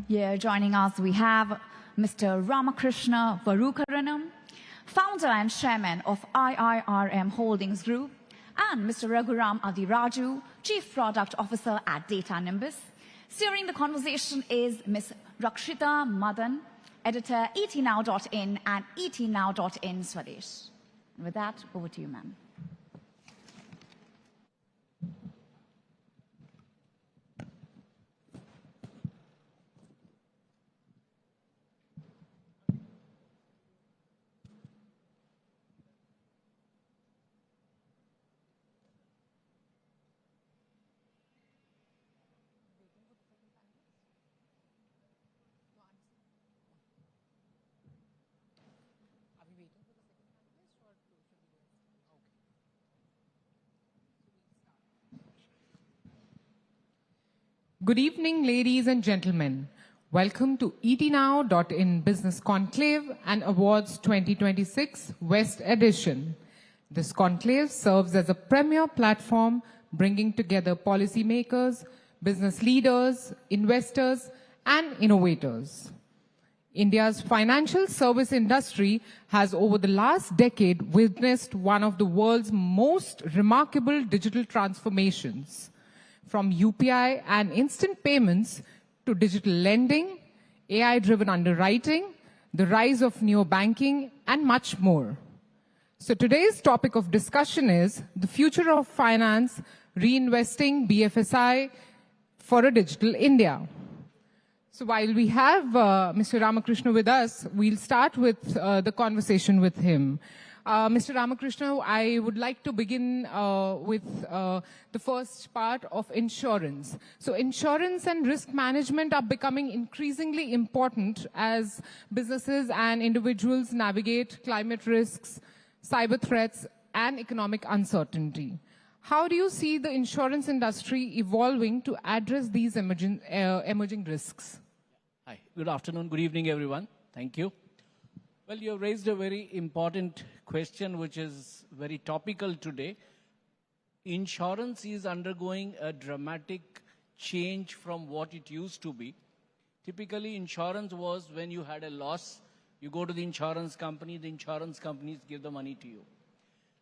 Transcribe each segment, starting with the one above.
Here joining us, we have Mr. Ramakrishna Varukaranam, founder and chairman of IIRM Holdings Group, and Mr. Raghuram Adiraju, chief product officer at Data Nimbus. Steering the conversation is Ms. Rakshita Madan, editor etnow.in and etnow.in Swadesh. And with that, over to you, ma'am. Good evening, ladies and gentlemen. Welcome to etnow.in Business Conclave and Awards 2026 West Edition. This conclave serves as a premier platform bringing together policymakers, business leaders, investors, and innovators. India's financial service industry has over the last decade witnessed one of the world's most remarkable digital transformations. From UPI and instant payments to digital lending, AI-driven underwriting, the rise of neobanking, and much more. So today's topic of discussion is the future of finance, reinvesting BFSI for a digital India. So while we have Mr. Ramakrishna with us, we'll start with the conversation with him. Mr. Ramakrishna, I would like to begin with the first part of insurance. So insurance and risk management are becoming increasingly important as businesses and individuals navigate climate risks, cyber threats, and economic uncertainty. How do you see the insurance industry evolving to address these emerging risks? Hi, good afternoon, good evening, everyone. Thank you. Well, you have raised a very important question, which is very topical today. Insurance is undergoing a dramatic change from what it used to be. Typically, insurance was when you had a loss, you go to the insurance companies give the money to you.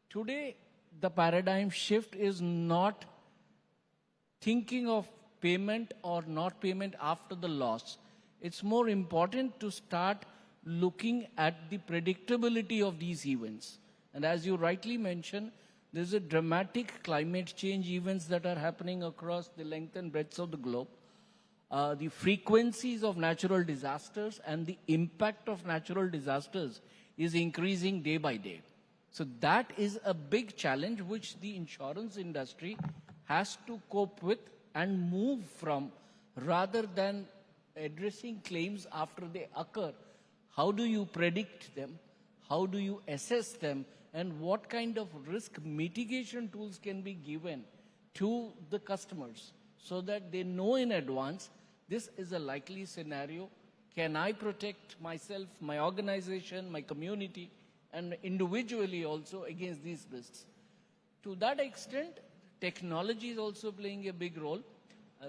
Today, the paradigm shift is not thinking of payment or not payment after the loss. It's more important to start looking at the predictability of these events. And as you rightly mentioned, there's a dramatic climate change events that are happening across the length and breadth of the globe. The frequencies of natural disasters and the impact of natural disasters is increasing day by day. So that is a big challenge which the insurance industry has to cope with and move from, rather than addressing claims after they occur. How do you predict them? How do you assess them? And what kind of risk mitigation tools can be given to the customers so that they know in advance this is a likely scenario? Can I protect myself, my organization, my community, and individually also against these risks? To that extent, technology is also playing a big role.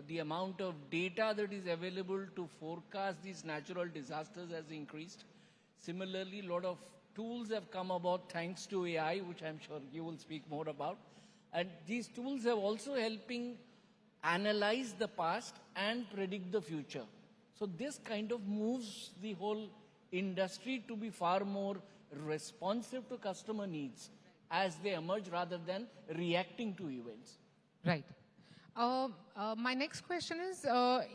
The amount of data that is available to forecast these natural disasters has increased. Similarly, a lot of tools have come about thanks to AI, which I'm sure you will speak more about. And these tools are also helping analyze the past and predict the future. So this kind of moves the whole industry to be far more responsive to customer needs as they emerge rather than reacting to events. Right. My next question is,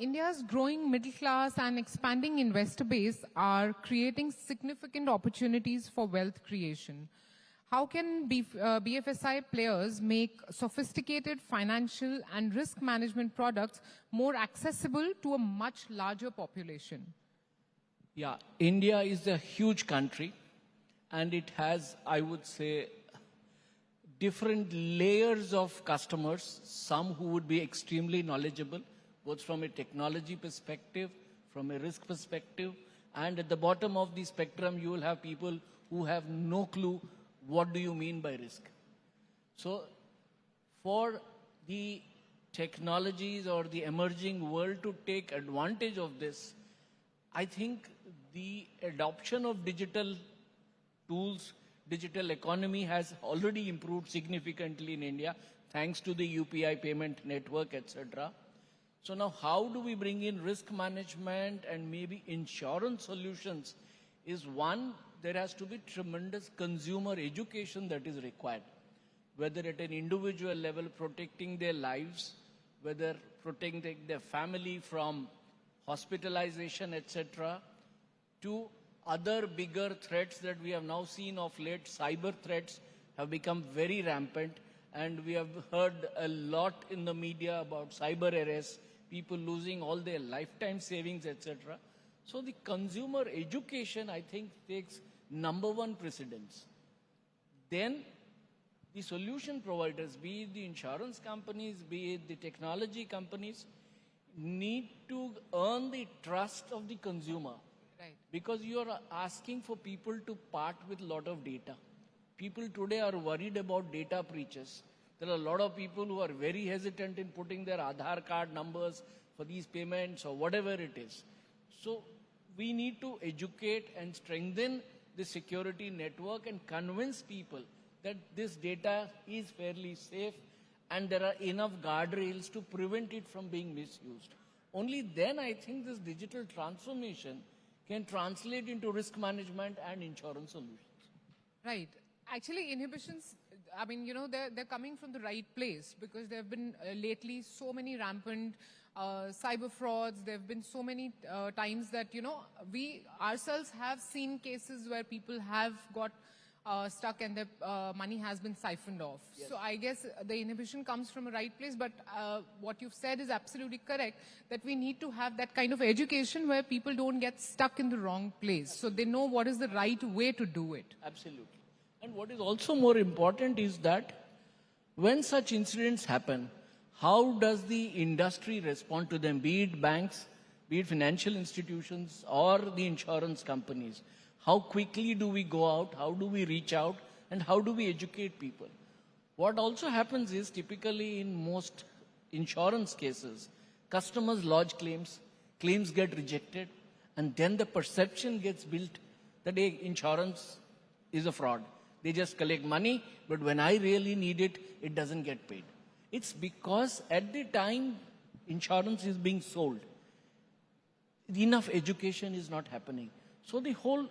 India's growing middle class and expanding investor base are creating significant opportunities for wealth creation. How can BFSI players make sophisticated financial and risk management products more accessible to a much larger population? Yeah, India is a huge country, and it has, I would say, different layers of customers, some who would be extremely knowledgeable, both from a technology perspective, from a risk perspective, and at the bottom of the spectrum, you will have people who have no clue what do you mean by risk. So for the technologies or the emerging world to take advantage of this, I think the adoption of digital tools, digital economy has already improved significantly in India, thanks to the UPI payment network, etc. So now how do we bring in risk management and maybe insurance solutions is one, there has to be tremendous consumer education that is required, whether at an individual level protecting their lives, whether protecting their family from hospitalization, etc., to other bigger threats that we have now seen of late. Cyber threats have become very rampant, and we have heard a lot in the media about cyber arrests, people losing all their lifetime savings, etc. So the consumer education, I think, takes number one precedence. Then the solution providers, be it the insurance companies, be it the technology companies, need to earn the trust of the consumer. Right. Because you are asking for people to part with a lot of data. People today are worried about data breaches. There are a lot of people who are very hesitant in putting their Aadhaar card numbers for these payments or whatever it is. So we need to educate and strengthen the security network and convince people that this data is fairly safe and there are enough guardrails to prevent it from being misused. Only then I think this digital transformation can translate into risk management and insurance solutions. Right. Actually, inhibitions, I mean, you know, they're coming from the right place, because there have been lately so many rampant cyber frauds. There have been so many times that, you know, we ourselves have seen cases where people have got stuck and their money has been siphoned off. Yes. So I guess the inhibition comes from a right place, but what you've said is absolutely correct, that we need to have that kind of education where people don't get stuck in the wrong place. So they know what is the right way to do it. Absolutely. And what is also more important is that when such incidents happen, how does the industry respond to them, be it banks, be it financial institutions or the insurance companies? How quickly do we go out? How do we reach out? And how do we educate people? What also happens is, typically in most insurance cases, customers lodge claims, claims get rejected, and then the perception gets built that hey, insurance is a fraud. They just collect money, but when I really need it, it doesn't get paid. It's because at the time insurance is being sold, enough education is not happening. So the whole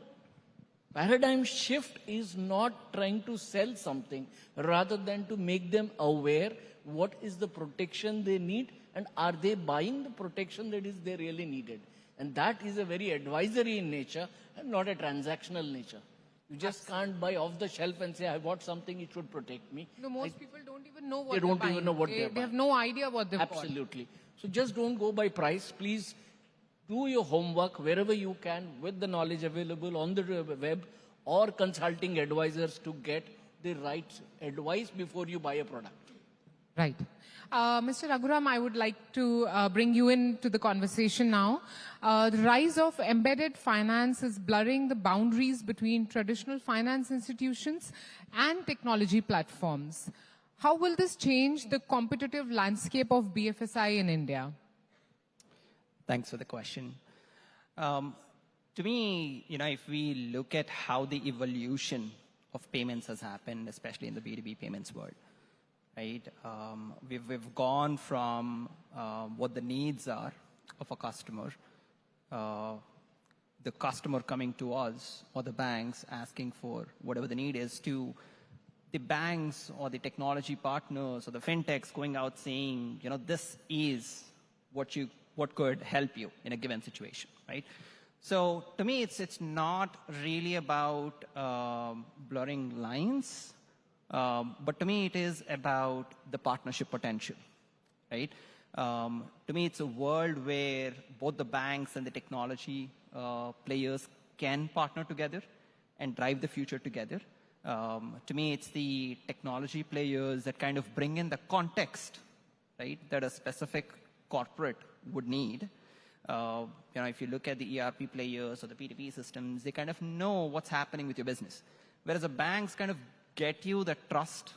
paradigm shift is not trying to sell something, rather than to make them aware what is the protection they need and are they buying the protection that is they really needed. And that is a very advisory in nature and not a transactional nature. You just can't buy off the shelf and say, I bought something, it should protect me. No, most people don't even know what They don't buying. even know what they they're They have buying. no idea what they've bought. Absolutely. So just don't go by price. Please do your homework wherever you can with the knowledge available on the web or consulting advisors to get the right advice before you buy a product. Right. Mr. Raghuram, I would like to bring you into the conversation now. The rise of embedded finance is blurring the boundaries between traditional finance institutions and technology platforms. How will this change the competitive landscape of BFSI in India? Thanks for the question. To me, you know, if we look at how the evolution of payments has happened, especially in the B2B payments world, right? We've gone from what the needs are of a customer, the customer coming to us or the banks asking for whatever the need is, to the banks or the technology partners or the fintechs going out saying, you know, this is what could help you in a given situation, right? So to me, it's not really about blurring lines, but to me, it is about the partnership potential, right? To me, it's a world where both the banks and the technology players can partner together and drive the future together. To me, it's the technology players that kind of bring in the context, right, that a specific corporate would need. You know, if you look at the ERP players or the P2P systems, they kind of know what's happening with your business. Whereas the banks kind of get you the trust,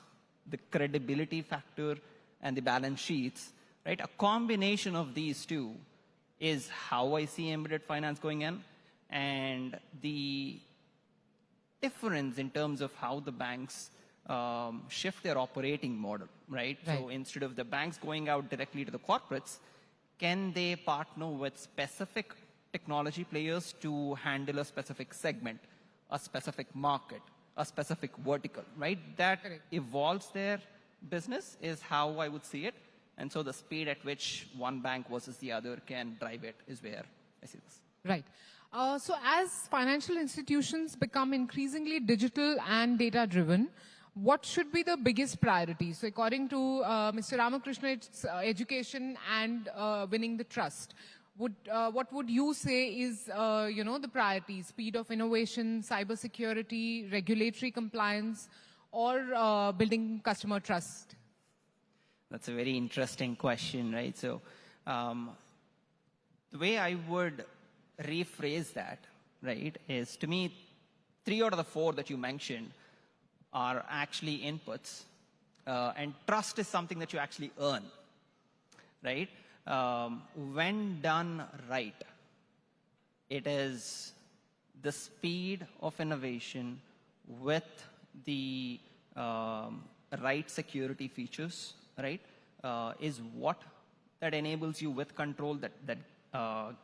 the credibility factor, and the balance sheets, right? A combination of these two is how I see embedded finance going in, and the difference in terms of how the banks shift their operating model, right? So instead of the banks going out directly to the corporates, can they partner with specific technology players to handle a specific segment, a specific market, a specific vertical, right? That evolves their business is how I would see it. And so the speed at which one bank versus the other can drive it is where I see this. Right. So as financial institutions become increasingly digital and data-driven, what should be the biggest priority? So according to Mr. Ramakrishna, it's education and winning the trust. What would you say is, the priorities? Speed of innovation, cybersecurity, regulatory compliance, or building customer trust? That's a very interesting question, right? So the way I would rephrase that, right, is to me, 3 out of the 4 that you mentioned are actually inputs. And trust is something that you actually earn, right? When done right, it is the speed of innovation with the right security features, right, is what that enables you with control that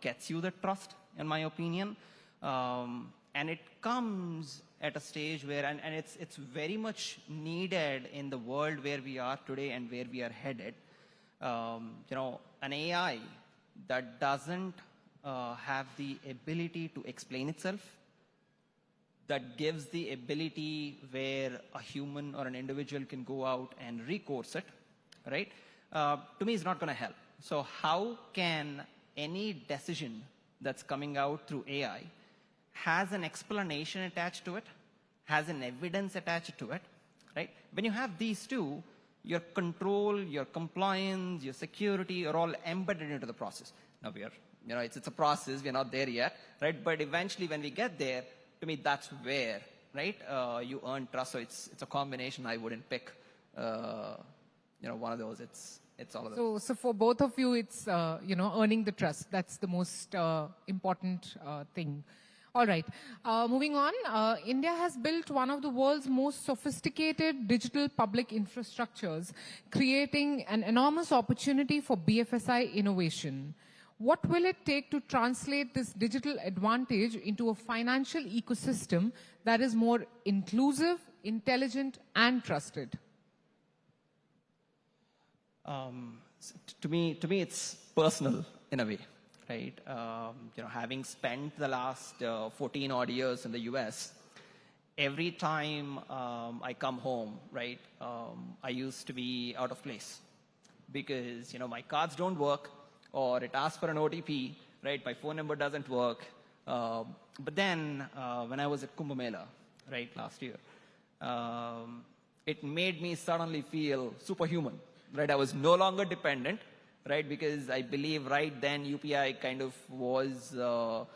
gets you the trust, in my opinion. And it comes at a stage where, and it's very much needed in the world where we are today and where we are headed. An AI that doesn't have the ability to explain itself, that gives the ability where a human or an individual can go out and recourse it, right? To me, is not going to help. So how can any decision that's coming out through AI has an explanation attached to it, has an evidence attached to it, right? When you have these two, your control, your compliance, your security are all embedded into the process. Now we are, it's a process, we're not there yet, right? But eventually when we get there, to me, that's where, right, you earn trust. So it's a combination. I wouldn't pick, one of those. It's all of those. So for both of you, it's, earning the trust. That's the most important thing. All right. Moving on, India has built one of the world's most sophisticated digital public infrastructures, creating an enormous opportunity for BFSI innovation. What will it take to translate this digital advantage into a financial ecosystem that is more inclusive, intelligent, and trusted? To me, it's personal in a way, right? Having spent the last 14 odd years in the US, every time I come home, right, I used to be out of place because, my cards don't work, or it asks for an OTP, right? My phone number doesn't work. But then when I was at Kumbh Mela, right, last year, it made me suddenly feel superhuman, right? I was no longer dependent, right? Because I believe right then UPI kind of was, allowed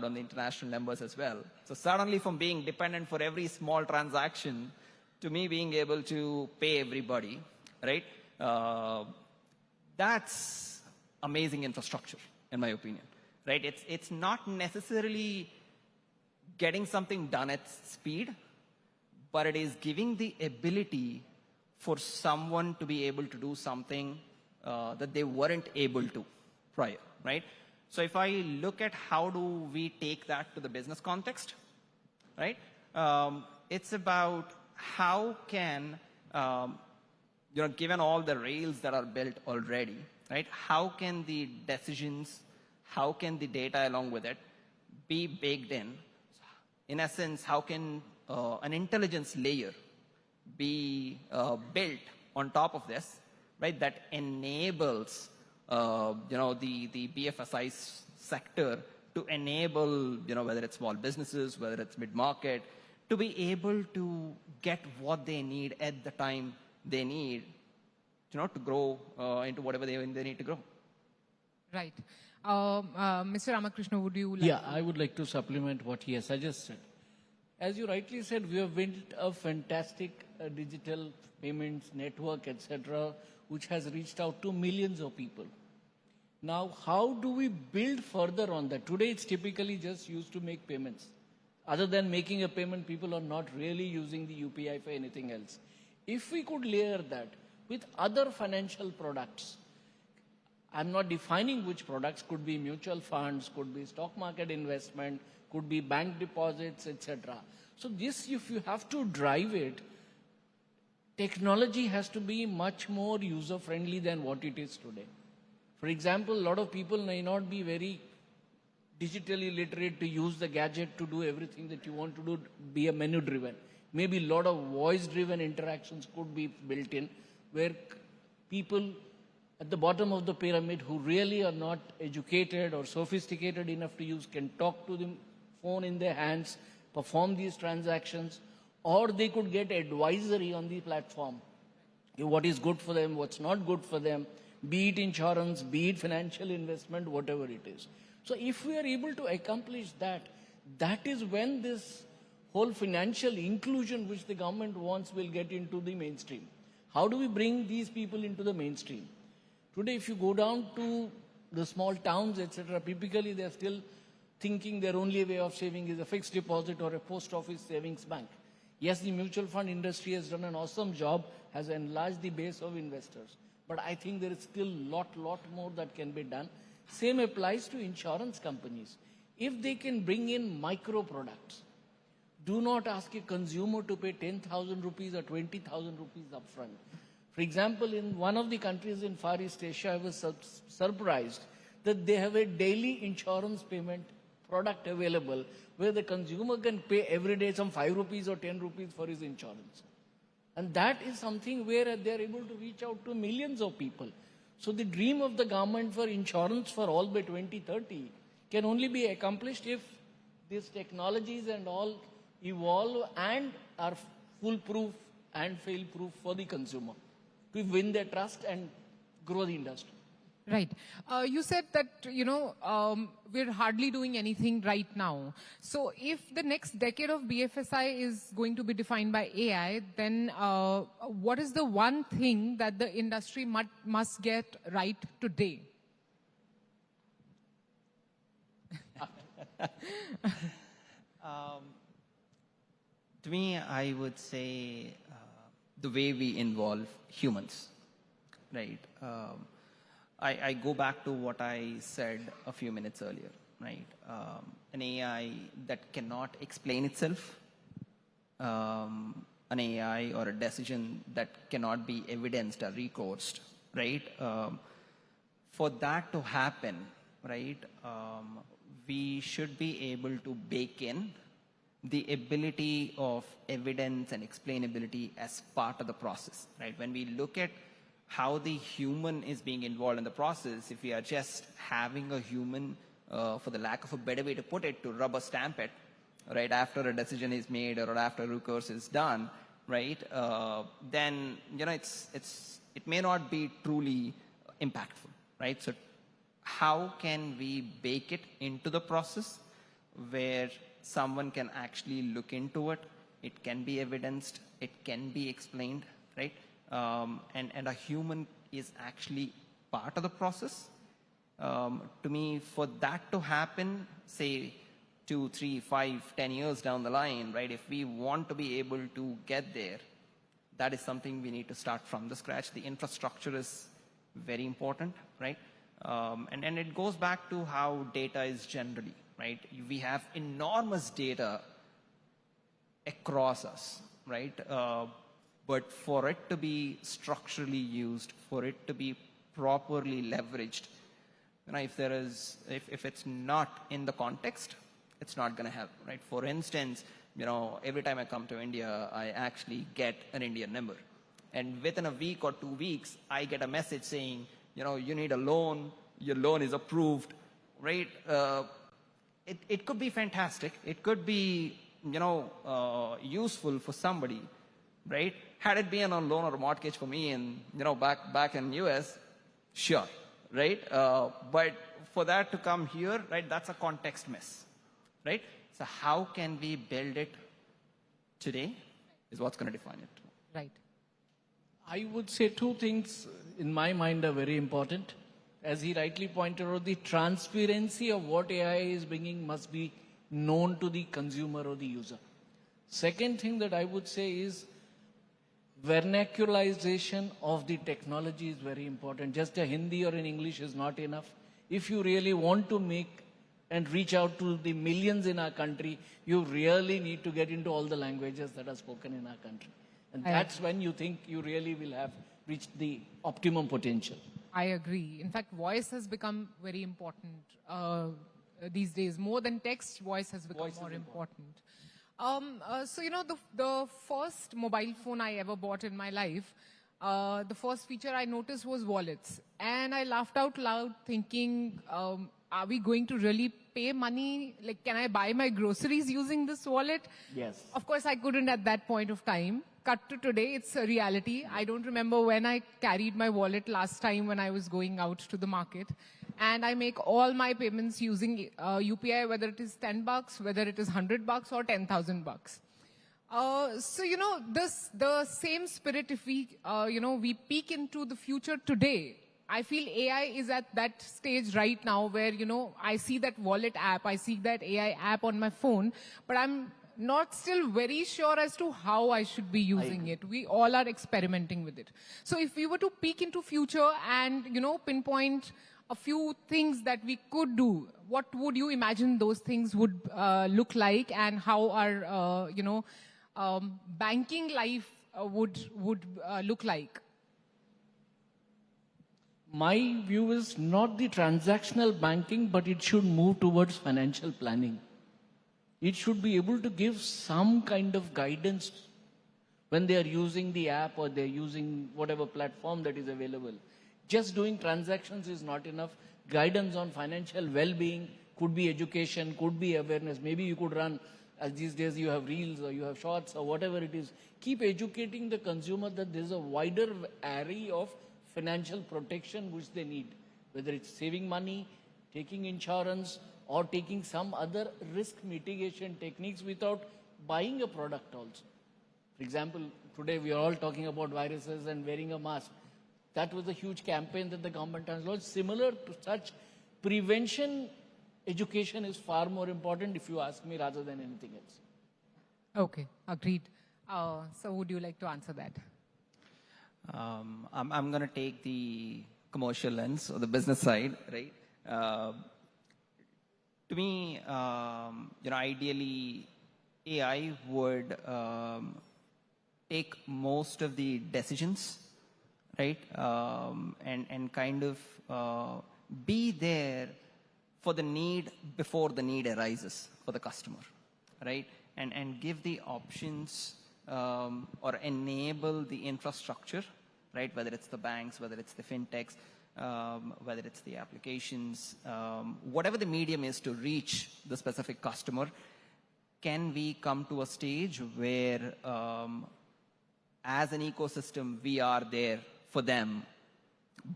on the international numbers as well. So suddenly from being dependent for every small transaction to me being able to pay everybody, right? That's amazing infrastructure, in my opinion, right? It's not necessarily getting something done at speed, but it is giving the ability for someone to be able to do something that they weren't able to prior, right? So if I look at how do we take that to the business context, right? It's about how can, given all the rails that are built already, right? How can the decisions, how can the data along with it be baked in? In essence, how can an intelligence layer be built on top of this, right? That enables, the BFSI sector to enable, whether it's small businesses, whether it's mid-market, to be able to get what they need at the time they need, to grow into whatever they need to grow. Right. Mr. Ramakrishna, would you like I would like to supplement what he has suggested. As you rightly said, we have built a fantastic digital payments network, etc., which has reached out to millions of people. Now, how do we build further on that? Today, it's typically just used to make payments. Other than making a payment, people are not really using the UPI for anything else. If we could layer that with other financial products, I'm not defining which products, could be mutual funds, could be stock market investment, could be bank deposits, etc. So this, if you have to drive it, technology has to be much more user-friendly than what it is today. For example, a lot of people may not be very digitally literate to use the gadget to do everything that you want to do, be a menu-driven. Maybe a lot of voice-driven interactions could be built in, where people at the bottom of the pyramid who really are not educated or sophisticated enough to use can talk to the phone in their hands, perform these transactions, or they could get advisory on the platform. What is good for them, what's not good for them, be it insurance, be it financial investment, whatever it is. So if we are able to accomplish that, that is when this whole financial inclusion which the government wants will get into the mainstream. How do we bring these people into the mainstream? Today, if you go down to the small towns, etc., typically they're still thinking their only way of saving is a fixed deposit or a post office savings bank. Yes, the mutual fund industry has done an awesome job, has enlarged the base of investors. But I think there is still lot more that can be done. Same applies to insurance companies. If they can bring in micro products, do not ask a consumer to pay 10,000 rupees or 20,000 rupees upfront. For example, in one of the countries in Far East Asia, I was surprised that they have a daily insurance payment product available where the consumer can pay every day some 5 rupees or 10 rupees for his insurance. And that is something where they are able to reach out to millions of people. So the dream of the government for insurance for all by 2030 can only be accomplished if these technologies and all evolve and are foolproof and fail-proof for the consumer to win their trust and grow the industry. Right. You said that, we're hardly doing anything right now. So if the next decade of BFSI is going to be defined by AI, then what is the one thing that the industry must get right today? To me, I would say the way we involve humans, right? I go back to what I said a few minutes earlier, right? An AI that cannot explain itself, an AI or a decision that cannot be evidenced or recoursed, right? For that to happen, right, we should be able to bake in the ability of evidence and explainability as part of the process, right? When we look at how the human is being involved in the process, if we are just having a human, for the lack of a better way to put it, to rubber stamp it, right, after a decision is made or after a recourse is done, right, then, it may not be truly impactful, right? So how can we bake it into the process where someone can actually look into it, it can be evidenced, it can be explained, right? And a human is actually part of the process. To me, for that to happen, say 2, 3, 5, 10 years down the line, right, if we want to be able to get there, that is something we need to start from the scratch. The infrastructure is very important, right? And it goes back to how data is generally, right? We have enormous data across us, right? But for it to be structurally used, for it to be properly leveraged, if it's not in the context, it's not going to help, right? For instance, every time I come to India, I actually get an Indian number. And within a week or 2 weeks, I get a message saying, you need a loan, your loan is approved, right? It could be fantastic. It could be, useful for somebody, right? Had it been a loan or a mortgage for me in, back in US, sure, right? But for that to come here, right, that's a context miss, right? So how can we build it today is what's going to define it. Right. I would say two things in my mind are very important. as he rightly pointed out, the transparency of what AI is bringing must be known to the consumer or the user. Second thing that I would say is vernacularization of the technology is very important. Just a Hindi or an English is not enough. If you really want to make and reach out to the millions in our country, you really need to get into all the languages that are spoken in our country. And that's when you think you really will have reached the optimum potential. I agree. In fact, voice has become very important these days. More than text, voice has become more important. So, you know, the first mobile phone I ever bought in my life, the first feature I noticed was wallets. And I laughed out loud thinking, are we going to really pay money? Like, can I buy my groceries using this wallet? Yes. Of course, I couldn't at that point of time. Cut to today, it's a reality. I don't remember when I carried my wallet last time when I was going out to the market. And I make all my payments using UPI, whether it is $10, whether it is $100 or 10,000 bucks. So, you know, the same spirit, if we, you know, we peek into the future today, I feel AI is at that stage right now where, you know, I see that wallet app, I see that AI app on my phone, but I'm not still very sure as to how I should be using it. We all are experimenting with it. So if we were to peek into future and, you know, pinpoint a few things that we could do, what would you imagine those things would look like, and how our, you know, banking life would look like? My view is not the transactional banking, but it should move towards financial planning. It should be able to give some kind of guidance when they are using the app or they're using whatever platform that is available. Just doing transactions is not enough. Guidance on financial well-being could be education, could be awareness. Maybe you could run, as these days you have reels or you have shorts or whatever it is. Keep educating the consumer that there's a wider array of financial protection which they need, whether it's saving money, taking insurance, or taking some other risk mitigation techniques without buying a product also. For example, today we are all talking about viruses and wearing a mask. That was a huge campaign that the government has launched. Similar to such, prevention education is far more important, if you ask me, rather than anything else. Okay, agreed. So would you like to answer that? I'm going to take the commercial lens or the business side, right? To me, you know, ideally, AI would take most of the decisions, right? And kind of be there for the need before the need arises for the customer, right? And give the options or enable the infrastructure, right? Whether it's the banks, whether it's the fintechs, whether it's the applications, whatever the medium is to reach the specific customer, can we come to a stage where as an ecosystem, we are there for them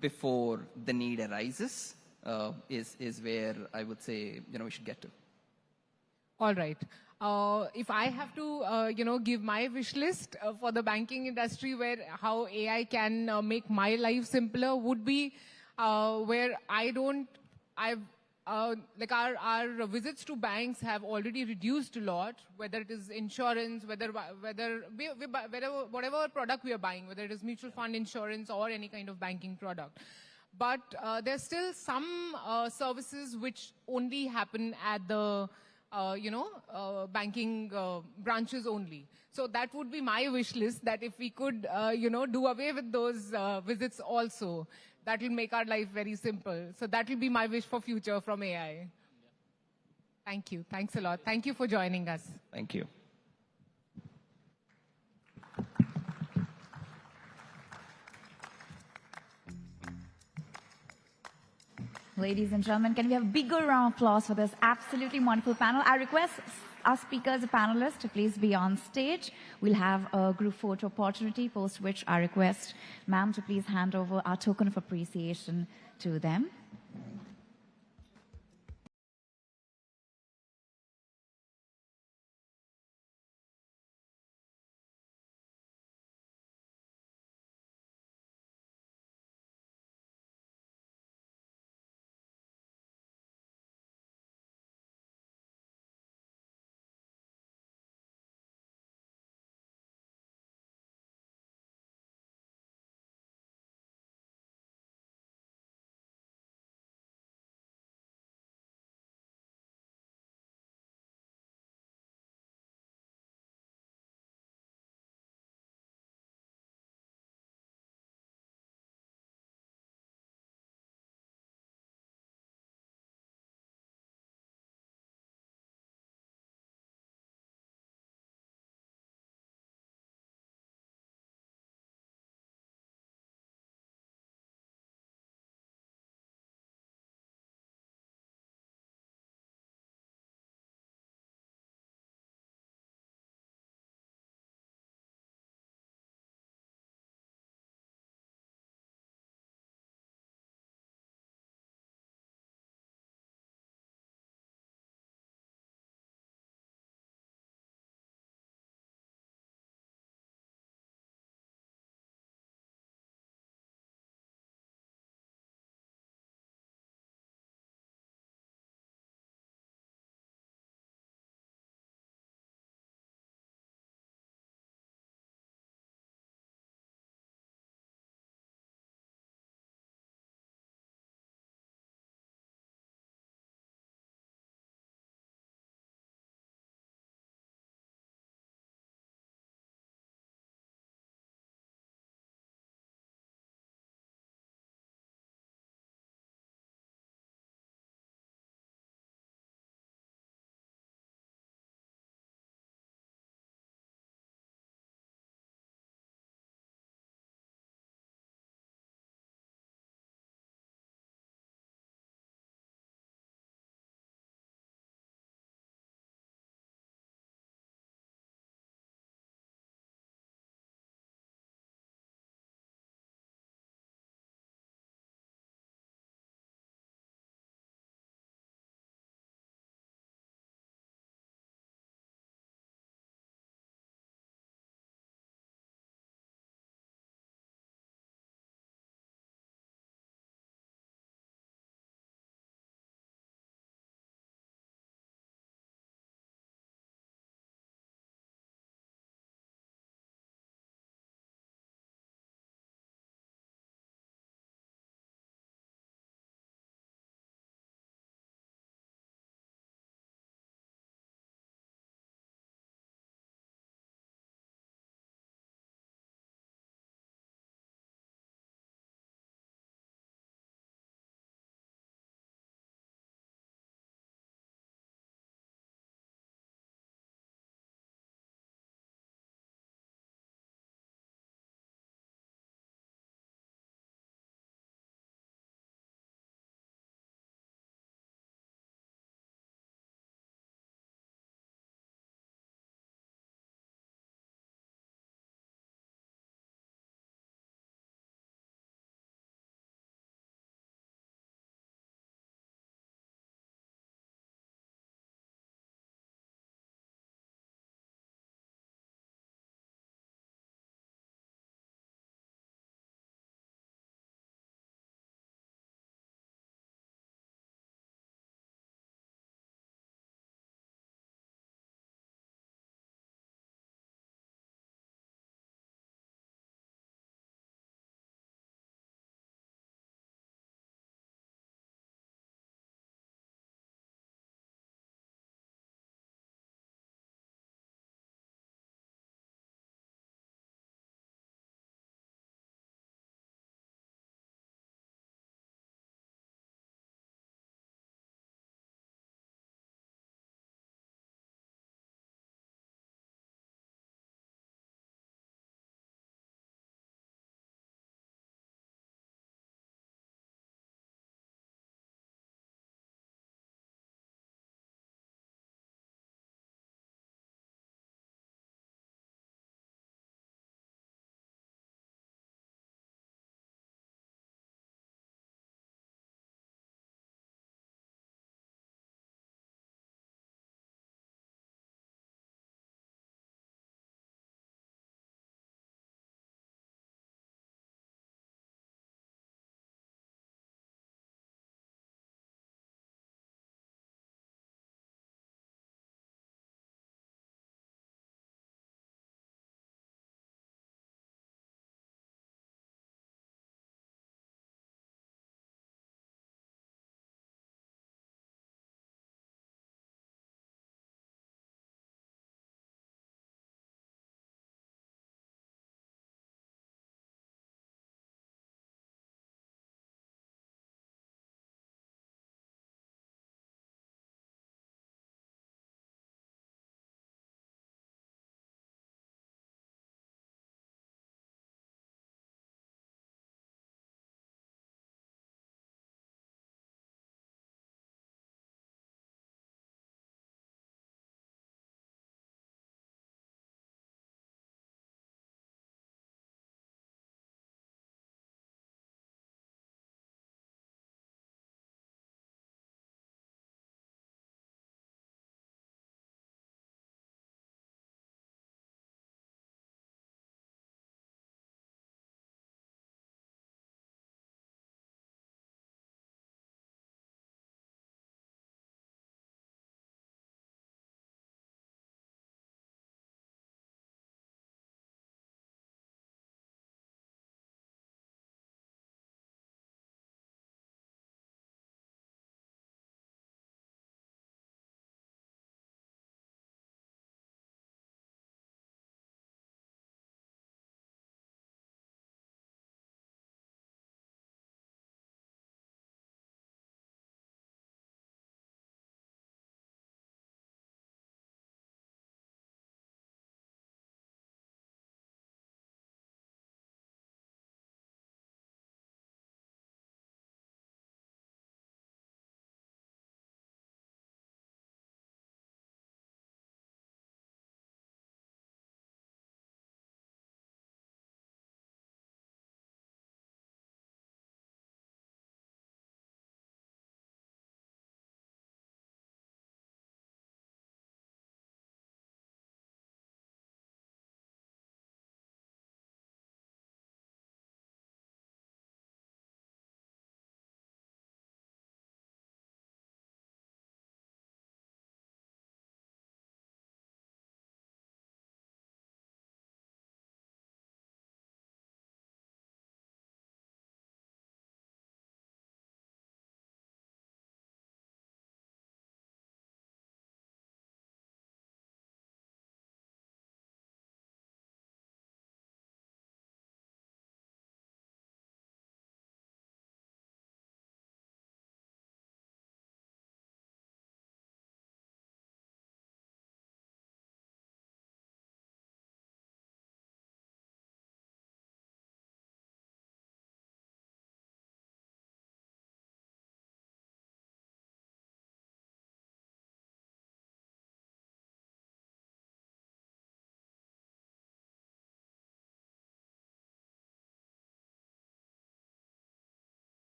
before the need arises, is where I would say, you know, we should get to. All right. If I have to, you know, give my wish list for the banking industry, where how AI can make my life simpler, would be where like our visits to banks have already reduced a lot. Whether it is insurance, whatever product we are buying, whether it is mutual fund insurance or any kind of banking product. But there's still some services which only happen at the you know, banking branches only. So that would be my wish list, that if we could, you know, do away with those visits also, that will make our life very simple. So that will be my wish for future from AI. Thank you. Thanks a lot. Thank you for joining us. Thank you. Ladies and gentlemen, can we have a bigger round of applause for this absolutely wonderful panel? I request our speakers, the panelists, to please be on stage. We'll have a group photo opportunity, post which I request ma'am to please hand over our token of appreciation to them.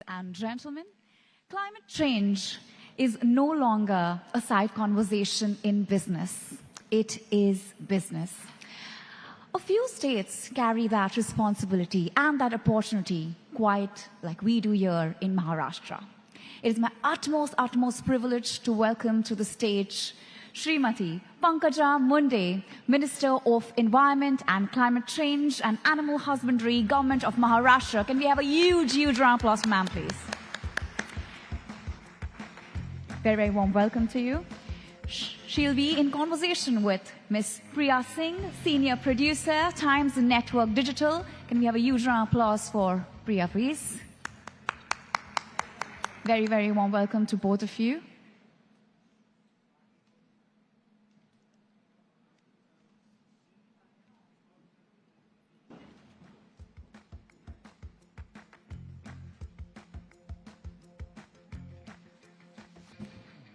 and gentlemen, climate change is no longer a side conversation in business. It is business. A few states carry that responsibility and that opportunity quite like we do here in Maharashtra. It is my utmost privilege to welcome to the stage Srimati Pankaja Munde, Minister of Environment and Climate Change and Animal Husbandry, Government of Maharashtra. Can we have a huge round of applause for ma'am, please? Very warm welcome to you. She'll be in conversation with Ms. Priya Singh, Senior Producer, Times Network Digital. Can we have a huge round of applause for Priya, please? Very warm welcome to both of you.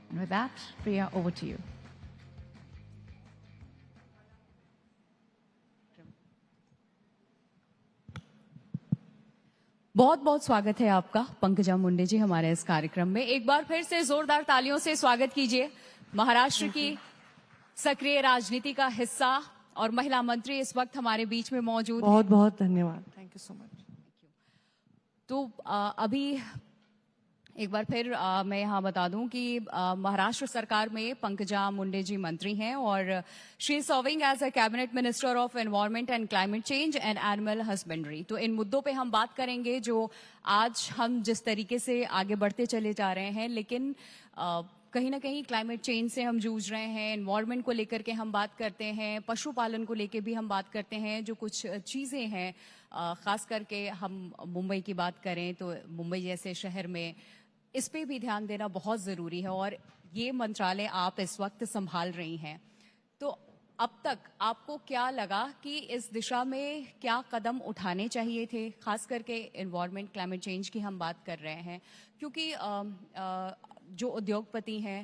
And with that, Priya, over to you. बहुत बहुत स्वागत है आपका पंकजा मुंडे जी हमारे इस कार्यक्रम में। एक बार फिर से जोरदार तालियों से स्वागत कीजिए। महाराष्ट्र की सक्रिय राजनीति का हिस्सा और महिला मंत्री इस वक्त हमारे बीच में मौजूद हैं। बहुत बहुत धन्यवाद। Thank you so much. तो अभी एक बार फिर मैं यहाँ बता दूं कि महाराष्ट्र सरकार में पंकजा मुंडे जी मंत्री हैं और she is serving as a cabinet minister of environment and climate change and animal husbandry. तो इन मुद्दों पे हम बात करेंगे जो आज हम जिस तरीके से आगे बढ़ते चले जा रहे हैं, लेकिन कहीं ना कहीं क्लाइमेट चेंज से हम जूझ रहे हैं, एनवायरनमेंट को लेकर के हम बात करते हैं, पशुपालन को लेकर भी हम बात करते हैं। जो कुछ चीजें हैं, खास करके हम मुंबई की बात करें तो मुंबई जैसे शहर में इस पे भी ध्यान देना बहुत जरूरी है और ये मंत्रालय आप इस वक्त संभाल रही हैं। तो अब तक आपको क्या लगा कि इस दिशा में क्या कदम उठाने चाहिए थे, खास करके एनवायरनमेंट क्लाइमेट चेंज की हम बात कर रहे हैं, क्योंकि जो उद्योगपति हैं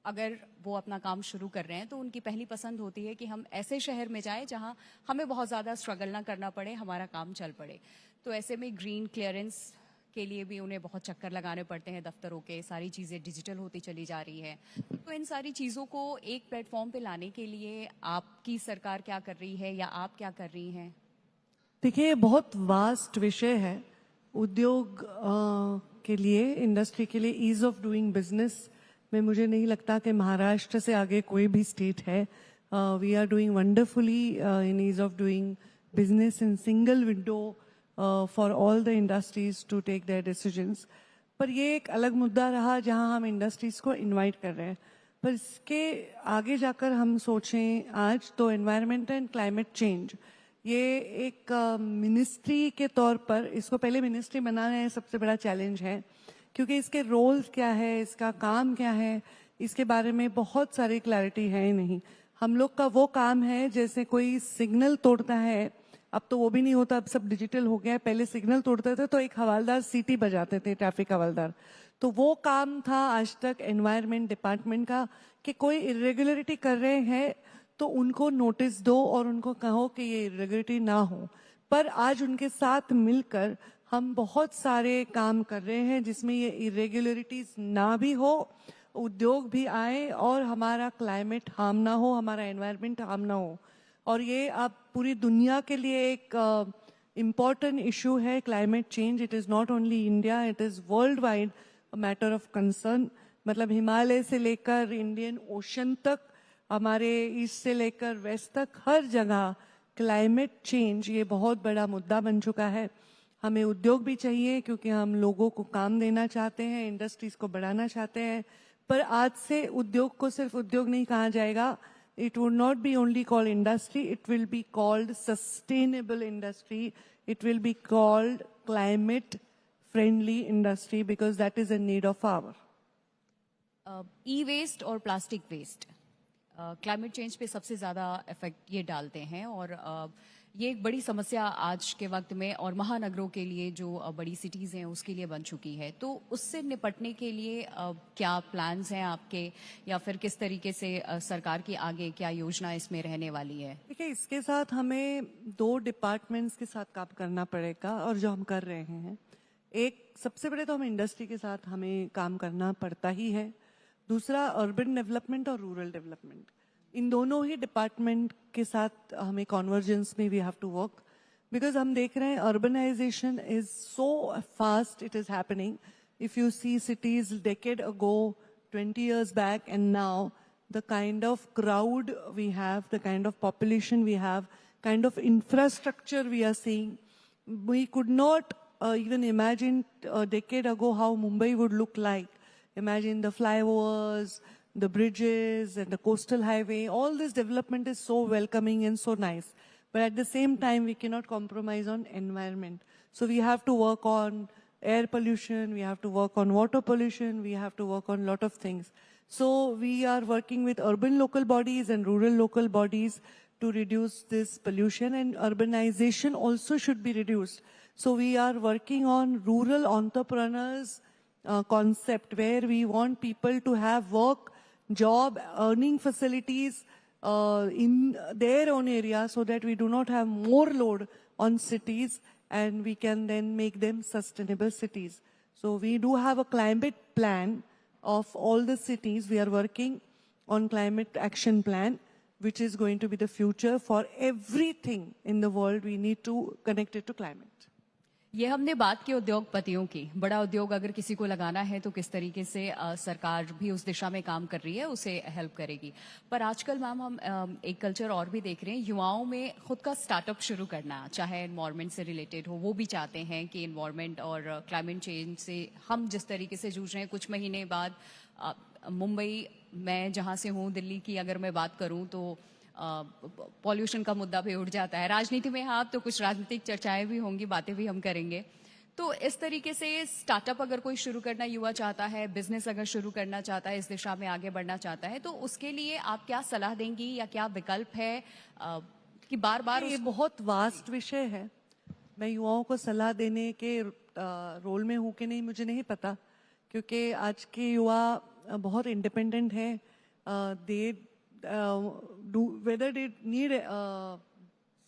अगर वो अपना काम शुरू कर रहे हैं तो उनकी पहली पसंद होती है कि हम ऐसे शहर में जाएं जहां हमें बहुत ज़्यादा स्ट्रगल ना करना पड़े, हमारा काम चल पड़े। तो ऐसे में ग्रीन क्लियरेंस के लिए भी उन्हें बहुत चक्कर लगाने पड़ते हैं दफ्तरों के, सारी चीज़ें डिजिटल होती चली जा रही है। तो इन सारी चीज़ों को एक प्लेटफॉर्म पे लाने के लिए आपकी सरकार क्या कर रही है या आप क्या कर रही हैं? देखिए, बहुत वास्ट विषय है। उद्योग के लिए, इंडस्ट्री के लिए ईज ऑफ डूइंग बिजनेस में मुझे नहीं लगता कि महाराष्ट्र से आगे कोई भी स्टेट है। We are doing wonderfully in ease of doing business in single window for all the industries to take their decisions. पर ये एक अलग मुद्दा रहा जहां हम इंडस्ट्रीज को इनवाइट कर रहे हैं। पर इसके आगे जाकर हम सोचें आज तो एनवायरनमेंट एंड क्लाइमेट चेंज ये एक मिनिस्ट्री के तौर पर, इसको पहले मिनिस्ट्री बनाना है सबसे बड़ा चैलेंज है, क्योंकि इसके रोल्स क्या है, इसका काम क्या है, इसके बारे में बहुत सारी क्लैरिटी है ही नहीं। हम लोग का वो काम है जैसे कोई सिग्नल तोड़ता है, अब तो वो भी नहीं होता, अब सब डिजिटल हो गया है। पहले सिग्नल तोड़ते थे तो एक हवालदार सीटी बजाते थे, ट्रैफिक हवालदार। तो वो काम था आज तक एनवायरनमेंट डिपार्टमेंट का कि कोई इरेगुलरिटी कर रहे हैं तो उनको नोटिस दो और उनको कहो कि ये इरेगुलरिटी ना हो। पर आज उनके साथ मिलकर हम बहुत सारे काम कर रहे हैं जिसमें ये इरेगुलरिटीज ना भी हो, उद्योग भी आए और हमारा क्लाइमेट हार्म ना हो, हमारा एनवायरनमेंट हार्म ना हो। और ये अब पूरी दुनिया के लिए एक इम्पॉर्टेंट इशू है climate change. It is not only India, it is world wide matter of concern. मतलब हिमालय से लेकर इंडियन ओशन तक, हमारे ईस्ट से लेकर वेस्ट तक, हर जगह क्लाइमेट चेंज ये बहुत बड़ा मुद्दा बन चुका है। हमें उद्योग भी चाहिए क्योंकि हम लोगों को काम देना चाहते हैं, इंडस्ट्रीज को बढ़ाना चाहते हैं। पर आज से उद्योग को सिर्फ उद्योग नहीं कहा जाएगा। It would not be only called industry, it will be called sustainable industry. It will be called climate friendly industry because that is a need of hour. E-waste और प्लास्टिक वेस्ट क्लाइमेट चेंज पे सबसे ज़्यादा effect ये डालते हैं और ये एक बड़ी समस्या आज के वक्त में और महानगरों के लिए, जो बड़ी सिटीज़ हैं उसके लिए बन चुकी है। तो उससे निपटने के लिए क्या प्लान्स हैं आपके, या फिर किस तरीके से सरकार की आगे क्या योजना इसमें रहने वाली है? देखिए, इसके साथ हमें 2 डिपार्टमेंट्स के साथ काम करना पड़ेगा और जो हम कर रहे हैं। एक सबसे बड़े तो हमें इंडस्ट्री के साथ हमें काम करना पड़ता ही है. दूसरा अर्बन डेवलपमेंट और रूरल डेवलपमेंट, इन दोनों ही डिपार्टमेंट के साथ हमें कॉन्वर्जेंस में we have to work. Because हम देख रहे हैं urbanization is so fast it is happening. If you see cities decade ago, 20 years back and now, the kind of crowd we have, the kind of population we have, kind of infrastructure we are seeing, we could not even imagine a decade ago how Mumbai would look like. Imagine the flyovers, the bridges and the coastal highway. All this development is so welcoming and so nice. But at the same time, we cannot compromise on environment. So we have to work on air pollution, we have to work on water pollution, we have to work on a lot of things. So we are working with urban local bodies and rural local bodies to reduce this pollution, and urbanization also should be reduced. So we are working on rural entrepreneurs concept where we want people to have work, job, earning facilities in their own area so that we do not have more load on cities and we can then make them sustainable cities. So we do have a climate plan of all the cities. We are working on climate action plan, which is going to be the future for everything in the world. We need to connect it to climate. ये हमने बात की उद्योगपतियों की. बड़ा उद्योग अगर किसी को लगाना है तो किस तरीके से सरकार भी उस दिशा में काम कर रही है, उसे हेल्प करेगी. पर आजकल मैम हम एक कल्चर और भी देख रहे हैं, युवाओं में खुद का स्टार्टअप शुरू करना, चाहे एनवायरनमेंट से रिलेटेड हो. वो भी चाहते हैं कि एनवायरनमेंट और क्लाइमेट चेंज से हम जिस तरीके से जूझ रहे हैं, कुछ महीने बाद मुंबई, मैं जहाँ से हूँ दिल्ली की अगर मैं बात करूँ तो पॉल्यूशन का मुद्दा भी उठ जाता है. राजनीति में हाँ, तो कुछ राजनीतिक चर्चाएं भी होंगी, बातें भी हम करेंगे. तो इस तरीके से स्टार्टअप अगर कोई शुरू करना युवा चाहता है, बिजनेस अगर शुरू करना चाहता है, इस दिशा में आगे बढ़ना चाहता है, तो उसके लिए आप क्या सलाह देंगी या क्या विकल्प है कि बार बार ये बहुत वास्ट विषय है. मैं युवाओं को सलाह देने के रोल में हूँ कि नहीं मुझे नहीं पता, क्योंकि आज के युवा बहुत इंडिपेंडेंट हैं. दे whether they need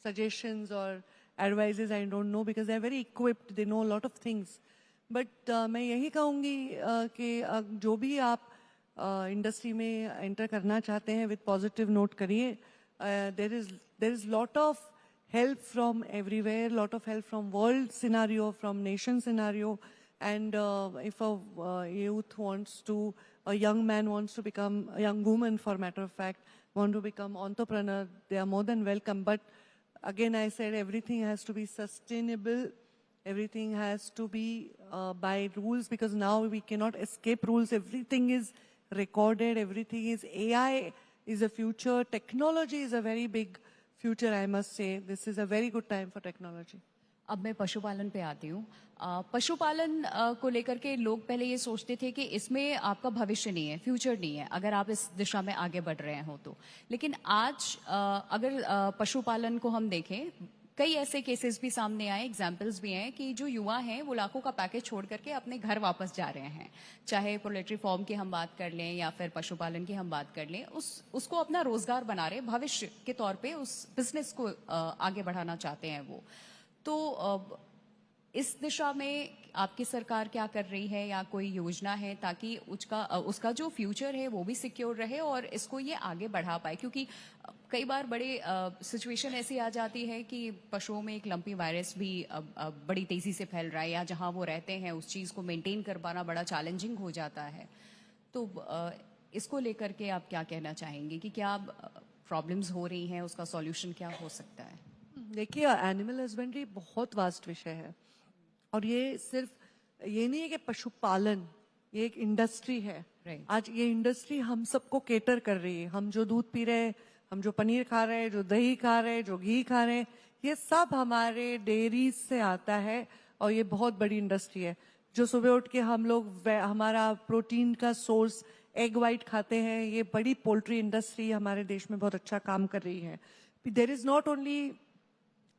suggestions or advices, I don't know, because they're very equipped, they know a lot of things. But मैं यही कहूँगी कि जो भी आप इंडस्ट्री में एंटर करना चाहते हैं, with positive note करिए. there is lot of help from everywhere, lot of help from world scenario, from nation scenario. And if a youth wants to, a young man wants to become, a young woman for matter of fact, want to become entrepreneur, they are more than welcome. But again, I said everything has to be sustainable. Everything has to be by rules, because now we cannot escape rules. Everything is recorded. Everything is AI is a future. Technology is a very big future, I must say. This is a very good time for technology. अब मैं पशुपालन पे आती हूँ. पशुपालन को लेकर के लोग पहले ये सोचते थे कि इसमें आपका भविष्य नहीं है, फ्यूचर नहीं है, अगर आप इस दिशा में आगे बढ़ रहे हो तो. लेकिन आज अगर पशुपालन को हम देखें, कई ऐसे केसेस भी सामने आए, एग्जाम्पल्स भी हैं कि जो युवा हैं वो लाखों का पैकेज छोड़ करके अपने घर वापस जा रहे हैं. चाहे पोल्ट्री फार्म की हम बात कर लें या फिर पशुपालन की हम बात कर लें, उसको अपना रोजगार बना रहे, भविष्य के तौर पे उस बिजनेस को आगे बढ़ाना चाहते हैं वो. तो इस दिशा में आपकी सरकार क्या कर रही है या कोई योजना है ताकि उसका जो फ्यूचर है वो भी सिक्योर रहे और इसको ये आगे बढ़ा पाए? क्योंकि कई बार बड़े सिचुएशन ऐसी आ जाती है कि पशुओं में एक लंपी वायरस भी बड़ी तेजी से फैल रहा है, या जहां वो रहते हैं उस चीज को मेंटेन कर पाना बड़ा चैलेंजिंग हो जाता है. तो इसको लेकर के आप क्या कहना चाहेंगे कि क्या प्रॉब्लम्स हो रही हैं, उसका सॉल्यूशन क्या हो सकता है? देखिए, एनिमल हस्बेंड्री बहुत वास्ट विषय है, और ये सिर्फ ये नहीं है कि पशुपालन, ये एक इंडस्ट्री है. आज ये इंडस्ट्री हम सबको केटर कर रही है. हम जो दूध पी रहे हैं, हम जो पनीर खा रहे हैं, जो दही खा रहे हैं, जो घी खा रहे हैं, ये सब हमारे डेयरी से आता है, और ये बहुत बड़ी इंडस्ट्री है. जो सुबह उठ के हम लोग हमारा प्रोटीन का सोर्स एग वाइट खाते हैं, ये बड़ी पोल्ट्री इंडस्ट्री हमारे देश में बहुत अच्छा काम कर रही है. There is not only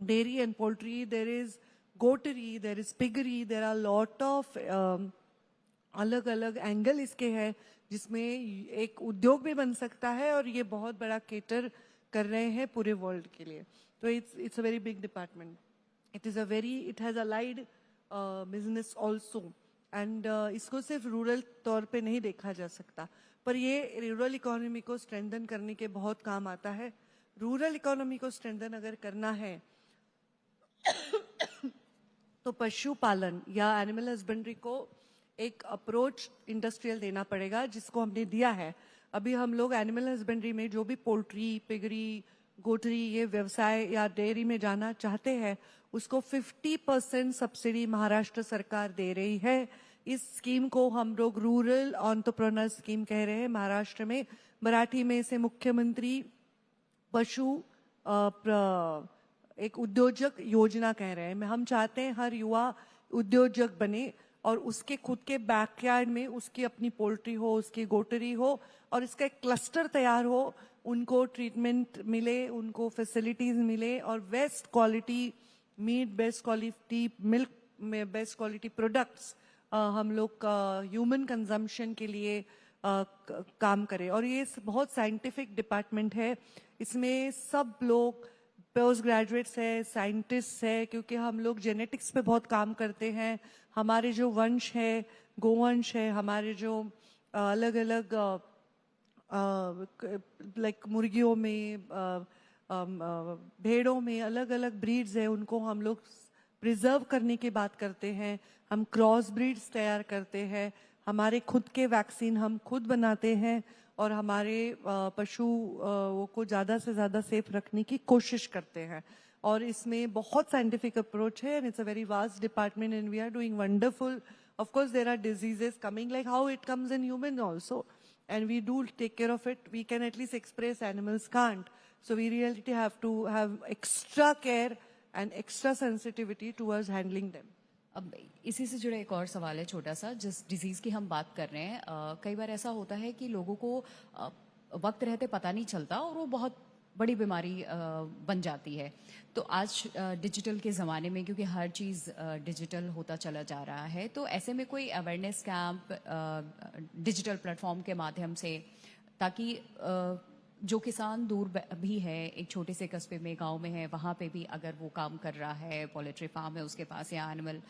dairy and poultry, there is goatery, there is piggery, there are lot of अलग अलग एंगल इसके हैं जिसमें एक उद्योग भी बन सकता है, और ये बहुत बड़ा केटर कर रहे हैं पूरे वर्ल्ड के लिए. तो it's a very big department. It has allied business also and इसको सिर्फ रूरल तौर पे नहीं देखा जा सकता, पर ये रूरल इकोनॉमी को स्ट्रेंथन करने के बहुत काम आता है। रूरल इकोनॉमी को स्ट्रेंथन अगर करना है तो पशुपालन या एनिमल हस्बेंड्री को एक अप्रोच इंडस्ट्रियल देना पड़ेगा, जिसको हमने दिया है। अभी हम लोग एनिमल हस्बेंड्री में जो भी पोल्ट्री, पिगरी, गोटरी ये व्यवसाय या डेयरी में जाना चाहते हैं, उसको 50% सब्सिडी महाराष्ट्र सरकार दे रही है। इस स्कीम को हम लोग रूरल एंटरप्रेन्योर स्कीम कह रहे हैं महाराष्ट्र में। मराठी में इसे मुख्यमंत्री पशु एक उद्योजक योजना कह रहे हैं। हम चाहते हैं हर युवा उद्योजक बने और उसके खुद के बैकयार्ड में उसकी अपनी पोल्ट्री हो, उसकी गोटरी हो और इसका एक क्लस्टर तैयार हो, उनको ट्रीटमेंट मिले, उनको फैसिलिटीज मिले और best quality meat, best quality milk में बेस्ट क्वालिटी प्रोडक्ट्स हम लोग ह्यूमन कंजम्पशन के लिए काम करें। और ये बहुत साइंटिफिक डिपार्टमेंट है, इसमें सब लोग पोस्ट ग्रेजुएट्स है, साइंटिस्ट है, क्योंकि हम लोग जेनेटिक्स पे बहुत काम करते हैं। हमारे जो वंश है, गोवंश है, हमारे जो अलग अलग लाइक मुर्गियों में, भेड़ों में अलग अलग ब्रीड्स है, उनको हम लोग प्रिजर्व करने की बात करते हैं। हम क्रॉस ब्रीड्स तैयार करते हैं, हमारे खुद के वैक्सीन हम खुद बनाते हैं और हमारे पशु को ज़्यादा से ज़्यादा सेफ रखने की कोशिश करते हैं। और इसमें बहुत साइंटिफिक अप्रोच है and it's a very vast department and we are doing wonderful. Of course there are diseases coming like how it comes in human also and we do take care of it. We can at least express, animals can't. So we really have to have extra care and extra sensitivity towards handling them. अब इसी से जुड़ा एक और सवाल है छोटा सा, जिस डिजीज की हम बात कर रहे हैं, कई बार ऐसा होता है कि लोगों को वक्त रहते पता नहीं चलता और वो बहुत बड़ी बीमारी बन जाती है। तो आज डिजिटल के ज़माने में, क्योंकि हर चीज़ डिजिटल होता चला जा रहा है, तो ऐसे में कोई अवेयरनेस कैंप डिजिटल प्लेटफॉर्म के माध्यम से, ताकि जो किसान दूर भी है, एक छोटे से कस्बे में, गांव में है, वहाँ पे भी अगर वो काम कर रहा है, पोल्ट्री फार्म है उसके पास या एनिमल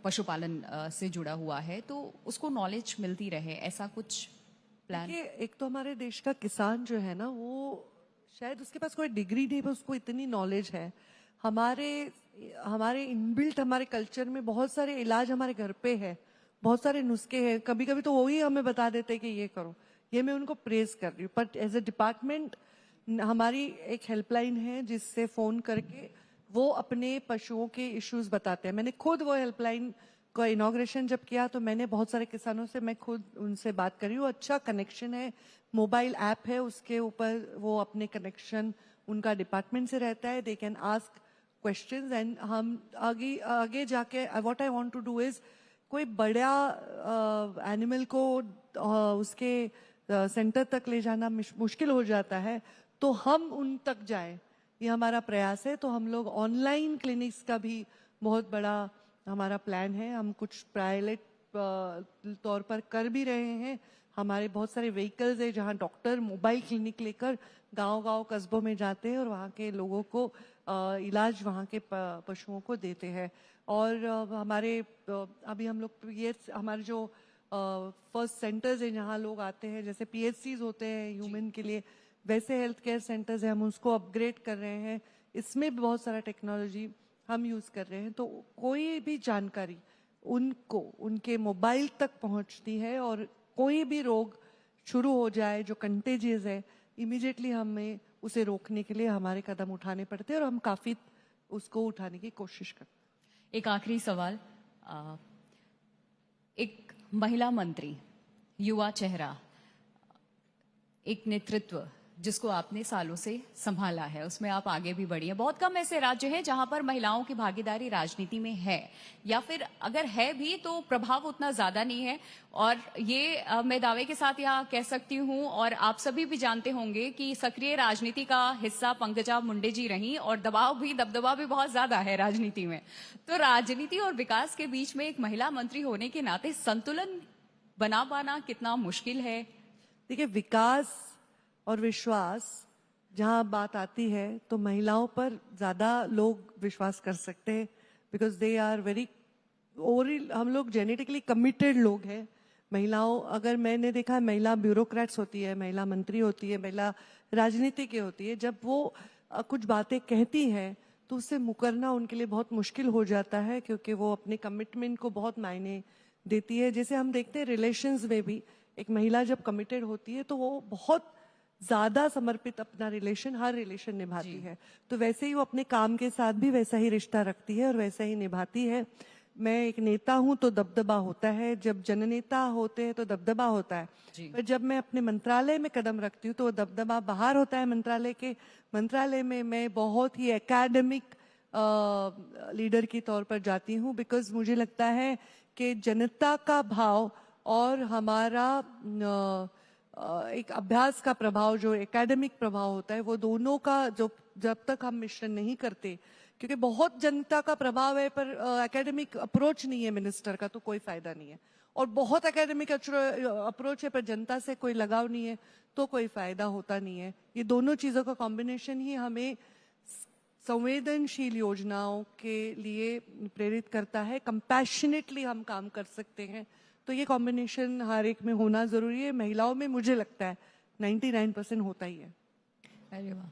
पशुपालन से जुड़ा हुआ है, तो उसको नॉलेज मिलती रहे, ऐसा कुछ प्लान? एक तो हमारे देश का किसान जो है ना, वो शायद उसके पास कोई डिग्री नहीं है, उसको इतनी नॉलेज है। हमारे इनबिल्ट हमारे कल्चर में बहुत सारे इलाज हमारे घर पे है, बहुत सारे नुस्खे हैं, कभी कभी तो वही हमें बता देते हैं कि ये करो। ये मैं उनको प्रेज कर रही हूँ, बट एज ए डिपार्टमेंट हमारी एक हेल्पलाइन है जिससे फोन करके वो अपने पशुओं के इश्यूज बताते हैं। मैंने खुद वो हेल्पलाइन का इनॉग्रेशन जब किया तो मैंने बहुत सारे किसानों से मैं खुद उनसे बात करी हूँ। अच्छा कनेक्शन है, मोबाइल ऐप है, उसके ऊपर वो अपने कनेक्शन उनका डिपार्टमेंट से रहता है, they can ask questions and हम आगे जाके what I want to do is कोई बड़ा एनिमल को उसके सेंटर तक ले जाना मुश्किल हो जाता है, तो हम उन तक जाएं, ये हमारा प्रयास है। तो हम लोग ऑनलाइन क्लिनिक्स का भी बहुत बड़ा हमारा प्लान है, हम कुछ पायलट तौर पर कर भी रहे हैं। हमारे बहुत सारे व्हीकल्स है जहां डॉक्टर मोबाइल क्लिनिक लेकर गांव-गांव कस्बों में जाते हैं और वहां के लोगों को इलाज वहां के पशुओं को देते हैं। और हमारे अभी हम लोग ये हमारे जो फर्स्ट सेंटर्स हैं जहां लोग आते हैं, जैसे PHCs होते हैं ह्यूमन के लिए, वैसे हेल्थ केयर सेंटर्स है, हम उसको अपग्रेड कर रहे हैं। इसमें भी बहुत सारा टेक्नोलॉजी हम यूज कर रहे हैं, तो कोई भी जानकारी उनको उनके मोबाइल तक पहुंचती है और कोई भी रोग शुरू हो जाए जो कंटेजियस है, इमीडिएटली हमें उसे रोकने के लिए हमारे कदम उठाने पड़ते हैं और हम काफी उसको उठाने की कोशिश करते हैं। एक आखिरी सवाल, एक महिला मंत्री, युवा चेहरा, एक नेतृत्व जिसको आपने सालों से संभाला है, उसमें आप आगे भी बढ़ी हैं। बहुत कम ऐसे राज्य हैं जहां पर महिलाओं की भागीदारी राजनीति में है, या फिर अगर है भी तो प्रभाव उतना ज्यादा नहीं है। और ये मैं दावे के साथ यहाँ कह सकती हूँ, और आप सभी भी जानते होंगे कि सक्रिय राजनीति का हिस्सा पंकजा मुंडे जी रही, और दबदबा भी बहुत ज्यादा है राजनीति में। तो राजनीति और विकास के बीच में एक महिला मंत्री होने के नाते संतुलन बना पाना कितना मुश्किल है? देखिए, विकास और विश्वास जहां बात आती है तो महिलाओं पर ज्यादा लोग विश्वास कर सकते हैं, because they are very overall हम लोग जेनेटिकली कमिटेड लोग हैं। महिलाओं, अगर मैंने देखा है, महिला ब्यूरोक्रेट्स होती है, महिला मंत्री होती है, महिला राजनीति की होती है, जब वो कुछ बातें कहती हैं तो उससे मुकरना उनके लिए बहुत मुश्किल हो जाता है, क्योंकि वो अपने कमिटमेंट को बहुत मायने देती है। जैसे हम देखते हैं रिलेशंस में भी एक महिला जब कमिटेड होती है तो वो बहुत ज्यादा समर्पित अपना रिलेशन, हर रिलेशन निभाती है। तो वैसे ही वो अपने काम के साथ भी वैसा ही रिश्ता रखती है और वैसा ही निभाती है। मैं एक नेता हूं तो दबदबा होता है, जब जननेता होते हैं तो दबदबा होता है, पर जब मैं अपने मंत्रालय में कदम रखती हूँ तो वो दबदबा बाहर होता है मंत्रालय के। मंत्रालय में मैं बहुत ही एकेडमिक लीडर की तौर पर जाती हूँ, बिकॉज मुझे लगता है कि जनता का भाव और हमारा एक अभ्यास का प्रभाव, जो एकेडमिक प्रभाव होता है, वो दोनों का जो जब तक हम मिश्रण नहीं करते, क्योंकि बहुत जनता का प्रभाव है पर एकेडमिक अप्रोच नहीं है मिनिस्टर का, तो कोई फायदा नहीं है। और बहुत एकेडमिक अप्रोच है पर जनता से कोई लगाव नहीं है, तो कोई फायदा होता नहीं है। ये दोनों चीजों का कॉम्बिनेशन ही हमें संवेदनशील योजनाओं के लिए प्रेरित करता है। कंपैशनेटली हम काम कर सकते हैं, तो ये कॉम्बिनेशन हर एक में होना जरूरी है। महिलाओं में मुझे लगता है 99% होता ही है। अरे वाह,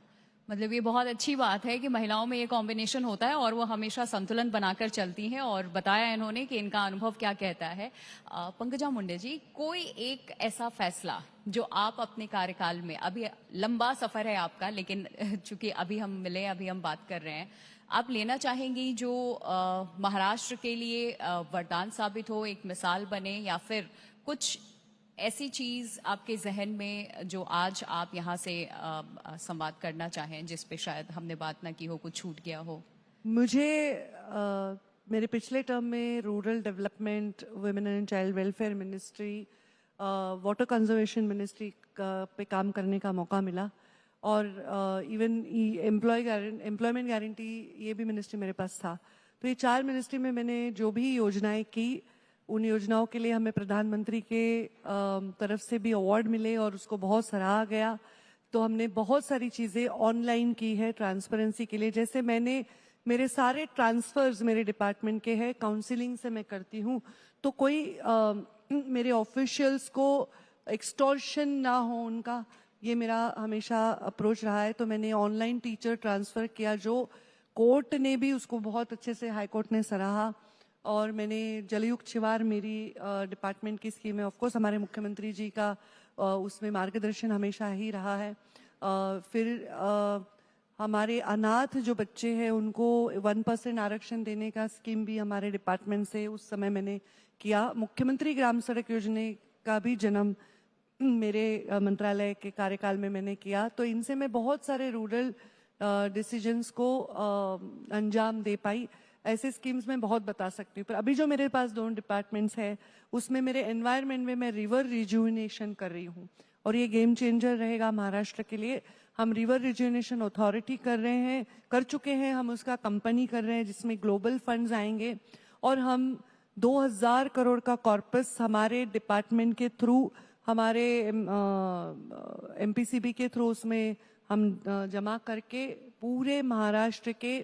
मतलब ये बहुत अच्छी बात है कि महिलाओं में ये कॉम्बिनेशन होता है और वो हमेशा संतुलन बनाकर चलती हैं, और बताया इन्होंने कि इनका अनुभव क्या कहता है। पंकजा मुंडे जी, कोई एक ऐसा फैसला जो आप अपने कार्यकाल में, अभी लंबा सफर है आपका, लेकिन चूंकि अभी हम मिले, अभी हम बात कर रहे हैं, आप लेना चाहेंगी जो महाराष्ट्र के लिए वरदान साबित हो, एक मिसाल बने, या फिर कुछ ऐसी चीज आपके जहन में जो आज आप यहाँ से संवाद करना चाहें, जिस पे शायद हमने बात ना की हो, कुछ छूट गया हो? मुझे मेरे पिछले टर्म में rural development, women and child welfare ministry, water conservation ministry पे काम करने का मौका मिला, और इवन एम्प्लॉयमेंट गारंटी, ये भी मिनिस्ट्री मेरे पास था। तो ये 4 मिनिस्ट्री में मैंने जो भी योजनाएं की, उन योजनाओं के लिए हमें प्रधानमंत्री के तरफ से भी अवार्ड मिले और उसको बहुत सराहा गया। तो हमने बहुत सारी चीजें ऑनलाइन की है ट्रांसपेरेंसी के लिए। जैसे मैंने, मेरे सारे ट्रांसफर्स मेरे डिपार्टमेंट के हैं, काउंसिलिंग से मैं करती हूँ, तो कोई मेरे ऑफिशियल्स को एक्सटॉर्शन ना हो उनका, ये मेरा हमेशा अप्रोच रहा है। तो मैंने ऑनलाइन टीचर ट्रांसफर किया, जो कोर्ट ने भी उसको बहुत अच्छे से, हाई कोर्ट ने सराहा। और मैंने जलयुक्त शिवार, मेरी डिपार्टमेंट की स्कीम है, ऑफकोर्स हमारे मुख्यमंत्री जी का उसमें मार्गदर्शन हमेशा ही रहा है। फिर हमारे अनाथ जो बच्चे हैं उनको 1% आरक्षण देने का स्कीम भी हमारे डिपार्टमेंट से उस समय मैंने किया। मुख्यमंत्री ग्राम सड़क योजना का भी जन्म मेरे मंत्रालय के कार्यकाल में मैंने किया। तो इनसे मैं बहुत सारे रूरल डिसीजंस को अंजाम दे पाई। ऐसे स्कीम्स में बहुत बता सकती हूँ, पर अभी जो मेरे पास 2 डिपार्टमेंट्स है, उसमें मेरे एनवायरनमेंट में मैं रिवर रिजुविनेशन कर रही हूँ, और ये गेम चेंजर रहेगा महाराष्ट्र के लिए। हम रिवर रिजुविनेशन अथॉरिटी कर रहे हैं, कर चुके हैं, हम उसका कंपनी कर रहे हैं जिसमें ग्लोबल फंड्स आएंगे, और हम 2000 करोड़ का कॉर्पस हमारे डिपार्टमेंट के थ्रू, हमारे एमपीसीबी के थ्रू उसमें हम जमा करके पूरे महाराष्ट्र के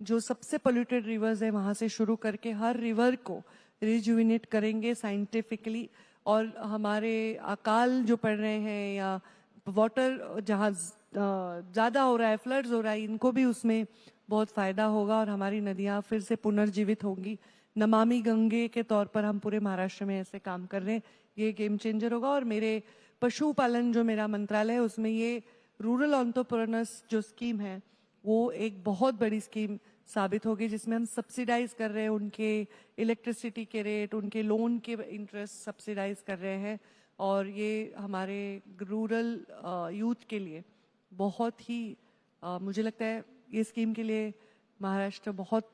जो सबसे पोल्यूटेड रिवर्स है वहां से शुरू करके हर रिवर को रिजुविनेट करेंगे साइंटिफिकली। और हमारे अकाल जो पड़ रहे हैं या वाटर जहाँ ज्यादा हो रहा है, फ्लड्स हो रहा है, इनको भी उसमें बहुत फायदा होगा और हमारी नदियां फिर से पुनर्जीवित होंगी। नमामि गंगे के तौर पर हम पूरे महाराष्ट्र में ऐसे काम कर रहे हैं, ये गेम चेंजर होगा। और मेरे पशुपालन जो मेरा मंत्रालय है उसमें ये रूरल एंटरप्रेन्योर्स जो स्कीम है वो एक बहुत बड़ी स्कीम साबित होगी, जिसमें हम सब्सिडाइज कर रहे हैं उनके इलेक्ट्रिसिटी के रेट, उनके लोन के इंटरेस्ट सब्सिडाइज कर रहे हैं। और ये हमारे रूरल यूथ के लिए बहुत ही मुझे लगता है ये स्कीम के लिए महाराष्ट्र बहुत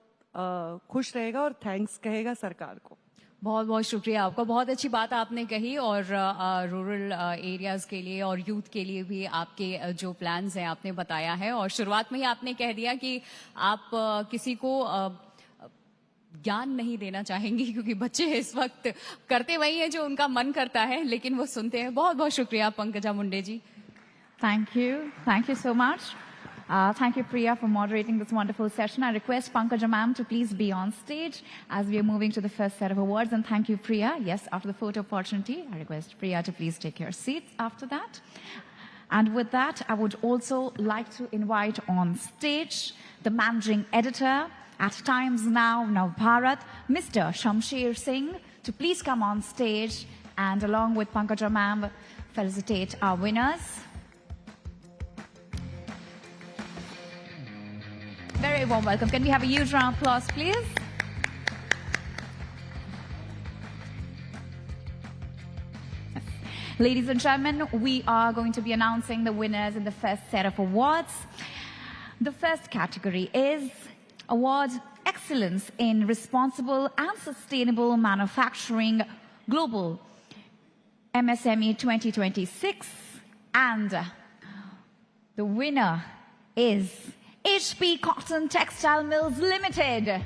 खुश रहेगा और थैंक्स कहेगा सरकार को। बहुत बहुत शुक्रिया आपका, बहुत अच्छी बात आपने कही। और रूरल एरियाज के लिए और यूथ के लिए भी आपके जो प्लान्स हैं आपने बताया है। और शुरुआत में ही आपने कह दिया कि आप किसी को ज्ञान नहीं देना चाहेंगी, क्योंकि बच्चे इस वक्त करते वही है जो उनका मन करता है, लेकिन वो सुनते हैं। बहुत बहुत शुक्रिया पंकजा मुंडे जी। Thank you so much. Thank you, Priya, for moderating this wonderful session. I request Pankaja ma'am to please be on stage as we are moving to the first set of awards. And thank you, Priya. Yes, after the photo opportunity, I request Priya to please take your seats after that. And with that, I would also like to invite on stage the managing editor at Times Now Bharat, Mr. Shamsher Singh, to please come on stage and along with Pankaja ma'am, felicitate our winners. Very warm welcome. Can we have a huge round of applause, please? Yes. Ladies and gentlemen, we are going to be announcing the winners in the first set of awards. The first category is Award Excellence in Responsible and Sustainable Manufacturing Global MSME 2026. And the winner is HP Cotton Textile Mills Limited.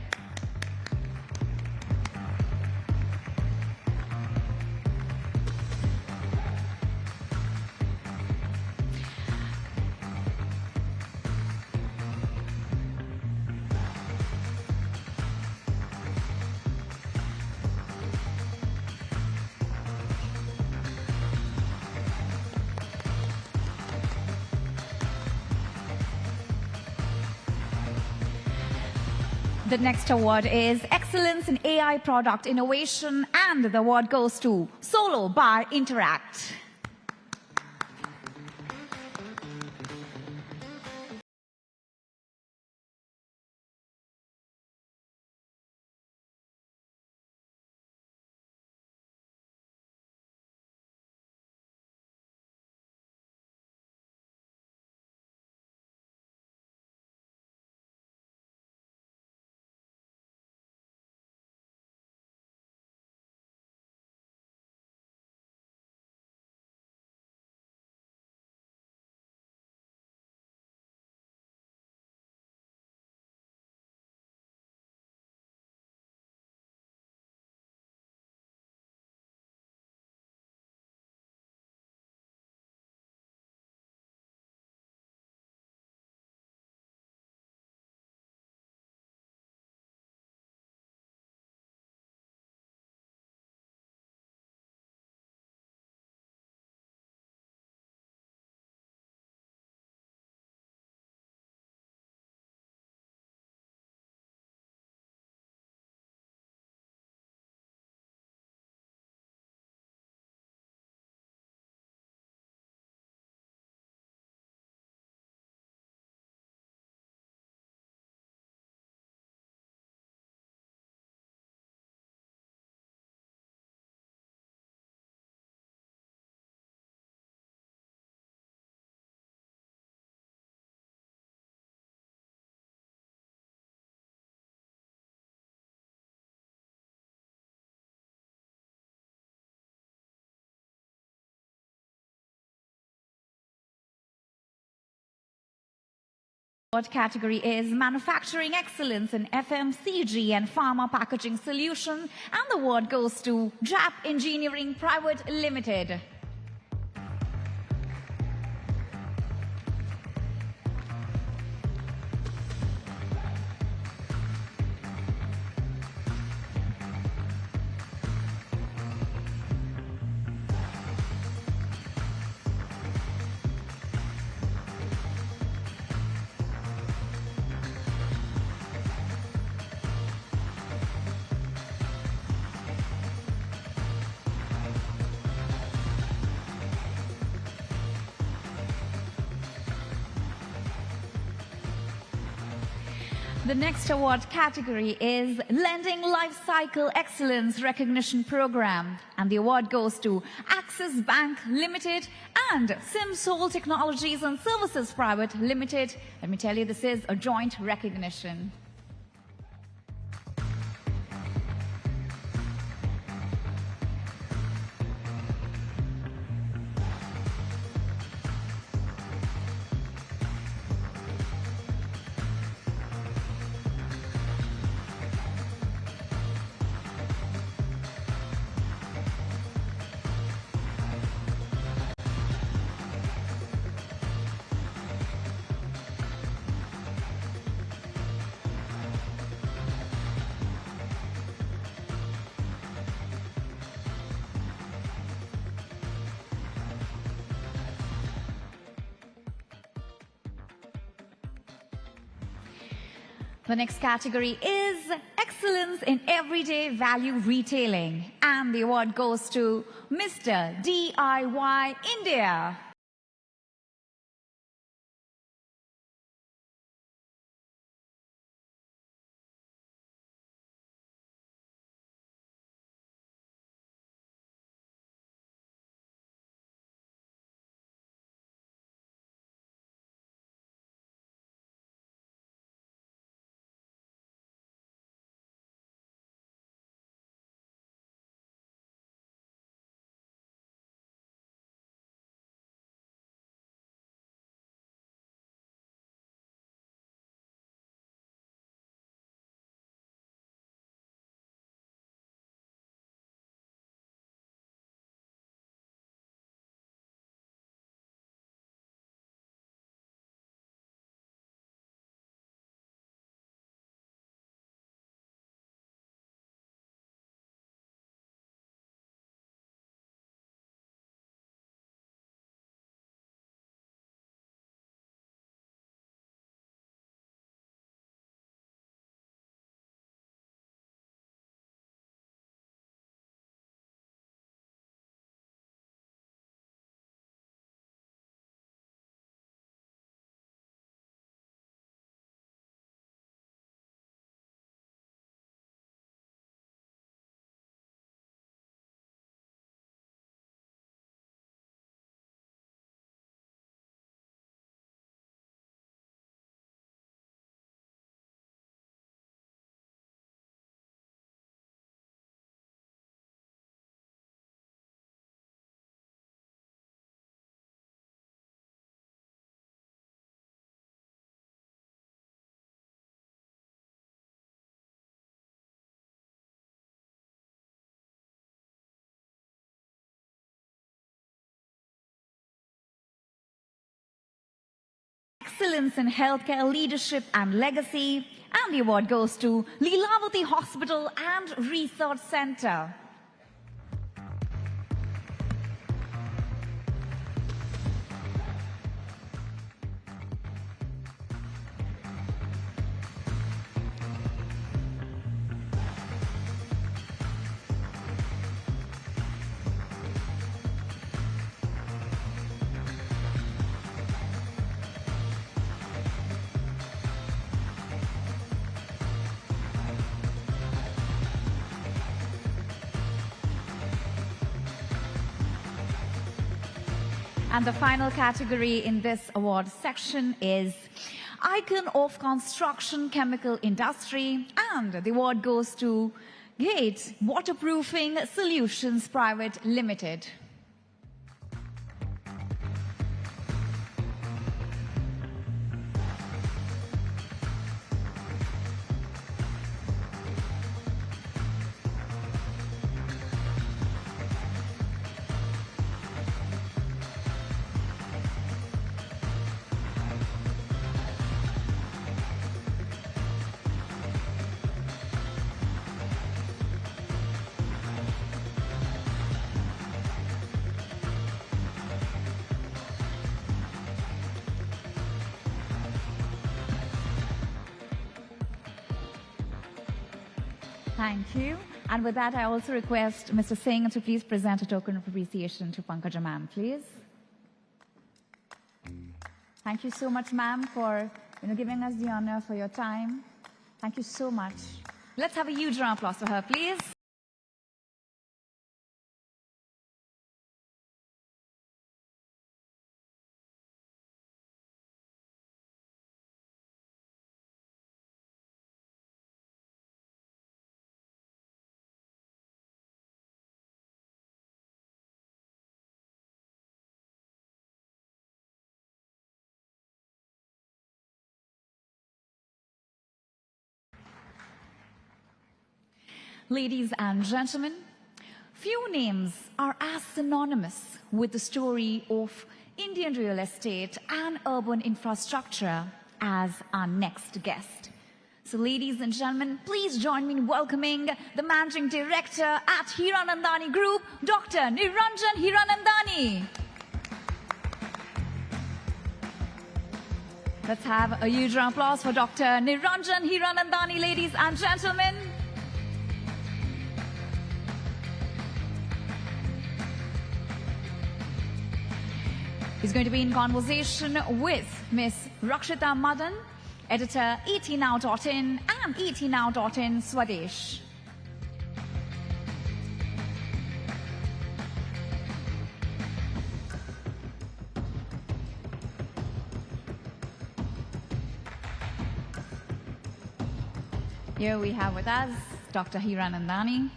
The next award is Excellence in AI Product Innovation, and the award goes to Solo by Interact. Award category is Manufacturing Excellence in FMCG and Pharma Packaging Solution, and the award goes to JAP Engineering Private Limited. The next award category is Lending Life Cycle Excellence Recognition Program, and the award goes to Axis Bank Limited and Simsol Technologies and Services Private Limited. Let me tell you, this is a joint recognition. The next category is Excellence in Everyday Value Retailing. And the award goes to Mr. DIY India. Excellence in Healthcare Leadership and Legacy. And the award goes to Leelavati Hospital and Research Center. And the final category in this award section is Icon of Construction Chemical Industry. And the award goes to Gate Waterproofing Solutions Private Limited. Thank you. And with that, I also request Mr. Singh to please present a token of appreciation to Pankaja ma'am, please. Thank you so much, ma'am, for giving us the honor, for your time. Thank you so much. Let's have a huge round of applause for her, please. Ladies and gentlemen, few names are as synonymous with the story of Indian real estate and urban infrastructure as our next guest. So ladies and gentlemen, please join me in welcoming the Managing Director at Hiranandani Group, Dr. Niranjan Hiranandani. Let's have a huge round of applause for Dr. Niranjan Hiranandani, ladies and gentlemen. He's going to be in conversation with Miss Rakshita Madan, editor etnow.in and etnow.in Swadesh. Here we have with us Dr. Hiranandani.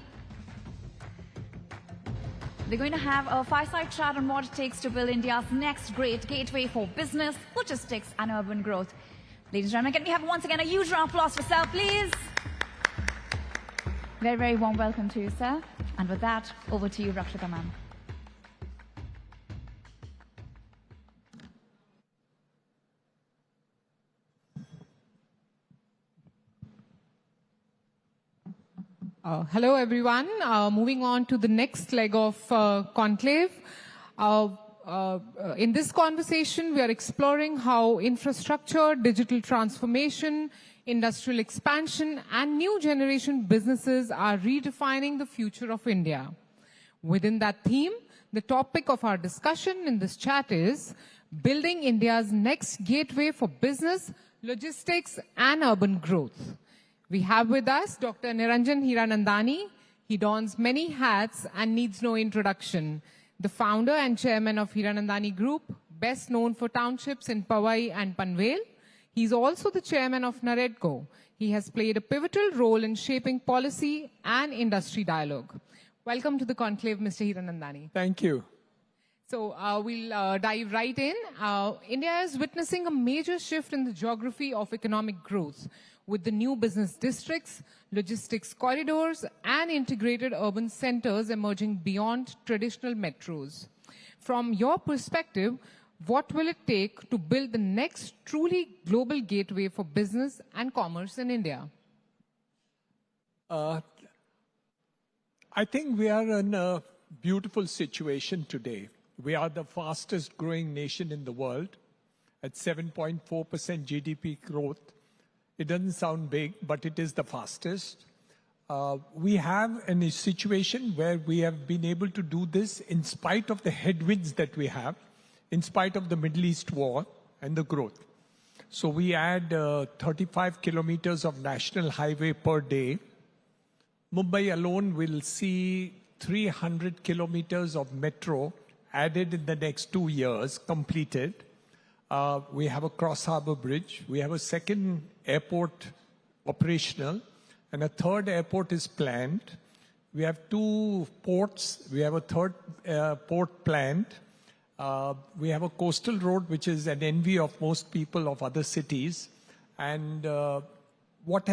We're going to have a fireside chat on what it takes to build India's next great gateway for business, logistics, and urban growth. Ladies and gentlemen, can we have once again a huge round of applause for Sir, please? Very, very warm welcome to you, sir. And with that, over to you, Rakshita ma'am. Hello, everyone. Moving on to the next leg of conclave. In this conversation, we are exploring how infrastructure, digital transformation, industrial expansion, and new generation businesses are redefining the future of India. Within that theme, the topic of our discussion in this chat is building India's next gateway for business, logistics, and urban growth. We have with us Dr. Niranjan Hiranandani. He dons many hats and needs no introduction. The founder and chairman of Hiranandani Group, best known for townships in Powai and Panvel. He's also the chairman of Naredco. He has played a pivotal role in shaping policy and industry dialogue. Welcome to the conclave, Mr. Hiranandani. Thank you. So we'll dive right in. India is witnessing a major shift in the geography of economic growth, with the new business districts, logistics corridors, and integrated urban centers emerging beyond traditional metros. From your perspective, what will it take to build the next truly global gateway for business and commerce in India? I think we are in a beautiful situation today. We are the fastest growing nation in the world at 7.4% GDP growth. It doesn't sound big, but it is the fastest. We have a situation where we have been able to do this in spite of the headwinds that we have, in spite of the Middle East war and the growth. So we add 35 kilometers of national highway per day. Mumbai alone will see 300 kilometers of metro added in the next 2 years, completed. We have a cross-harbor bridge. We have a second airport operational, and a third airport is planned. We have 2 ports. We have a third port planned. We have a coastal road, which is an envy of most people of other cities. And what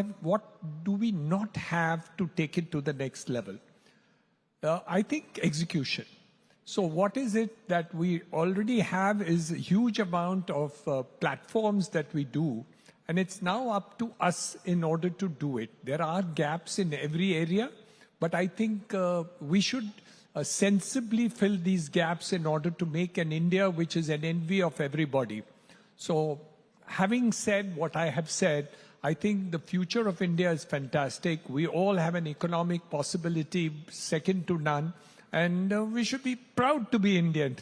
do we not have to take it to the next level? I think execution. So what is it that we already have is a huge amount of platforms that we do, and it's now up to us in order to do it. There are gaps in every area, but I think we should sensibly fill these gaps in order to make an India which is an envy of everybody. So having said what I have said, I think the future of India is fantastic. We all have an economic possibility second to none. And we should be proud to be Indian.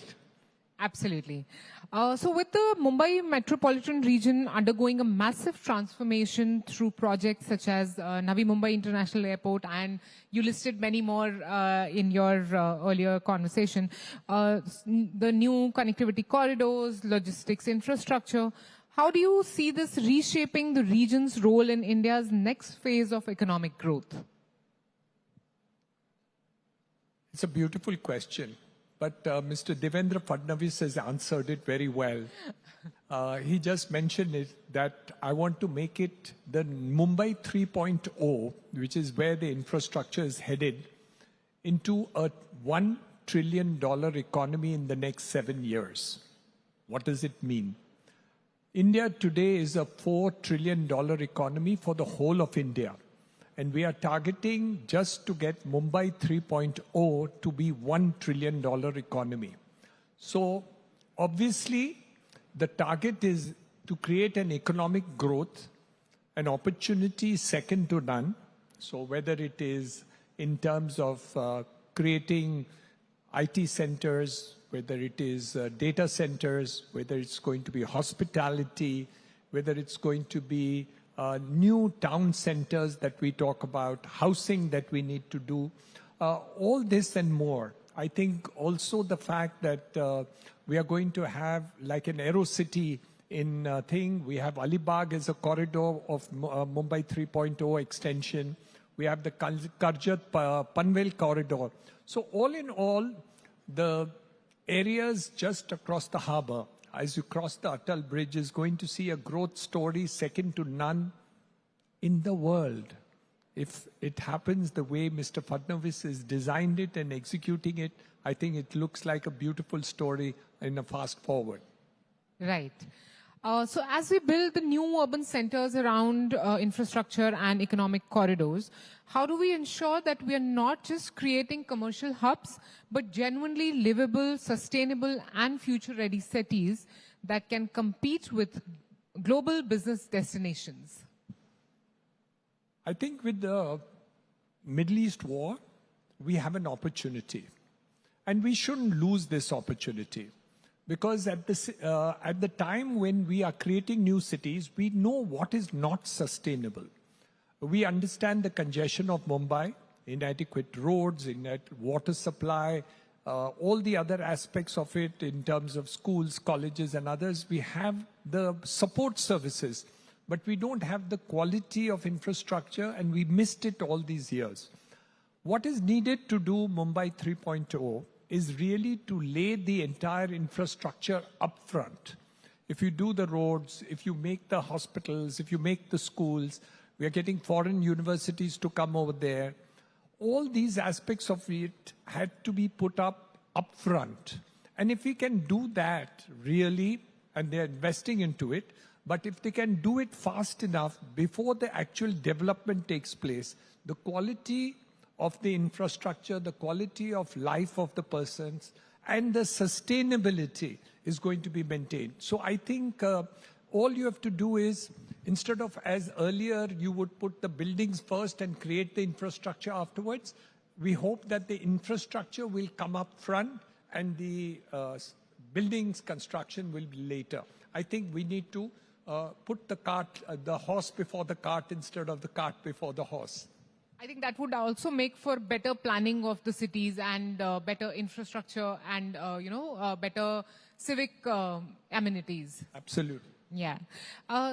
Absolutely. So with the Mumbai metropolitan region undergoing a massive transformation through projects such as Navi Mumbai International Airport, and you listed many more in your earlier conversation, the new connectivity corridors, logistics infrastructure, how do you see this reshaping the region's role in India's next phase of economic growth? It's a beautiful question, but Mr. Devendra Fadnavis has answered it very well. He just mentioned it, that I want to make it the Mumbai 3.0, which is where the infrastructure is headed, into a $1 trillion economy in the next 7 years. What does it mean? India today is a $4 trillion economy for the whole of India. And we are targeting just to get Mumbai 3.0 to be $1 trillion economy. So obviously, the target is to create an economic growth, an opportunity second to none. So whether it is in terms of creating IT centers, whether it is data centers, whether it's going to be hospitality, whether it's going to be new town centers that we talk about, housing that we need to do, all this and more. I think also the fact that we are going to have like an Aero City in thing. We have Alibag as a corridor of Mumbai 3.0 extension. We have the Karjat Panvel corridor. So all in all, the areas just across the harbor, as you cross the Atal Bridge, is going to see a growth story second to none in the world. If it happens the way Mr. Fadnavis has designed it and executing it, I think it looks like a beautiful story in a fast forward. Right. So as we build the new urban centers around infrastructure and economic corridors, how do we ensure that we are not just creating commercial hubs, but genuinely livable, sustainable, and future-ready cities that can compete with global business destinations? I think with the Middle East war, we have an opportunity. And we shouldn't lose this opportunity. Because at the time when we are creating new cities, we know what is not sustainable. We understand the congestion of Mumbai, inadequate roads, inadequate water supply, all the other aspects of it in terms of schools, colleges, and others. We have the support services, but we don't have the quality of infrastructure, and we missed it all these years. What is needed to do Mumbai 3.0 is really to lay the entire infrastructure up front. If you do the roads, if you make the hospitals, if you make the schools, we are getting foreign universities to come over there. All these aspects of it had to be put up front. And if we can do that really, and they're investing into it, but if they can do it fast enough before the actual development takes place, the quality of the infrastructure, the quality of life of the persons, and the sustainability is going to be maintained. So I think all you have to do is, instead of as earlier you would put the buildings first and create the infrastructure afterwards, we hope that the infrastructure will come up front and the buildings construction will be later. I think we need to put the horse before the cart instead of the cart before the horse. I think that would also make for better planning of the cities and better infrastructure and, better civic amenities. Absolutely. Yeah.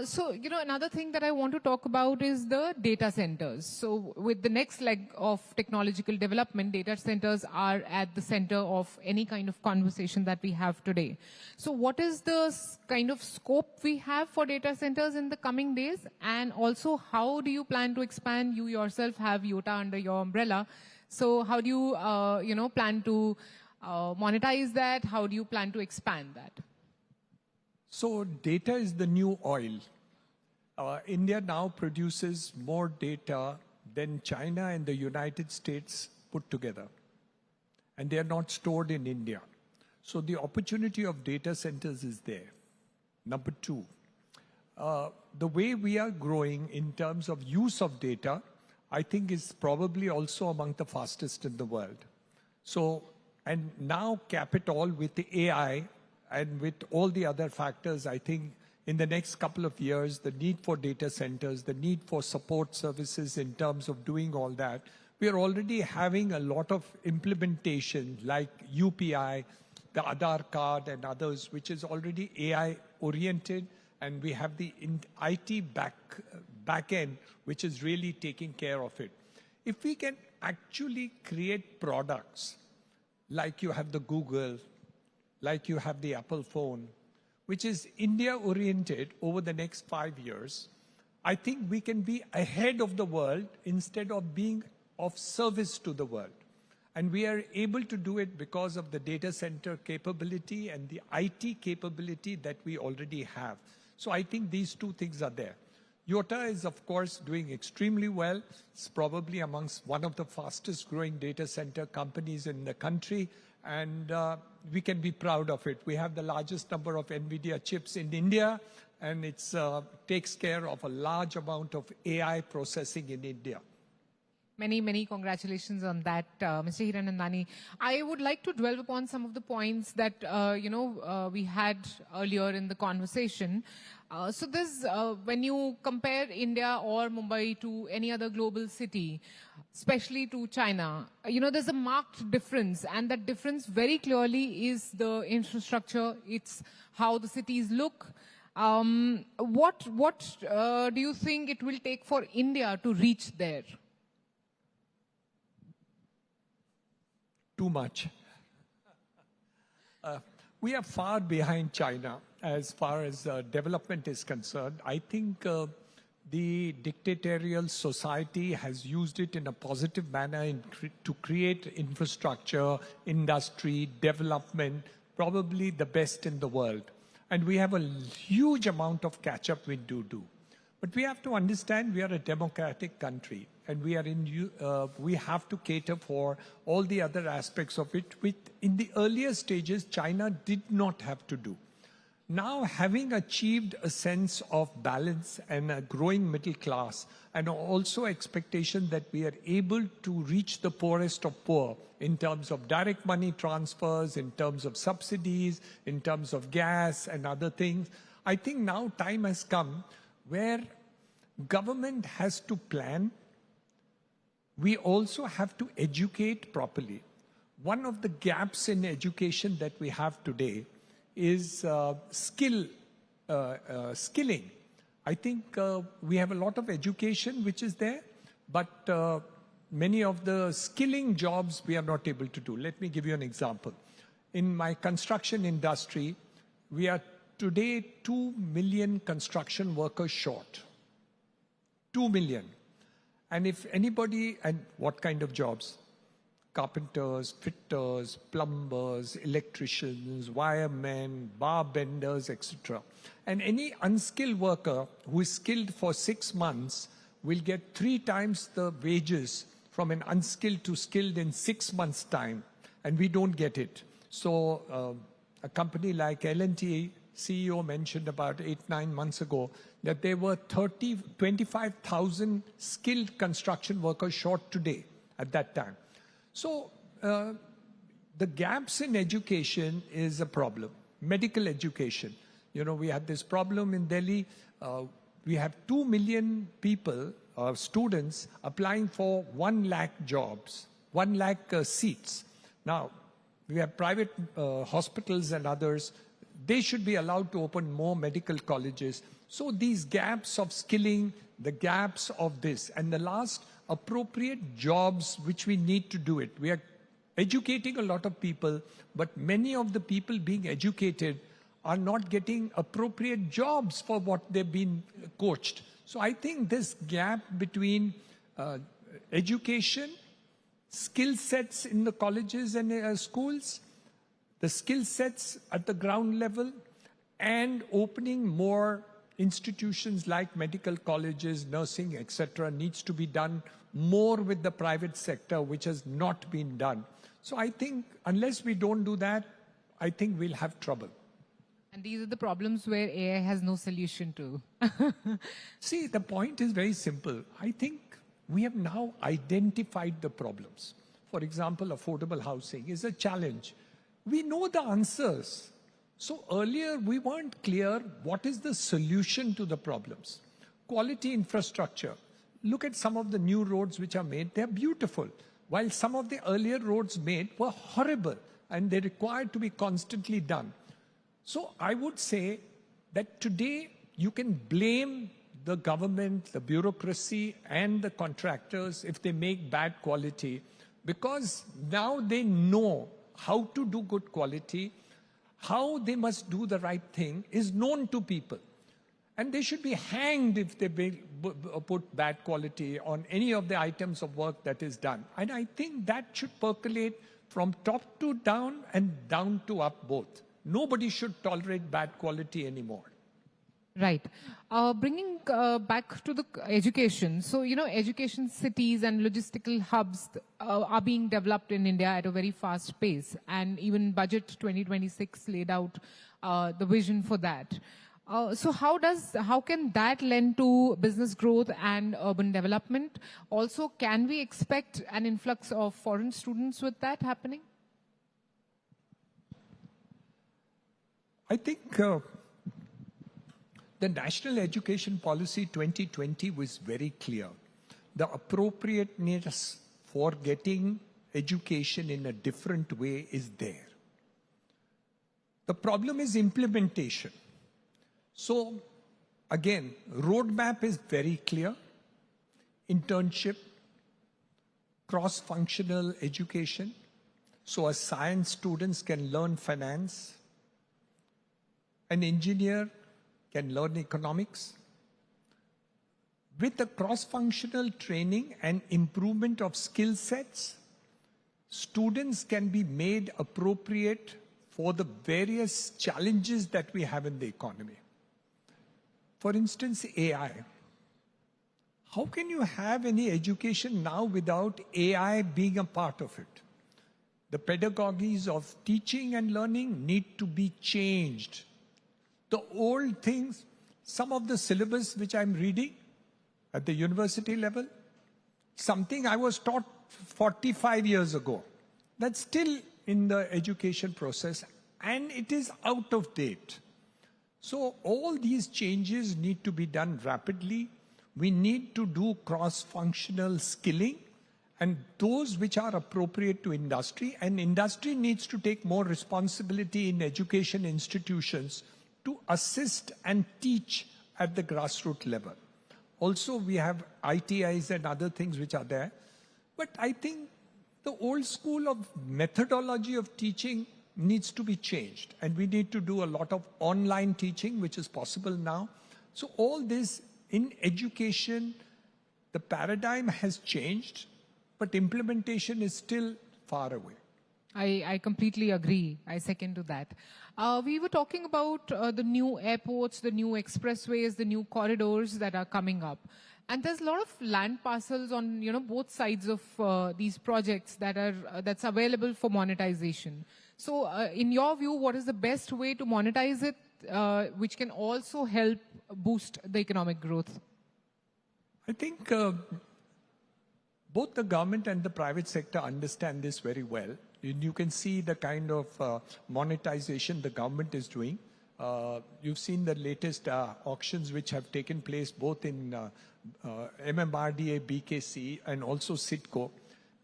So, another thing that I want to talk about is the data centers. So with the next leg of technological development, data centers are at the center of any kind of conversation that we have today. So what is the kind of scope we have for data centers in the coming days? And also, how do you plan to expand? You yourself have YOTA under your umbrella. So how do you, plan to monetize that? How do you plan to expand that? So data is the new oil. India now produces more data than China and the United States put together. And they are not stored in India. So the opportunity of data centers is there. Number two, the way we are growing in terms of use of data, I think is probably also among the fastest in the world. So, and now cap it all with the AI, and with all the other factors, I think in the next couple of years, the need for data centers, the need for support services in terms of doing all that, we are already having a lot of implementation like UPI, the Aadhaar card and others, which is already AI oriented. And we have the IT back end, which is really taking care of it. If we can actually create products like you have the Google, like you have the Apple phone, which is India-oriented over the next 5 years, I think we can be ahead of the world instead of being of service to the world. And we are able to do it because of the data center capability and the IT capability that we already have. So I think these two things are there. YOTA is, of course, doing extremely well. It's probably amongst one of the fastest growing data center companies in the country. And we can be proud of it. We have the largest number of NVIDIA chips in India. and it takes care of a large amount of AI processing in India. Many, many congratulations on that, Mr. Hiranandani. I would like to dwell upon some of the points that, we had earlier in the conversation. So this, when you compare India or Mumbai to any other global city, especially to China, there's a marked difference, and that difference very clearly is the infrastructure. It's how the cities look. What do you think it will take for India to reach there? Too much. We are far behind China as far as development is concerned. I think the dictatorial society has used it in a positive manner to create infrastructure, industry, development, probably the best in the world. And we have a huge amount of catch-up we do. But we have to understand we are a democratic country, and we have to cater for all the other aspects of it, which in the earlier stages, China did not have to do. Now, having achieved a sense of balance and a growing middle class, and also expectation that we are able to reach the poorest of poor in terms of direct money transfers, in terms of subsidies, in terms of gas and other things, I think now time has come where government has to plan. We also have to educate properly. One of the gaps in education that we have today is skilling. I think we have a lot of education which is there, but many of the skilling jobs we are not able to do. Let me give you an example. In my construction industry, we are today 2 million construction workers short. 2 million. And if anybody, and what kind of jobs? Carpenters, fitters, plumbers, electricians, wiremen, bar benders, etc. And any unskilled worker who is skilled for 6 months will get 3 times the wages from an unskilled to skilled in 6 months' time. And we don't get it. So a company like L&T CEO mentioned about 8-9 months ago that there were 25,000 skilled construction workers short today at that time. So the gaps in education is a problem. Medical education. We had this problem in Delhi. We have 2 million people, students, applying for 1 lakh jobs, 1 lakh seats. Now, we have private hospitals and others. They should be allowed to open more medical colleges. So these gaps of skilling, the gaps of this, and the last, appropriate jobs which we need to do it. We are educating a lot of people, but many of the people being educated are not getting appropriate jobs for what they've been coached. So I think this gap between education, skill sets in the colleges and schools, the skill sets at the ground level, and opening more institutions like medical colleges, nursing, etc., needs to be done more with the private sector, which has not been done. So I think unless we don't do that, I think we'll have trouble. And these are the problems where AI has no solution to. See, the point is very simple. I think we have now identified the problems. For example, affordable housing is a challenge. We know the answers. So earlier we weren't clear what is the solution to the problems. Quality infrastructure. Look at some of the new roads which are made. They're beautiful. While some of the earlier roads made were horrible and they required to be constantly done. So I would say that today you can blame the government, the bureaucracy and the contractors if they make bad quality, because now they know how to do good quality, how they must do the right thing is known to people. And they should be hanged if they put bad quality on any of the items of work that is done. And I think that should percolate from top to down and down to up both. Nobody should tolerate bad quality anymore. Right. Bringing back to the education. So, education cities and logistical hubs are being developed in India at a very fast pace. And even Budget 2026 laid out the vision for that. So how can that lend to business growth and urban development? Also, can we expect an influx of foreign students with that happening? I think the National Education Policy 2020 was very clear. The appropriateness for getting education in a different way is there. The problem is implementation. So again, roadmap is very clear. Internship, cross-functional education. So as science students can learn finance. An engineer can learn economics. With the cross-functional training and improvement of skill sets, students can be made appropriate for the various challenges that we have in the economy. For instance, AI. How can you have any education now without AI being a part of it? The pedagogies of teaching and learning need to be changed. The old things, some of the syllabus which I'm reading at the university level, something I was taught 45 years ago, that's still in the education process and it is out of date. So all these changes need to be done rapidly. We need to do cross-functional skilling and those which are appropriate to industry, and industry needs to take more responsibility in education institutions to assist and teach at the grassroots level. Also, we have ITIs and other things which are there. But I think the old school of methodology of teaching needs to be changed. And we need to do a lot of online teaching, which is possible now. So all this in education, the paradigm has changed, but implementation is still far away. I completely agree. I second to that. We were talking about the new airports, the new expressways, the new corridors that are coming up. And there's a lot of land parcels on, both sides of these projects that's available for monetization. So in your view, what is the best way to monetize it, which can also help boost the economic growth? I think both the government and the private sector understand this very well. You can see the kind of monetization the government is doing. You've seen the latest auctions which have taken place both in MMRDA, BKC, and also CITCO.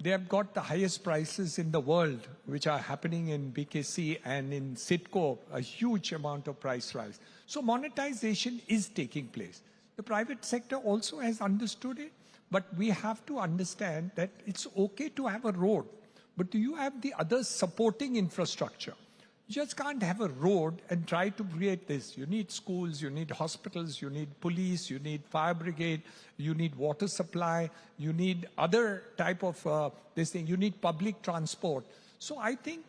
They have got the highest prices in the world, which are happening in BKC, and in CITCO, a huge amount of price rise. So monetization is taking place. The private sector also has understood it, but we have to understand that it's okay to have a road, but do you have the other supporting infrastructure? You just can't have a road and try to create this. You need schools, you need hospitals, you need police, you need fire brigade, you need water supply, you need other type of this thing, you need public transport. So I think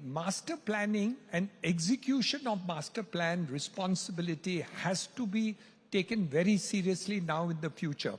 master planning and execution of master plan responsibility has to be taken very seriously now in the future.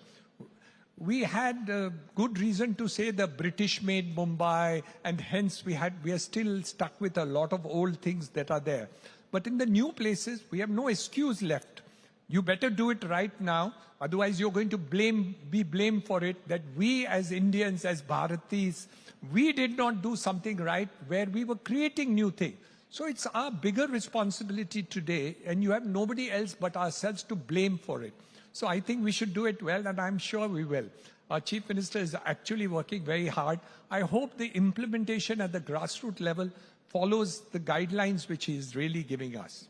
We had good reason to say the British made Mumbai, and hence we are still stuck with a lot of old things that are there. But in the new places, we have no excuse left. You better do it right now, otherwise you're going to be blamed for it, that we as Indians, as Bharatis, we did not do something right where we were creating new things. So it's our bigger responsibility today, and you have nobody else but ourselves to blame for it. So I think we should do it well, and I'm sure we will. Our Chief Minister is actually working very hard. I hope the implementation at the grassroots level follows the guidelines which he is really giving us.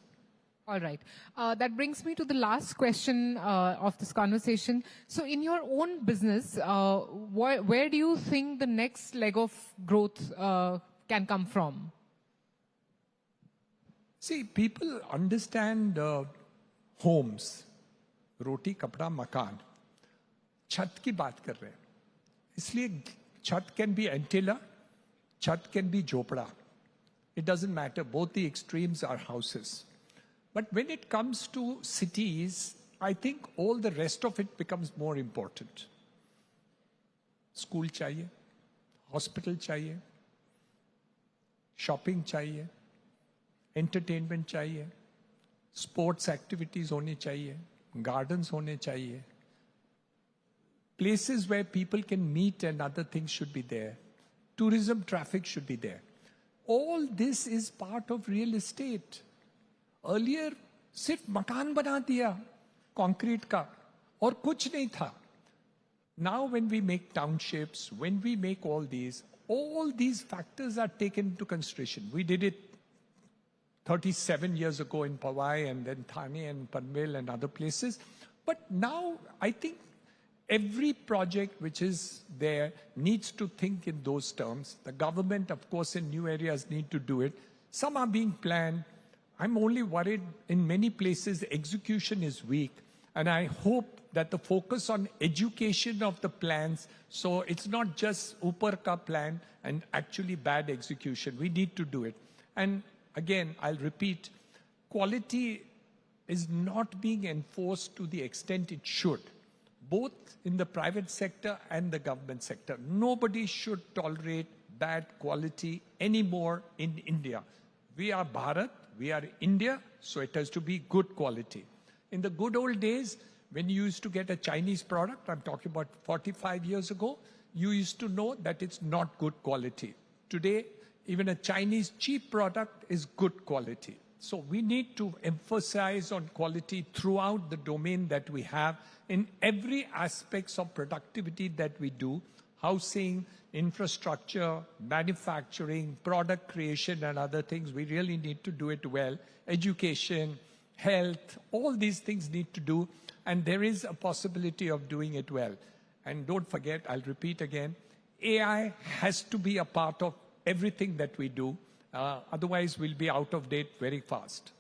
All right. That brings me to the last question of this conversation. So in your own business, where do you think the next leg of growth can come from? See, people understand homes. रोटी कपड़ा मकान छत की बात कर रहे हैं इसलिए छत can be antilla छत can be झोपड़ा it doesn't matter, both the extremes are houses. But when it comes to cities, I think all the rest of it becomes more important. School चाहिए, hospital चाहिए, shopping चाहिए, entertainment चाहिए, Sports activities hone chahiye, gardens hone chahiye. Places where people can meet and other things should be there. Tourism traffic should be there. All this is part of real estate. Earlier, सिर्फ मकान बना दिया concrete का और कुछ नहीं था. Now when we make townships, when we make all these factors are taken into consideration. We did it 37 years ago in Powai and then Thane and Panvel and other places. But now I think every project which is there needs to think in those terms. The government, of course, in new areas need to do it. Some are being planned. I'm only worried in many places execution is weak. And I hope that the focus on education of the plans, so it's not just upar ka plan and actually bad execution. We need to do it. And again, I'll repeat, quality is not being enforced to the extent it should, both in the private sector and the government sector. Nobody should tolerate bad quality anymore in India. We are Bharat, we are India, so it has to be good quality. In the good old days, when you used to get a Chinese product, I'm talking about 45 years ago, you used to know that it's not good quality. Today, even a Chinese cheap product is good quality. So we need to emphasize on quality throughout the domain that we have in every aspects of productivity that we do, housing, infrastructure, manufacturing, product creation and other things. We really need to do it well. Education, health, all these things need to do, and there is a possibility of doing it well. And don't forget, I'll repeat again, AI has to be a part of everything that we do. Otherwise, we'll be out of date very fast.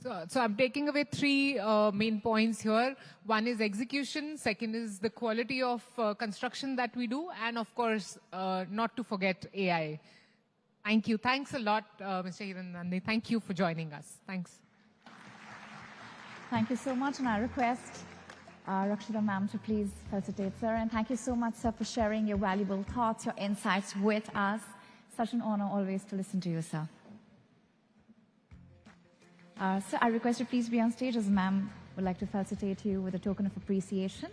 So I'm taking away three main points here. One is execution. Second is the quality of construction that we do. And of course, not to forget AI. Thank you. Thanks a lot, Mr. Hiranandani. Thank you for joining us. Thanks. Thank you so much, and I request Rakshita ma'am to please felicitate sir. And thank you so much, sir, for sharing your valuable thoughts, your insights with us. Such an honor always to listen to you, sir. Sir, I request you please be on stage as ma'am would like to felicitate you with a token of appreciation.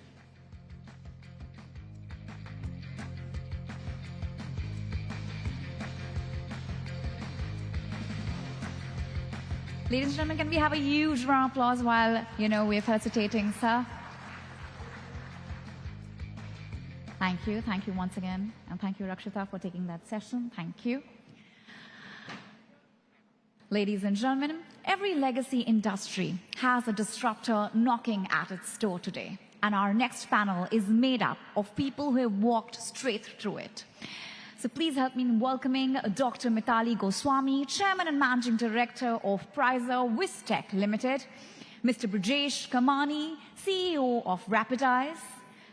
Ladies and gentlemen, can we have a huge round of applause while, we're felicitating, sir? Thank you once again. And thank you, Rakshita, for taking that session. Thank you. Ladies and gentlemen, every legacy industry has a disruptor knocking at its door today. And our next panel is made up of people who have walked straight through it. So please help me in welcoming Dr. Mitali Goswami, Chairman and Managing Director of Prizer Wistech Limited, Mr. Brajesh Kamani, CEO of Rapidize,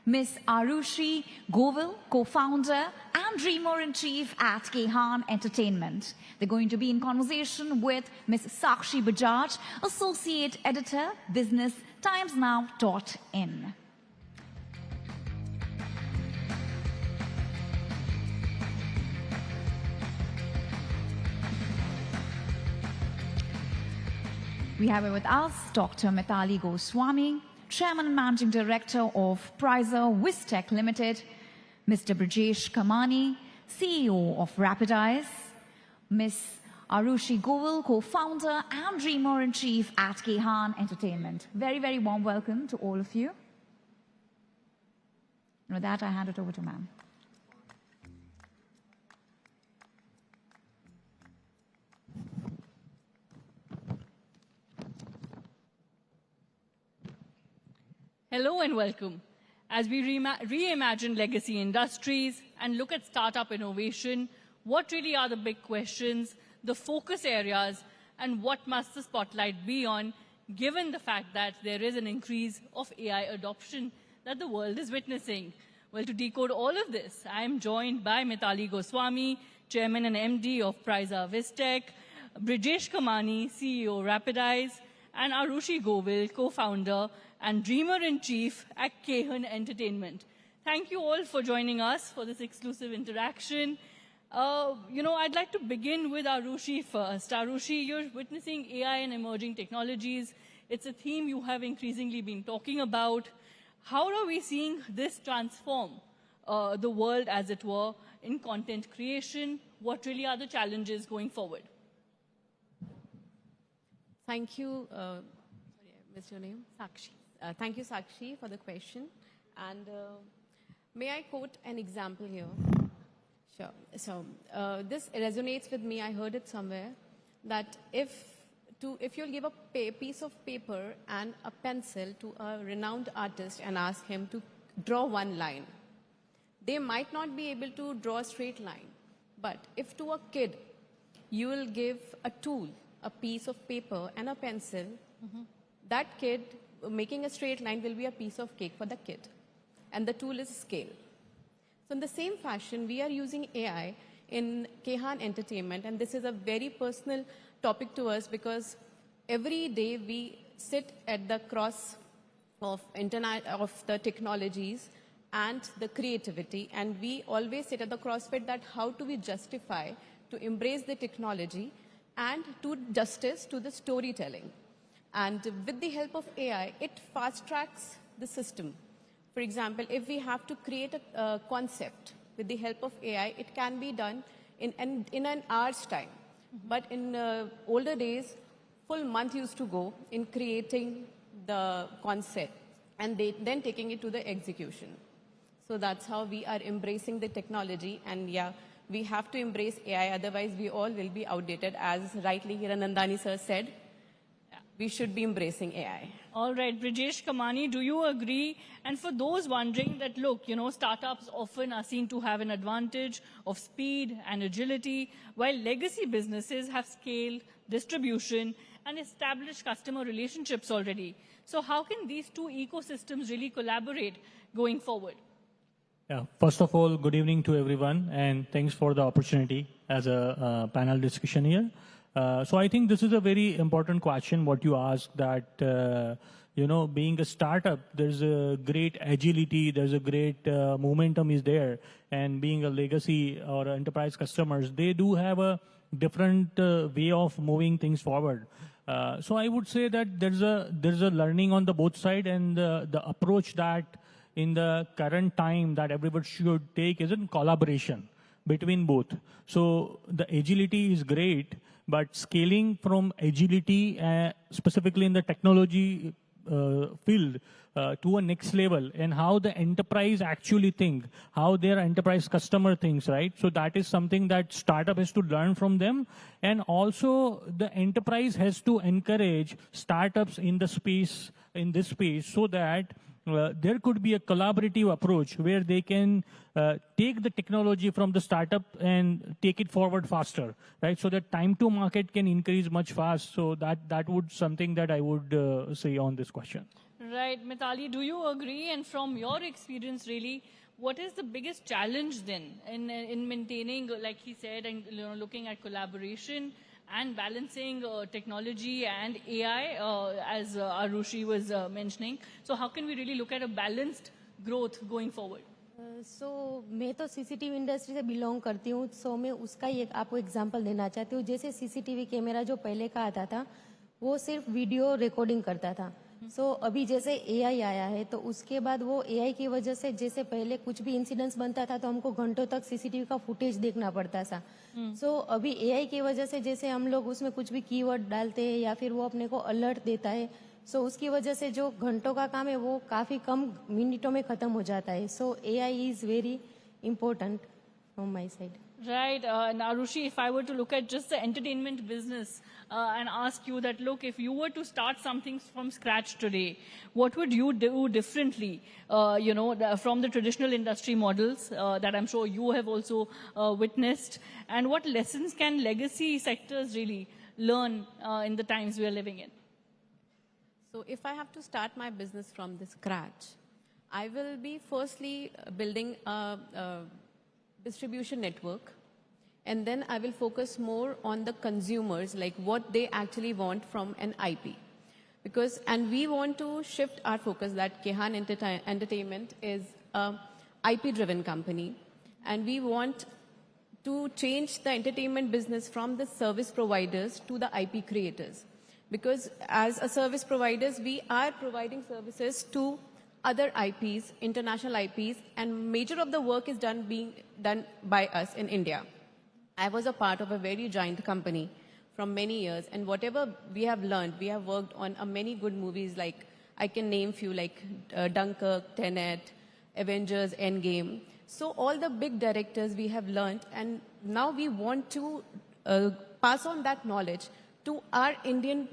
Ms. Arushi Govil, co-founder and dreamer-in-chief at Kehan Entertainment. They're going to be in conversation with Ms. Sakshi Bajaj, Associate Editor, Business TimesNow.in. We have with us Dr. Mitali Goswami, Chairman and Managing Director of Prizer Wistech Limited, Mr. Brajesh Kamani, CEO of Rapidize, Ms. Arushi Govil, co-founder and dreamer-in-chief at Kehan Entertainment. Very, very warm welcome to all of you. And with that, I hand it over to ma'am. Hello and welcome. As we reimagine legacy industries and look at startup innovation, what really are the big questions, the focus areas, and what must the spotlight be on, given the fact that there is an increase of AI adoption that the world is witnessing? Well, to decode all of this, I am joined by Mitali Goswami, Chairman and MD of Prizer Wistech, Brajesh Kamani, CEO Rapidize, and Arushi Govil, co-founder and dreamer-in-chief at Kehan Entertainment. Thank you all for joining us for this exclusive interaction. I'd like to begin with Arushi first. Arushi, you're witnessing AI and emerging technologies. It's a theme you have increasingly been talking about. How are we seeing this transform the world, as it were, in content creation? What really are the challenges going forward? Thank you. Sorry, I missed your name. Sakshi. Thank you, Sakshi, for the question. And may I quote an example here? Sure. So this resonates with me. I heard it somewhere that if you'll give a piece of paper and a pencil to a renowned artist and ask him to draw one line, they might not be able to draw a straight line. But if to a kid you will give a tool, a piece of paper and a pencil, that kid making a straight line will be a piece of cake for the kid. And the tool is scale. So in the same fashion, we are using AI in Kehan Entertainment, and this is a very personal topic to us because every day we sit at the cross of the technologies and the creativity, and we always sit at the crossfit that how do we justify to embrace the technology and do justice to the storytelling. And with the help of AI, it fast tracks the system. For example, if we have to create a concept with the help of AI, it can be done in an hour's time. But in older days, full month used to go in creating the concept and then taking it to the execution. So that's how we are embracing the technology. And yeah, we have to embrace AI, otherwise we all will be outdated. As rightly Hiranandani sir said, we should be embracing AI. All right, Brijesh Kamani, do you agree? And for those wondering that, look, startups often are seen to have an advantage of speed and agility, while legacy businesses have scale, distribution, and established customer relationships already. So how can these two ecosystems really collaborate going forward? Yeah, first of all, good evening to everyone, and thanks for the opportunity as a panel discussion here. So I think this is a very important question, what you asked, that, being a startup, there's a great agility, there's a great momentum is there. And being a legacy or enterprise customers, they do have a different way of moving things forward. So I would say that there's a learning on the both side, and the approach that in the current time that everybody should take is in collaboration between both. So the agility is great, but scaling from agility, specifically in the technology field, to a next level, and how the enterprise actually think, how their enterprise customer thinks, right? So that is something that startup has to learn from them. And also the enterprise has to encourage startups in this space, so that there could be a collaborative approach where they can take the technology from the startup and take it forward faster, right? So that time to market can increase much fast. So that would something that I would say on this question. Right, Mitali, do you agree? And from your experience, really, what is the biggest challenge then in maintaining, like he said, and looking at collaboration and balancing technology and AI, as Arushi was mentioning? So how can we really look at a balanced growth going forward? So मैं तो CCTV industry से belong करती हूँ, सो मैं उसका ही एक आपको example देना चाहती हूँ. जैसे सीसीटीवी कैमरा जो पहले का आता था, वो सिर्फ वीडियो रिकॉर्डिंग करता था. सो अभी जैसे एआई आया है, तो उसके बाद वो एआई की वजह से, जैसे पहले कुछ भी इंसिडेंट्स बनता था तो हमको घंटों तक सीसीटीवी का फुटेज देखना पड़ता था. सो अभी एआई की वजह से जैसे हम लोग उसमें कुछ भी कीवर्ड डालते हैं या फिर वो अपने को अलर्ट देता है, सो उसकी वजह से जो घंटों का काम है वो काफी कम मिनटों में खत्म हो जाता है. सो AI is very important from my side. Right. Arushi, if I were to look at just the entertainment business and ask you that, look, if you were to start something from scratch today, what would you do differently, from the traditional industry models that I'm sure you have also witnessed? And what lessons can legacy sectors really learn in the times we are living in? So if I have to start my business from the scratch, I will be firstly building a distribution network, and then I will focus more on the consumers, like what they actually want from an IP. And we want to shift our focus that Kehan Entertainment is a IP-driven company, and we want to change the entertainment business from the service providers to the IP creators. Because as a service providers, we are providing services to other IPs, international IPs, and major of the work is being done by us in India. I was a part of a very giant company from many years, and whatever we have learned, we have worked on many good movies, like I can name few like Dunkirk, Tenet, Avengers, Endgame. So all the big directors we have learned, and now we want to pass on that knowledge to our Indian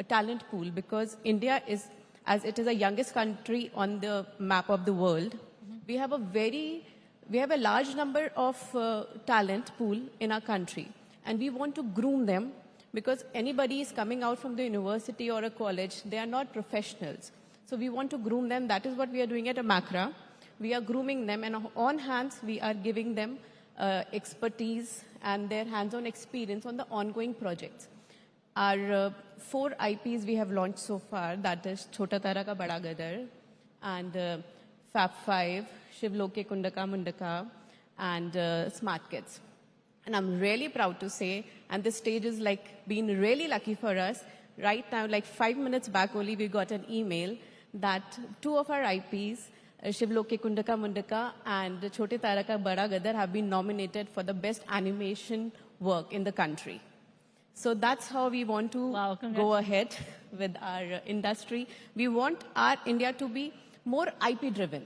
talent pool, because India is, as it is the youngest country on the map of the world, we have a large number of talent pool in our country, and we want to groom them, because anybody is coming out from the university or a college, they are not professionals. So we want to groom them. That is what we are doing at Amakra. We are grooming them, and on hands, we are giving them expertise and their hands-on experience on the ongoing projects. Our 4 IPs we have launched so far, that is Chota Tara Ka Bada Gadar, and Fab 5, Shivloke Kundaka Mundaka, and Smart Kids. And I'm really proud to say, and this stage is like been really lucky for us. Right now, like 5 minutes back only, we got an email that 2 of our IPs, Shivloke Kundaka Mundaka and Chote Tara Ka Bada Gadar, have been nominated for the best animation work in the country. So that's how we want to go ahead with our industry. We want our India to be more IP driven.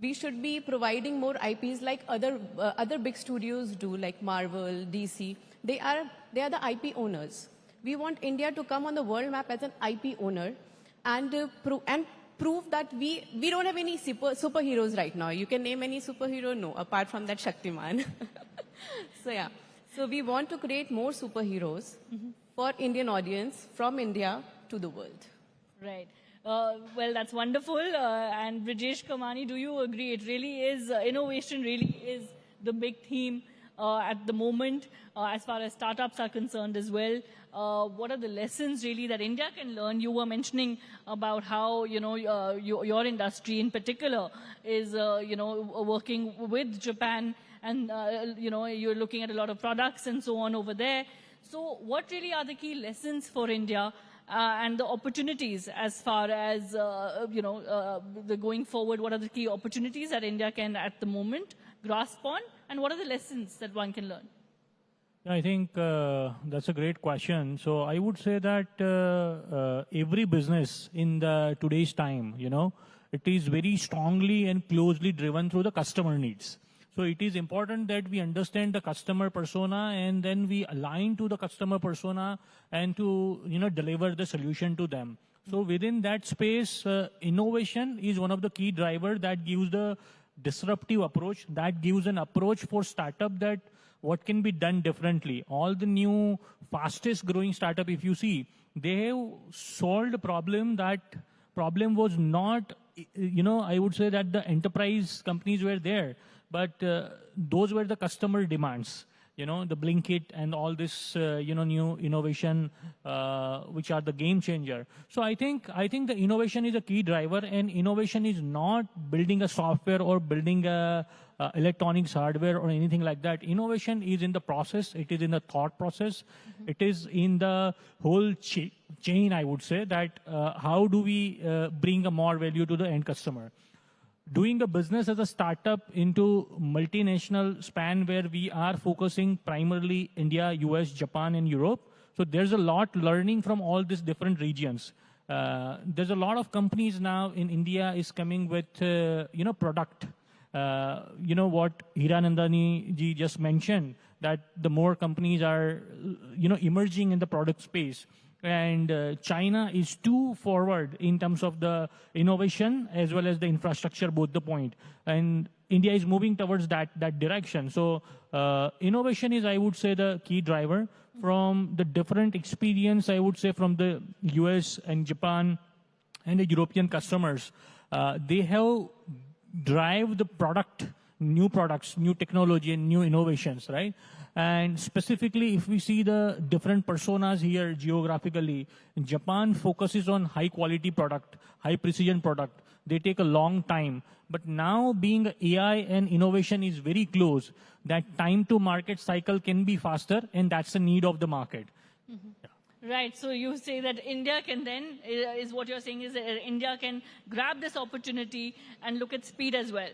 We should be providing more IPs like other big studios do, like Marvel, DC. They are the IP owners. We want India to come on the world map as an IP owner, and prove that we don't have any superheroes right now. You can name any superhero? No, apart from that Shaktiman. So yeah. So we want to create more superheroes for Indian audience from India to the world. Right. Well, that's wonderful. And Brijesh Kamani, do you agree? It really is, innovation really is the big theme at the moment as far as startups are concerned as well. What are the lessons really that India can learn? You were mentioning about how, your industry in particular is, working with Japan, and, you're looking at a lot of products and so on over there. So what really are the key lessons for India and the opportunities as far as, the going forward? What are the key opportunities that India can at the moment grasp on? And what are the lessons that one can learn? Yeah, I think that's a great question. So I would say that every business in today's time, it is very strongly and closely driven through the customer needs. So it is important that we understand the customer persona, and then we align to the customer persona and to, deliver the solution to them. So within that space, innovation is one of the key drivers that gives the disruptive approach, that gives an approach for startup that what can be done differently. All the new fastest growing startup, if you see, they have solved a problem. That problem was not, I would say that the enterprise companies were there, but those were the customer demands, the Blinkit and all this, new innovation, which are the game changer. So I think the innovation is a key driver, and innovation is not building a software or building a electronics hardware or anything like that. Innovation is in the process. It is in the thought process. It is in the whole chain, I would say, that how do we bring a more value to the end customer. Doing a business as a startup into multinational span where we are focusing primarily India, US, Japan, and Europe. So there's a lot learning from all these different regions. There's a lot of companies now in India is coming with, product. What Hiranandani ji just mentioned, that the more companies are, emerging in the product space. And China is too forward in terms of the innovation as well as the infrastructure, both the point. And India is moving towards that direction. So innovation is, I would say, the key driver. From the different experience, I would say, from the US and Japan and the European customers, they have drive the product, new products, new technology, and new innovations, right? And specifically, if we see the different personas here geographically, Japan focuses on high quality product, high precision product. they take a long time. But now being AI and innovation is very close, that time to market cycle can be faster, and that's the need of the market. Right, so you say that India can then, is what you're saying is that India can grab this opportunity and look at speed as well.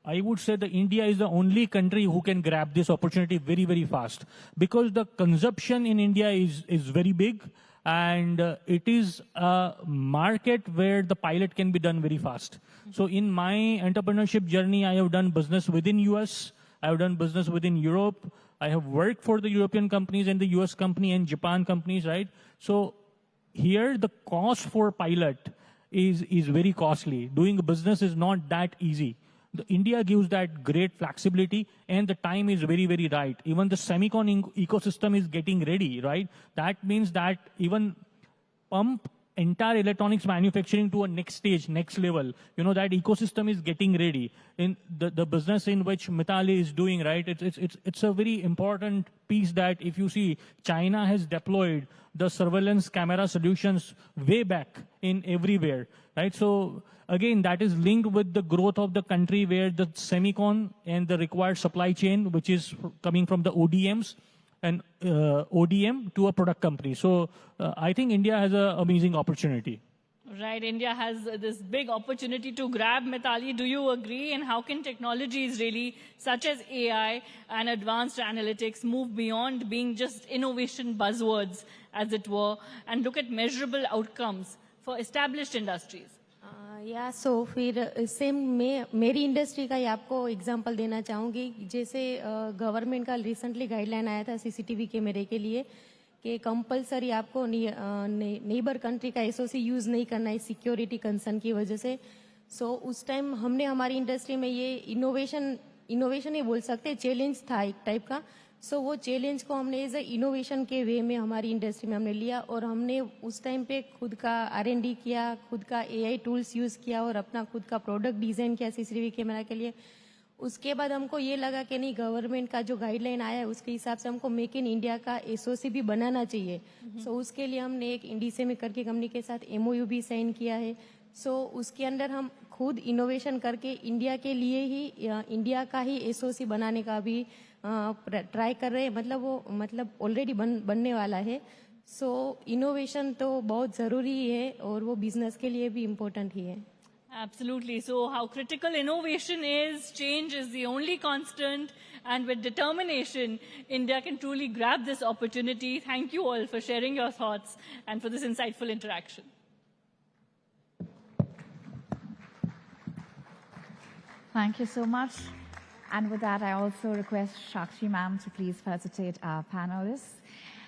I would say that India is the only country who can grab this opportunity very, very fast, because the consumption in India is very big, and it is a market where the pilot can be done very fast. So in my entrepreneurship journey, I have done business within US, I have done business within Europe, I have worked for the European companies and the US company and Japan companies, right? So here the cost for pilot is very costly. Doing a business is not that easy. India gives that great flexibility, and the time is very, very right. Even the semicon ecosystem is getting ready, right? That means that even pump entire electronics manufacturing to a next stage, next level. You know, that ecosystem is getting ready. In the business in which Mitali is doing, right? It's a very important piece that if you see, China has deployed the surveillance camera solutions way back in everywhere, right? So again, that is linked with the growth of the country where the semicon and the required supply chain, which is coming from the ODMs, and ODM to a product company. So I think India has an amazing opportunity. Right, India has this big opportunity to grab. Mitali, do you agree? And how can technologies really, such as AI and advanced analytics, move beyond being just innovation buzzwords, as it were, and look at measurable outcomes for established industries? या सो फिर same मैं मेरी industry का ही आपको example देना चाहूँगी. जैसे government का रिसेंटली गाइडलाइन आया था सीसीटीवी कैमरे के लिए कि कंपलसरी आपको नेबर कंट्री का एसओसी यूज नहीं करना है सिक्योरिटी कंसर्न की वजह से. सो उस टाइम हमने हमारी इंडस्ट्री में ये इनोवेशन ही बोल सकते, चैलेंज था एक टाइप का. सो वो चैलेंज को हमने एज ए इनोवेशन के वे में हमारी इंडस्ट्री में हमने लिया, और हमने उस टाइम पे खुद का R&D किया, खुद का AI टूल्स यूज़ किया, और अपना खुद का प्रोडक्ट डिज़ाइन किया सीसीटीवी कैमरा के लिए. उसके बाद हमको ये लगा कि नहीं, गवर्नमेंट का जो गाइडलाइन आया है उसके हिसाब से हमको मेक इन इंडिया का एसओसी भी बनाना चाहिए. सो उसके लिए हमने एक इंडिसे में करके कंपनी के साथ MOU भी साइन किया है. सो उसके अंदर हम खुद इनोवेशन करके इंडिया के लिए ही, इंडिया का ही एसओसी बनाने का भी ट्राई कर रहे हैं. मतलब ऑलरेडी बनने वाला है. सो इनोवेशन तो बहुत ज़रूरी है, और वो बिजनेस के लिए भी इम्पोर्टेंट ही है. Absolutely. So how critical innovation is, change is the only constant, and with determination, India can truly grab this opportunity. Thank you all for sharing your thoughts and for this insightful interaction. Thank you so much. And with that, I also request Shakshi ma'am to please facilitate our panelists.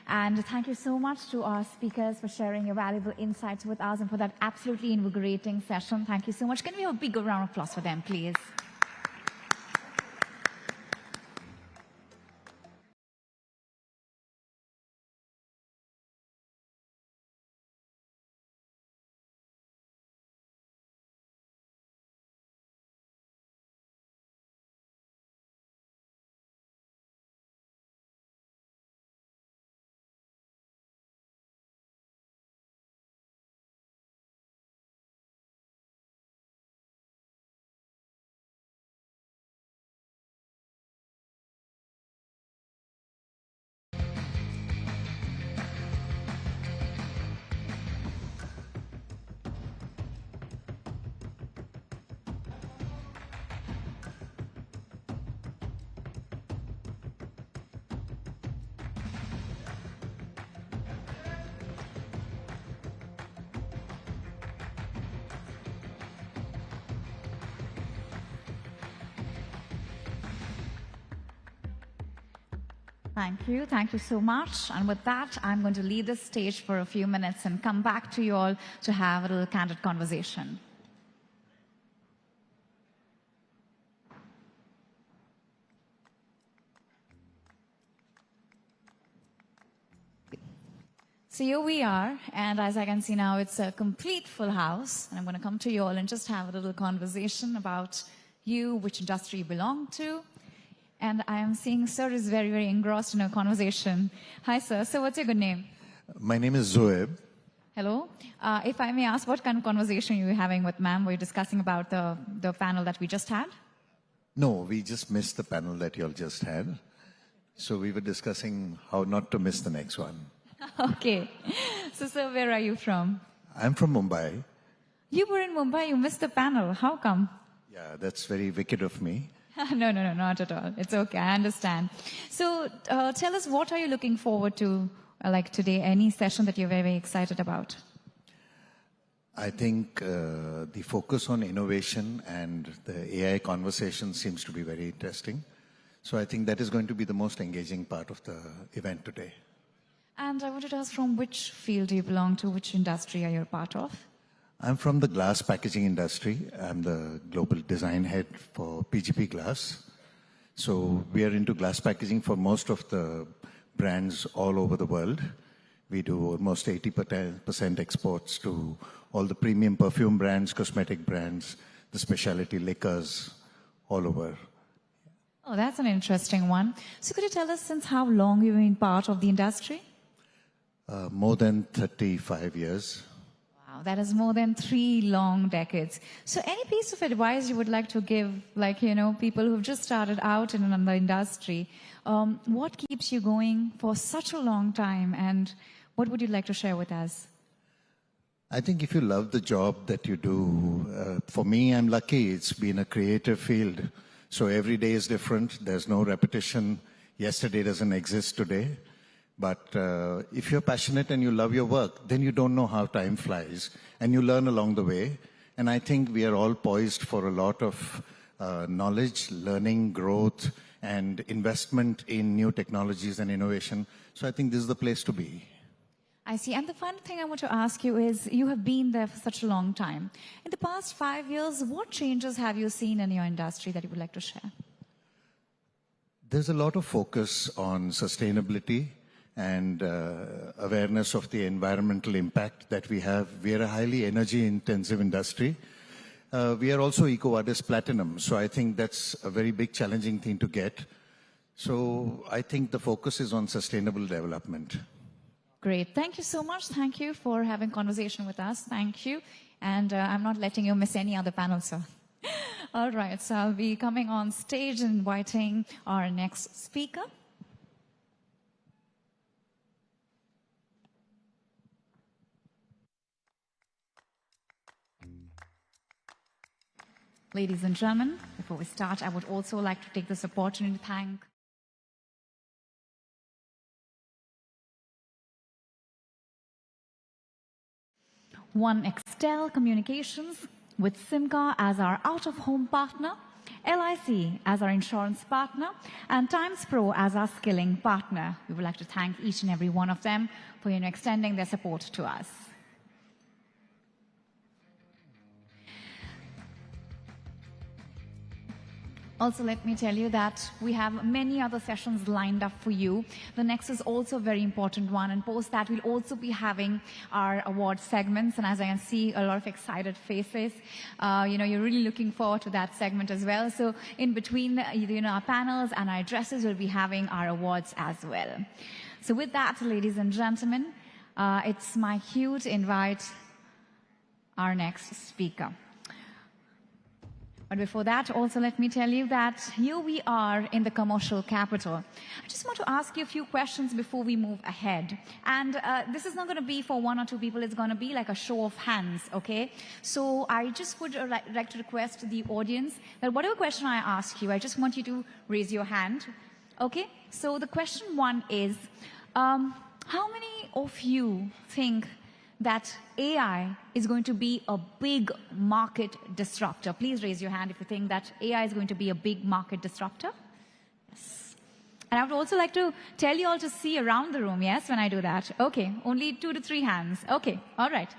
And thank you so much to our speakers for sharing your valuable insights with us and for that absolutely invigorating session. Thank you so much. Can we have a big round of applause for them, please? Thank you. Thank you so much. And with that, I'm going to leave the stage for a few minutes and come back to you all to have a little candid conversation. So here we are, and as I can see now, it's a complete full house. And I'm going to come to you all and just have a little conversation about you, which industry you belong to. And I am seeing sir is very, very engrossed in our conversation. Hi, sir. So what's your good name? My name is Zoeb. Hello. If I may ask, what kind of conversation you were having with ma'am? Were you discussing about the panel that we just had? No, we just missed the panel that you all just had. So we were discussing how not to miss the next one. Okay. So, sir, where are you from? I'm from Mumbai. You were in Mumbai. You missed the panel. How come? Yeah, that's very wicked of me. No, not at all. It's okay. I understand. So, tell us, what are you looking forward to, like today? Any session that you're very, very excited about? I think the focus on innovation and the AI conversation seems to be very interesting. So I think that is going to be the most engaging part of the event today. And I wanted to ask, from which field do you belong to? Which industry are you a part of? I'm from the glass packaging industry. I'm the global design head for PGP Glass. So we are into glass packaging for most of the brands all over the world. We do almost 80% exports to all the premium perfume brands, cosmetic brands, the specialty liquors all over. Oh, that's an interesting one. So could you tell us since how long you've been part of the industry? More than 35 years. Wow, that is more than 3 long decades. So any piece of advice you would like to give, like, people who've just started out in another industry, what keeps you going for such a long time, and what would you like to share with us? I think if you love the job that you do, for me, I'm lucky. It's been a creative field. So every day is different. There's no repetition. Yesterday doesn't exist today. But if you're passionate and you love your work, then you don't know how time flies. And you learn along the way. And I think we are all poised for a lot of knowledge, learning, growth, and investment in new technologies and innovation. So I think this is the place to be. I see. And the final thing I want to ask you is, you have been there for such a long time. In the past 5 years, what changes have you seen in your industry that you would like to share? There's a lot of focus on sustainability and awareness of the environmental impact that we have. We are a highly energy-intensive industry. We are also EcoVadis Platinum, so I think that's a very big challenging thing to get. So I think the focus is on sustainable development. Great. Thank you so much. Thank you for having conversation with us. Thank you. And I'm not letting you miss any other panel, sir. All right. So I'll be coming on stage and inviting our next speaker. Ladies and gentlemen, before we start, I would also like to take this opportunity to thank One Extel Communications, with Simca as our out-of-home partner, LIC as our insurance partner, and Times Pro as our skilling partner. We would like to thank each and every one of them for extending their support to us. Also, let me tell you that we have many other sessions lined up for you. The next is also a very important one, and post that we'll also be having our award segments. And as I can see, a lot of excited faces. You're really looking forward to that segment as well. So in between, our panels and our addresses, we'll be having our awards as well. So with that, ladies and gentlemen, it's my cue to invite our next speaker. But before that, also let me tell you that here we are in the commercial capital. I just want to ask you a few questions before we move ahead. And this is not going to be for 1 or 2 people. It's going to be like a show of hands, okay? So I just would like to request the audience that whatever question I ask you, I just want you to raise your hand, okay? So the question 1 is, how many of you think that AI is going to be a big market disruptor? Please raise your hand if you think that AI is going to be a big market disruptor. Yes. And I would also like to tell you all to see around the room, yes, when I do that. Okay, only 2 to 3 hands. Okay, all right.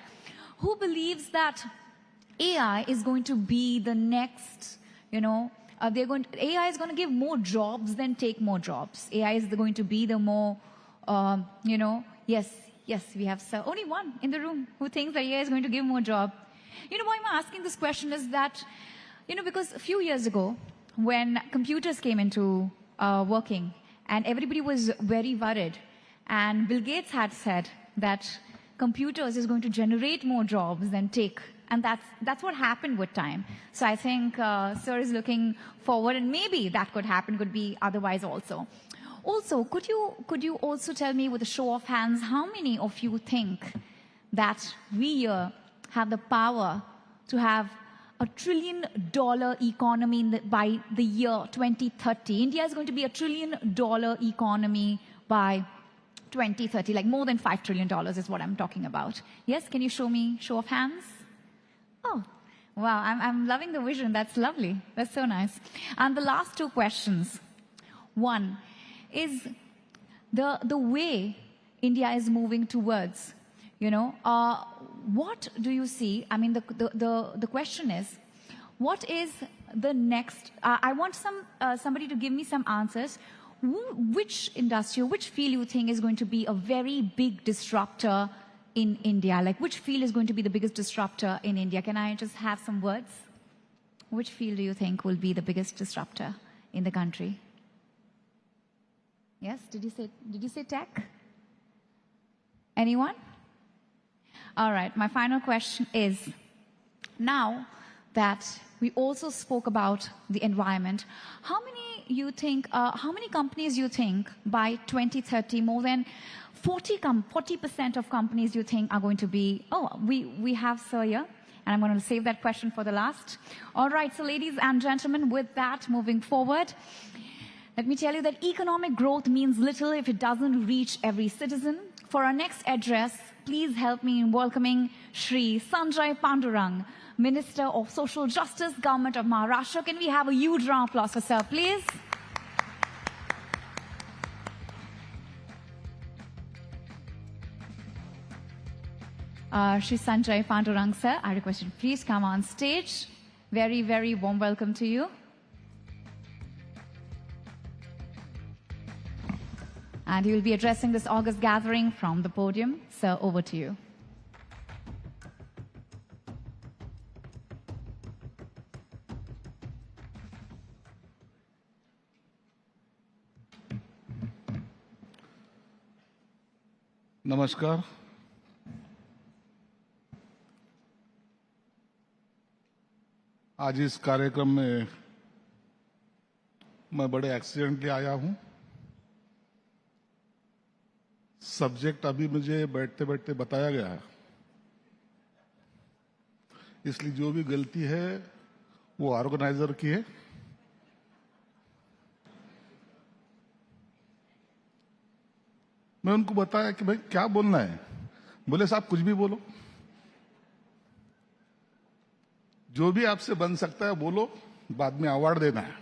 Who believes that AI is going to be the next, AI is going to give more jobs than take more jobs. AI is going to be the more, Yes, we have only one in the room who thinks that AI is going to give more job. Why I'm asking this question is that, because a few years ago, when computers came into working, and everybody was very worried, and Bill Gates had said that computers is going to generate more jobs than take. And that's what happened with time. So I think Sir is looking forward, and maybe that could happen, could be otherwise also. Also, could you also tell me with a show of hands, how many of you think that we here have the power to have $1 trillion economy by the year 2030? India is going to be $1 trillion economy by 2030, like more than $5 trillion is what I'm talking about. Yes, can you show me show of hands? Oh, wow, I'm loving the vision. That's lovely. That's so nice. And the last two questions. One is the way India is moving towards, what do you see? I mean, the question is, what is the next? I want somebody to give me some answers. Which industry, which field you think is going to be a very big disruptor in India? Like, which field is going to be the biggest disruptor in India? Can I just have some words? Which field do you think will be the biggest disruptor in the country? Yes, did you say tech? Anyone? All right, my final question is, now that we also spoke about the environment, how many companies you think by 2030, more than 40% of companies you think are going to be, we have Sir here, and I'm going to save that question for the last. All right, so ladies and gentlemen, with that, moving forward, let me tell you that economic growth means little if it doesn't reach every citizen. For our next address, please help me in welcoming Shri Sanjay Pandurang, Minister of Social Justice, Government of Maharashtra. Can we have a huge round of applause for Sir, please? Shri Sanjay Pandurang, sir, I request you to please come on stage. Very, very warm welcome to you. And he will be addressing this August gathering from the podium. Sir, over to you. नमस्कार। आज इस कार्यक्रम में मैं बड़े accidentally आया हूं। Subject अभी मुझे बैठते बैठते बताया गया है, इसलिए जो भी गलती है वो ऑर्गेनाइजर की है। मैं उनको बताया कि भाई क्या बोलना है, बोले साहब कुछ भी बोलो, जो भी आपसे बन सकता है बोलो, बाद में अवार्ड देना है।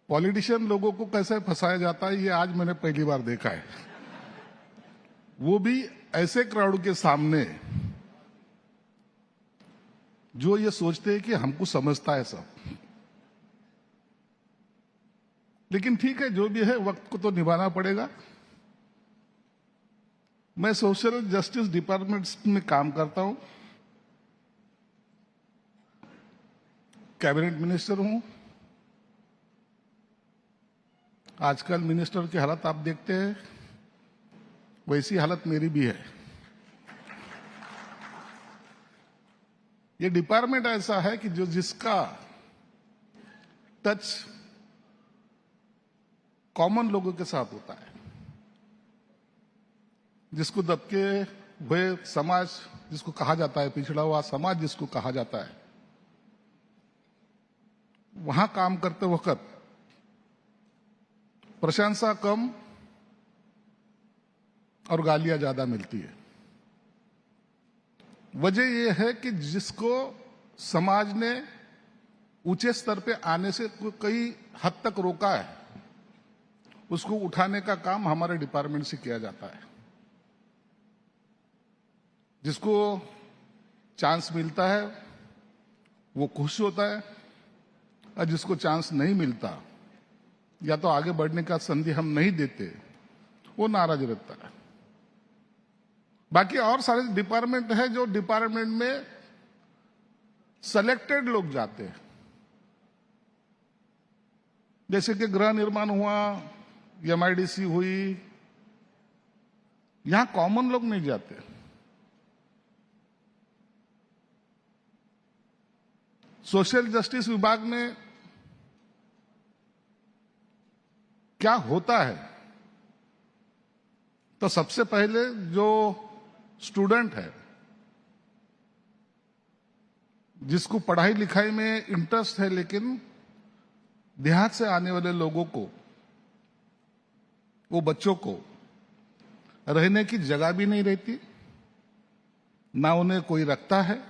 पॉलिटिशियन लोगों को कैसे फंसाया जाता है ये आज मैंने पहली बार देखा है, वो भी ऐसे क्राउड के सामने जो ये सोचते हैं कि हमको समझता है सब। लेकिन ठीक है, जो भी है वक्त को तो निभाना पड़ेगा। मैं सोशल जस्टिस डिपार्टमेंट में काम करता हूं, कैबिनेट मिनिस्टर हूं। आजकल मिनिस्टर की हालत आप देखते हैं, वैसी हालत मेरी भी है। ये डिपार्टमेंट ऐसा है कि जो जिसका टच कॉमन लोगों के साथ होता है, जिसको दबके हुए समाज जिसको कहा जाता है, पिछड़ा हुआ समाज जिसको कहा जाता है, वहां काम करते वक्त प्रशंसा कम और गालियां ज्यादा मिलती है। वजह यह है कि जिसको समाज ने ऊंचे स्तर पे आने से कई हद तक रोका है, उसको उठाने का काम हमारे डिपार्टमेंट से किया जाता है। जिसको चांस मिलता है वो खुश होता है, और जिसको चांस नहीं मिलता या तो आगे बढ़ने का संधि हम नहीं देते, वो नाराज रहता है। बाकी और सारे डिपार्टमेंट है जो डिपार्टमेंट में सेलेक्टेड लोग जाते हैं, जैसे कि गृह निर्माण हुआ, MIDC हुई, यहां कॉमन लोग नहीं जाते। सोशल जस्टिस विभाग में क्या होता है, तो सबसे पहले जो स्टूडेंट है, जिसको पढ़ाई लिखाई में इंटरेस्ट है, लेकिन देहात से आने वाले लोगों को, वो बच्चों को रहने की जगह भी नहीं रहती, ना उन्हें कोई रखता है,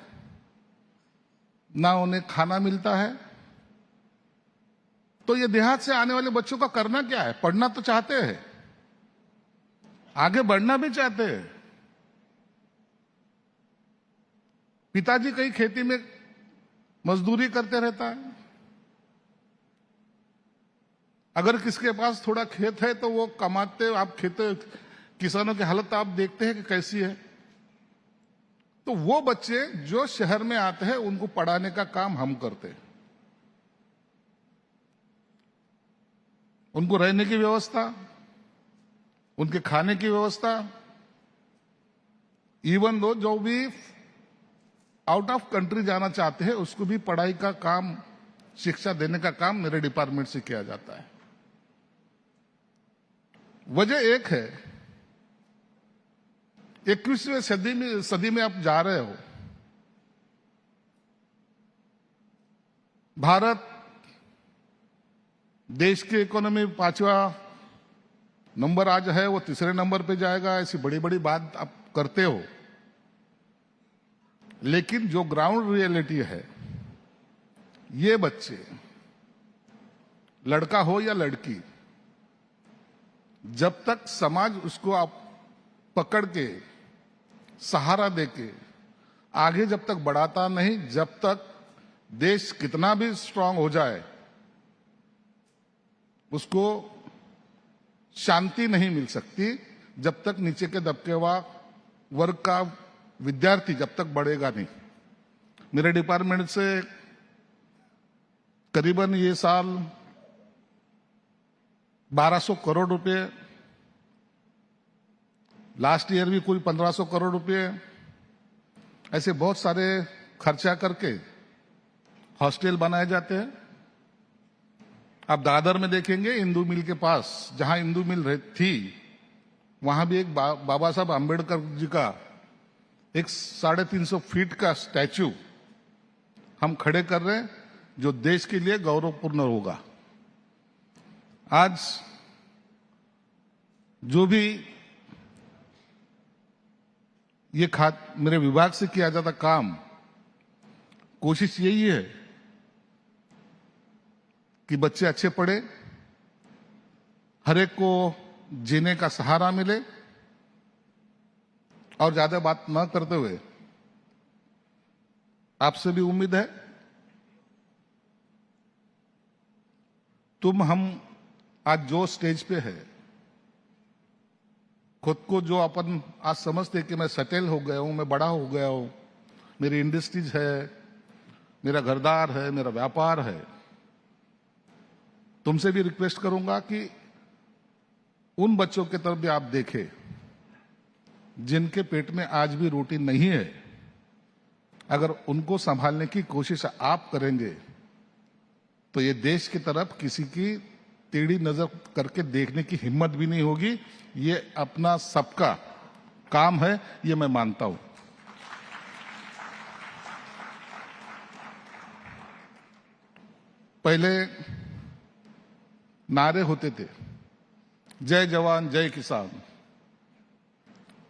ना उन्हें खाना मिलता है। तो ये देहात से आने वाले बच्चों का करना क्या है? पढ़ना तो चाहते हैं, आगे बढ़ना भी चाहते हैं। पिताजी कहीं खेती में मजदूरी करते रहता है, अगर किसके पास थोड़ा खेत है तो वो कमाते, आप किसानों की हालत आप देखते हैं कि कैसी है। तो वो बच्चे जो शहर में आते हैं, उनको पढ़ाने का काम हम करते हैं, उनको रहने की व्यवस्था, उनके खाने की व्यवस्था, इवन दो जो भी आउट ऑफ कंट्री जाना चाहते हैं, उसको भी पढ़ाई का काम, शिक्षा देने का काम मेरे डिपार्टमेंट से किया जाता है। वजह एक है, 21वीं सदी में आप जा रहे हो। भारत देश की इकोनॉमी 5वां नंबर आज है, वो 3रे नंबर पे जाएगा, ऐसी बड़ी बड़ी बात आप करते हो, लेकिन जो ग्राउंड रियलिटी है, ये बच्चे, लड़का हो या लड़की, जब तक समाज उसको आप पकड़ के सहारा देके आगे जब तक बढ़ाता नहीं, जब तक देश कितना भी स्ट्रांग हो जाए, उसको शांति नहीं मिल सकती, जब तक नीचे के दबके हुआ वर्ग का विद्यार्थी जब तक बढ़ेगा नहीं। मेरे डिपार्टमेंट से करीबन ये साल 1200 करोड़ रुपए, लास्ट ईयर भी कोई 1500 करोड़ रुपए, ऐसे बहुत सारे खर्चा करके हॉस्टल बनाए जाते हैं। आप दादर में देखेंगे, इंदू मिल के पास जहां इंदू मिल थी, वहां भी एक बाबा साहब आम्बेडकर जी का एक 350 फीट का स्टैच्यू हम खड़े कर रहे हैं, जो देश के लिए गौरवपूर्ण होगा। आज जो भी ये मेरे विभाग से किया जाता काम, कोशिश यही है कि बच्चे अच्छे पढ़े, हर एक को जीने का सहारा मिले, और ज्यादा बात न करते हुए आपसे भी उम्मीद है, हम आज जो स्टेज पे है, खुद को जो अपन आज समझते कि मैं सेटल हो गया हूं, मैं बड़ा हो गया हूं, मेरी इंडस्ट्रीज है, मेरा घरदार है, मेरा व्यापार है, तुमसे भी रिक्वेस्ट करूंगा कि उन बच्चों की तरफ भी आप देखें जिनके पेट में आज भी रोटी नहीं है। अगर उनको संभालने की कोशिश आप करेंगे तो ये देश की तरफ किसी की टेढ़ी नजर करके देखने की हिम्मत भी नहीं होगी। ये अपना सबका काम है, ये मैं मानता हूं। पहले नारे होते थे, जय जवान जय किसान।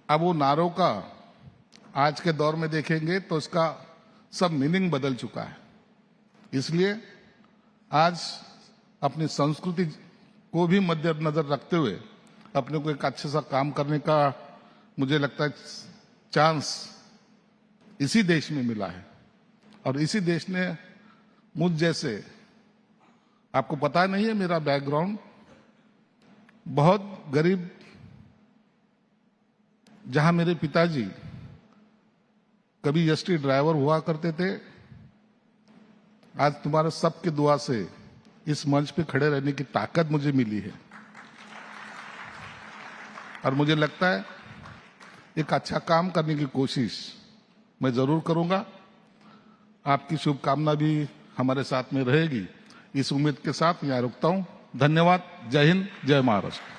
अब वो नारों का आज के दौर में देखेंगे तो इसका सब मीनिंग बदल चुका है। इसलिए आज अपनी संस्कृति को भी मद्देनजर रखते हुए अपने को एक अच्छे सा काम करने का मुझे लगता है चांस इसी देश में मिला है। और इसी देश ने मुझ जैसे, आपको पता नहीं है मेरा बैकग्राउंड, बहुत गरीब, जहां मेरे पिताजी कभी एसटी ड्राइवर हुआ करते थे, आज तुम्हारे सबके दुआ से इस मंच पे खड़े रहने की ताकत मुझे मिली है और मुझे लगता है एक अच्छा काम करने की कोशिश मैं जरूर करूंगा। आपकी शुभकामना भी हमारे साथ में रहेगी। इस उम्मीद के साथ यहाँ रुकता हूं। धन्यवाद। जय हिंद, जय Maharashtra.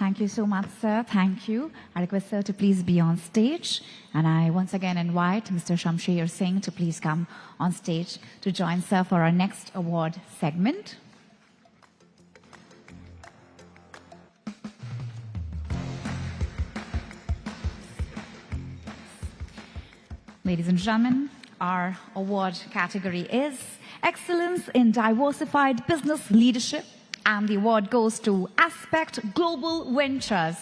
Thank you so much, sir. Thank you. I request sir to please be on stage. And I once again invite Mr. Shamsher Singh to please come on stage to join sir for our next award segment. Ladies and gentlemen, our award category is Excellence in Diversified Business Leadership, and the award goes to Aspect Global Ventures.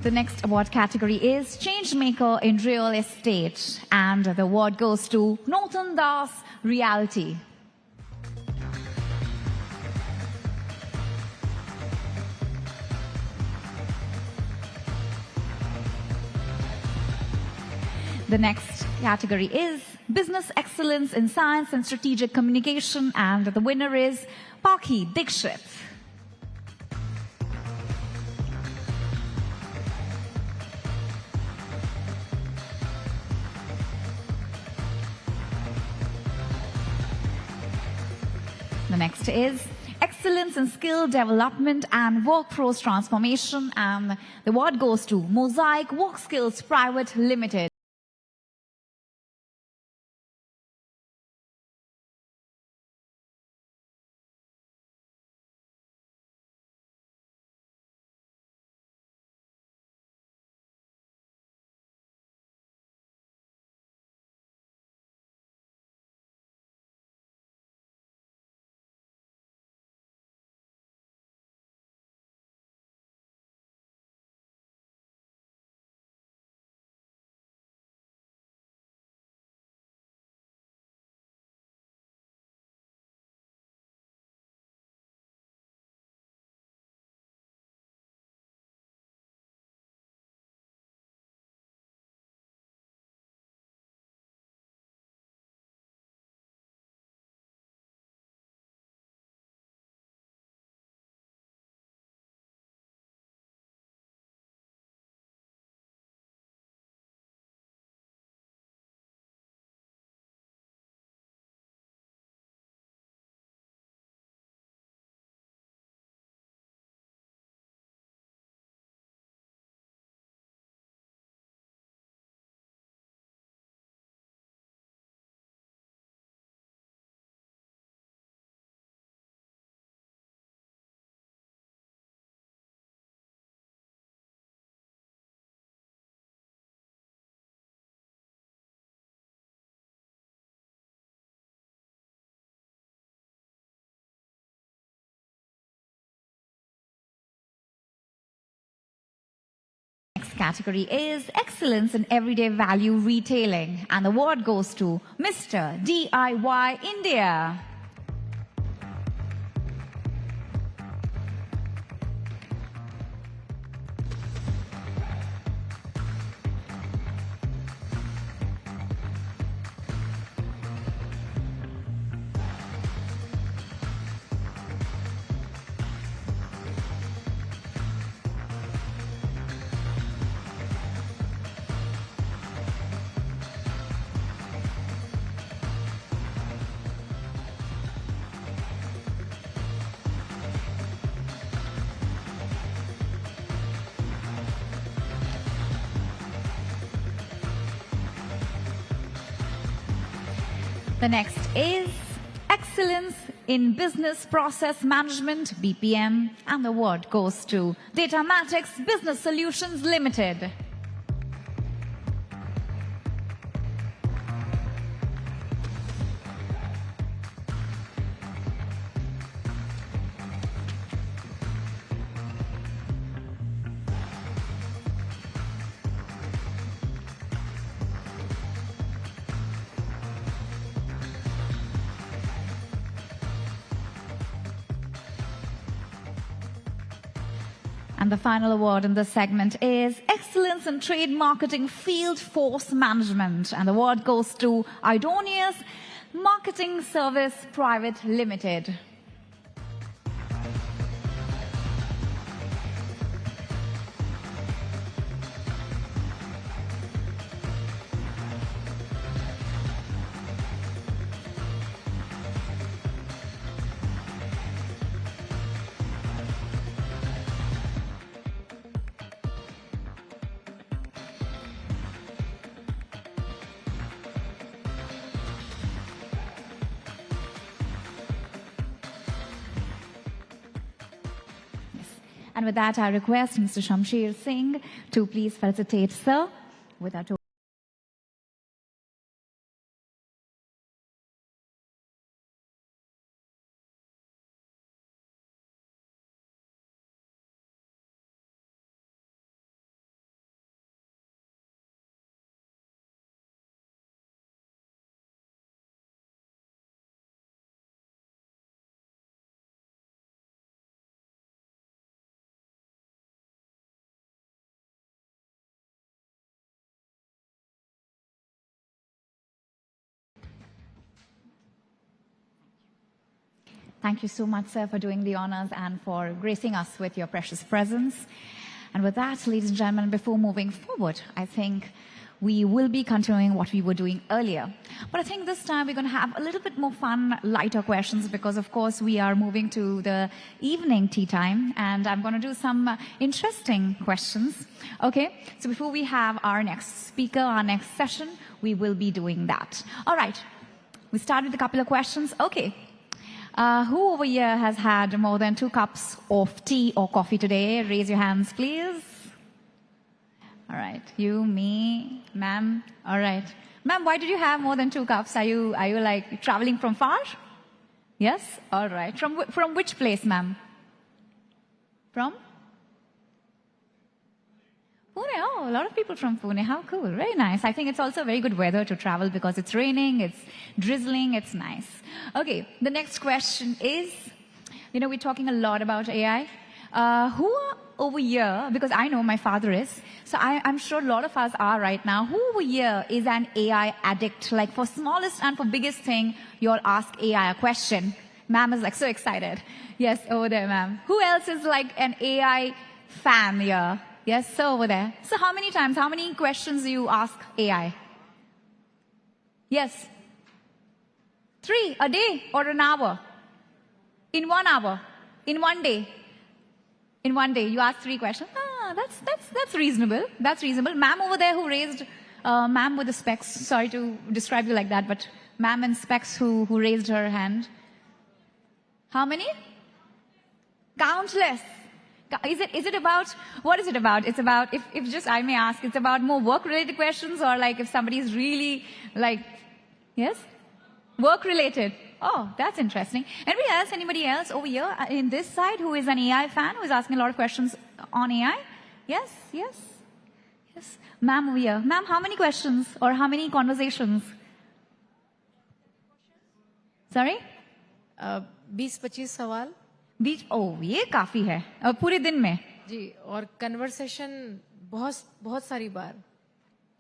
The next award category is Changemaker in Real Estate, and the award goes to Norton Das Realty. The next category is Business Excellence in Science and Strategic Communication, and the winner is Paki Dikshit. The next is Excellence in Skill Development and Workforce Transformation, and the award goes to Mosaic Work Skills Private Limited. Category is Excellence in Everyday Value Retailing, and the award goes to Mr. DIY India. The next is Excellence in Business Process Management, BPM, and the award goes to Datamatics Business Solutions Limited. And the final award in this segment is Excellence in Trade Marketing Field Force Management. And the award goes to Idonius Marketing Service Private Limited. And with that, I request Mr. Shamsher Singh to please felicitate Sir with our token. Thank you so much, sir, for doing the honors and for gracing us with your precious presence. And with that, ladies and gentlemen, before moving forward, I think we will be continuing what we were doing earlier. But I think this time we're going to have a little bit more fun, lighter questions because, of course, we are moving to the evening tea time, and I'm going to do some interesting questions. Okay, so before we have our next speaker, our next session, we will be doing that. All right, we started with a couple of questions. Okay. Who over here has had more than 2 cups of tea or coffee today? Raise your hands, please. All right, you, me, ma'am. All right, ma'am, why did you have more than 2 cups? Are you like traveling from far? Yes. All right. From which place, ma'am? From Pune. Oh, a lot of people from Pune. How cool. Very nice. I think it's also very good weather to travel because it's raining, it's drizzling, it's nice. Okay, the next question is, we're talking a lot about AI. Who over here, because I know my father is, so I'm sure a lot of us are right now, who over here is an AI addict? Like for smallest and for biggest thing, you all ask AI a question. Ma'am is like so excited. Yes, over there, ma'am. Who else is like an AI fan here? Yes, so over there. So how many questions do you ask AI? Yes. 3 a day or an hour? In 1 hour? In 1 day? In 1 day, you ask 3 questions. That's reasonable. That's reasonable. Ma'am over there who raised, ma'am with the specs, sorry to describe you like that, but ma'am in specs who raised her hand. How many? Countless. Is it about, what is it about? It's about, if just I may ask, it's about more work-related questions or like if somebody is really like, yes? Work-related. Oh, that's interesting. Anybody else over here in this side who is an AI fan, who is asking a lot of questions on AI? Yes. Ma'am over here. Ma'am, how many questions or how many conversations? Sorry? 20-25 सवाल. ये काफी है और पूरे दिन में जी और conversation बहुत सारी बार.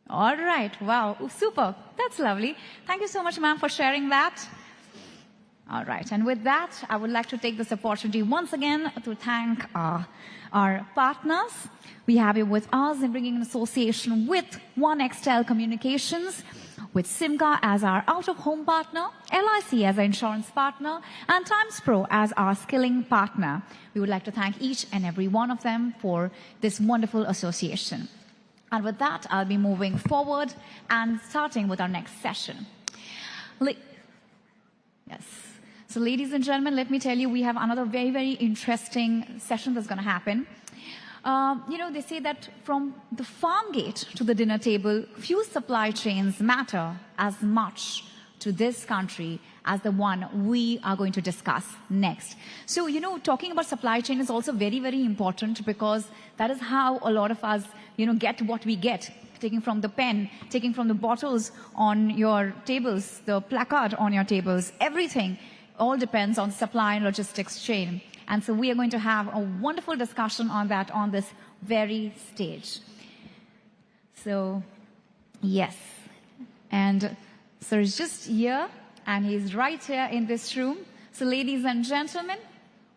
All right, wow, super, that's lovely. Thank you so much, ma'am, for sharing that. All right, and with that, I would like to take this opportunity once again to thank our partners. We have you with us in bringing an association with One Xtel Communications, with Simca as our out-of-home partner, LIC as our insurance partner, and Times Pro as our skilling partner. We would like to thank each and every one of them for this wonderful association. And with that, I'll be moving forward and starting with our next session. Yes. So ladies and gentlemen, let me tell you, we have another very, very interesting session that's going to happen. They say that from the farm gate to the dinner table, few supply chains matter as much to this country as the one we are going to discuss next. So, talking about supply chain is also very, very important because that is how a lot of us, get what we get. Taking from the pen, taking from the bottles on your tables, the placard on your tables, everything all depends on supply and logistics chain. And so we are going to have a wonderful discussion on that on this very stage. So, yes. And sir is just here, and he's right here in this room. So ladies and gentlemen,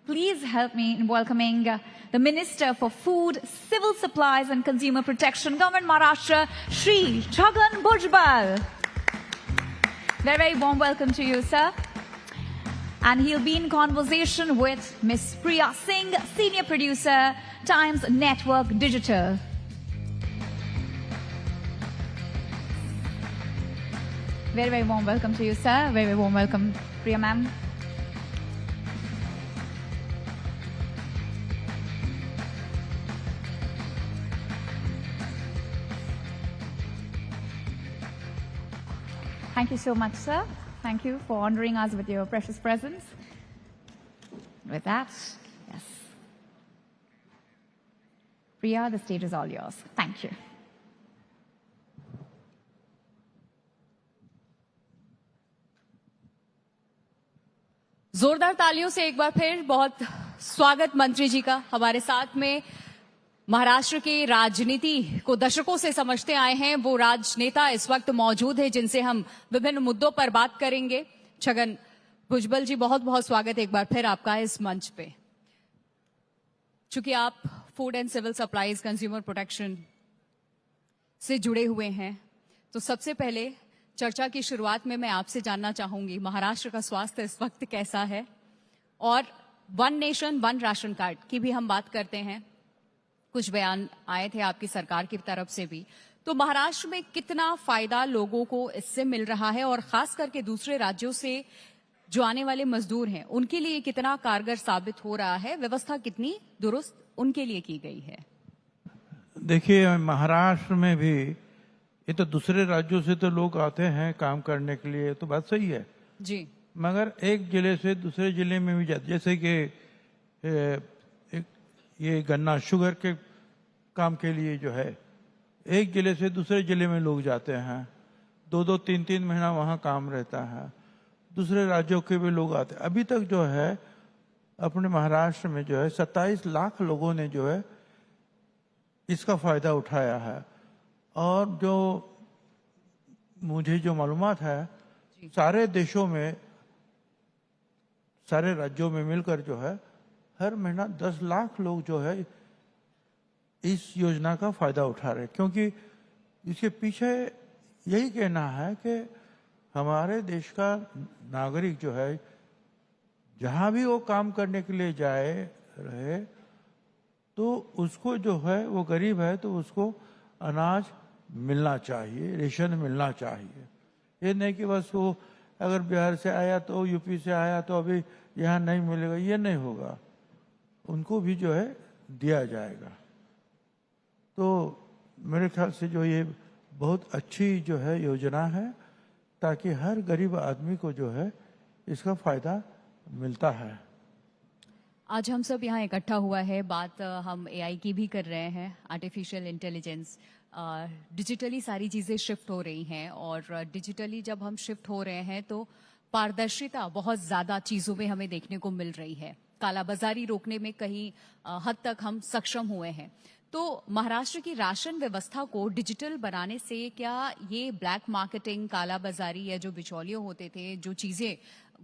please help me in welcoming the Minister for Food, Civil Supplies and Consumer Protection, Government Maharashtra, Shri Chhagan Bhujbal. Very, very warm welcome to you, sir. And he'll be in conversation with Ms. Priya Singh, Senior Producer, Times Network Digital. Very, very warm welcome to you, sir. Very, very warm welcome, Priya ma'am. Thank you so much, sir. Thank you for honoring us with your precious presence. With that, yes. Priya, the stage is all yours. Thank you. जोरदार तालियों से एक बार फिर बहुत स्वागत मंत्री जी का हमारे साथ में। महाराष्ट्र की राजनीति को दशकों से समझते आए हैं वो राजनेता इस वक्त मौजूद है जिनसे हम विभिन्न मुद्दों पर बात करेंगे। छगन भुजबल जी, बहुत बहुत स्वागत एक बार फिर आपका इस मंच पे। चूंकि आप food and civil supplies consumer protection से जुड़े हुए हैं, तो सबसे पहले चर्चा की शुरुआत में मैं आपसे जानना चाहूंगी महाराष्ट्र का स्वास्थ्य इस वक्त कैसा है, और one nation one ration card की भी हम बात करते हैं। कुछ बयान आए थे आपकी सरकार की तरफ से भी, तो महाराष्ट्र में कितना फायदा लोगों को इससे मिल रहा है, और खास करके दूसरे राज्यों से जो आने वाले मजदूर हैं उनके लिए कितना कारगर साबित हो रहा है, व्यवस्था कितनी दुरुस्त उनके लिए की गई है? देखिए, महाराष्ट्र में भी ये तो दूसरे राज्यों से तो लोग आते हैं काम करने के लिए, तो बात सही है जी, मगर एक जिले से दूसरे जिले में भी जाते, जैसे कि ये गन्ना शुगर के काम के लिए जो है एक जिले से दूसरे जिले में लोग जाते हैं, 2-2, 3-3 महीना वहाँ काम रहता है। दूसरे राज्यों के भी लोग आते हैं। अभी तक जो है अपने महाराष्ट्र में जो है 27 लाख लोगों ने जो है इसका फायदा उठाया है, और जो मुझे जो मालूमात है सारे देशों में, सारे राज्यों में मिलकर जो है हर महीना 10 लाख लोग जो है इस योजना का फायदा उठा रहे हैं। क्योंकि इसके पीछे यही कहना है कि हमारे देश का नागरिक जो है जहां भी वो काम करने के लिए जाए रहे, तो उसको जो है वो गरीब है तो उसको अनाज मिलना चाहिए, रेशन मिलना चाहिए। ये नहीं कि बस वो अगर बिहार से आया तो यूपी से आया तो अभी यहाँ नहीं मिलेगा, ये नहीं होगा, उनको भी जो है दिया जाएगा। तो मेरे ख्याल से जो ये बहुत अच्छी जो है योजना है, ताकि हर गरीब आदमी को जो है इसका फायदा मिलता है। आज हम सब यहाँ इकट्ठा हुआ है, बात हम एआई की भी कर रहे हैं, आर्टिफिशियल इंटेलिजेंस। डिजिटली सारी चीज़ें शिफ्ट हो रही हैं, और डिजिटली जब हम शिफ्ट हो रहे हैं तो पारदर्शिता बहुत ज़्यादा चीज़ों में हमें देखने को मिल रही है। कालाबाजारी रोकने में कहीं हद तक हम सक्षम हुए हैं। तो महाराष्ट्र की राशन व्यवस्था को डिजिटल बनाने से क्या ये ब्लैक मार्केटिंग, कालाबाजारी या जो बिचौलिए होते थे, जो चीज़ें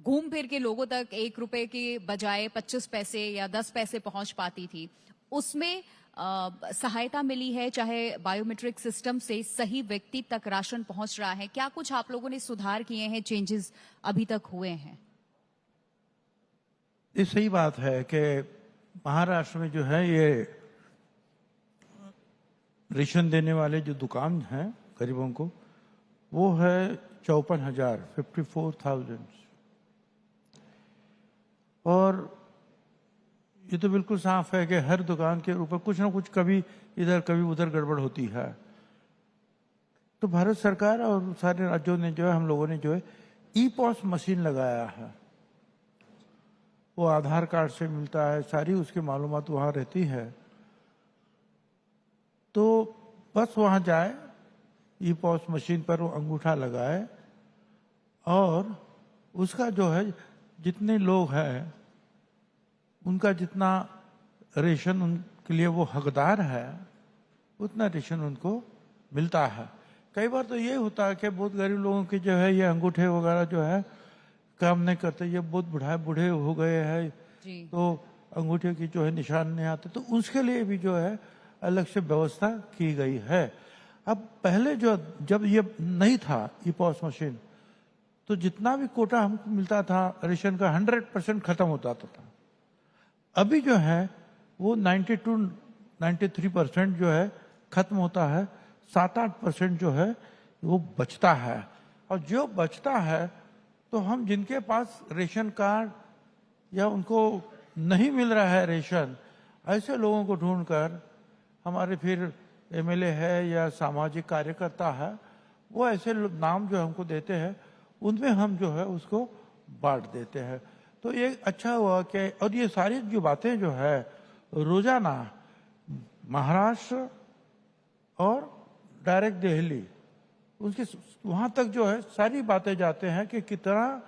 घूम फिर के लोगों तक 1 रुपए के बजाय 25 पैसे या 10 पैसे पहुंच पाती थी, उसमें सहायता मिली है? चाहे बायोमेट्रिक सिस्टम से सही व्यक्ति तक राशन पहुंच रहा है? क्या कुछ आप लोगों ने सुधार किए हैं, चेंजेस अभी तक हुए हैं? ये सही बात है कि महाराष्ट्र में जो है ये रेशन देने वाले जो दुकान हैं गरीबों को, वो है 54,000 और ये तो बिल्कुल साफ है कि हर दुकान के ऊपर कुछ ना कुछ कभी इधर कभी उधर गड़बड़ होती है। तो भारत सरकार और सारे राज्यों ने जो है, हम लोगों ने जो है ई-पॉस मशीन लगाया है, वो आधार कार्ड से मिलता है, सारी उसकी मालूमात वहाँ रहती है। तो बस वहाँ जाए, ई-पॉस मशीन पर वो अंगूठा लगाए, और उसका जो है जितने लोग हैं उनका जितना रेशन उनके लिए वो हकदार है उतना रेशन उनको मिलता है। कई बार तो ये होता है कि बहुत गरीब लोगों के जो है ये अंगूठे वगैरह जो है काम नहीं करते, ये बहुत बूढ़े हो गए हैं तो अंगूठे की जो है निशान नहीं आते, तो उसके लिए भी जो है अलग से व्यवस्था की गई है। अब पहले जब ये नहीं था ई पॉस मशीन, तो जितना भी कोटा हमको मिलता था रेशन का 100% खत्म होता था। अभी जो है वो 92-93% जो है खत्म होता है, 7-8% जो है वो बचता है। और जो बचता है तो हम जिनके पास रेशन कार्ड या उनको नहीं मिल रहा है रेशन, ऐसे लोगों को ढूंढकर हमारे फिर एमएलए है या सामाजिक कार्यकर्ता है, वो ऐसे नाम जो हमको देते हैं उनमें हम जो है उसको बांट देते हैं। तो ये अच्छा हुआ कि, और ये सारी जो बातें जो है रोजाना महाराष्ट्र और डायरेक्ट दिल्ली उनके वहां तक जो है सारी बातें जाते हैं कि कितना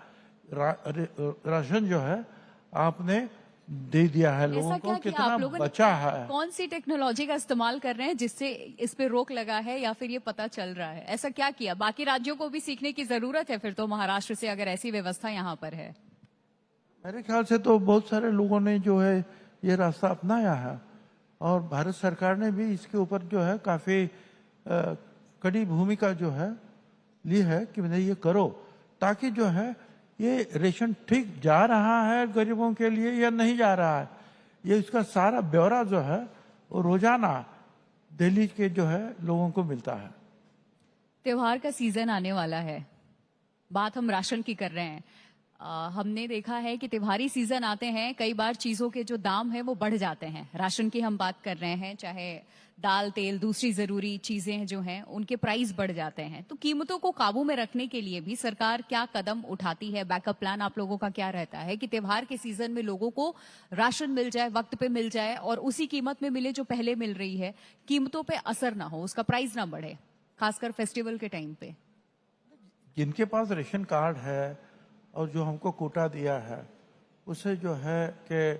राशन जो है आपने दे दिया है लोगों को, कितना बचा है। कौन सी टेक्नोलॉजी का इस्तेमाल कर रहे हैं जिससे इस पे रोक लगा है या फिर ये पता चल रहा है? ऐसा क्या किया? बाकी राज्यों को भी सीखने की जरूरत है फिर तो महाराष्ट्र से, अगर ऐसी व्यवस्था यहाँ पर है। मेरे ख्याल से तो बहुत सारे लोगों ने जो है ये रास्ता अपनाया है और भारत सरकार ने भी इसके ऊपर जो है काफी कड़ी भूमिका जो है ली है कि नहीं ये करो, ताकि जो है ये रेशन ठीक जा रहा है गरीबों के लिए या नहीं जा रहा है, ये इसका सारा ब्यौरा जो है वो रोजाना दिल्ली के जो है लोगों को मिलता है। त्योहार का सीजन आने वाला है, बात हम राशन की कर रहे हैं। हमने देखा है कि त्योहारी सीजन आते हैं, कई बार चीजों के जो दाम है वो बढ़ जाते हैं। राशन की हम बात कर रहे हैं, चाहे दाल तेल दूसरी जरूरी चीजें जो हैं उनके प्राइस बढ़ जाते हैं। तो कीमतों को काबू में रखने के लिए भी सरकार क्या कदम उठाती है? बैकअप प्लान आप लोगों का क्या रहता है कि त्योहार के सीजन में लोगों को राशन मिल जाए, वक्त पे मिल जाए और उसी कीमत में मिले जो पहले मिल रही है, कीमतों पे असर ना हो, उसका प्राइस ना बढ़े, खासकर फेस्टिवल के टाइम पे? जिनके पास रेशन कार्ड है और जो हमको कोटा दिया है उसे जो है कि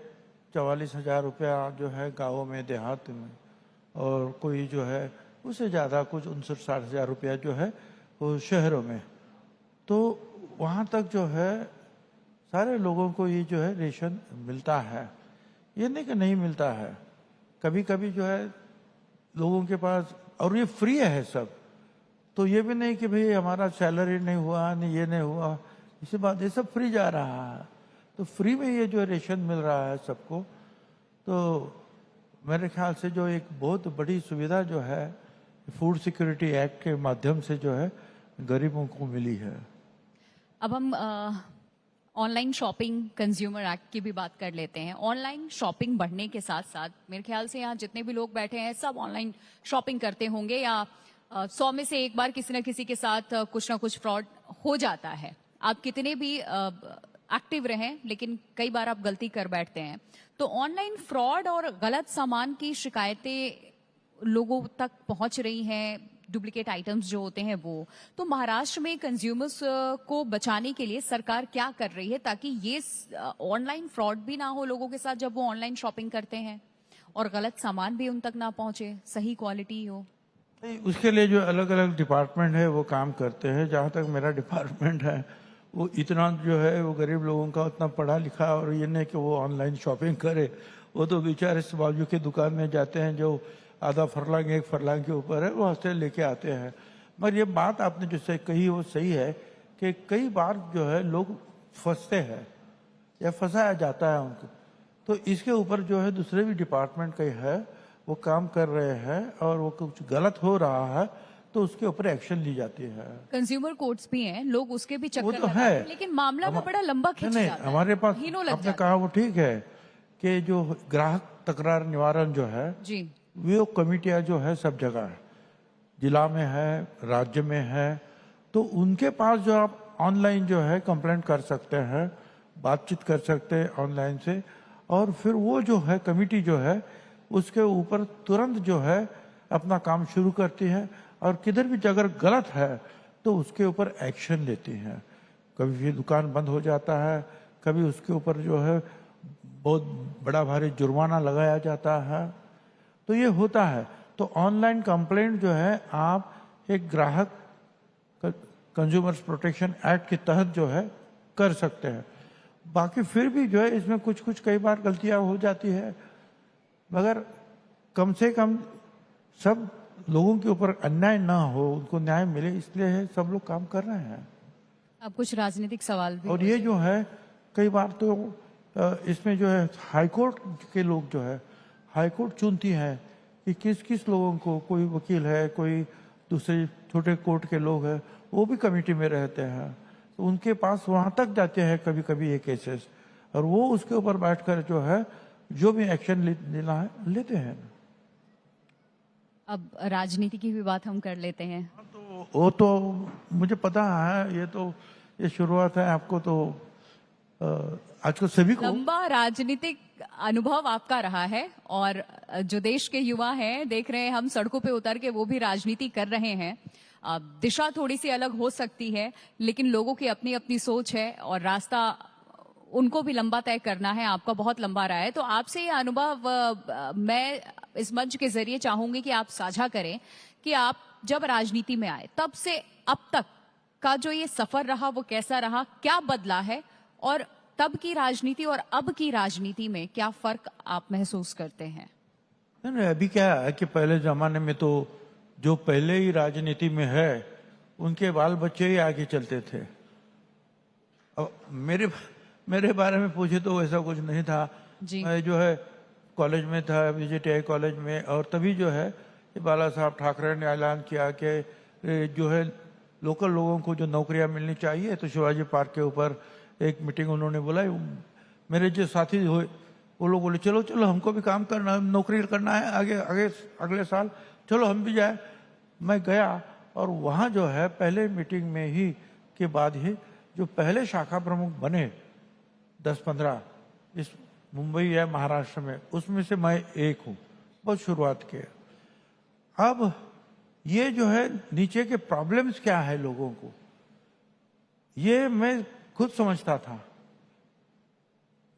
44,000 रुपया जो है गाँवों में देहात में, और कोई जो है उससे ज़्यादा कुछ 59-60,000 रुपया जो है वो शहरों में, तो वहाँ तक जो है सारे लोगों को ये जो है रेशन मिलता है। ये नहीं कि नहीं मिलता है, कभी कभी जो है लोगों के पास, और ये फ्री है सब, तो ये भी नहीं कि भाई हमारा सैलरी नहीं हुआ नहीं ये नहीं हुआ, इसी बात ये सब फ्री जा रहा है, तो फ्री में ये जो रेशन मिल रहा है सबको, तो मेरे ख्याल से जो एक बहुत बड़ी सुविधा जो है फूड सिक्योरिटी एक्ट के माध्यम से जो है गरीबों को मिली है। अब हम ऑनलाइन शॉपिंग कंज्यूमर एक्ट की भी बात कर लेते हैं। ऑनलाइन शॉपिंग बढ़ने के साथ साथ मेरे ख्याल से यहाँ जितने भी लोग बैठे हैं सब ऑनलाइन शॉपिंग करते होंगे, या 100 में से एक बार किसी न किसी के साथ कुछ ना कुछ फ्रॉड हो जाता है। आप कितने भी एक्टिव रहें लेकिन कई बार आप गलती कर बैठते हैं। तो ऑनलाइन फ्रॉड और गलत सामान की शिकायतें लोगों तक पहुंच रही हैं, डुप्लीकेट आइटम्स जो होते हैं वो। तो महाराष्ट्र में कंज्यूमर्स को बचाने के लिए सरकार क्या कर रही है ताकि ये ऑनलाइन फ्रॉड भी ना हो लोगों के साथ जब वो ऑनलाइन शॉपिंग करते हैं, और गलत सामान भी उन तक ना पहुंचे, सही क्वालिटी हो? उसके लिए जो अलग अलग डिपार्टमेंट है वो काम करते हैं। जहाँ तक मेरा डिपार्टमेंट है वो इतना जो है वो गरीब लोगों का उतना पढ़ा लिखा और ये नहीं कि वो ऑनलाइन शॉपिंग करे, वो तो बेचारे बाजू की दुकान में जाते हैं जो आधा फरलांग 1 फरलांग के ऊपर है, वो हंसते लेके आते हैं। मगर ये बात आपने जो कही वो सही है कि कई बार जो है लोग फंसते हैं या फंसाया जाता है उनको, तो इसके ऊपर जो है दूसरे भी डिपार्टमेंट कई है वो काम कर रहे हैं, और वो कुछ गलत हो रहा है तो उसके ऊपर एक्शन ली जाती है। कंज्यूमर कोर्ट्स भी हैं, लोग उसके भी चक्कर वो तो लगाते है, हैं, लेकिन मामला में बड़ा लंबा खिंच नहीं, जाता है। हमारे पास महीनों लग आपने जाते कहा वो ठीक है कि जो ग्राहक तकरार निवारण जो है जी, वो कमेटियां जो है सब जगह है, जिला में है, राज्य में है, तो उनके पास जो आप ऑनलाइन जो है कंप्लेंट कर सकते हैं, बातचीत कर सकते हैं ऑनलाइन से, और फिर वो जो है कमेटी जो है उसके ऊपर तुरंत जो है अपना काम शुरू करती है, और किधर भी अगर गलत है तो उसके ऊपर एक्शन लेती है। कभी भी दुकान बंद हो जाता है, कभी उसके ऊपर जो है बहुत बड़ा भारी जुर्माना लगाया जाता है, तो ये होता है। तो ऑनलाइन कंप्लेंट जो है आप एक ग्राहक कंज्यूमर्स प्रोटेक्शन एक्ट के तहत जो है कर सकते हैं। बाकी फिर भी जो है इसमें कुछ कुछ कई बार गलतियां हो जाती है, मगर कम से कम सब लोगों के ऊपर अन्याय ना हो, उनको न्याय मिले, इसलिए सब लोग काम कर रहे हैं। अब कुछ राजनीतिक सवाल भी और ये जो है कई बार तो इसमें जो है हाईकोर्ट के लोग जो है, हाईकोर्ट चुनती है कि किस किस लोगों को, कोई वकील है, कोई दूसरे छोटे कोर्ट के लोग हैं, वो भी कमेटी में रहते हैं, तो उनके पास वहां तक जाते हैं कभी कभी ये केसेस, और वो उसके ऊपर बैठकर जो है जो भी एक्शन लेना है लेते हैं। अब राजनीति की भी बात हम कर लेते हैं। तो वो तो मुझे पता है, ये शुरुआत है, आपको तो आजकल सभी को लंबा राजनीतिक अनुभव आपका रहा है, और जो देश के युवा हैं देख रहे हैं हम सड़कों पे उतर के वो भी राजनीति कर रहे हैं। दिशा थोड़ी सी अलग हो सकती है, लेकिन लोगों की अपनी अपनी सोच है और रास्ता उनको भी लंबा तय करना है। आपका बहुत लंबा रहा है, तो आपसे ये अनुभव मैं इस मंच के जरिए चाहूंगी कि आप साझा करें कि आप जब राजनीति में आए तब से अब तक का जो ये सफर रहा वो कैसा रहा, क्या बदला है, और तब की राजनीति और अब की राजनीति में क्या फर्क आप महसूस करते हैं? नहीं, अभी क्या है कि पहले जमाने में तो जो पहले ही राजनीति में है उनके बाल बच्चे ही आगे चलते थे। अब मेरे बारे में पूछे तो वैसा कुछ नहीं था जी। मैं जो है कॉलेज में था, VJTI कॉलेज में, और तभी जो है बाला साहब ठाकरे ने ऐलान किया कि जो है लोकल लोगों को जो नौकरियां मिलनी चाहिए, तो शिवाजी पार्क के ऊपर एक मीटिंग उन्होंने बुलाई। मेरे जो साथी हुए वो लोग बोले चलो चलो हमको भी काम करना है, नौकरी करना है अगले साल, चलो हम भी जाए। मैं गया और वहाँ जो है पहले मीटिंग में ही के बाद ही जो पहले शाखा प्रमुख बने 10-15 इस मुंबई या महाराष्ट्र में, उसमें से मैं एक हूँ। बहुत शुरुआत की। अब ये जो है नीचे के प्रॉब्लम्स क्या है लोगों को, ये मैं खुद समझता था।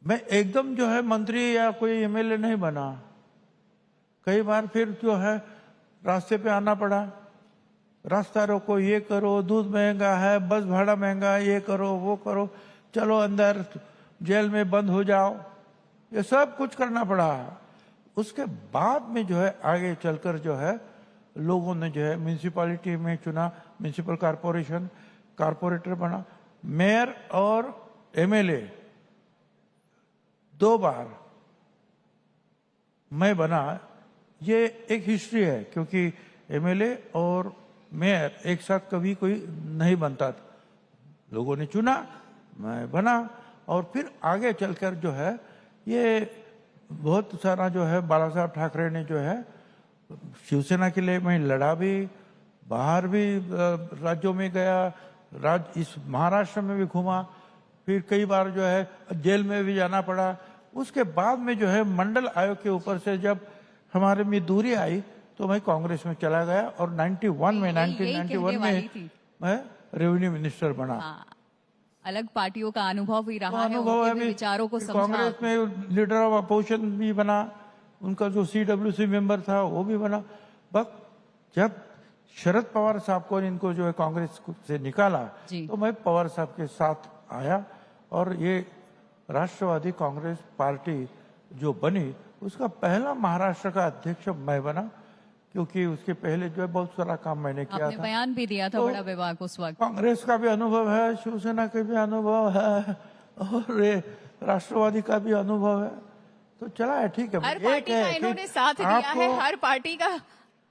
मैं एकदम जो है मंत्री या कोई MLA नहीं बना। कई बार फिर जो है रास्ते पे आना पड़ा, रास्ता रोको, ये करो, दूध महंगा है, बस भाड़ा महंगा है, ये करो वो करो, चलो अंदर जेल में बंद हो जाओ, ये सब कुछ करना पड़ा। उसके बाद में जो है आगे चलकर जो है लोगों ने जो है म्यूनिसिपैलिटी में चुना, म्यूनिसिपल कॉरपोरेशन, कॉरपोरेटर बना, मेयर और MLA 2 बार मैं बना। ये एक हिस्ट्री है, क्योंकि MLA और मेयर एक साथ कभी कोई नहीं बनता था। लोगों ने चुना, मैं बना, और फिर आगे चलकर जो है ये बहुत सारा जो है बाला साहब ठाकरे ने जो है शिवसेना के लिए मैं लड़ा भी, बाहर भी राज्यों में गया, इस महाराष्ट्र में भी घूमा, फिर कई बार जो है जेल में भी जाना पड़ा। उसके बाद में जो है मंडल आयोग के ऊपर से जब हमारे में दूरी आई तो मैं कांग्रेस में चला गया, और 1991 में मैं रेवेन्यू मिनिस्टर बना। अलग पार्टियों का अनुभव ही रहा है, अनुभव है, विचारों को समझा। कांग्रेस में लीडर ऑफ अपोजिशन भी बना, उनका जो CWC मेंबर था वो भी बना। बस जब शरद पवार साहब को इनको जो है कांग्रेस से निकाला तो मैं पवार साहब के साथ आया, और ये राष्ट्रवादी कांग्रेस पार्टी जो बनी उसका पहला महाराष्ट्र का अध्यक्ष मैं बना, क्योंकि उसके पहले जो है बहुत सारा काम मैंने किया था। बयान भी दिया था तो बड़ा विवाद उस वक्त। कांग्रेस का भी अनुभव है, शिवसेना का भी अनुभव है, और राष्ट्रवादी का भी अनुभव है, तो चला है, ठीक है। हर पार्टी का इन्होंने साथ दिया है, हर पार्टी का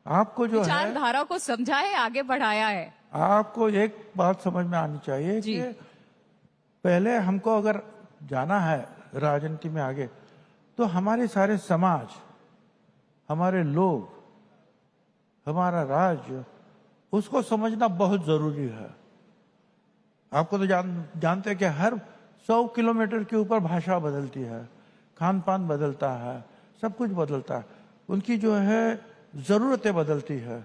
आपको जो विचारधारा को समझा है, आगे बढ़ाया है। आपको एक बात समझ में आनी चाहिए कि पहले हमको अगर जाना है राजनीति में आगे, तो हमारे सारे समाज, हमारे लोग, हमारा राज्य, उसको समझना बहुत जरूरी है। आपको तो जानते हैं कि हर 100 किलोमीटर के ऊपर भाषा बदलती है, खान पान बदलता है, सब कुछ बदलता है, उनकी जो है जरूरतें बदलती है।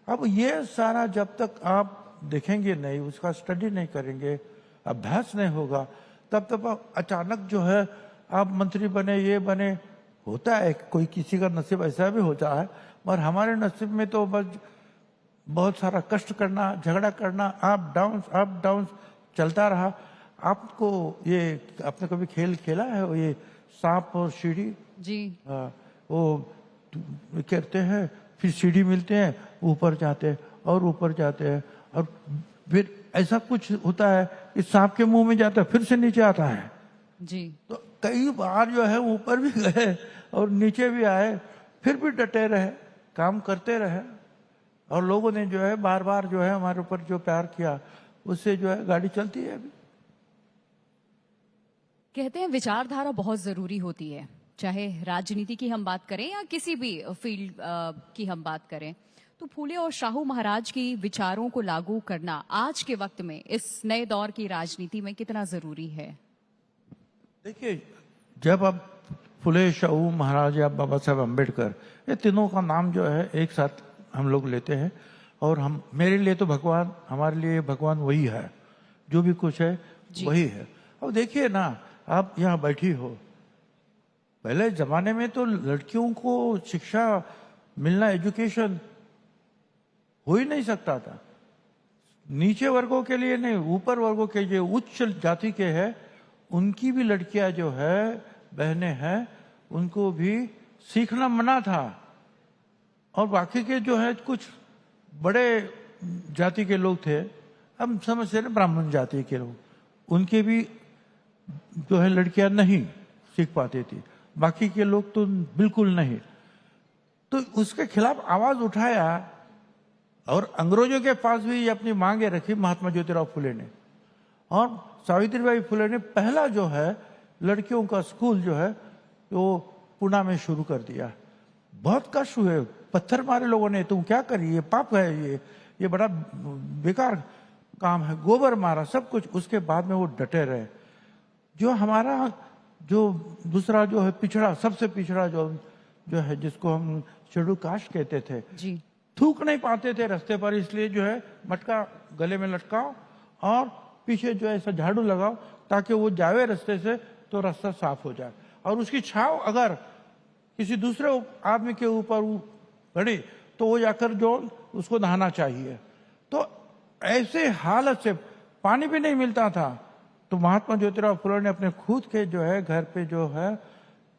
अब ये सारा जब तक आप देखेंगे नहीं, उसका स्टडी नहीं करेंगे, अभ्यास नहीं होगा, तब तक अचानक जो है आप मंत्री बने, ये बने, होता है, कोई किसी का नसीब ऐसा भी होता है, मगर हमारे नसीब में तो बस बहुत सारा कष्ट करना, झगड़ा करना, अप डाउन चलता रहा। आपको ये, आपने कभी खेल खेला है वो, ये सांप और सीढ़ी? जी। वो कहते हैं, फिर सीढ़ी मिलते हैं, ऊपर जाते हैं और ऊपर जाते हैं, और फिर ऐसा कुछ होता है कि सांप के मुंह में जाता है, फिर से नीचे आता है। जी। तो कई बार जो है ऊपर भी गए और नीचे भी आए, फिर भी डटे रहे, काम करते रहे, और लोगों ने जो है बार बार जो है हमारे ऊपर जो प्यार किया, उससे जो है गाड़ी चलती है अभी। कहते हैं विचारधारा बहुत जरूरी होती है, चाहे राजनीति की हम बात करें या किसी भी फील्ड की हम बात करें। तो फूले और शाहू महाराज की विचारों को लागू करना आज के वक्त में इस नए दौर की राजनीति में कितना जरूरी है? देखिए, जब आप फुले, शाहू महाराज या बाबा साहब अम्बेडकर, ये तीनों का नाम जो है एक साथ हम लोग लेते हैं, और हम, मेरे लिए तो भगवान, हमारे लिए भगवान वही है, जो भी कुछ है वही है। अब देखिए ना, आप यहाँ बैठी हो, पहले जमाने में तो लड़कियों को शिक्षा मिलना, एजुकेशन हो ही नहीं सकता था। नीचे वर्गों के लिए नहीं, ऊपर वर्गों के जो उच्च जाति के हैं, उनकी भी लड़कियां जो है, बहनें हैं, उनको भी सीखना मना था। और बाकी के जो है कुछ बड़े जाति के लोग थे, हम समझते हैं ब्राह्मण जाति के लोग, उनके भी जो है लड़कियां नहीं सीख पाती थी, बाकी के लोग तो बिल्कुल नहीं। तो उसके खिलाफ आवाज उठाया, और अंग्रेजों के पास भी अपनी मांगे रखी महात्मा ज्योतिराव फुले ने, और सावित्रीबाई फुले ने पहला जो है लड़कियों का स्कूल जो है वो पुणे में शुरू कर दिया। बहुत कष्ट हुए, पत्थर मारे लोगों ने, तुम क्या करिए, पाप है ये बड़ा बेकार काम है, गोबर मारा, सब कुछ। उसके बाद में वो डटे रहे। जो हमारा जो दूसरा जो है पिछड़ा, सबसे पिछड़ा जो है, जिसको हम शेड्यूल कास्ट कहते थे जी, थूक नहीं पाते थे रास्ते पर, इसलिए जो है मटका गले में लटकाओ और पीछे जो है ऐसा झाड़ू लगाओ, ताकि वो जावे रास्ते से तो रास्ता साफ हो जाए, और उसकी छाव अगर किसी दूसरे आदमी के ऊपर पड़े तो वो जाकर जो उसको नहाना चाहिए। तो ऐसे हालत से पानी भी नहीं मिलता था, तो महात्मा ज्योतिराव फुले ने अपने खुद के जो है घर पे जो है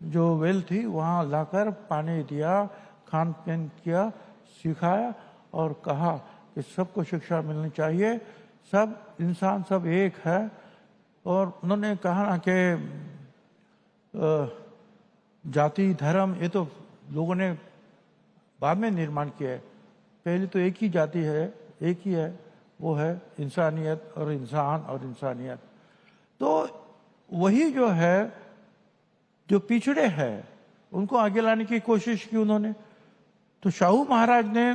जो वेल थी वहां लाकर पानी दिया, खान पान किया, सिखाया, और कहा कि सबको शिक्षा मिलनी चाहिए, सब इंसान सब एक है। और उन्होंने कहा ना कि जाति धर्म ये तो लोगों ने बाद में निर्माण किया है, पहले तो एक ही जाति है, एक ही है, वो है इंसानियत और इंसान और इंसानियत। तो वही जो है जो पिछड़े हैं उनको आगे लाने की कोशिश की उन्होंने। तो शाहू महाराज ने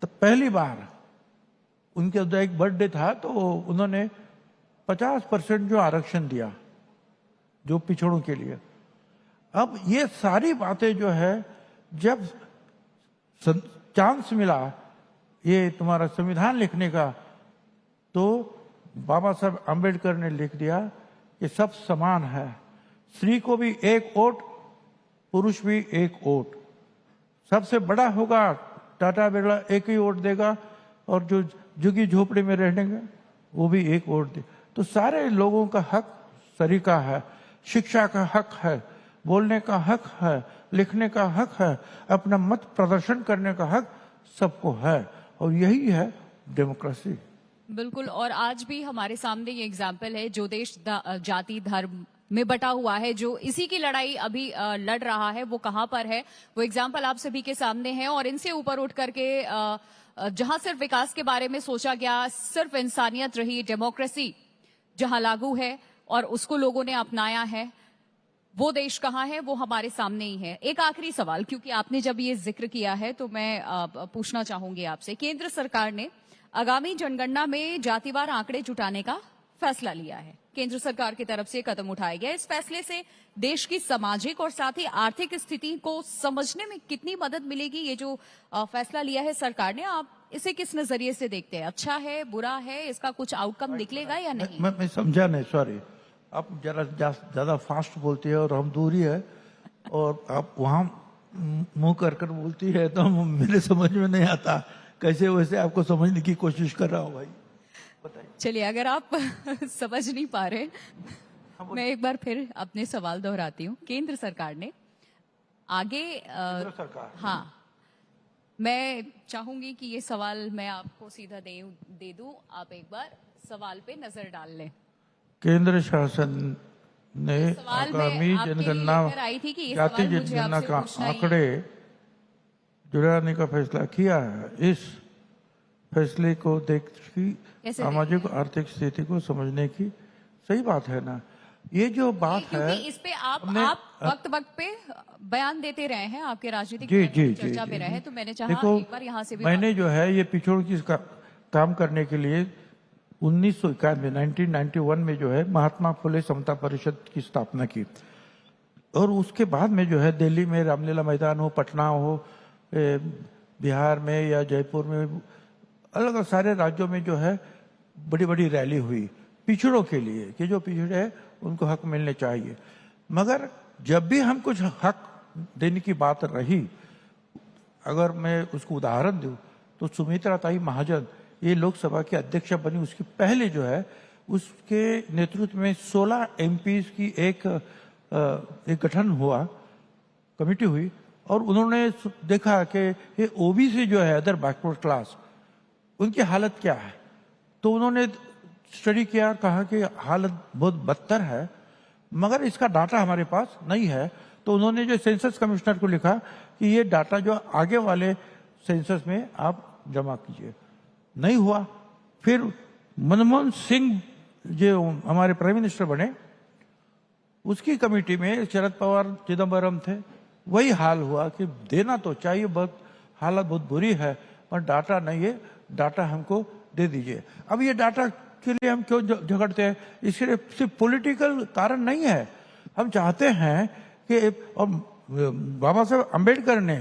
तो पहली बार उनके एक बर्थडे था तो उन्होंने 50% जो आरक्षण दिया जो पिछड़ों के लिए। अब ये सारी बातें जो है जब चांस मिला ये तुम्हारा संविधान लिखने का, तो बाबा साहब अम्बेडकर ने लिख दिया कि सब समान है, स्त्री को भी एक वोट, पुरुष भी एक वोट, सबसे बड़ा होगा टाटा बिरला एक ही वोट देगा, और जो झुग्गी झोपड़ी में रहेंगे वो भी एक वोट दे। तो सारे लोगों का हक सरीका है, शिक्षा का हक है, बोलने का हक है, लिखने का हक है, अपना मत प्रदर्शन करने का हक सबको है, और यही है डेमोक्रेसी। बिल्कुल। और आज भी हमारे सामने ये एग्जाम्पल है, जो देश जाति धर्म में बटा हुआ है, जो इसी की लड़ाई अभी लड़ रहा है, वो कहाँ पर है, वो एग्जाम्पल आप सभी के सामने है। और इनसे ऊपर उठ करके जहां सिर्फ विकास के बारे में सोचा गया, सिर्फ इंसानियत रही, डेमोक्रेसी जहां लागू है और उसको लोगों ने अपनाया है, वो देश कहाँ है, वो हमारे सामने ही है। एक आखिरी सवाल, क्योंकि आपने जब ये जिक्र किया है तो मैं पूछना चाहूंगी आपसे। केंद्र सरकार ने आगामी जनगणना में जातिवार आंकड़े जुटाने का फैसला लिया है, केंद्र सरकार की तरफ से कदम उठाया गया। इस फैसले से देश की सामाजिक और साथ ही आर्थिक स्थिति को समझने में कितनी मदद मिलेगी? ये जो फैसला लिया है सरकार ने, आप इसे किस नजरिए से देखते हैं? अच्छा है, बुरा है, इसका कुछ आउटकम निकलेगा या नहीं? मैं समझा नहीं, सॉरी। आप जरा ज़्यादा फास्ट बोलती है और हम दूर ही है, और आप वहाँ मुंह कर कर बोलती है तो मेरे समझ में नहीं आता, कैसे वैसे आपको समझने की कोशिश कर रहा हूँ भाई, बताइए। चलिए, अगर आप समझ नहीं पा रहे, मैं एक बार फिर अपने सवाल दोहराती हूँ। केंद्र सरकार ने आगे केंद्र सरकार, हाँ, मैं चाहूंगी कि ये सवाल मैं आपको सीधा दे दूं, आप एक बार सवाल पे नजर डाल लें। केंद्र शासन ने सवाल मैं आगामी आपके लिए जनगणना, लेकर आई थी कि ये जाति सवाल मुझे जनगणना आपसे का पूछना ही है। आंकड़े जुड़ाने का फैसला किया है। इस फैसले को देखकर कैसे सामाजिक आर्थिक स्थिति को समझने की सही बात है ना, ये जो बात है। क्योंकि इस पे आप वक्त पे बयान देते रहे हैं, आपके राजनीतिक जी जी चर्चा में रहे, तो मैंने चाहा देखो, एक बार यहाँ से भी मैंने जो है ये पिछोड़ की काम करने के लिए 1991 में जो है महात्मा फुले समता परिषद की स्थापना की, और उसके बाद में जो है दिल्ली में रामलीला मैदान हो, पटना हो, बिहार में या जयपुर में, अलग अलग सारे राज्यों में जो है बड़ी बड़ी रैली हुई पिछड़ों के लिए कि जो पिछड़े हैं उनको हक मिलने चाहिए। मगर जब भी हम कुछ हक देने की बात रही, अगर मैं उसको उदाहरण दूं तो सुमित्रा ताई महाजन ये लोकसभा की अध्यक्ष बनी, उसकी पहले जो है उसके नेतृत्व में 16 एमपीज की एक गठन हुआ, कमेटी हुई, और उन्होंने देखा कि ये ओबीसी जो है अदर बैकवर्ड क्लास, उनकी हालत क्या है, तो उन्होंने स्टडी किया, कहा कि हालत बहुत बदतर है, मगर इसका डाटा हमारे पास नहीं है। तो उन्होंने जो सेंसस कमिश्नर को लिखा कि ये डाटा जो आगे वाले सेंसस में आप जमा कीजिए। नहीं हुआ। फिर मनमोहन सिंह जो हमारे प्राइम मिनिस्टर बने, उसकी कमेटी में शरद पवार चिदम्बरम थे, वही हाल हुआ कि देना तो चाहिए, बहुत हालत बहुत बुरी है, पर डाटा नहीं है, डाटा हमको दे दीजिए। अब ये डाटा के लिए हम क्यों झगड़ते हैं? इसके लिए सिर्फ पॉलिटिकल कारण नहीं है। हम चाहते हैं कि, और बाबा साहब अम्बेडकर ने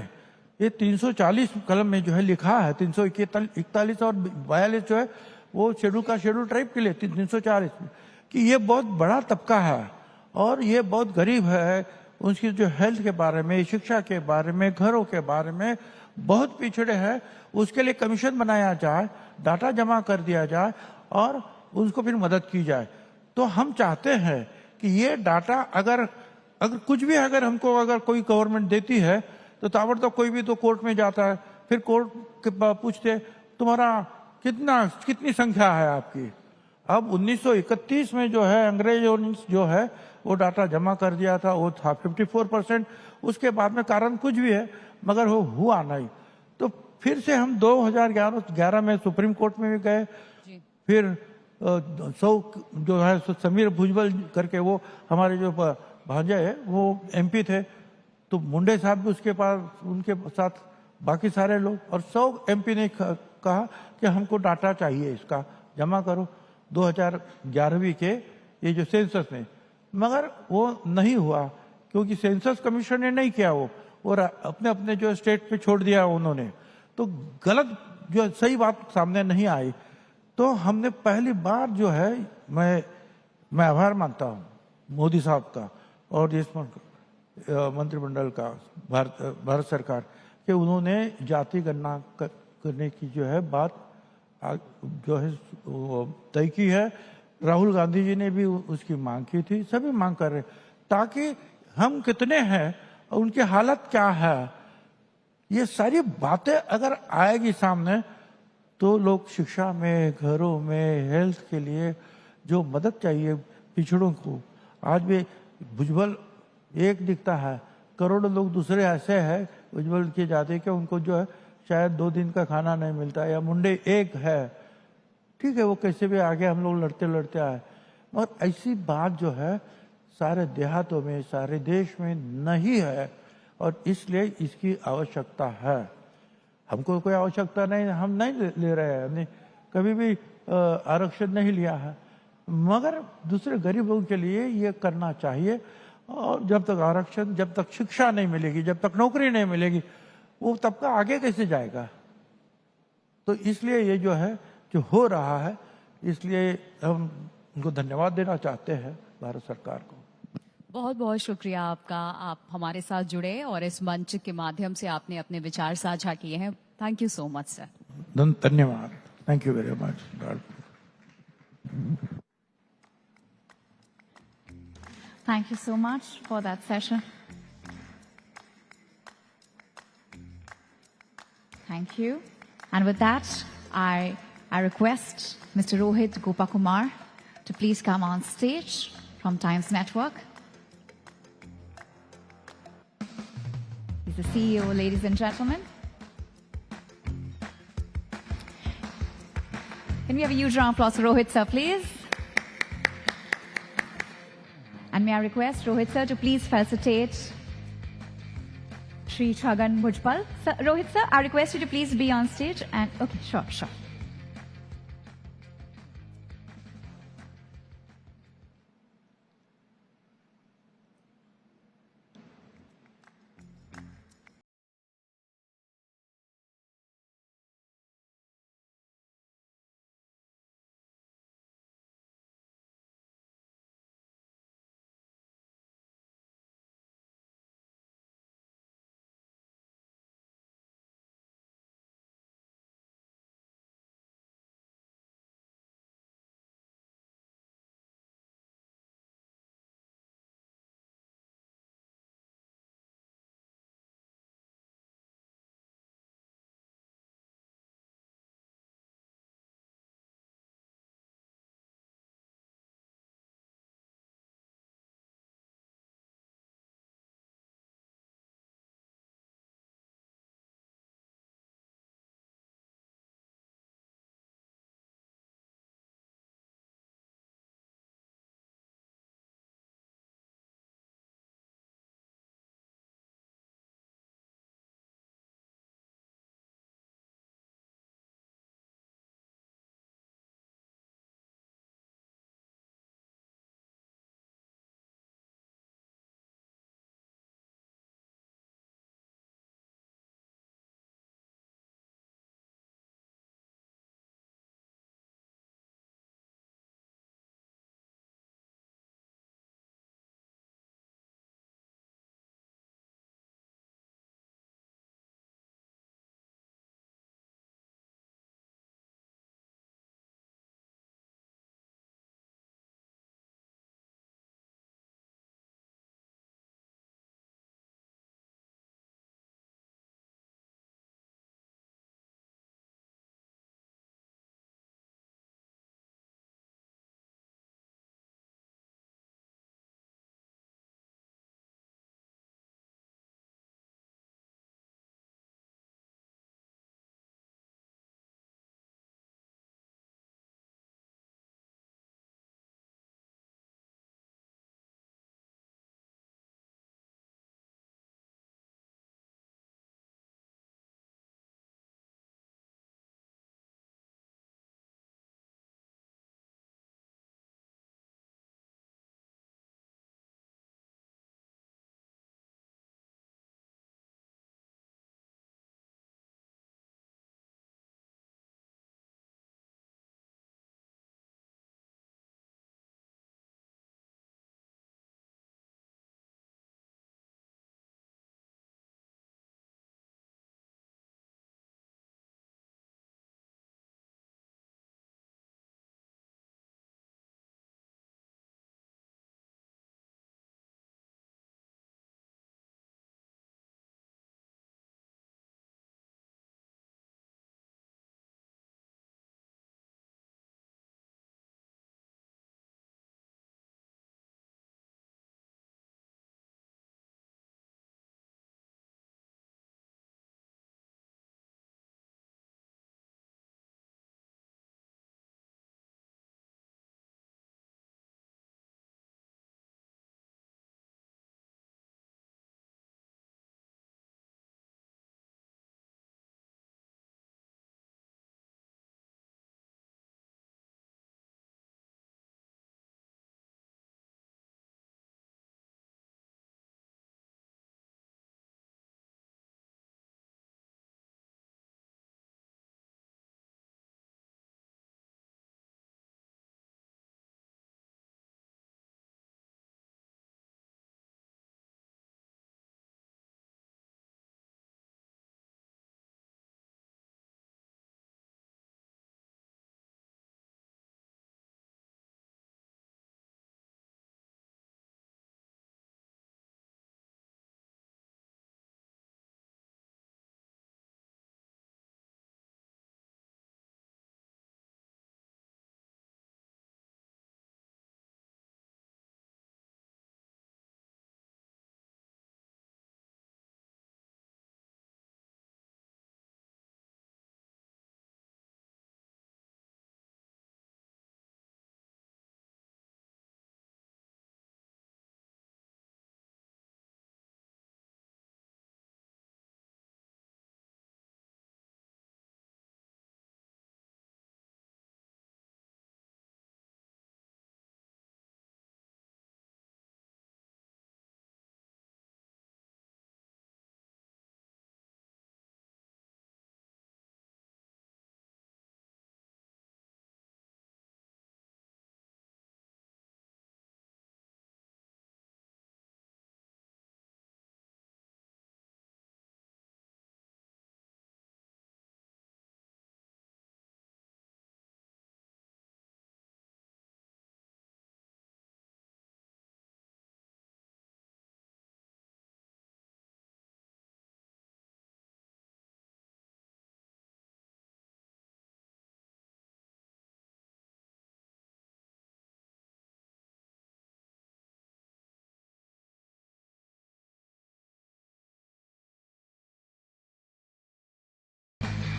ये 340 कलम में जो है लिखा है, 341 और 42 जो है वो शेड्यूल ट्राइब के लिए 340 कि ये बहुत बड़ा तबका है और ये बहुत गरीब है, उसकी जो हेल्थ के बारे में, शिक्षा के बारे में, घरों के बारे में बहुत पिछड़े हैं। उसके लिए कमीशन बनाया जाए, डाटा जमा कर दिया जाए और उसको फिर मदद की जाए। तो हम चाहते हैं कि ये डाटा अगर कुछ भी अगर कोई गवर्नमेंट देती है तो ताबड़तोड़ कोई भी तो कोर्ट में जाता है, फिर कोर्ट के पूछते तुम्हारा कितनी संख्या है आपकी। अब 1931 में जो है अंग्रेजों ने जो है वो डाटा जमा कर दिया था, वो था 54%। उसके बाद में कारण कुछ भी है मगर वो हुआ नहीं। तो फिर से हम 2011 में सुप्रीम कोर्ट में भी गए, फिर जो है समीर भुजबल करके वो हमारे जो भांजा है वो एमपी थे, तो मुंडे साहब भी उसके पास, उनके साथ बाकी सारे लोग, और 100 एमपी ने कहा कि हमको डाटा चाहिए, इसका जमा करो 2011 के ये जो सेंसस में। मगर वो नहीं हुआ क्योंकि सेंसस कमीशन ने नहीं किया, वो और अपने जो स्टेट पे छोड़ दिया उन्होंने। तो गलत जो सही बात सामने नहीं आई। तो हमने पहली बार जो है, मैं आभार मानता हूँ मोदी साहब का और इस मंत्रिमंडल का, भारत सरकार के, उन्होंने जाति गणना करने की जो है बात जो है तय की है। राहुल गांधी जी ने भी उसकी मांग की थी, सभी मांग कर रहे, ताकि हम कितने हैं, उनकी हालत क्या है, ये सारी बातें अगर आएगी सामने तो लोग शिक्षा में, घरों में, हेल्थ के लिए जो मदद चाहिए पिछड़ों को, आज भी भुजबल एक दिखता है, करोड़ों लोग दूसरे ऐसे हैं भुजबल की जाति के, उनको जो है शायद 2 दिन का खाना नहीं मिलता, या मुंडे एक है, ठीक है वो कैसे भी आगे हम लोग लड़ते आए। मगर ऐसी बात जो है सारे देहातों में, सारे देश में नहीं है, और इसलिए इसकी आवश्यकता है। हमको कोई आवश्यकता नहीं, हम नहीं ले रहे हैं, हमने कभी भी आरक्षण नहीं लिया है, मगर दूसरे गरीब लोगों के लिए ये करना चाहिए। और जब तक आरक्षण, जब तक शिक्षा नहीं मिलेगी, जब तक नौकरी नहीं मिलेगी, वो तबका आगे कैसे जाएगा? तो इसलिए ये जो है जो हो रहा है, इसलिए हम उनको धन्यवाद देना चाहते हैं भारत सरकार को। बहुत बहुत शुक्रिया आपका, आप हमारे साथ जुड़े और इस मंच के माध्यम से आपने अपने विचार साझा किए हैं। Thank you so much sir. धन्यवाद। Thank you very much. Thank you so much for that session. Thank you. And with that, I request Mr. Rohit Gopakumar to please come on stage from Times Network. He's the CEO, ladies and gentlemen. Can we have a huge round of applause for Rohit sir, please? And may I request Rohit sir to please felicitate Shri Chhagan Bhujpal. Sir, Rohit sir, I request you to please be on stage and, okay, sure.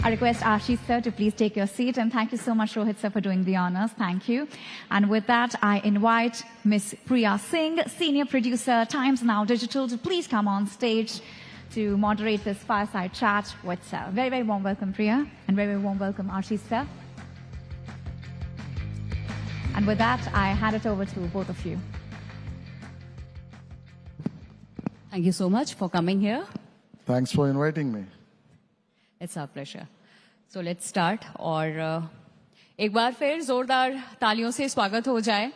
I request Ashish sir to please take your seat, and thank you so much, Rohit sir, for doing the honors. Thank you. And with that, I invite Ms. Priya Singh, Senior Producer, Times Now Digital, to please come on stage to moderate this fireside chat with sir. Very, very warm welcome, Priya, and very, very warm welcome, Ashish sir. And with that, I hand it over to both of you. Thank you so much for coming here. Thanks for inviting me. It's our pleasure. So let's start. और एक बार फिर जोरदार तालियों से स्वागत हो जाए.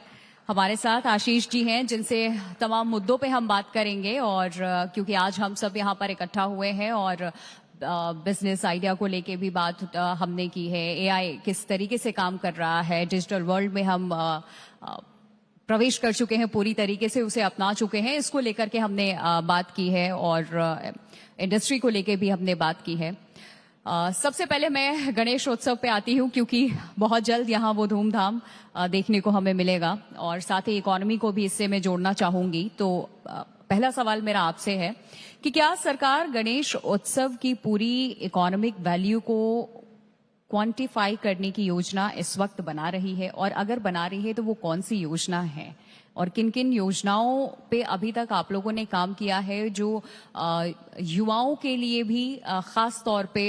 हमारे साथ आशीष जी हैं जिनसे तमाम मुद्दों पे हम बात करेंगे, और क्योंकि आज हम सब यहाँ पर इकट्ठा हुए हैं और बिजनेस आइडिया को लेके भी बात हमने की है. एआई किस तरीके से काम कर रहा है, डिजिटल वर्ल्ड में हम प्रवेश कर चुके हैं, पूरी तरीके से उसे अपना चुके हैं, इसको लेकर के हमने बात की है, और इंडस्ट्री को लेके भी हमने बात की है. सबसे पहले मैं गणेश उत्सव पे आती हूँ, क्योंकि बहुत जल्द यहाँ वो धूमधाम देखने को हमें मिलेगा, और साथ ही इकोनॉमी को भी इससे मैं जोड़ना चाहूंगी. तो पहला सवाल मेरा आपसे है कि क्या सरकार गणेश उत्सव की पूरी इकोनॉमिक वैल्यू को क्वांटिफाई करने की योजना इस वक्त बना रही है, और अगर बना रही है तो वो कौन सी योजना है, और किन किन योजनाओं पे अभी तक आप लोगों ने काम किया है जो युवाओं के लिए भी खास तौर पे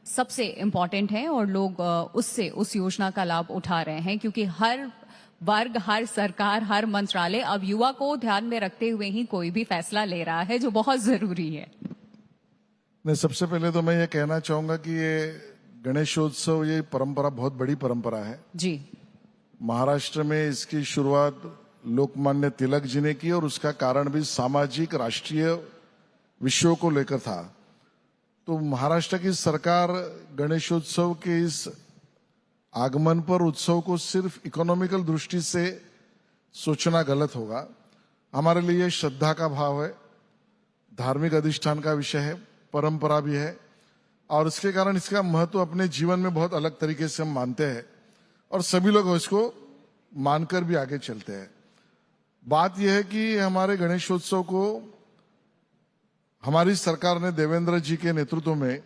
सबसे इम्पोर्टेंट है, और लोग उससे उस योजना का लाभ उठा रहे हैं, क्योंकि हर वर्ग, हर सरकार, हर मंत्रालय अब युवा को ध्यान में रखते हुए ही कोई भी फैसला ले रहा है, जो बहुत जरूरी है. नहीं, सबसे पहले तो मैं ये कहना चाहूंगा कि ये गणेशोत्सव, ये परंपरा बहुत बड़ी परंपरा है जी. महाराष्ट्र में इसकी शुरुआत लोकमान्य तिलक जी ने की, और उसका कारण भी सामाजिक राष्ट्रीय विषयों को लेकर था. तो महाराष्ट्र की सरकार गणेशोत्सव के इस आगमन पर उत्सव को सिर्फ इकोनॉमिकल दृष्टि से सोचना गलत होगा. हमारे लिए श्रद्धा का भाव है, धार्मिक अधिष्ठान का विषय है, परंपरा भी है, और इसके कारण इसका महत्व अपने जीवन में बहुत अलग तरीके से हम मानते हैं, और सभी लोग इसको मानकर भी आगे चलते हैं. बात यह है कि हमारे गणेशोत्सव को हमारी सरकार ने, देवेंद्र जी के नेतृत्व में,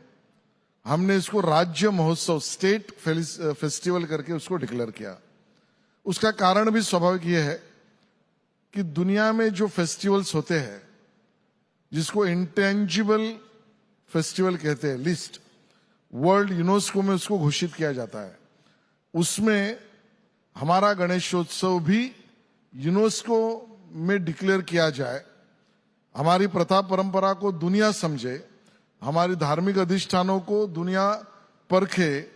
हमने इसको राज्य महोत्सव, स्टेट फेस्टिवल करके उसको डिक्लेयर किया. उसका कारण भी स्वाभाविक यह है कि दुनिया में जो फेस्टिवल्स होते हैं, जिसको इंटेंजिबल फेस्टिवल कहते हैं, लिस्ट वर्ल्ड यूनेस्को में उसको घोषित किया जाता है, उसमें हमारा गणेशोत्सव भी यूनेस्को में डिक्लेयर किया जाए. हमारी प्रथा परंपरा को दुनिया समझे, हमारी धार्मिक अधिष्ठानों को दुनिया परखे,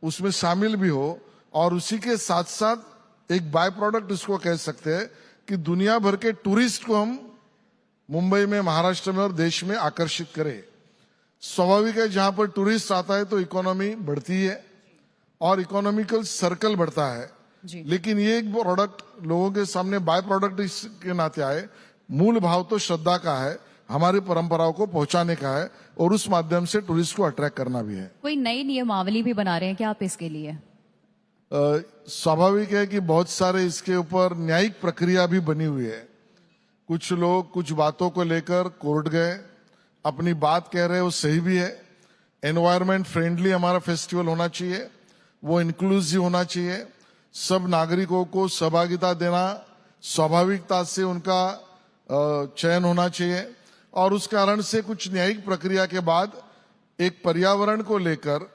उसमें शामिल भी हो, और उसी के साथ साथ एक बाय प्रोडक्ट इसको कह सकते हैं कि दुनिया भर के टूरिस्ट को हम मुंबई में, महाराष्ट्र में और देश में आकर्षित करें. स्वाभाविक है, जहां पर टूरिस्ट आता है तो इकोनॉमी बढ़ती है और इकोनॉमिकल सर्कल बढ़ता है. लेकिन ये एक प्रोडक्ट लोगों के सामने बाय प्रोडक्ट इसके नाते आए. मूल भाव तो श्रद्धा का है, हमारी परंपराओं को पहुंचाने का है, और उस माध्यम से टूरिस्ट को अट्रैक्ट करना भी है. कोई नई नियमावली भी बना रहे हैं क्या आप इसके लिए? स्वाभाविक है कि बहुत सारे इसके ऊपर न्यायिक प्रक्रिया भी बनी हुई है. कुछ लोग कुछ बातों को लेकर कोर्ट गए, अपनी बात कह रहे हैं, वो सही भी है. एनवायरमेंट फ्रेंडली हमारा फेस्टिवल होना चाहिए, वो इंक्लूसिव होना चाहिए, सब नागरिकों को सहभागिता देना, स्वाभाविकता से उनका चयन होना चाहिए, और उस कारण से कुछ न्यायिक प्रक्रिया के बाद एक पर्यावरण को लेकर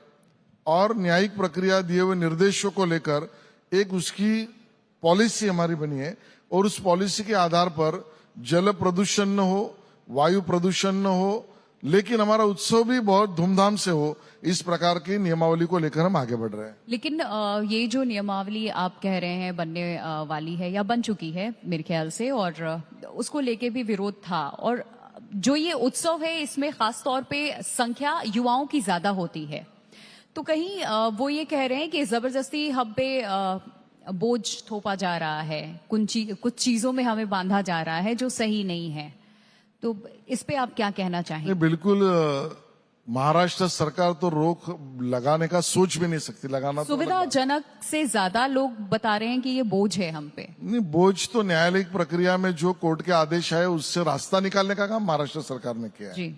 और न्यायिक प्रक्रिया दिए हुए निर्देशों को लेकर एक उसकी पॉलिसी हमारी बनी है, और उस पॉलिसी के आधार पर जल प्रदूषण न हो, वायु प्रदूषण न हो, लेकिन हमारा उत्सव भी बहुत धूमधाम से हो, इस प्रकार की नियमावली को लेकर हम आगे बढ़ रहे हैं. लेकिन ये जो नियमावली आप कह रहे हैं बनने वाली है या बन चुकी है मेरे ख्याल से, और उसको लेके भी विरोध था, और जो ये उत्सव है इसमें खास तौर पे संख्या युवाओं की ज्यादा होती है, तो कहीं वो ये कह रहे हैं कि जबरदस्ती हम पे बोझ थोपा जा रहा है, कुछ चीजों में हमें बांधा जा रहा है जो सही नहीं है. तो इस पे आप क्या कहना चाहेंगे? बिल्कुल, महाराष्ट्र सरकार तो रोक लगाने का सोच भी नहीं सकती. लगाना सुविधाजनक से ज्यादा लोग बता रहे हैं कि ये बोझ है हम पे. नहीं, बोझ तो न्यायालयिक प्रक्रिया में जो कोर्ट के आदेश है उससे रास्ता निकालने का काम महाराष्ट्र सरकार ने किया है. जी.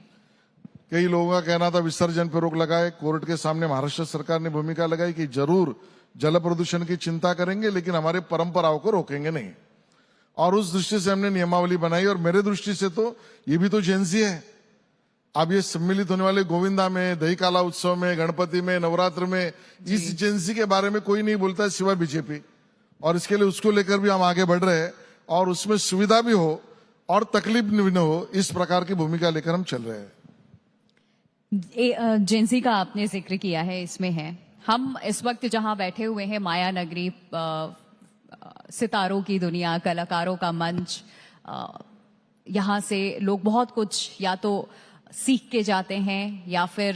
कई लोगों का कहना था विसर्जन पर रोक लगाए। कोर्ट के सामने महाराष्ट्र सरकार ने भूमिका लगाई कि जरूर जल प्रदूषण की चिंता करेंगे लेकिन हमारे परंपराओं को रोकेंगे नहीं, और उस दृष्टि से हमने नियमावली बनाई। और मेरे दृष्टि से तो ये भी तो जेंजी है। अब ये सम्मिलित होने वाले गोविंदा में, दही काला उत्सव में, गणपति में, नवरात्र में इस जेंजी के बारे में कोई नहीं बोलता है सिवाय बीजेपी, और इसके लिए उसको लेकर भी हम आगे बढ़ रहे हैं और उसमें सुविधा भी हो और तकलीफ भी न हो, इस प्रकार की भूमिका लेकर हम चल रहे हैं। जेंसी का आपने जिक्र किया है, इसमें है हम इस वक्त जहां बैठे हुए हैं माया नगरी, सितारों की दुनिया, कलाकारों का मंच, यहाँ से लोग बहुत कुछ या तो सीख के जाते हैं या फिर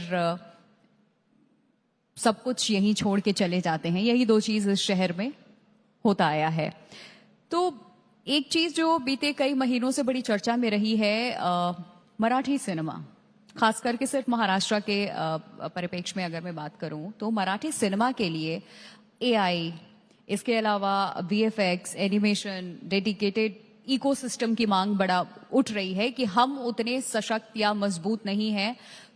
सब कुछ यहीं छोड़ के चले जाते हैं। यही दो चीज इस शहर में होता आया है। तो एक चीज जो बीते कई महीनों से बड़ी चर्चा में रही है, मराठी सिनेमा, खास करके सिर्फ महाराष्ट्र के परिप्रेक्ष्य में अगर मैं बात करूं तो मराठी सिनेमा के लिए एआई, इसके अलावा वीएफएक्स, एनिमेशन, डेडिकेटेड इकोसिस्टम की मांग बड़ा उठ रही है कि हम उतने सशक्त या मजबूत नहीं हैं।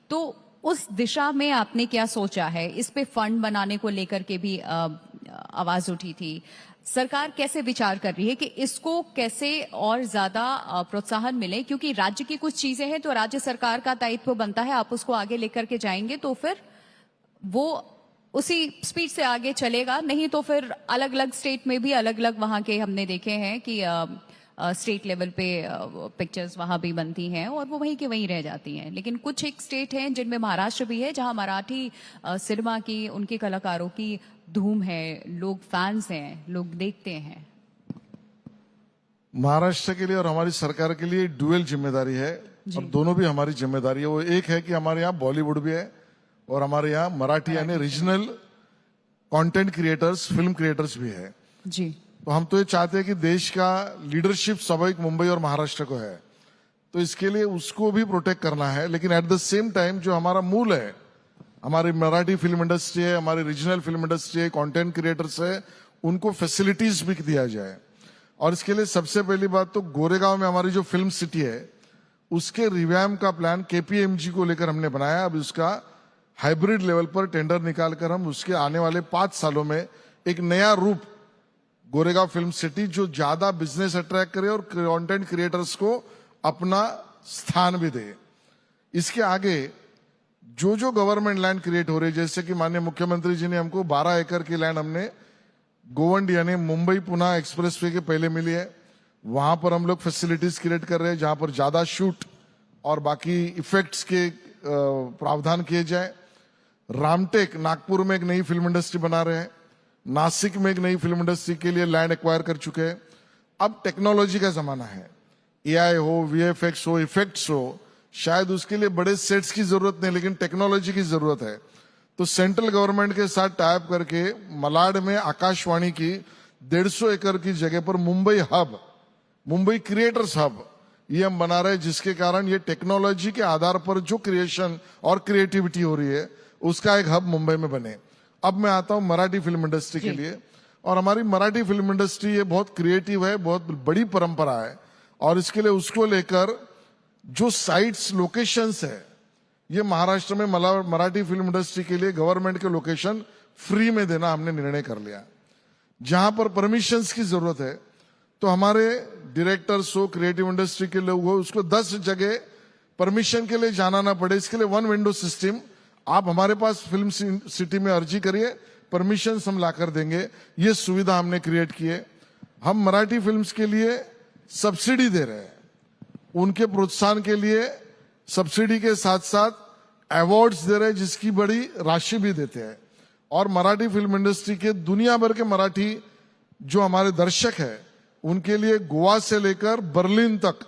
तो उस दिशा में आपने क्या सोचा है? इस पे फंड बनाने को लेकर के भी आवाज उठी थी। सरकार कैसे विचार कर रही है कि इसको कैसे और ज्यादा प्रोत्साहन मिले? क्योंकि राज्य की कुछ चीजें हैं तो राज्य सरकार का दायित्व बनता है, आप उसको आगे लेकर के जाएंगे तो फिर वो उसी स्पीड से आगे चलेगा, नहीं तो फिर अलग अलग स्टेट में भी अलग अलग वहां के हमने देखे हैं कि स्टेट लेवल पे पिक्चर्स वहां भी बनती हैं और वो वहीं के वहीं रह जाती हैं। लेकिन कुछ एक स्टेट हैं जिनमें महाराष्ट्र भी है जहां मराठी सिनेमा की, उनके कलाकारों की धूम है, लोग फैंस हैं, लोग देखते हैं। महाराष्ट्र के लिए और हमारी सरकार के लिए डुअल जिम्मेदारी है और दोनों भी हमारी जिम्मेदारी है। वो एक है कि हमारे यहाँ बॉलीवुड भी है और हमारे यहाँ मराठी यानी regional content creators, film creators भी है जी। तो हम तो ये चाहते हैं कि देश का लीडरशिप स्वाभाविक मुंबई और महाराष्ट्र को है, तो इसके लिए उसको भी प्रोटेक्ट करना है। लेकिन एट द सेम टाइम जो हमारा मूल है, हमारी मराठी फिल्म इंडस्ट्री है, हमारी रीजनल फिल्म इंडस्ट्री है, कंटेंट क्रिएटर्स है, उनको फैसिलिटीज भी दिया जाए। और इसके लिए सबसे पहली बात तो गोरेगांव में हमारी जो फिल्म सिटी है उसके रिवैम का प्लान केपीएमजी को लेकर हमने बनाया। अब उसका हाइब्रिड लेवल पर टेंडर निकालकर हम उसके आने वाले 5 सालों में एक नया रूप गोरेगांव फिल्म सिटी जो ज्यादा बिजनेस अट्रैक्ट करे और कंटेंट क्रिएटर्स को अपना स्थान भी दे। इसके आगे जो जो गवर्नमेंट लैंड क्रिएट हो रही है, जैसे कि माननीय मुख्यमंत्री जी ने हमको 12 एकड़ की लैंड हमने गोवंड यानी मुंबई पुणे एक्सप्रेसवे के पहले मिली है, वहां पर हम लोग फैसिलिटीज क्रिएट कर रहे हैं जहां पर ज्यादा शूट और बाकी इफेक्ट्स के प्रावधान किए जाए। रामटेक नागपुर में एक नई फिल्म इंडस्ट्री बना रहे हैं, नासिक में एक नई फिल्म इंडस्ट्री के लिए लैंड एक्वायर कर चुके हैं। अब टेक्नोलॉजी का जमाना है, एआई हो, वीएफएक्स हो, इफेक्ट्स हो, शायद उसके लिए बड़े सेट्स की जरूरत नहीं लेकिन टेक्नोलॉजी की जरूरत है। तो सेंट्रल गवर्नमेंट के साथ टाइप करके मलाड में आकाशवाणी की 150 एकड़ की जगह पर Mumbai hub, Mumbai creators hub ये हम बना रहे हैं, जिसके कारण ये टेक्नोलॉजी के आधार पर जो क्रिएशन और क्रिएटिविटी हो रही है उसका एक हब मुंबई में बने। अब मैं आता हूं मराठी फिल्म इंडस्ट्री के लिए, और हमारी मराठी फिल्म इंडस्ट्री ये बहुत क्रिएटिव है, बहुत बड़ी परंपरा है, और इसके लिए उसको लेकर जो साइट्स लोकेशंस है, ये महाराष्ट्र में मराठी फिल्म इंडस्ट्री के लिए गवर्नमेंट के लोकेशन फ्री में देना हमने निर्णय कर लिया। जहां पर परमिशंस की जरूरत है तो हमारे डायरेक्टर्स हो, क्रिएटिव इंडस्ट्री के लोग हो, उसको 10 जगह परमिशन के लिए जाना ना पड़े। इसके लिए 1 विंडो सिस्टम, आप हमारे पास फिल्म सिटी में अर्जी करिए, परमिशन हम लाकर देंगे। ये सुविधा हमने क्रिएट की है। हम मराठी फिल्म्स के लिए सब्सिडी दे रहे हैं, उनके प्रोत्साहन के लिए सब्सिडी के साथ साथ अवार्ड्स दे रहे हैं जिसकी बड़ी राशि भी देते हैं। और मराठी फिल्म इंडस्ट्री के दुनिया भर के मराठी जो हमारे दर्शक है उनके लिए गोवा से लेकर बर्लिन तक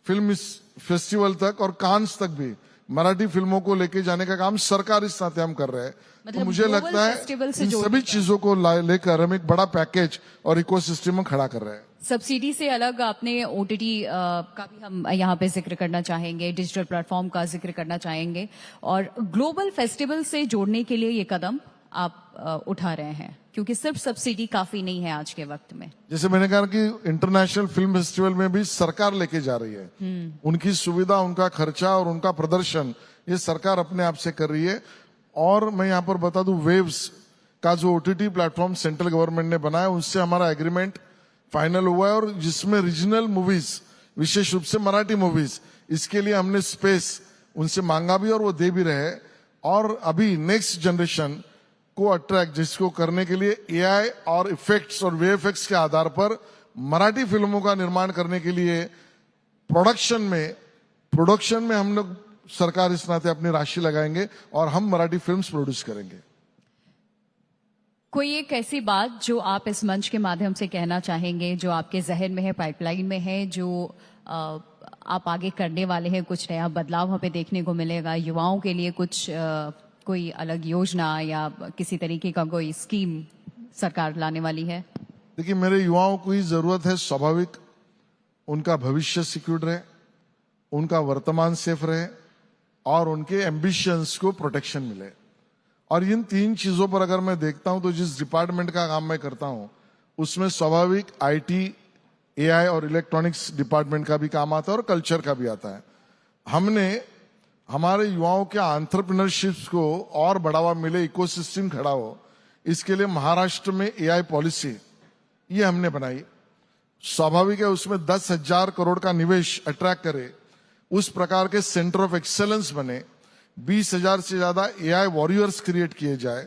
फिल्म फेस्टिवल तक और कांस तक भी मराठी फिल्मों को लेके जाने का काम सरकार इस नाते हम कर रहे हैं। मतलब तो मुझे लगता है इन सभी चीजों को लेकर हम एक बड़ा पैकेज और इकोसिस्टम खड़ा कर रहे हैं। सब्सिडी से अलग आपने ओटीटी का भी हम यहाँ पे जिक्र करना चाहेंगे, डिजिटल प्लेटफॉर्म का जिक्र करना चाहेंगे, और ग्लोबल फेस्टिवल से जोड़ने के लिए ये कदम आप उठा रहे हैं, क्योंकि सिर्फ सब्सिडी काफी नहीं है आज के वक्त में। जैसे मैंने कहा कि इंटरनेशनल फिल्म फेस्टिवल में भी सरकार लेके जा रही है, उनकी सुविधा, उनका खर्चा और उनका प्रदर्शन ये सरकार अपने आप से कर रही है। और मैं यहाँ पर बता दूं, वेव्स का जो ओटीटी प्लेटफॉर्म सेंट्रल गवर्नमेंट ने बनाया, उससे हमारा एग्रीमेंट फाइनल हुआ है, और जिसमें रीजनल मूवीज, विशेष रूप से मराठी मूवीज, इसके लिए हमने स्पेस उनसे मांगा भी और वो दे भी रहे। और अभी नेक्स्ट जनरेशन को अट्रैक्ट, जिसको करने के लिए एआई और इफेक्ट्स और वीएफएक्स के आधार पर मराठी फिल्मों का निर्माण करने के लिए प्रोडक्शन में हम लोग सरकार इस नाते अपनी राशि लगाएंगे और हम मराठी फिल्म्स प्रोड्यूस करेंगे। कोई एक ऐसी बात जो आप इस मंच के माध्यम से कहना चाहेंगे, जो आपके जहन में है, पाइपलाइन में है, जो आप आगे करने वाले हैं, कुछ नया बदलाव वहाँ पे देखने को मिलेगा, युवाओं के लिए कुछ कोई अलग योजना या किसी तरीके का कोई स्कीम सरकार लाने वाली है? देखिए, मेरे युवाओं को ही जरूरत है, स्वाभाविक उनका भविष्य सिक्योर रहे, उनका वर्तमान सेफ रहे और उनके एम्बिशंस को प्रोटेक्शन मिले। और इन तीन चीजों पर अगर मैं देखता हूं तो जिस डिपार्टमेंट का काम मैं करता हूं उसमें स्वाभाविक आईटी, एआई और इलेक्ट्रॉनिक्स डिपार्टमेंट का भी काम आता है और कल्चर का भी आता है। हमने हमारे युवाओं के एंटरप्रेन्योरशिप को और बढ़ावा मिले, इकोसिस्टम खड़ा हो, इसके लिए महाराष्ट्र में एआई पॉलिसी ये हमने बनाई। स्वाभाविक है उसमें 10,000 करोड़ का निवेश अट्रैक्ट करे, उस प्रकार के सेंटर ऑफ एक्सेलेंस बने, 20,000 से ज्यादा एआई वॉरियर्स क्रिएट किए जाए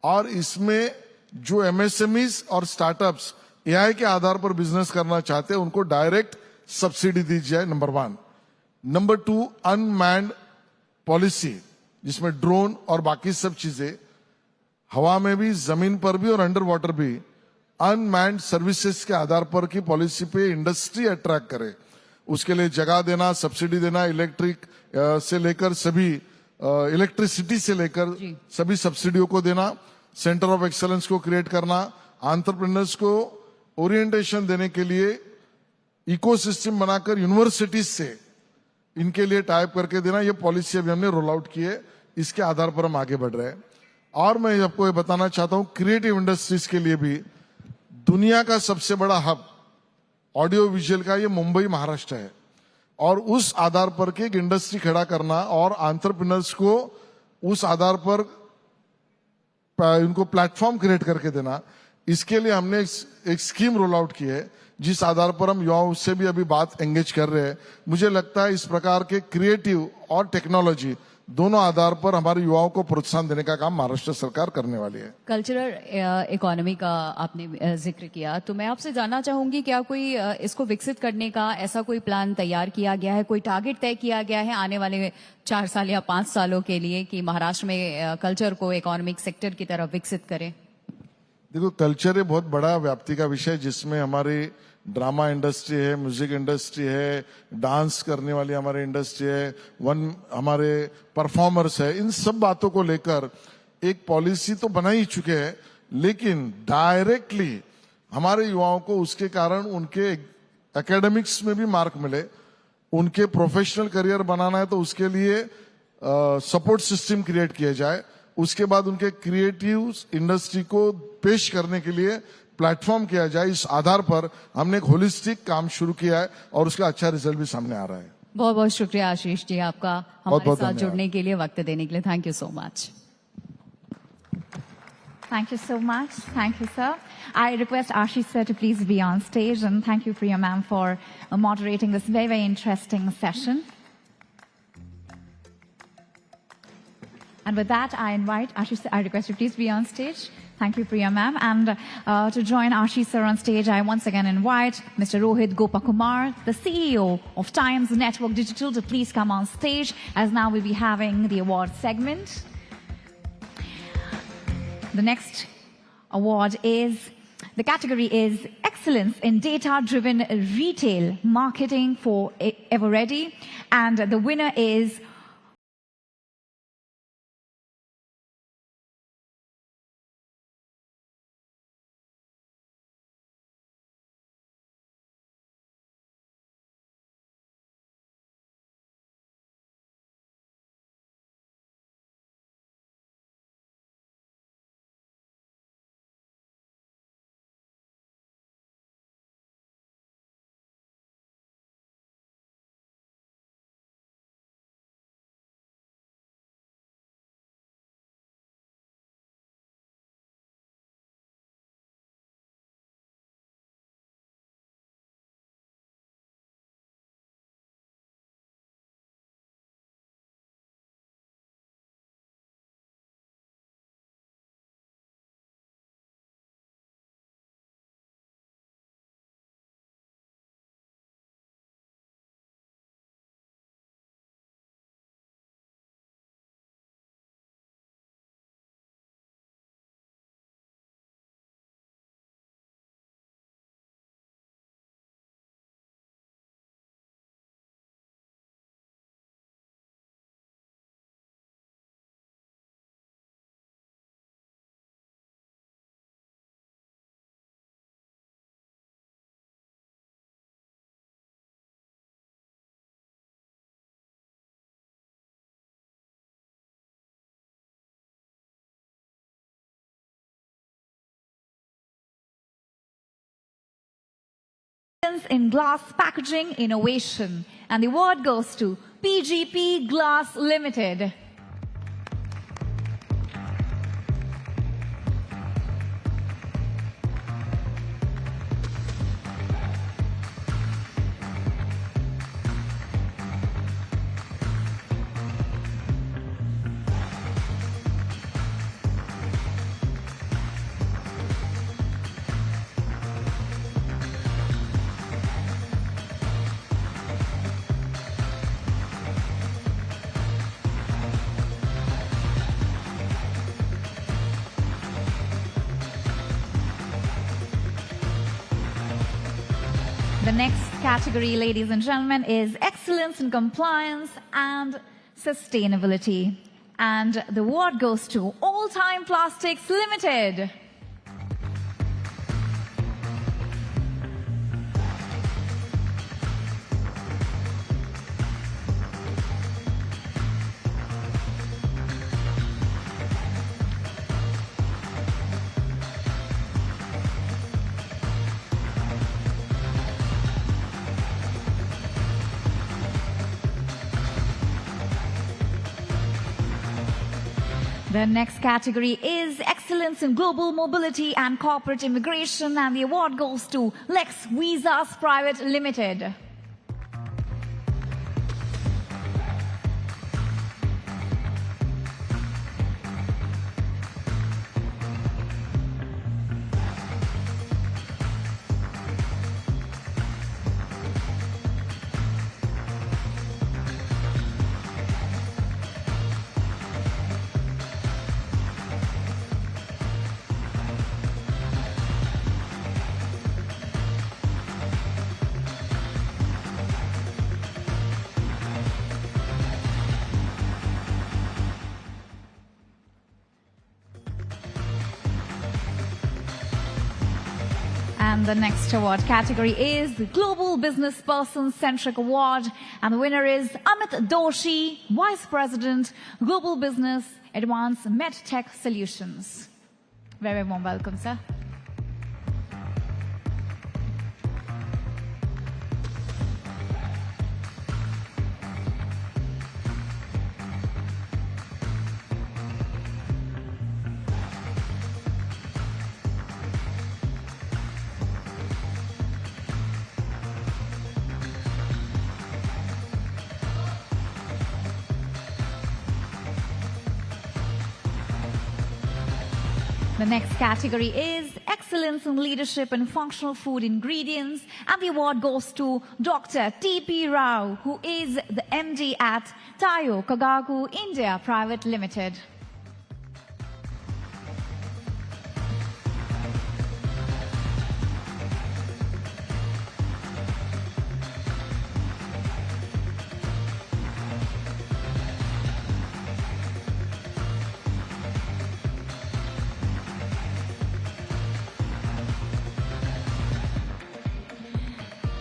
और इसमें जो एमएसएमईज और स्टार्टअप्स एआई के आधार पर बिजनेस करना चाहते हैं उनको डायरेक्ट सब्सिडी दी जाए, नंबर 1। नंबर 2, अनमैन्ड पॉलिसी, जिसमें ड्रोन और बाकी सब चीजें हवा में भी, जमीन पर भी और अंडर वाटर भी अनमैन्ड सर्विसेज के आधार पर की पॉलिसी पे इंडस्ट्री अट्रैक्ट करे, उसके लिए जगह देना, सब्सिडी देना, इलेक्ट्रिक से लेकर सभी इलेक्ट्रिसिटी से लेकर सभी सब्सिडियों को देना, सेंटर ऑफ एक्सेलेंस को क्रिएट करना, एंटरप्रेन्योर्स को ओरिएंटेशन देने के लिए इकोसिस्टम बनाकर यूनिवर्सिटीज से इनके लिए टाइप करके देना, ये पॉलिसी अभी हमने रोल आउट की है, इसके आधार पर हम आगे बढ़ रहे हैं। और मैं आपको ये बताना चाहता हूं, क्रिएटिव इंडस्ट्रीज के लिए भी दुनिया का सबसे बड़ा हब ऑडियो विजुअल का ये मुंबई, महाराष्ट्र है, और उस आधार पर के एक इंडस्ट्री खड़ा करना और एंटरप्रेन्योर्स को उस आधार पर उनको प्लेटफॉर्म क्रिएट करके देना, इसके लिए हमने एक स्कीम रोल आउट की है, जिस आधार पर हम युवाओं से भी अभी बात एंगेज कर रहे हैं। मुझे लगता है इस प्रकार के क्रिएटिव और टेक्नोलॉजी दोनों आधार पर हमारे युवाओं को प्रोत्साहन देने का काम महाराष्ट्र सरकार करने वाली है। कल्चरल इकोनॉमी का आपने जिक्र किया, तो मैं आपसे जानना चाहूंगी, क्या कोई इसको विकसित करने का ऐसा कोई प्लान तैयार किया गया है, कोई टारगेट तय किया गया है आने वाले 4 साल या 5 सालों के लिए कि महाराष्ट्र में कल्चर को इकोनॉमिक सेक्टर की तरफ विकसित करें? देखो, कल्चर एक बहुत बड़ा व्याप्ति का विषय, जिसमें हमारी ड्रामा इंडस्ट्री है, म्यूजिक इंडस्ट्री है, डांस करने वाली हमारी इंडस्ट्री है, हमारे परफॉर्मर्स है, इन सब बातों को लेकर एक पॉलिसी तो बना ही चुके हैं, लेकिन डायरेक्टली हमारे युवाओं को उसके कारण उनके एकेडमिक्स में भी मार्क मिले, उनके प्रोफेशनल करियर बनाना है तो उसके लिए सपोर्ट सिस्टम क्रिएट किया जाए, उसके बाद उनके क्रिएटिव इंडस्ट्री को पेश करने के लिए प्लेटफॉर्म किया जाए। इस आधार पर हमने एक होलिस्टिक काम शुरू किया है और उसका अच्छा रिजल्ट भी सामने आ रहा है। बहुत बहुत शुक्रिया आशीष जी, आपका हमारे साथ जुड़ने के लिए, वक्त देने के लिए। Thank you so much. Thank you so much. Thank you, sir. I request Ashish sir to please be on stage, and thank you, Priya ma'am, for moderating this very, very interesting session. And with that, I invite Ashish sir, I request you please be on stage. Thank you, Priya ma'am. And to join Ashish sir on stage, I once again invite Mr. Rohit Gopakumar, the CEO of Times Network Digital, to please come on stage, as now we'll be having the award segment. The next award is, the category is Excellence in Data-Driven Retail Marketing for Everready, and the winner is in glass packaging innovation. And the award goes to PGP Glass Limited. The next category, ladies and gentlemen, is Excellence in Compliance and Sustainability. And the award goes to All Time Plastics Limited. The next category is Excellence in Global Mobility and Corporate Immigration, and the award goes to Lex Visas Private Limited. And the next award category is the Global Business Person Centric Award. And the winner is Amit Doshi, Vice President, Global Business Advanced MedTech Solutions. Very warm welcome, sir. The next category is Excellence in Leadership and Functional Food Ingredients, and the award goes to Dr. T.P. Rao, who is the MD at Tayo Kagaku India Private Limited.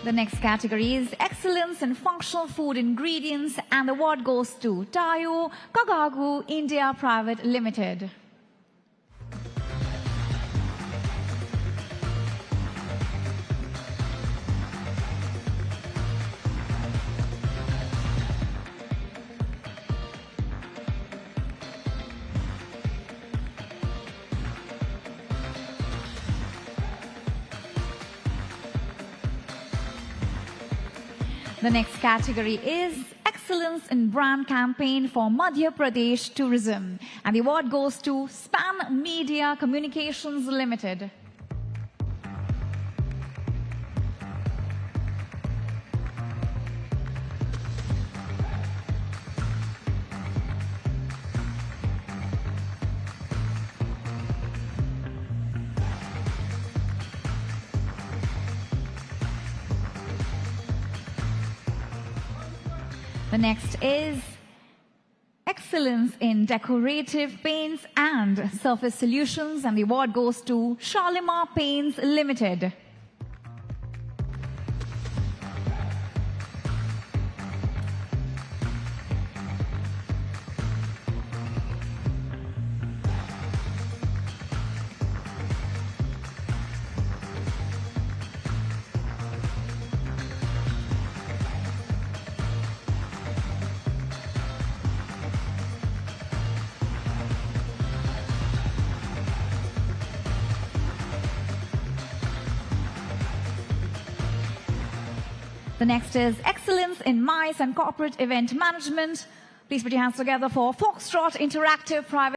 The next category is Excellence in Functional Food Ingredients, and the award goes to Tayo Kagaku India Private Limited. The next category is Excellence in Brand Campaign for Madhya Pradesh Tourism, and the award goes to Span Media Communications Limited. The next is Excellence in Decorative Paints and Surface Solutions, and the award goes to Shalimar Paints Limited. The next is Excellence in MICE and Corporate Event Management. Please put your hands together for Foxtrot Interactive Private.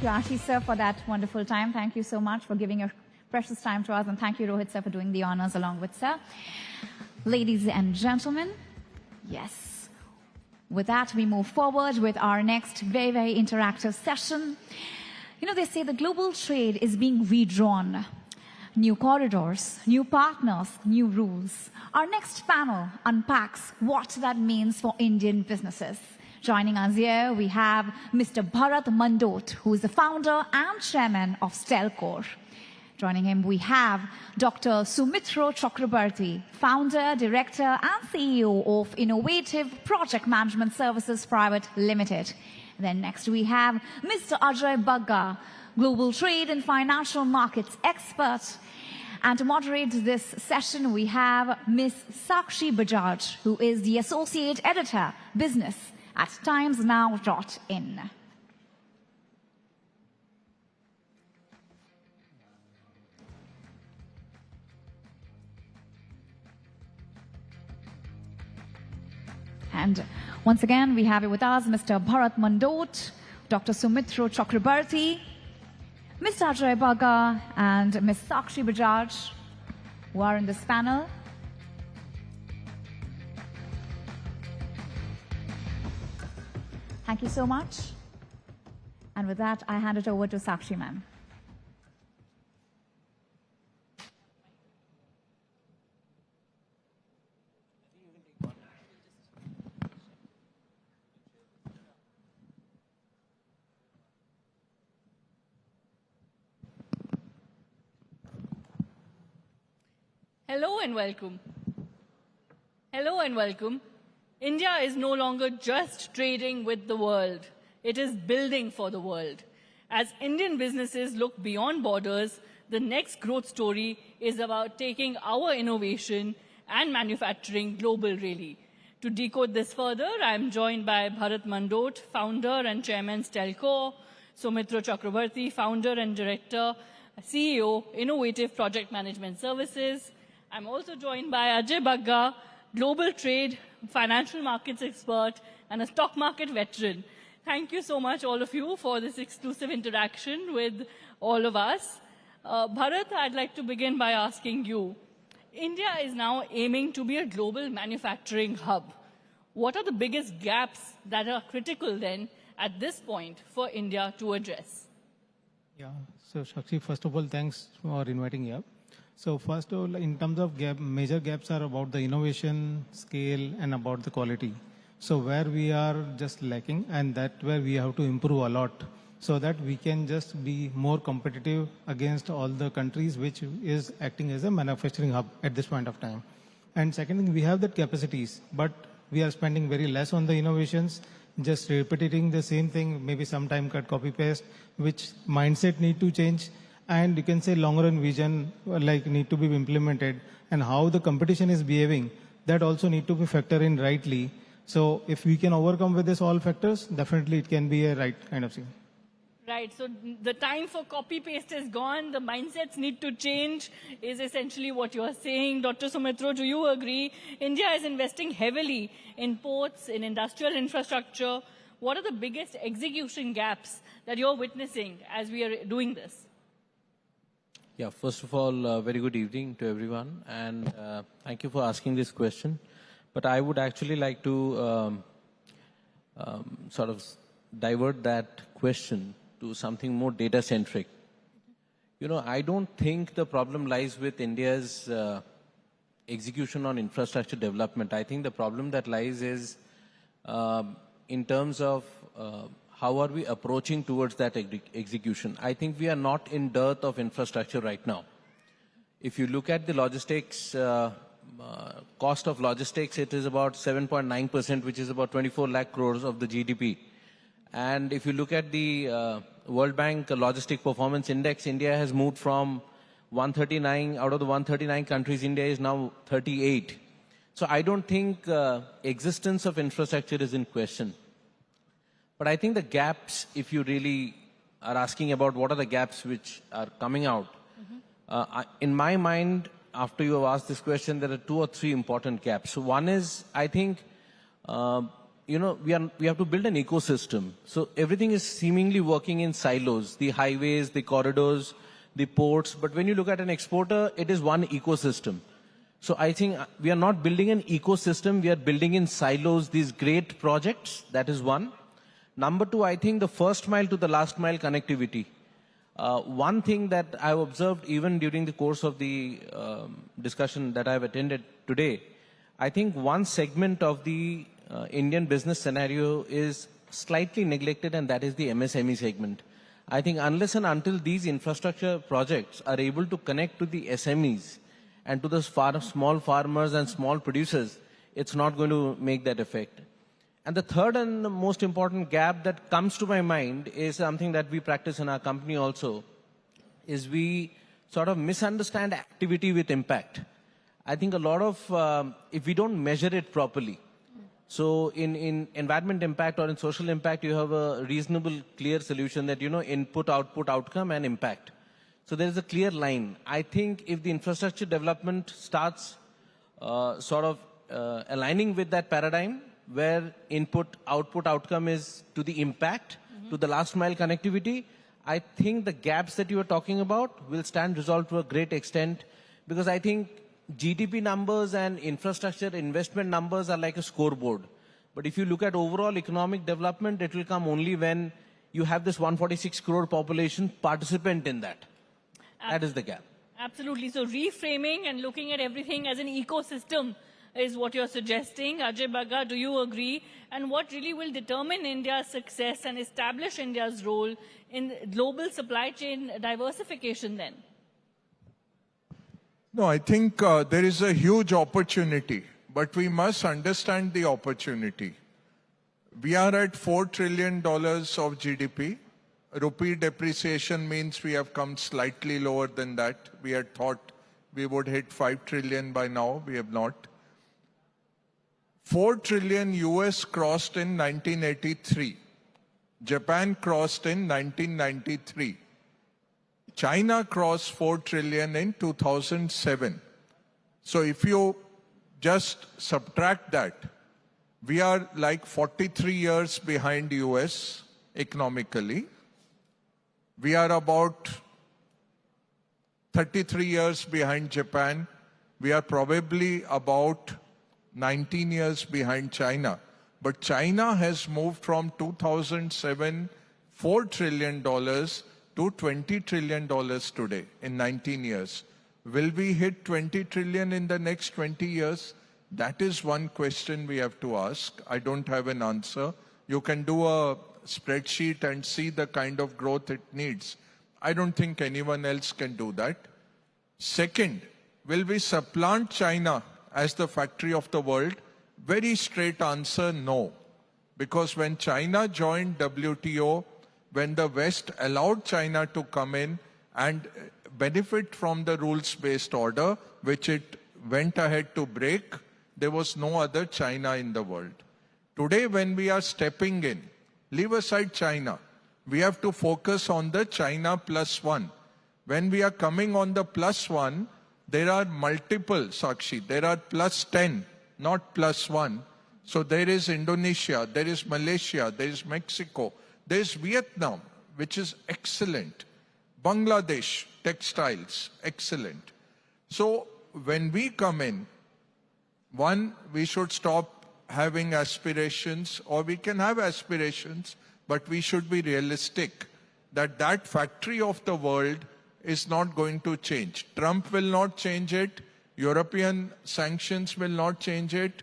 Thank you, Ashish sir, for that wonderful time. Thank you so much for giving your precious time to us, and thank you, Rohit sir, for doing the honors along with sir. Ladies and gentlemen, yes. With that, we move forward with our next very, very interactive session. You know, they say the global trade is being redrawn. New corridors, new partners, new rules. Our next panel unpacks what that means for Indian businesses. Joining us here, we have Mr. Bharat Mandot, who is the founder and chairman of Stelcore. Joining him, we have Dr. Sumitra Chakrabarti, founder, director, and CEO of Innovative Project Management Services Private Limited. Then next we have Mr. Ajay Bagga, global trade and financial markets expert. And to moderate this session, we have Ms. Sakshi Bajaj, who is the associate editor, business at timesnow.in. And once again, we have with us Mr. Bharat Mandot, Dr. Sumitra Chakrabarti, Mr. Ajay Bagga, and Ms. Sakshi Bajaj, who are in this panel. Thank you so much. And with that, I hand it over to Sakshi ma'am. Hello and welcome. Hello and welcome. India is no longer just trading with the world. It is building for the world. As Indian businesses look beyond borders, the next growth story is about taking our innovation and manufacturing global, really. To decode this further, I am joined by Bharat Mandot, founder and chairman Stelcore, Sumitra Chakrabarti, founder and director, CEO, Innovative Project Management Services. I'm also joined by Ajay Bagga, global trade, financial markets expert, and a stock market veteran. Thank you so much, all of you, for this exclusive interaction with all of us. Bharat, I'd like to begin by asking you, India is now aiming to be a global manufacturing hub. What are the biggest gaps that are critical then at this point for India to address? Yeah, so Shakshi, first of all, thanks for inviting me up. So first of all, in terms of major gaps are about the innovation, scale, and about the quality. So where we are just lacking, and that where we have to improve a lot, so that we can just be more competitive against all the countries which is acting as a manufacturing hub at this point of time. And second thing, we have the capacities, but we are spending very less on the innovations, just repeating the same thing, maybe sometime cut copy paste, which mindset need to change. And you can say long run vision like need to be implemented, and how the competition is behaving, that also need to be factored in rightly. So if we can overcome with this all factors, definitely it can be a right kind of thing. Right, so the time for copy-paste is gone, the mindsets need to change, is essentially what you're saying. Dr. Sumitro, do you agree? India is investing heavily in ports, in industrial infrastructure. What are the biggest execution gaps that you're witnessing as we are doing this? Yeah, first of all, very good evening to everyone, and thank you for asking this question. But I would actually like to sort of divert that question to something more data-centric. You know, I don't think the problem lies with India's execution on infrastructure development. I think the problem that lies is in terms of how are we approaching towards that execution. I think we are not in dearth of infrastructure right now. If you look at the logistics, cost of logistics, it is about 7.9%, which is about 24 lakh crores of the GDP. And if you look at the World Bank Logistic Performance Index, India has moved from 139, out of the 139 countries, India is now 38. So I don't think existence of infrastructure is in question. But I think the gaps, if you really are asking about what are the gaps which are coming out, in my mind, after you have asked this question, there are 2 or 3 important gaps. So one is, I think, you know, we have to build an ecosystem. So everything is seemingly working in silos, the highways, the corridors, the ports. But when you look at an exporter, it is one ecosystem. So I think we are not building an ecosystem. We are building in silos these great projects. That is one. Number 2, I think the first mile to the last mile connectivity. One thing that I've observed even during the course of the discussion that I've attended today, I think one segment of the Indian business scenario is slightly neglected, and that is the MSME segment. I think unless and until these infrastructure projects are able to connect to the SMEs and to the small farmers and small producers, it's not going to make that effect. And the third and the most important gap that comes to my mind is something that we practice in our company also, is we sort of misunderstand activity with impact. I think a lot of, if we don't measure it properly, so in environment impact or in social impact, you have a reasonable, clear solution that, you know, input, output, outcome, and impact. So there is a clear line. I think if the infrastructure development starts sort of aligning with that paradigm, where input, output, outcome is to the impact, to the last mile connectivity, I think the gaps that you are talking about will stand resolved to a great extent, because I think GDP numbers and infrastructure investment numbers are like a scoreboard. But if you look at overall economic development, it will come only when you have this 146 crore population participant in that. That is the gap. Absolutely. So reframing and looking at everything as an ecosystem is what you're suggesting. Ajay Bagga, do you agree? And what really will determine India's success and establish India's role in global supply chain diversification then? No, I think there is a huge opportunity, but we must understand the opportunity. We are at $4 trillion of GDP. Rupee depreciation means we have come slightly lower than that. We had thought we would hit 5 trillion by now. We have not. 4 trillion US crossed in 1983. Japan crossed in 1993. China crossed 4 trillion in 2007. So if you just subtract that, we are like 43 years behind US economically. We are about 33 years behind Japan. We are probably about 19 years behind China. But China has moved from 2007, $4 trillion to $20 trillion today in 19 years. Will we hit 20 trillion in the next 20 years? That is one question we have to ask. I don't have an answer. You can do a spreadsheet and see the kind of growth it needs. I don't think anyone else can do that. Second, will we supplant China as the factory of the world? Very straight answer, no. Because when China joined WTO, when the West allowed China to come in and benefit from the rules-based order, which it went ahead to break, there was no other China in the world. Today, when we are stepping in, leave aside China, we have to focus on the China plus one. When we are coming on the plus one, there are multiple, Sakshi, there are plus 10, not plus one. So there is Indonesia, there is Malaysia, there is Mexico, there is Vietnam, which is excellent. Bangladesh, textiles, excellent. So when we come in, one, we should stop having aspirations, or we can have aspirations, but we should be realistic that that factory of the world is not going to change. Trump will not change it. European sanctions will not change it.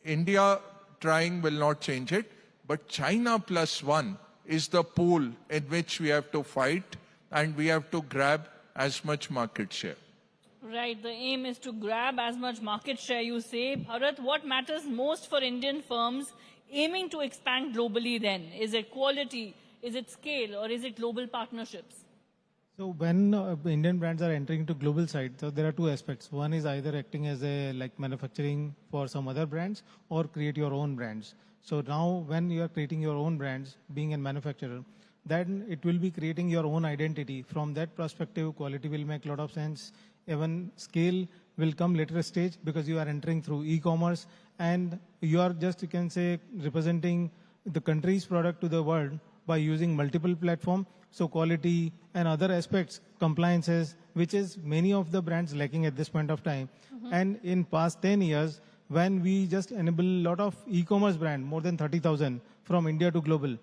India trying will not change it. But China plus one is the pool in which we have to fight, and we have to grab as much market share. Right, the aim is to grab as much market share, you say. Bharat, what matters most for Indian firms aiming to expand globally then? Is it quality, is it scale, or is it global partnerships? So when Indian brands are entering to global side, so there are two aspects. One is either acting as a manufacturing for some other brands, or create your own brands. So now when you are creating your own brands, being a manufacturer, then it will be creating your own identity. From that perspective, quality will make a lot of sense. Even scale will come later stage, because you are entering through e-commerce, and you are just, you can say, representing the country's product to the world by using multiple platforms. So quality and other aspects, compliances, which is many of the brands lacking at this point of time. And in past 10 years, when we just enable a lot of e-commerce brand, more than 30,000 from India to global,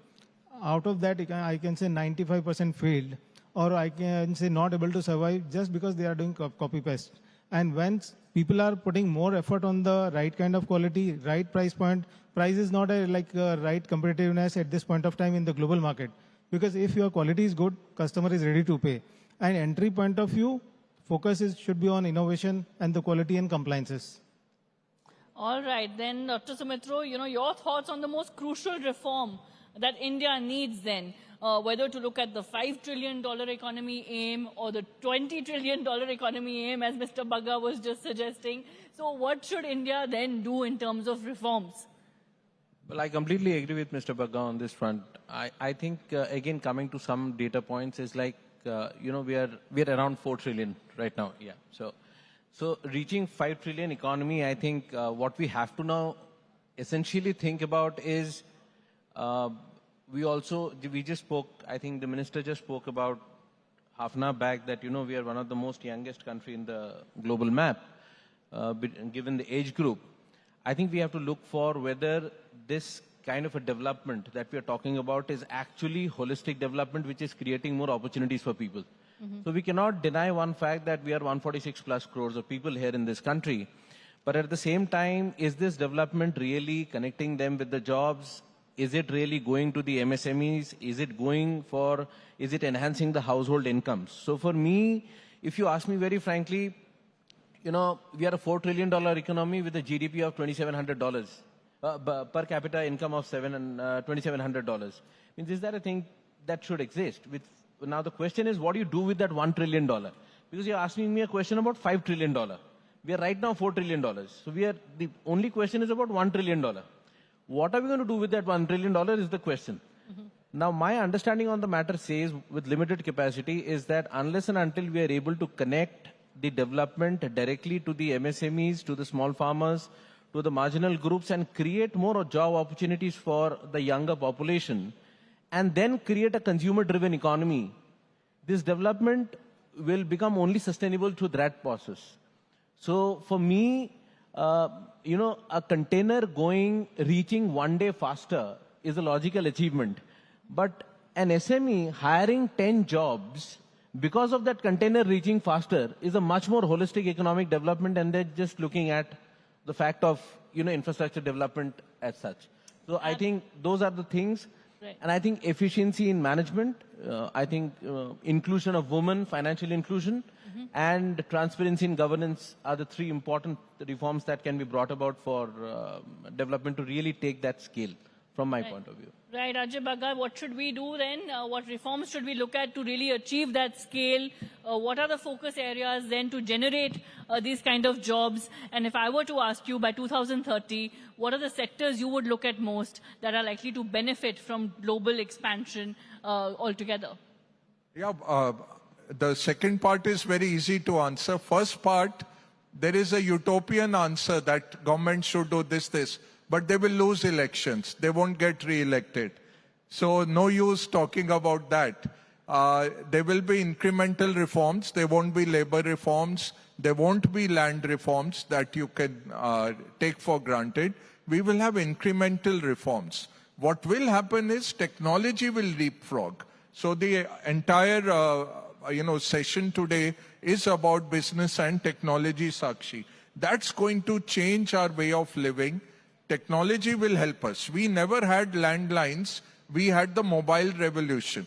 out of that, I can say 95% failed, or I can say not able to survive just because they are doing copy-paste. And when people are putting more effort on the right kind of quality, right price point, price is not a right competitiveness at this point of time in the global market. Because if your quality is good, customer is ready to pay. And entry point of view, focus should be on innovation and the quality and compliances. All right, then Dr. Sumitro, your thoughts on the most crucial reform that India needs then, whether to look at the $5 trillion economy aim or the $20 trillion economy aim, as Mr. Bagga was just suggesting. So what should India then do in terms of reforms? Well, I completely agree with Mr. Bagga on this front. I think, again, coming to some data points is we are around 4 trillion right now. Yeah. So reaching 5 trillion economy, I think what we have to now essentially think about is we just spoke, I think the minister just spoke about half an hour back that, we are one of the most youngest country in the global map, given the age group. I think we have to look for whether this kind of a development that we are talking about is actually holistic development, which is creating more opportunities for people. So we cannot deny one fact that we are 146 plus crores of people here in this country. But at the same time, is this development really connecting them with the jobs? Is it really going to the MSMEs? Is it enhancing the household incomes? So for me, if you ask me very frankly, we are a $4 trillion economy with a GDP of $2,700, per capita income of $2,700. Means is that a thing that should exist? Now the question is, what do you do with that $1 trillion? Because you're asking me a question about $5 trillion. We are right now $4 trillion. So the only question is about $1 trillion. What are we going to do with that $1 trillion is the question. Now, my understanding on the matter says, with limited capacity, is that unless and until we are able to connect the development directly to the MSMEs, to the small farmers, to the marginal groups, and create more job opportunities for the younger population, and then create a consumer-driven economy, this development will become only sustainable through that process. So for me, a container reaching one day faster is a logical achievement. But an SME hiring 10 jobs because of that container reaching faster is a much more holistic economic development, and they're just looking at the fact of, infrastructure development as such. So I think those are the things. Right. And I think efficiency in management, I think inclusion of women, financial inclusion, and transparency in governance are the three important reforms that can be brought about for development to really take that scale, from my point of view. Right, Ajay Bhagat, what should we do then? What reforms should we look at to really achieve that scale? What are the focus areas then to generate these kind of jobs? And if I were to ask you by 2030, what are the sectors you would look at most that are likely to benefit from global expansion altogether? Yeah, the second part is very easy to answer. First part, there is a utopian answer that government should do this. But they will lose elections. They won't get re-elected. So no use talking about that. There will be incremental reforms. There won't be labor reforms. There won't be land reforms that you can take for granted. We will have incremental reforms. What will happen is technology will leapfrog. So the entire session today is about business and technology, Sakshi. That's going to change our way of living. Technology will help us. We never had landlines. We had the mobile revolution.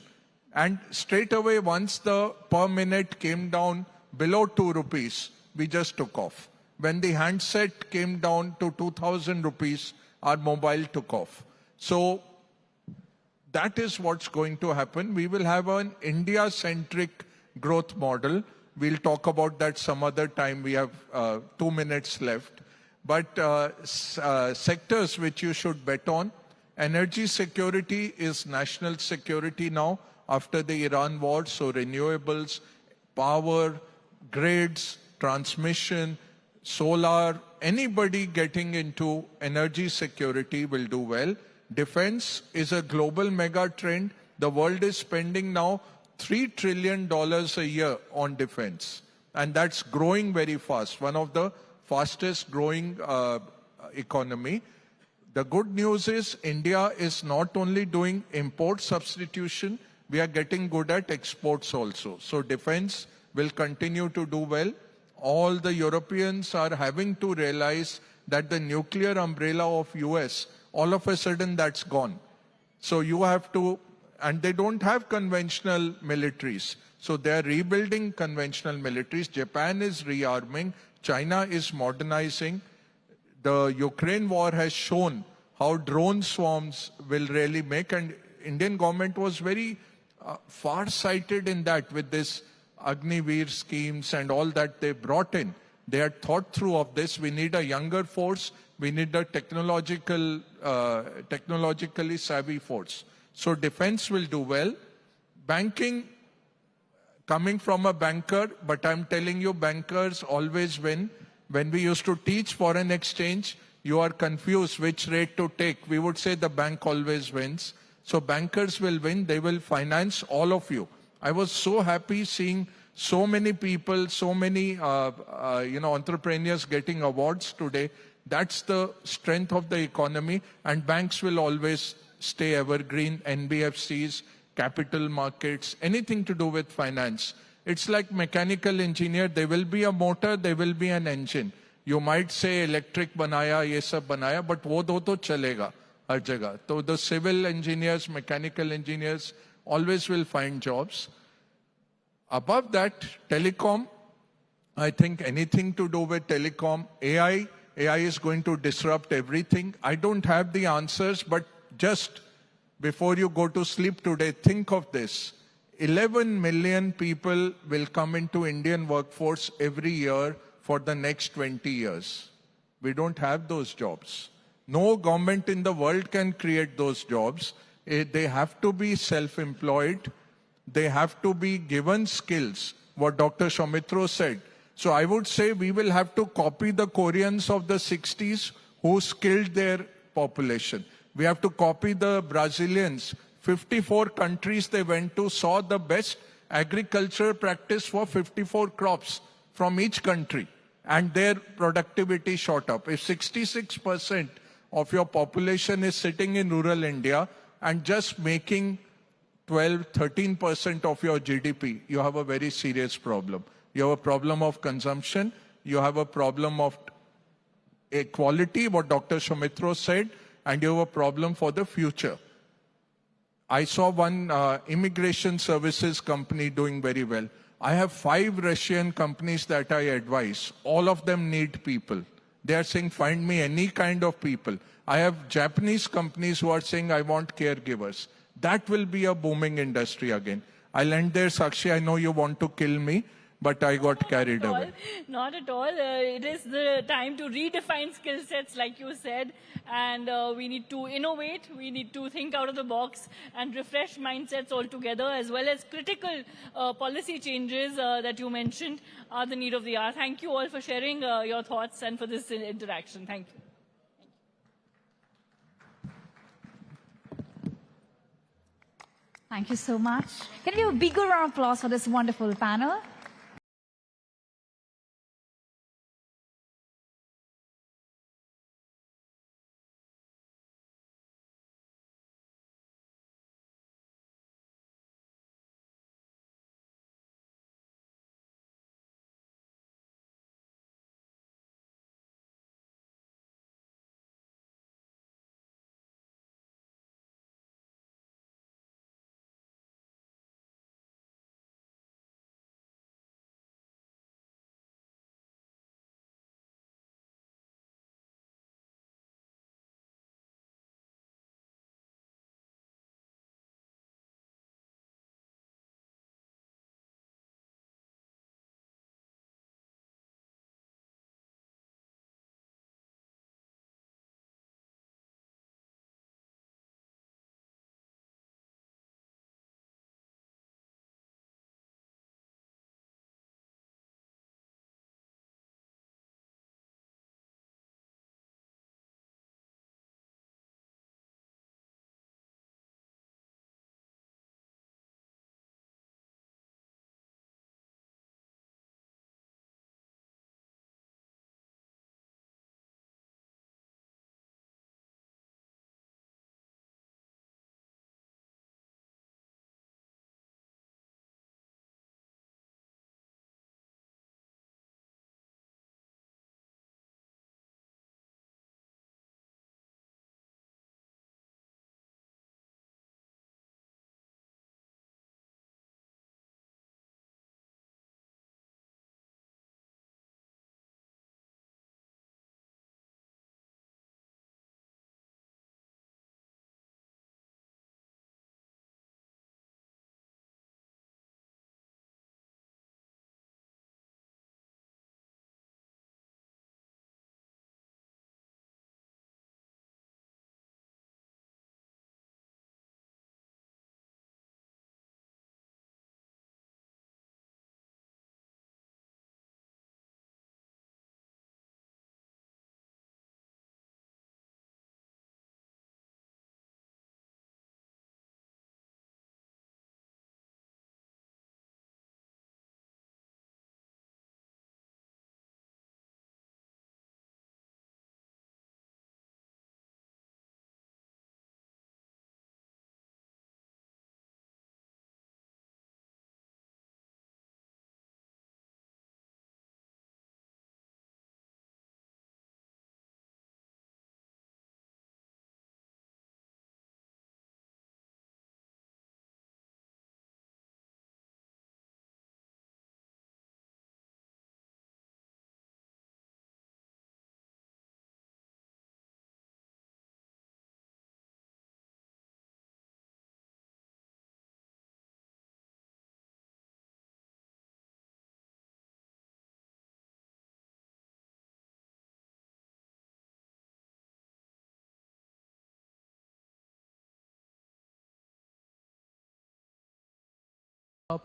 And straight away, once the per minute came down below 2 rupees, we just took off. When the handset came down to 2,000 rupees, our mobile took off. So that is what's going to happen. We will have an India-centric growth model. We'll talk about that some other time. We have 2 minutes left. But sectors which you should bet on, energy security is national security now after the Iran war. So renewables, power, grids, transmission, solar, anybody getting into energy security will do well. Defense is a global mega trend. The world is spending now $3 trillion a year on defense. And that's growing very fast. One of the fastest growing economy. The good news is India is not only doing import substitution, we are getting good at exports also. So defense will continue to do well. All the Europeans are having to realize that the nuclear umbrella of US, all of a sudden that's gone. So you have to, and they don't have conventional militaries. So they are rebuilding conventional militaries. Japan is rearming. China is modernizing. The Ukraine war has shown how drone swarms will really make, and Indian government was very far-sighted in that with this Agniveer schemes and all that they brought in. They had thought through of this. We need a younger force. We need a technologically savvy force. So defense will do well. Banking, coming from a banker, but I'm telling you, bankers always win. When we used to teach foreign exchange, you are confused which rate to take. We would say the bank always wins. So bankers will win. They will finance all of you. I was so happy seeing so many people, so many entrepreneurs getting awards today. That's the strength of the economy, and banks will always stay evergreen. NBFCs, capital markets, anything to do with finance. It's like mechanical engineer. There will be a motor, there will be an engine. You might say electric banaya, ye sab banaya, but wo do to chalega har jagah. So the civil engineers, mechanical engineers always will find jobs. Above that, telecom, I think anything to do with telecom, AI is going to disrupt everything. I don't have the answers, but just before you go to sleep today, think of this. 11 million people will come into Indian workforce every year for the next 20 years. We don't have those jobs. No government in the world can create those jobs. They have to be self-employed. They have to be given skills, what Dr. Shaumitro said. So I would say we will have to copy the Koreans of the 60s who skilled their population. We have to copy the Brazilians. 54 countries they went to, saw the best agriculture practice for 54 crops from each country, and their productivity shot up. If 66% of your population is sitting in rural India and just making 12-13% of your GDP, you have a very serious problem. You have a problem of consumption. You have a problem of equality, what Dr. Shaumitro said, and you have a problem for the future. I saw one immigration services company doing very well. I have 5 Russian companies that I advise. All of them need people. They are saying, find me any kind of people. I have Japanese companies who are saying, I want caregivers. That will be a booming industry again. I'll end there, Sakshi. I know you want to kill me, but I got carried away. Not at all. It is the time to redefine skill sets, like you said, and we need to innovate. We need to think out of the box and refresh mindsets altogether, as well as critical policy changes that you mentioned are the need of the hour. Thank you all for sharing your thoughts and for this interaction. Thank you. Thank you so much. Can we have a bigger round of applause for this wonderful panel?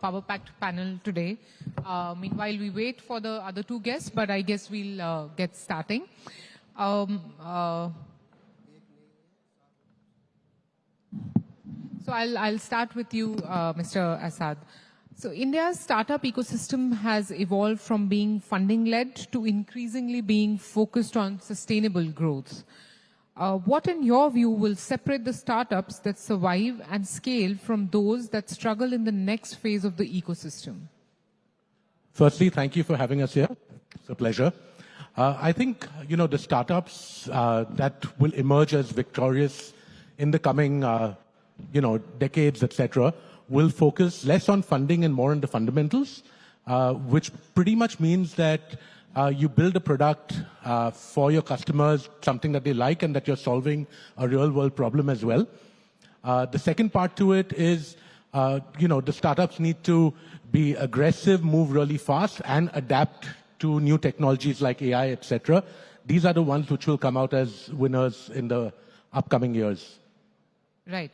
Power-packed panel today. Meanwhile, we wait for the other 2 guests, but I guess we'll get starting. So I'll start with you, Mr. Asad. So India's startup ecosystem has evolved from being funding-led to increasingly being focused on sustainable growth. What, in your view, will separate the startups that survive and scale from those that struggle in the next phase of the ecosystem? Firstly, thank you for having us here. It's a pleasure. I think, the startups that will emerge as victorious in the coming decades, etc., will focus less on funding and more on the fundamentals, which pretty much means that you build a product for your customers, something that they like and that you're solving a real world problem as well. The second part to it is, the startups need to be aggressive, move really fast, and adapt to new technologies like AI, etc. These are the ones which will come out as winners in the upcoming years. Right.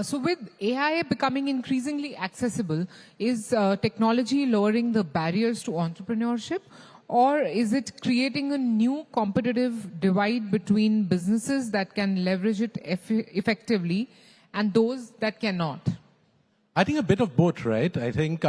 So with AI becoming increasingly accessible, is technology lowering the barriers to entrepreneurship, or is it creating a new competitive divide between businesses that can leverage it effectively and those that cannot? I think a bit of both, right? I think,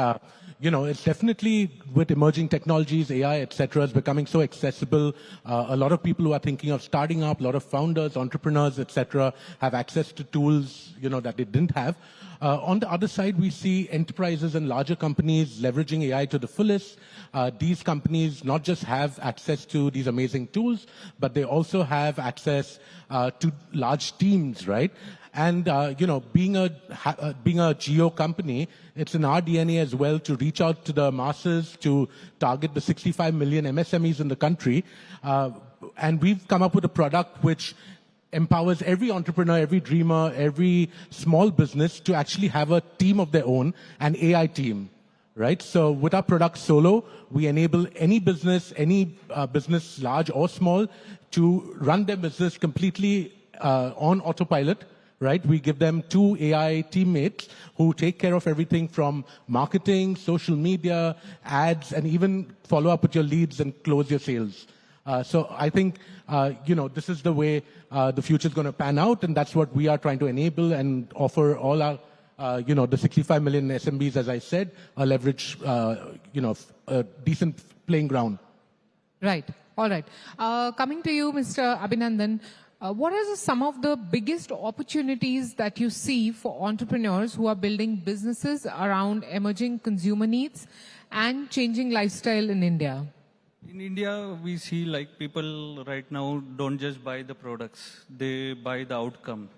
it's definitely with emerging technologies, AI, etc., is becoming so accessible. A lot of people who are thinking of starting up, a lot of founders, entrepreneurs, etc., have access to tools, that they didn't have. On the other side, we see enterprises and larger companies leveraging AI to the fullest. These companies not just have access to these amazing tools, but they also have access to large teams, right? And, being a geo company, it's in our DNA as well to reach out to the masses, to target the 65 million MSMEs in the country. And we've come up with a product which empowers every entrepreneur, every dreamer, every small business to actually have a team of their own, an AI team, right? So with our product Solo, we enable any business, large or small, to run their business completely on autopilot. Right? We give them 2 AI teammates who take care of everything from marketing, social media, ads, and even follow up with your leads and close your sales. So I think, this is the way the future is going to pan out, and that's what we are trying to enable and offer all our, the 65 million SMBs, as I said, a leverage, a decent playing ground. Right. All right. Coming to you, Mr. Abhinandan. What are some of the biggest opportunities that you see for entrepreneurs who are building businesses around emerging consumer needs and changing lifestyle in India? In India, we see like people right now don't just buy the products, they buy the outcome.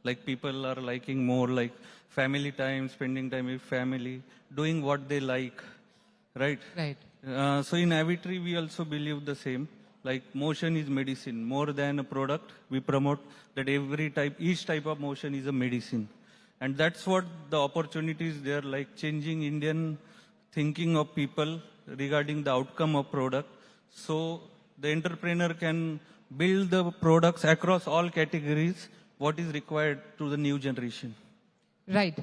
Like people are liking more like family time, spending time with family, doing what they like, right? Right. So in Avitri, we also believe the same. Like motion is medicine. More than a product, we promote that each type of motion is a medicine. And that's what the opportunities there, like changing Indian thinking of people regarding the outcome of product. So the entrepreneur can build the products across all categories, what is required to the new generation. Right.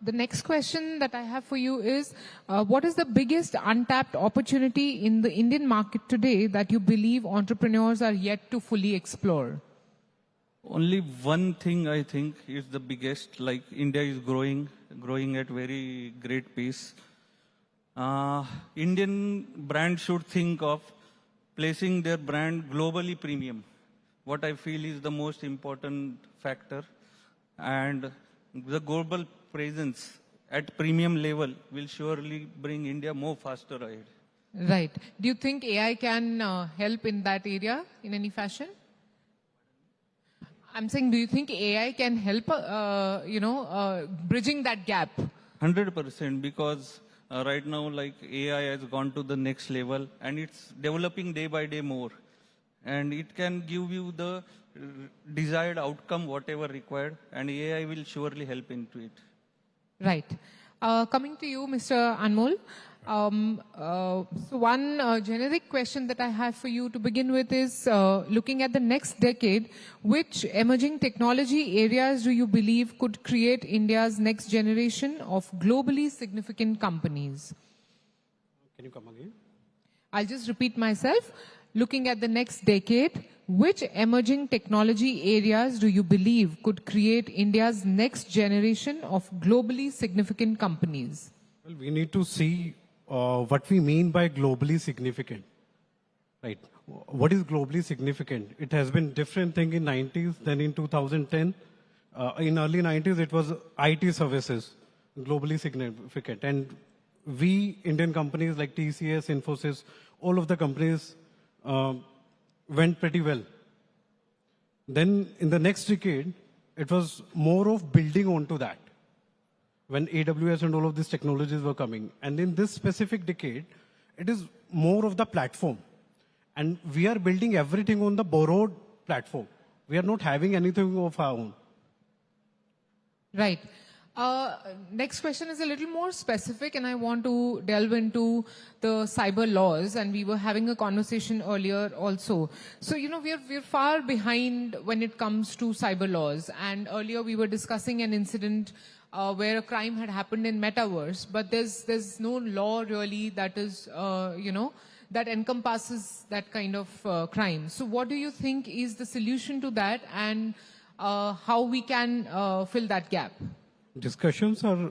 The next question that I have for you is, what is the biggest untapped opportunity in the Indian market today that you believe entrepreneurs are yet to fully explore? Only one thing I think is the biggest, like India is growing at very great pace. Indian brands should think of placing their brand globally premium. What I feel is the most important factor. And the global presence at premium level will surely bring India more faster ahead. Right. Do you think AI can help in that area in any fashion? I'm saying, do you think AI can help, bridging that gap? 100%, because right now, like AI has gone to the next level and it's developing day by day more. And it can give you the desired outcome, whatever required, and AI will surely help into it. Right. Coming to you, Mr. Anmol. So one generic question that I have for you to begin with is, looking at the next decade, which emerging technology areas do you believe could create India's next generation of globally significant companies? Can you come again? I'll just repeat myself. Looking at the next decade, which emerging technology areas do you believe could create India's next generation of globally significant companies? Well, we need to see what we mean by globally significant. Right. What is globally significant? It has been different thing in 90s than in 2010. In early 90s, it was IT services, globally significant. And we, Indian companies like TCS, Infosys, all of the companies went pretty well. Then in the next decade, it was more of building onto that when AWS and all of these technologies were coming. And in this specific decade, it is more of the platform. And we are building everything on the borrowed platform. We are not having anything of our own. Right. Next question is a little more specific, and I want to delve into the cyber laws. And we were having a conversation earlier also. So, you know, we're far behind when it comes to cyber laws. And earlier we were discussing an incident where a crime had happened in metaverse, but there's no law really that is, you know, that encompasses that kind of crime. So what do you think is the solution to that, and how we can fill that gap? Discussions are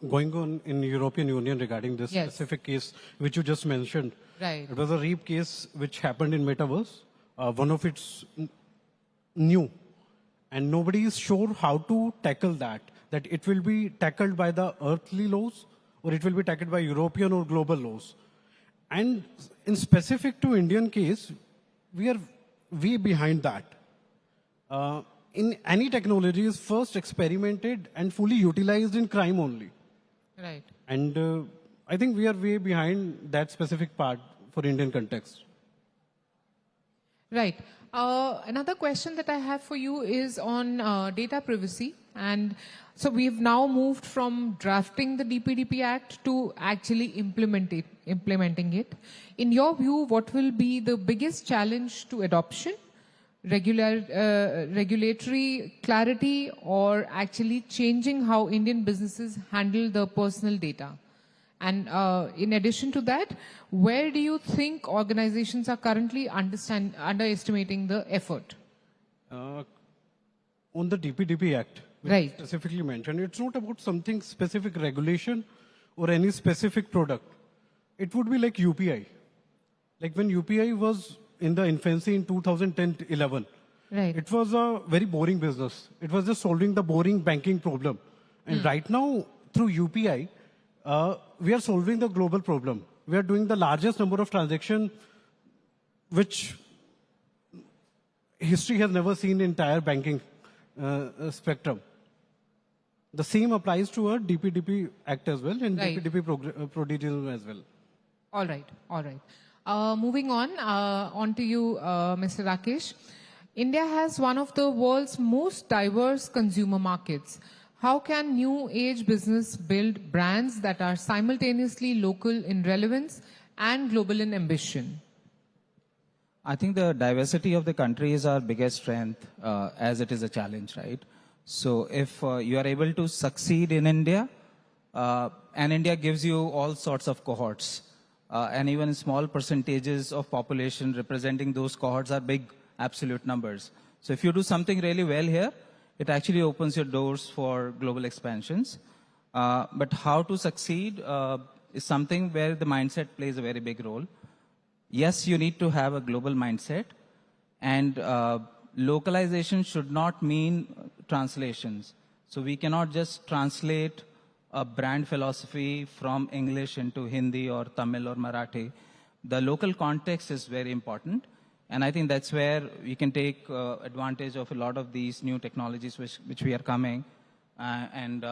going on in European Union regarding this specific case, which you just mentioned. Right. It was a rape case which happened in metaverse. One of its new, and nobody is sure how to tackle that. That it will be tackled by the earthly laws, or it will be tackled by European or global laws. And in specific to Indian case, we are way behind that. In any technology is first experimented and fully utilized in crime only. Right. And I think we are way behind that specific part for Indian context. Right. Another question that I have for you is on data privacy. And so we've now moved from drafting the DPDP Act to actually implementing it. In your view, what will be the biggest challenge to adoption? Regulatory clarity, or actually changing how Indian businesses handle the personal data? And in addition to that, where do you think organizations are currently underestimating the effort? On the DPDP Act, which specifically mentioned, it's not about something specific regulation or any specific product. It would be like UPI. Like when UPI was in the infancy in 2010-11, it was a very boring business. It was just solving the boring banking problem. And right now, through UPI, we are solving the global problem. We are doing the largest number of transactions, which history has never seen in entire banking spectrum. The same applies to our DPDP Act as well, and DPDP prodigy as well. All right, all right. Moving on to you, Mr. Rakesh. India has one of the world's most diverse consumer markets. How can new age business build brands that are simultaneously local in relevance and global in ambition? I think the diversity of the country is our biggest strength, as it is a challenge, right? So if you are able to succeed in India, and India gives you all sorts of cohorts, and even small percentages of population representing those cohorts are big absolute numbers. So if you do something really well here, it actually opens your doors for global expansions. But how to succeed is something where the mindset plays a very big role. Yes, you need to have a global mindset, and localization should not mean translations. So we cannot just translate a brand philosophy from English into Hindi or Tamil or Marathi. The local context is very important. And I think that's where we can take advantage of a lot of these new technologies which we are coming. I'm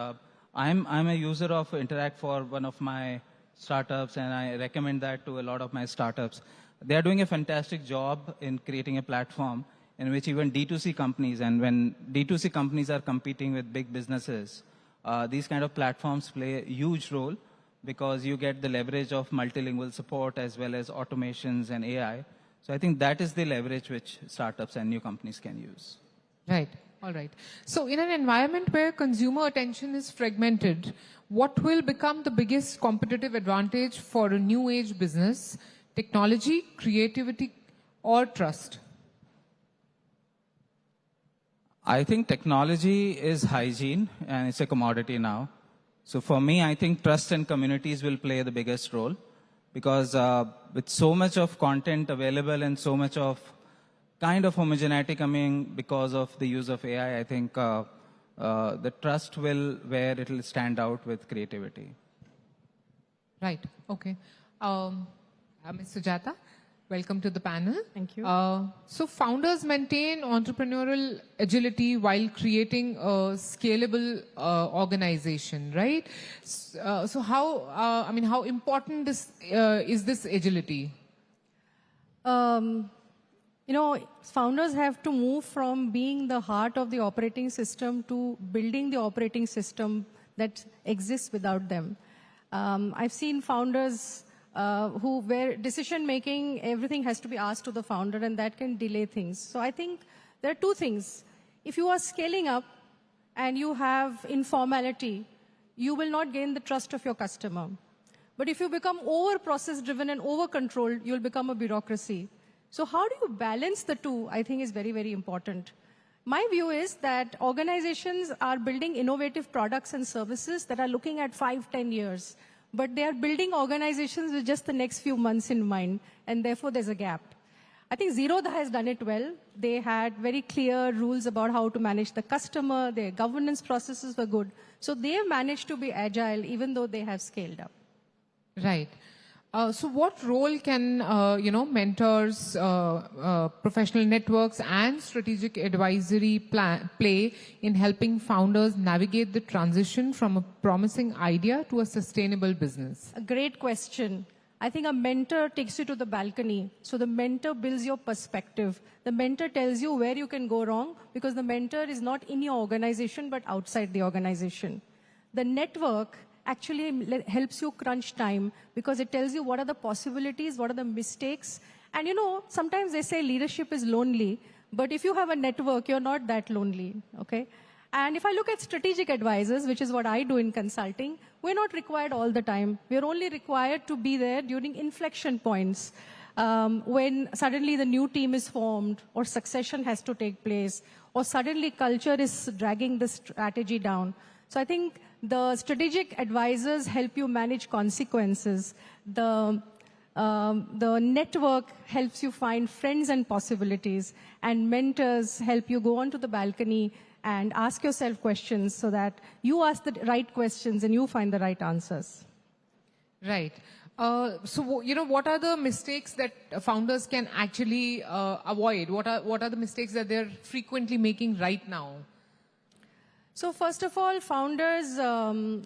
a user of Interact for one of my startups, and I recommend that to a lot of my startups. They are doing a fantastic job in creating a platform in which even D2C companies, and when D2C companies are competing with big businesses, these kind of platforms play a huge role because you get the leverage of multilingual support as well as automations and AI. So I think that is the leverage which startups and new companies can use. Right. All right. So in an environment where consumer attention is fragmented, what will become the biggest competitive advantage for a new age business? Technology, creativity, or trust? I think technology is hygiene, and it's a commodity now. So for me, I think trust and communities will play the biggest role, because with so much of content available and so much of kind of homogeneity coming because of the use of AI, I think the trust will where it will stand out with creativity. Right. Okay. Ms. Sujata, Welcome to the panel. Thank you. So founders maintain entrepreneurial agility while creating a scalable organization, right? So how important is this agility? Founders have to move from being the heart of the operating system to building the operating system that exists without them. I've seen founders where decision making, everything has to be asked to the founder, and that can delay things. So I think there are two things. If you are scaling up and you have informality, you will not gain the trust of your customer. But if you become over process driven and over controlled, you'll become a bureaucracy. So how do you balance the two, I think is very, very important. My view is that organizations are building innovative products and services that are looking at 5-10 years, but they are building organizations with just the next few months in mind, and therefore there's a gap. I think Zerodha has done it well. They had very clear rules about how to manage the customer. Their governance processes were good. So they managed to be agile even though they have scaled up. Right. So what role can, mentors, professional networks and strategic advisory play in helping founders navigate the transition from a promising idea to a sustainable business? A great question. I think a mentor takes you to the balcony. So the mentor builds your perspective. The mentor tells you where you can go wrong because the mentor is not in your organization but outside the organization. The network actually helps you crunch time because it tells you what are the possibilities, what are the mistakes. And sometimes they say leadership is lonely, but if you have a network, you're not that lonely, okay? And if I look at strategic advisors, which is what I do in consulting, we're not required all the time. We're only required to be there during inflection points, when suddenly the new team is formed or succession has to take place or suddenly culture is dragging the strategy down. So I think the strategic advisors help you manage consequences. The network helps you find friends and possibilities, and mentors help you go onto the balcony and ask yourself questions so that you ask the right questions and you find the right answers. Right. So, what are the mistakes that founders can actually avoid? What are the mistakes that they're frequently making right now? So first of all, founders,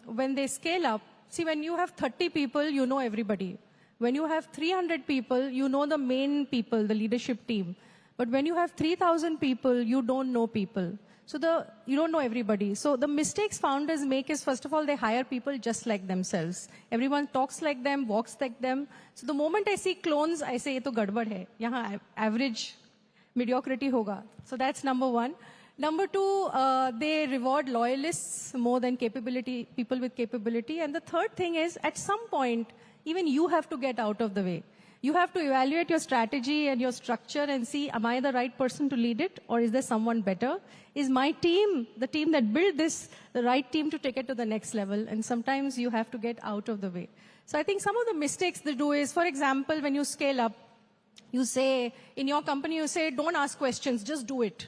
when they scale up, see, when you have 30 people, you know everybody. When you have 300 people, you know the main people, the leadership team. But when you have 3,000 people, you don't know people. So you don't know everybody. So the mistakes founders make is, first of all, they hire people just like themselves. Everyone talks like them, walks like them. So the moment I see clones, I say, ye to gadbad hai. Yahan average mediocrity hoga. So that's number one. Number two, they reward loyalists more than people with capability. And the third thing is, at some point, even you have to get out of the way. You have to evaluate your strategy and your structure and see, am I the right person to lead it? Or is there someone better? Is my team, the team that built this, the right team to take it to the next level? And sometimes you have to get out of the way. So I think some of the mistakes they do is, for example, when you scale up, you say, in your company, you say, don't ask questions, just do it.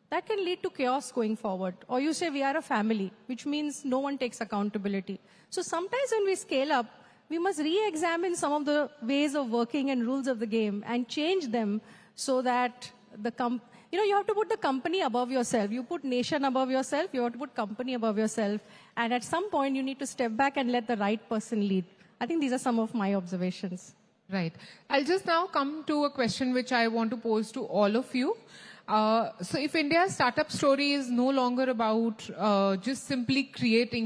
That can lead to chaos going forward. Or you say, we are a family, which means no one takes accountability. So sometimes when we scale up, we must re-examine some of the ways of working and rules of the game and change them so that you have to put the company above yourself. You put nation above yourself, you have to put company above yourself. And at some point, you need to step back and let the right person lead. I think these are some of my observations. Right. I'll just now come to a question which I want to pose to all of you. So if India's startup story is no longer about just simply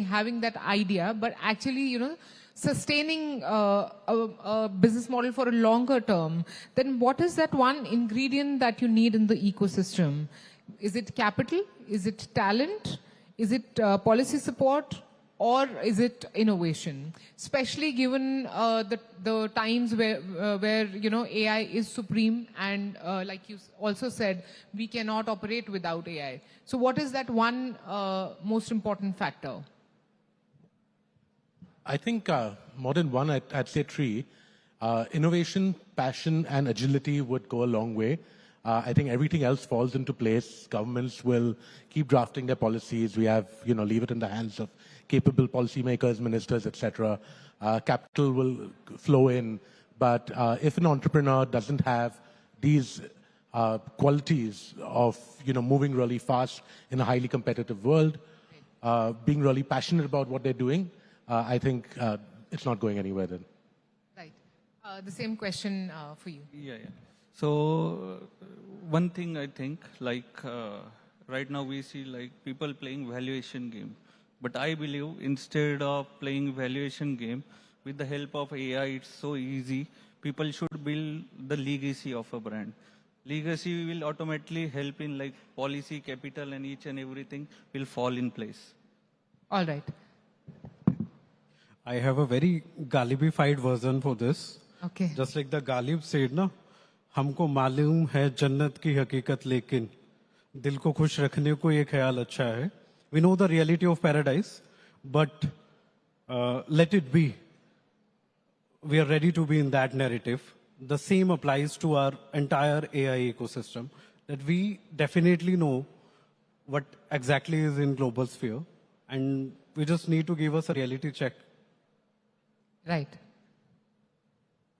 having that idea, but actually, sustaining a business model for a longer term, then what is that one ingredient that you need in the ecosystem? Is it capital? Is it talent? Is it policy support? Or is it innovation? Especially given the times where AI is supreme, and like you also said, we cannot operate without AI. So what is that one most important factor? I think more than one, I'd say three. Innovation, passion, and agility would go a long way. I think everything else falls into place. Governments will keep drafting their policies. We have, leave it in the hands of capable policymakers, ministers, etc. Capital will flow in, But if an entrepreneur doesn't have these qualities of moving really fast in a highly competitive world, being really passionate about what they're doing, I think it's not going anywhere then. Right. The same question for you. Yeah. So one thing I think, like right now we see like people playing valuation game, but I believe instead of playing valuation game, with the help of AI, it's so easy. People should build the legacy of a brand. Legacy will automatically help in like policy, capital, and each and everything will fall in place. All right. I have a very Galibified version for this. Okay. Just like the Galib said, na, हमको मालूम है जन्नत की हकीकत लेकिन दिल को खुश रखने को ये ख्याल अच्छा है. We know the reality of paradise, but let it be. We are ready to be in that narrative. The same applies to our entire AI ecosystem, that we definitely know what exactly is in global sphere, and we just need to give us a reality check. Right.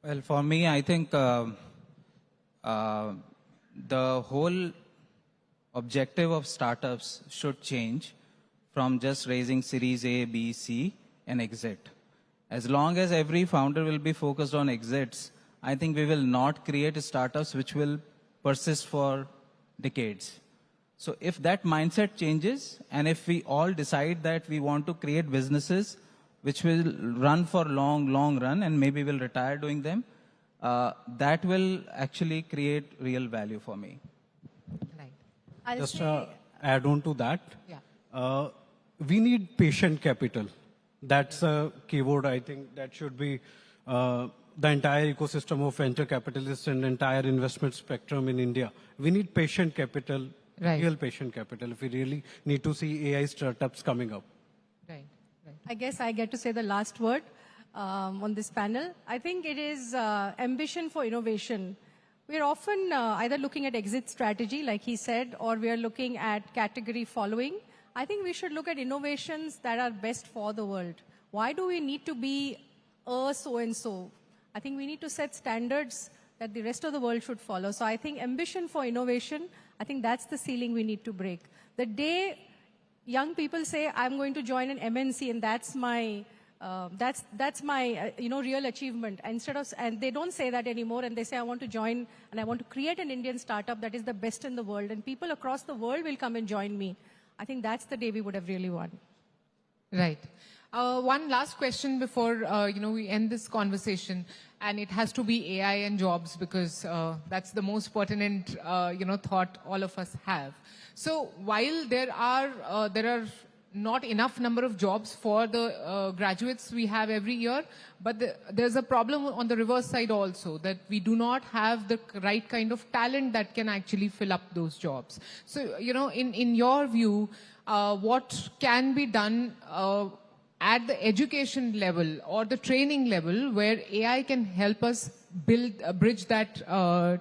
Well, for me, I think the whole objective of startups should change from just raising Series A, B, C, and exit. As long as every founder will be focused on exits, I think we will not create startups which will persist for decades. So if that mindset changes, and if we all decide that we want to create businesses which will run for long run, and maybe we'll retire doing them, that will actually create real value for me. Right. Just add on to that. Yeah. We need patient capital. That's a keyword, I think, that should be the entire ecosystem of venture capitalists and entire investment spectrum in India. We need patient capital, real patient capital, if we really need to see AI startups coming up. Right. I guess I get to say the last word on this panel. I think it is ambition for innovation. We're often either looking at exit strategy, like he said, or we are looking at category following. I think we should look at innovations that are best for the world. Why do we need to be so-and-so? I think we need to set standards that the rest of the world should follow. So I think ambition for innovation, I think that's the ceiling we need to break. The day young people say, I'm going to join an MNC and that's my real achievement. And they don't say that anymore, and they say, I want to join and I want to create an Indian startup that is the best in the world, and people across the world will come and join me. I think that's the day we would have really won. Right. One last question before we end this conversation, and it has to be AI and jobs, because that's the most pertinent thought all of us have. So while there are not enough number of jobs for the graduates we have every year, but there's a problem on the reverse side also, that we do not have the right kind of talent that can actually fill up those jobs. So, in your view, what can be done at the education level or the training level where AI can help us bridge that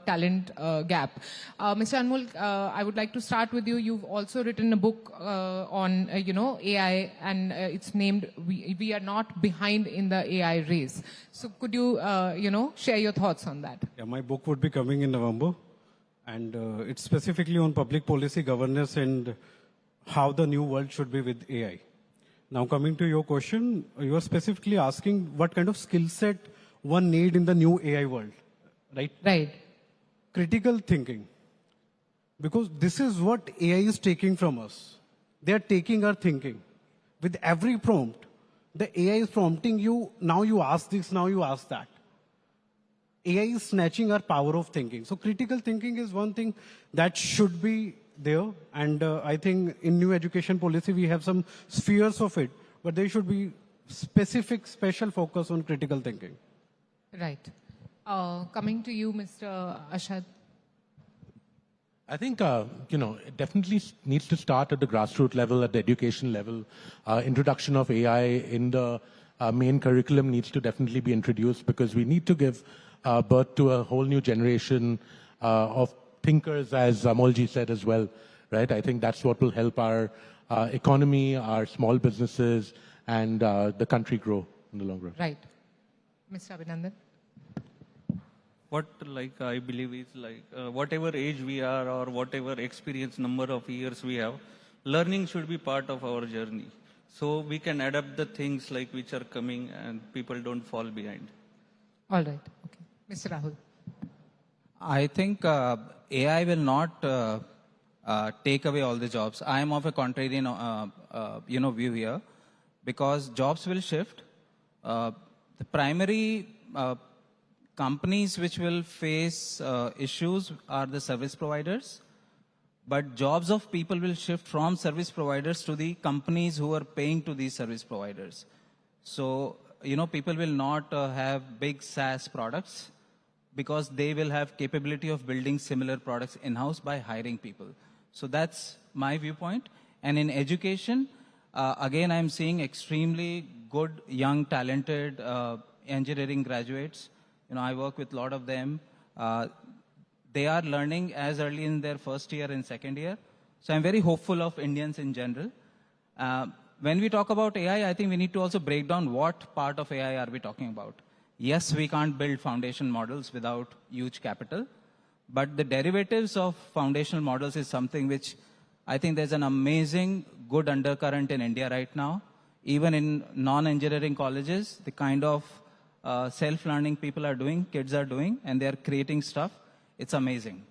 talent gap? Mr. Anmol, I would like to start with you. You've also written a book on AI, and it's named "We Are Not Behind in the AI Race." So could you share your thoughts on that? Yeah, my book would be coming in November, and it's specifically on public policy governance and how the new world should be with AI. Now, coming to your question, you are specifically asking what kind of skill set one need in the new AI world, right? Right. Critical thinking. Because this is what AI is taking from us. They are taking our thinking. With every prompt, the AI is prompting you, now you ask this, now you ask that. AI is snatching our power of thinking. So critical thinking is one thing that should be there, and I think in new education policy we have some spheres of it, but there should be specific special focus on critical thinking. Right. Coming to you, Mr. Ashad. I think, it definitely needs to start at the grassroots level, at the education level. Introduction of AI in the main curriculum needs to definitely be introduced, because we need to give birth to a whole new generation of thinkers, as Amolji said as well, right? I think that's what will help our economy, our small businesses, and the country grow in the long run. Right. Mr. Abhinandan. what like I believe is like whatever age we are or whatever experience number of years we have, learning should be part of our journey. So we can adapt the things like which are coming and people don't fall behind. All right. Okay. Mr. Rahul. I think AI will not take away all the jobs. I am of a contrarian, view here, because jobs will shift. The primary companies which will face issues are the service providers, but jobs of people will shift from service providers to the companies who are paying to these service providers. So, people will not have big SaaS products because they will have capability of building similar products in-house by hiring people. So that's my viewpoint. And in education, again, I'm seeing extremely good, young, talented engineering graduates. I work with a lot of them. They are learning as early in their first year and second year. So I'm very hopeful of Indians in general. When we talk about AI, I think we need to also break down what part of AI are we talking about. Yes, we can't build foundation models without huge capital, but the derivatives of foundational models is something which I think there's an amazing good undercurrent in India right now. Even in non-engineering colleges, the kind of self-learning people are doing, kids are doing, and they're creating stuff. It's amazing.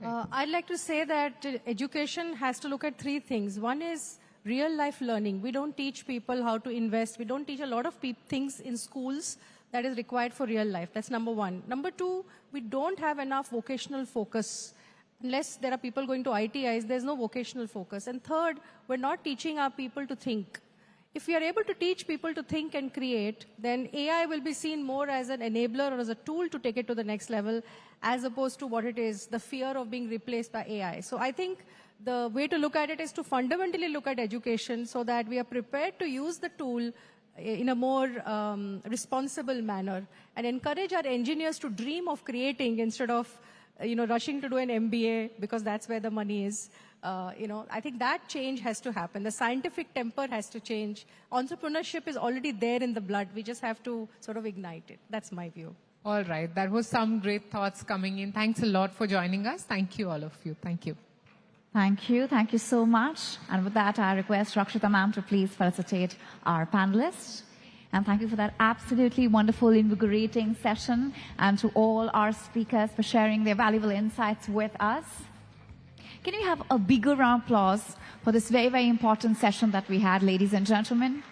I'd like to say that education has to look at three things. One is real life learning. We don't teach people how to invest. We don't teach a lot of things in schools that is required for real life. That's number one. Number two, we don't have enough vocational focus. Unless there are people going to ITIs, there's no vocational focus. And third, we're not teaching our people to think. If we are able to teach people to think and create, then AI will be seen more as an enabler or as a tool to take it to the next level, as opposed to what it is, the fear of being replaced by AI. So I think the way to look at it is to fundamentally look at education so that we are prepared to use the tool in a more responsible manner and encourage our engineers to dream of creating instead of rushing to do an MBA because that's where the money is. I think that change has to happen. The scientific temper has to change. Entrepreneurship is already there in the blood. We just have to sort of ignite it. That's my view. All right. That was some great thoughts coming in. Thanks a lot for joining us. Thank you, all of you. Thank you. Thank you. Thank you so much. And with that, I request Rakshita ma'am to please felicitate our panelists. And thank you for that absolutely wonderful, invigorating session, and to all our speakers for sharing their valuable insights with us. Can you have a bigger round of applause for this very, very important session that we had, ladies and gentlemen?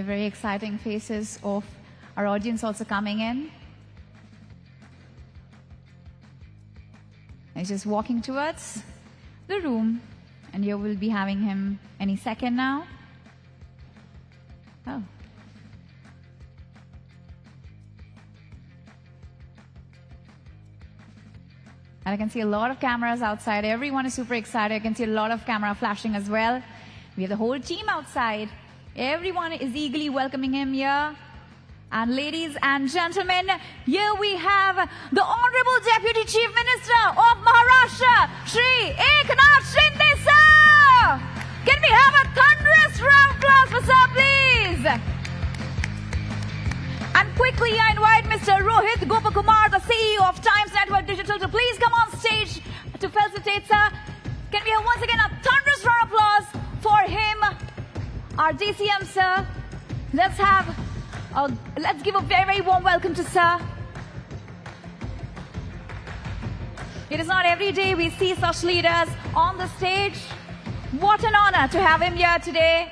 Very exciting faces of our audience also coming in. He's just walking towards the room, and you will be having him any second now. Oh. And I can see a lot of cameras outside. Everyone is super excited. I can see a lot of camera flashing as well. We have the whole team outside. Everyone is eagerly welcoming him here. And ladies and gentlemen, here we have the Honorable Deputy Chief Minister of Maharashtra, Shri Eknath Shinde sir. Can we have a thunderous round of applause for sir, please? And quickly I invite Mr. Rohit Gopakumar, the CEO of Times Network Digital, to please come on stage to felicitate sir. Can we have once again a thunderous round of applause for him, our DCM sir. Let's give a very, very warm welcome to sir. It is not every day we see such leaders on the stage. What an honor to have him here today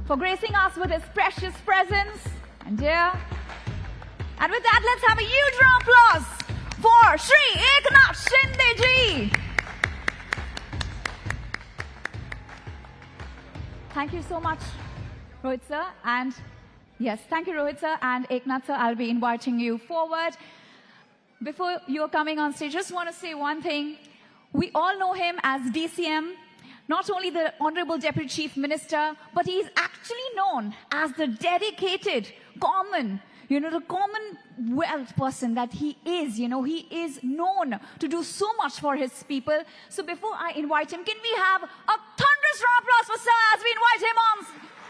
for gracing us with his precious presence. And with that, let's have a huge round of applause for Shri Eknath Shinde ji. Thank you so much, Rohit sir. And yes, thank you, Rohit sir and Eknath sir. I'll be inviting you forward. Before you're coming on stage, just want to say one thing. We all know him as DCM, not only the Honorable Deputy Chief Minister, but he's actually known as the dedicated, common, the commonwealth person that he is. He is known to do so much for his people. So before I invite him, can we have a thunderous round of applause for sir as we invite him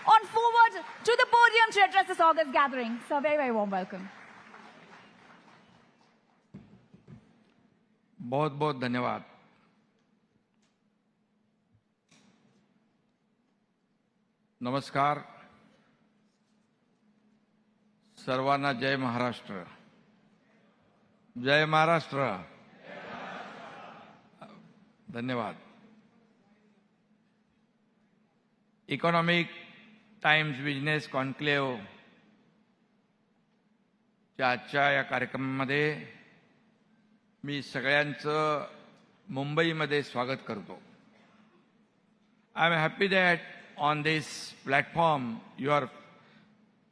on forward to the podium to address this August gathering. So very, very warm welcome. बहुत बहुत धन्यवाद. नमस्कार. सर्वांना जय महाराष्ट्र. जय महाराष्ट्र. धन्यवाद. Economic times business conclave च्या आजच्या या कार्यक्रमामध्ये मी सगळ्यांचं मुंबईमध्ये स्वागत करतो. I am happy that on this platform you are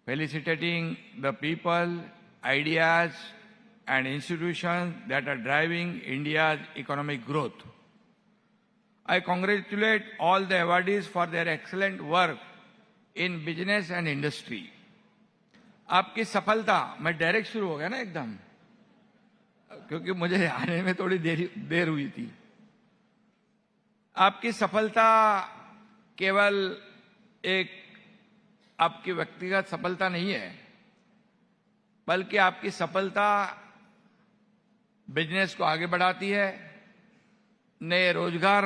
felicitating the people, ideas and institutions that are driving India's economic growth. I congratulate all the awardees for their excellent work in business and industry. आपकी सफलता, मैं direct शुरू हो गया ना एकदम, क्योंकि मुझे आने में थोड़ी देर हुई थी. आपकी सफलता केवल एक आपकी व्यक्तिगत सफलता नहीं है, बल्कि आपकी सफलता बिजनेस को आगे बढ़ाती है, नए रोजगार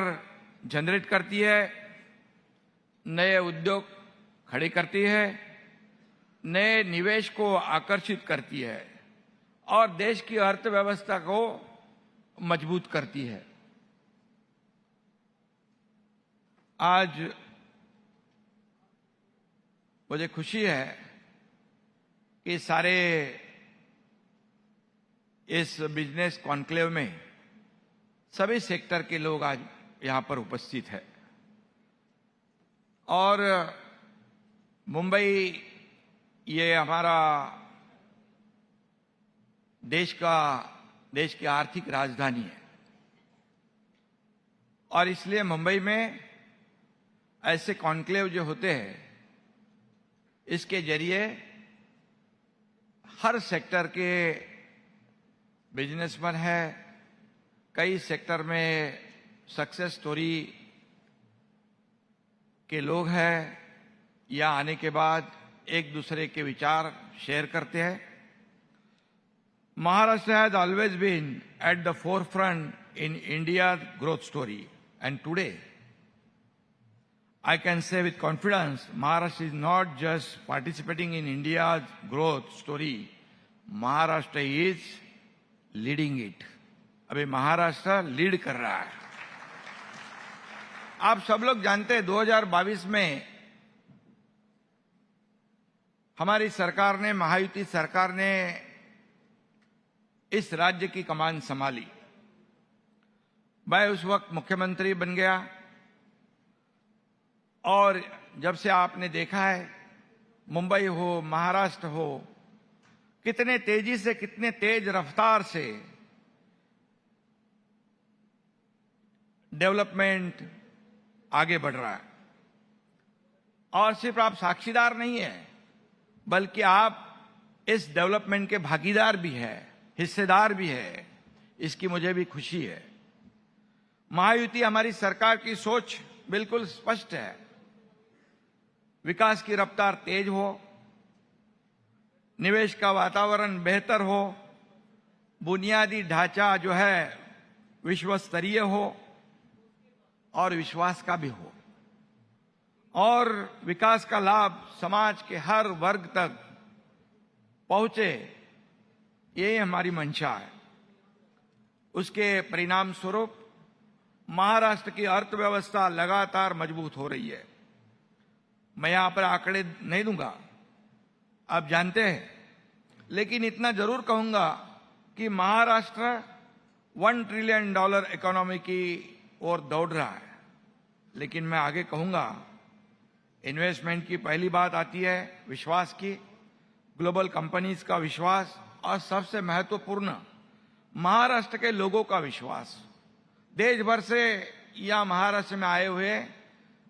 जनरेट करती है, नए उद्योग खड़े करती है, नए निवेश को आकर्षित करती है और देश की अर्थव्यवस्था को मजबूत करती है. आज मुझे खुशी है कि सारे इस बिजनेस कॉन्क्लेव में सभी सेक्टर के लोग आज यहां पर उपस्थित हैं और मुंबई ये हमारा देश की आर्थिक राजधानी है और इसलिए मुंबई में ऐसे कॉन्क्लेव जो होते हैं इसके जरिए हर सेक्टर के बिजनेसमैन है, कई सेक्टर में सक्सेस स्टोरी के लोग हैं, यहाँ आने के बाद एक दूसरे के विचार शेयर करते हैं. Maharashtra has always been at the forefront in India's growth story, and today I can say with confidence, Maharashtra is not just participating in India's growth story, Maharashtra is leading it. अभी Maharashtra lead कर रहा है. आप सब लोग जानते हैं 2022 में हमारी सरकार ने, महायुति सरकार ने इस राज्य की कमान संभाली। मैं उस वक्त मुख्यमंत्री बन गया और जब से आपने देखा है, मुंबई हो, महाराष्ट्र हो, कितने तेजी से, कितने तेज रफ्तार से डेवलपमेंट आगे बढ़ रहा है। और सिर्फ आप साक्षीदार नहीं है, बल्कि आप इस डेवलपमेंट के भागीदार भी है, हिस्सेदार भी है। इसकी मुझे भी खुशी है। महायुति हमारी सरकार की सोच बिल्कुल स्पष्ट है। विकास की रफ्तार तेज हो, निवेश का वातावरण बेहतर हो, बुनियादी ढांचा जो है विश्व स्तरीय हो और विश्वास का भी हो, और विकास का लाभ समाज के हर वर्ग तक पहुंचे, ये हमारी मंशा है। उसके परिणाम स्वरूप महाराष्ट्र की अर्थव्यवस्था लगातार मजबूत हो रही है। मैं यहां पर आंकड़े नहीं दूंगा, आप जानते हैं, लेकिन इतना जरूर कहूंगा कि महाराष्ट्र $1 ट्रिलियन इकोनॉमी की ओर दौड़ रहा है। लेकिन मैं आगे कहूंगा, इन्वेस्टमेंट की पहली बात आती है विश्वास की, ग्लोबल कंपनीज का विश्वास, और सबसे महत्वपूर्ण महाराष्ट्र के लोगों का विश्वास। देश भर से या महाराष्ट्र में आए हुए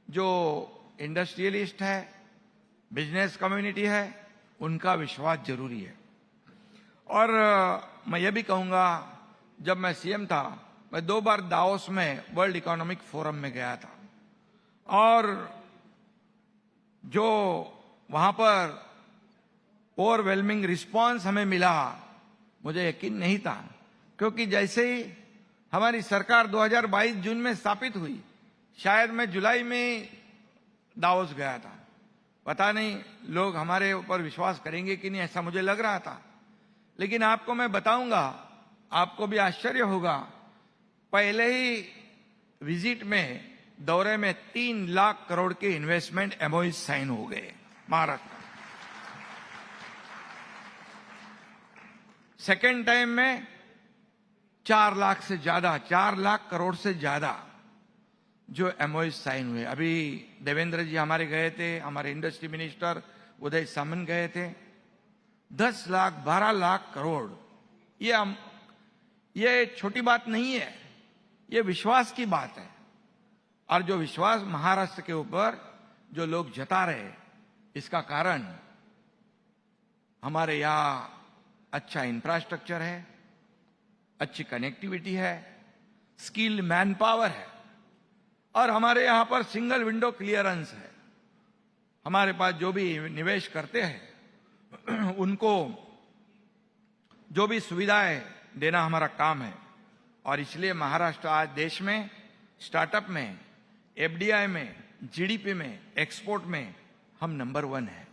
जो इंडस्ट्रियलिस्ट है, बिजनेस कम्युनिटी है, उनका विश्वास जरूरी है। और मैं ये भी कहूंगा, जब मैं सीएम था, मैं 2 बार दाओस में वर्ल्ड इकोनॉमिक फोरम में गया था, और जो वहां पर ओवरवेलमिंग रिस्पांस हमें मिला, मुझे यकीन नहीं था। क्योंकि जैसे ही हमारी सरकार 2022 जून में स्थापित हुई, शायद मैं जुलाई में दावोस गया था, पता नहीं लोग हमारे ऊपर विश्वास करेंगे कि नहीं, ऐसा मुझे लग रहा था। लेकिन आपको मैं बताऊंगा, आपको भी आश्चर्य होगा, पहले ही विजिट में, दौरे में 3 लाख करोड़ के इन्वेस्टमेंट एमओयू साइन हो गए महाराष्ट्र। सेकेंड टाइम में 4 लाख से ज्यादा, 4 लाख करोड़ से ज्यादा जो एमओयू साइन हुए। अभी देवेंद्र जी हमारे गए थे, हमारे इंडस्ट्री मिनिस्टर उदय सामंत गए थे। 10 लाख, 12 लाख करोड़, ये छोटी बात नहीं है, ये विश्वास की बात है। और जो विश्वास महाराष्ट्र के ऊपर जो लोग जता रहे, इसका कारण हमारे यहां अच्छा इंफ्रास्ट्रक्चर है, अच्छी कनेक्टिविटी है, स्किल्ड मैन पावर है, और हमारे यहां पर सिंगल विंडो क्लियरेंस है। हमारे पास जो भी निवेश करते हैं उनको जो भी सुविधाएं देना हमारा काम है। और इसलिए महाराष्ट्र आज देश में स्टार्टअप में, एफडीआई में, जीडीपी में, एक्सपोर्ट में हम नंबर 1 है,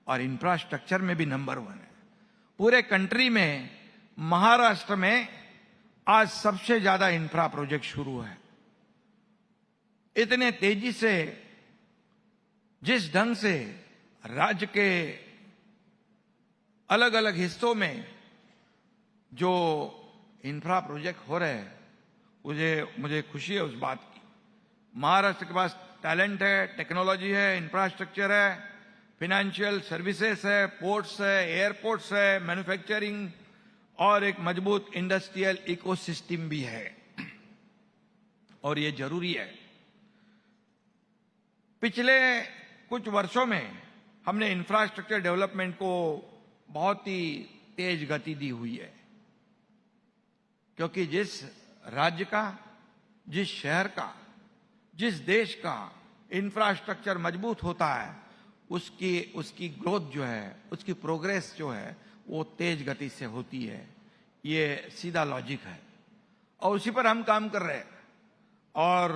और इंफ्रास्ट्रक्चर में भी नंबर 1 है। पूरे कंट्री में महाराष्ट्र में आज सबसे ज्यादा इंफ्रा प्रोजेक्ट शुरू है। इतने तेजी से, जिस ढंग से राज्य के अलग अलग हिस्सों में जो इंफ्रा प्रोजेक्ट हो रहे हैं, मुझे खुशी है उस बात की। महाराष्ट्र के पास टैलेंट है, टेक्नोलॉजी है, इंफ्रास्ट्रक्चर है, फाइनेंशियल सर्विसेज है, पोर्ट्स है, एयरपोर्ट्स है, मैन्युफैक्चरिंग, और एक मजबूत इंडस्ट्रियल इकोसिस्टम भी है, और ये जरूरी है। पिछले कुछ वर्षों में हमने इंफ्रास्ट्रक्चर डेवलपमेंट को बहुत ही तेज गति दी हुई है, क्योंकि जिस राज्य का, जिस शहर का, जिस देश का इंफ्रास्ट्रक्चर मजबूत होता है, उसकी ग्रोथ जो है, उसकी प्रोग्रेस जो है, वो तेज गति से होती है। ये सीधा लॉजिक है, और उसी पर हम काम कर रहे हैं। और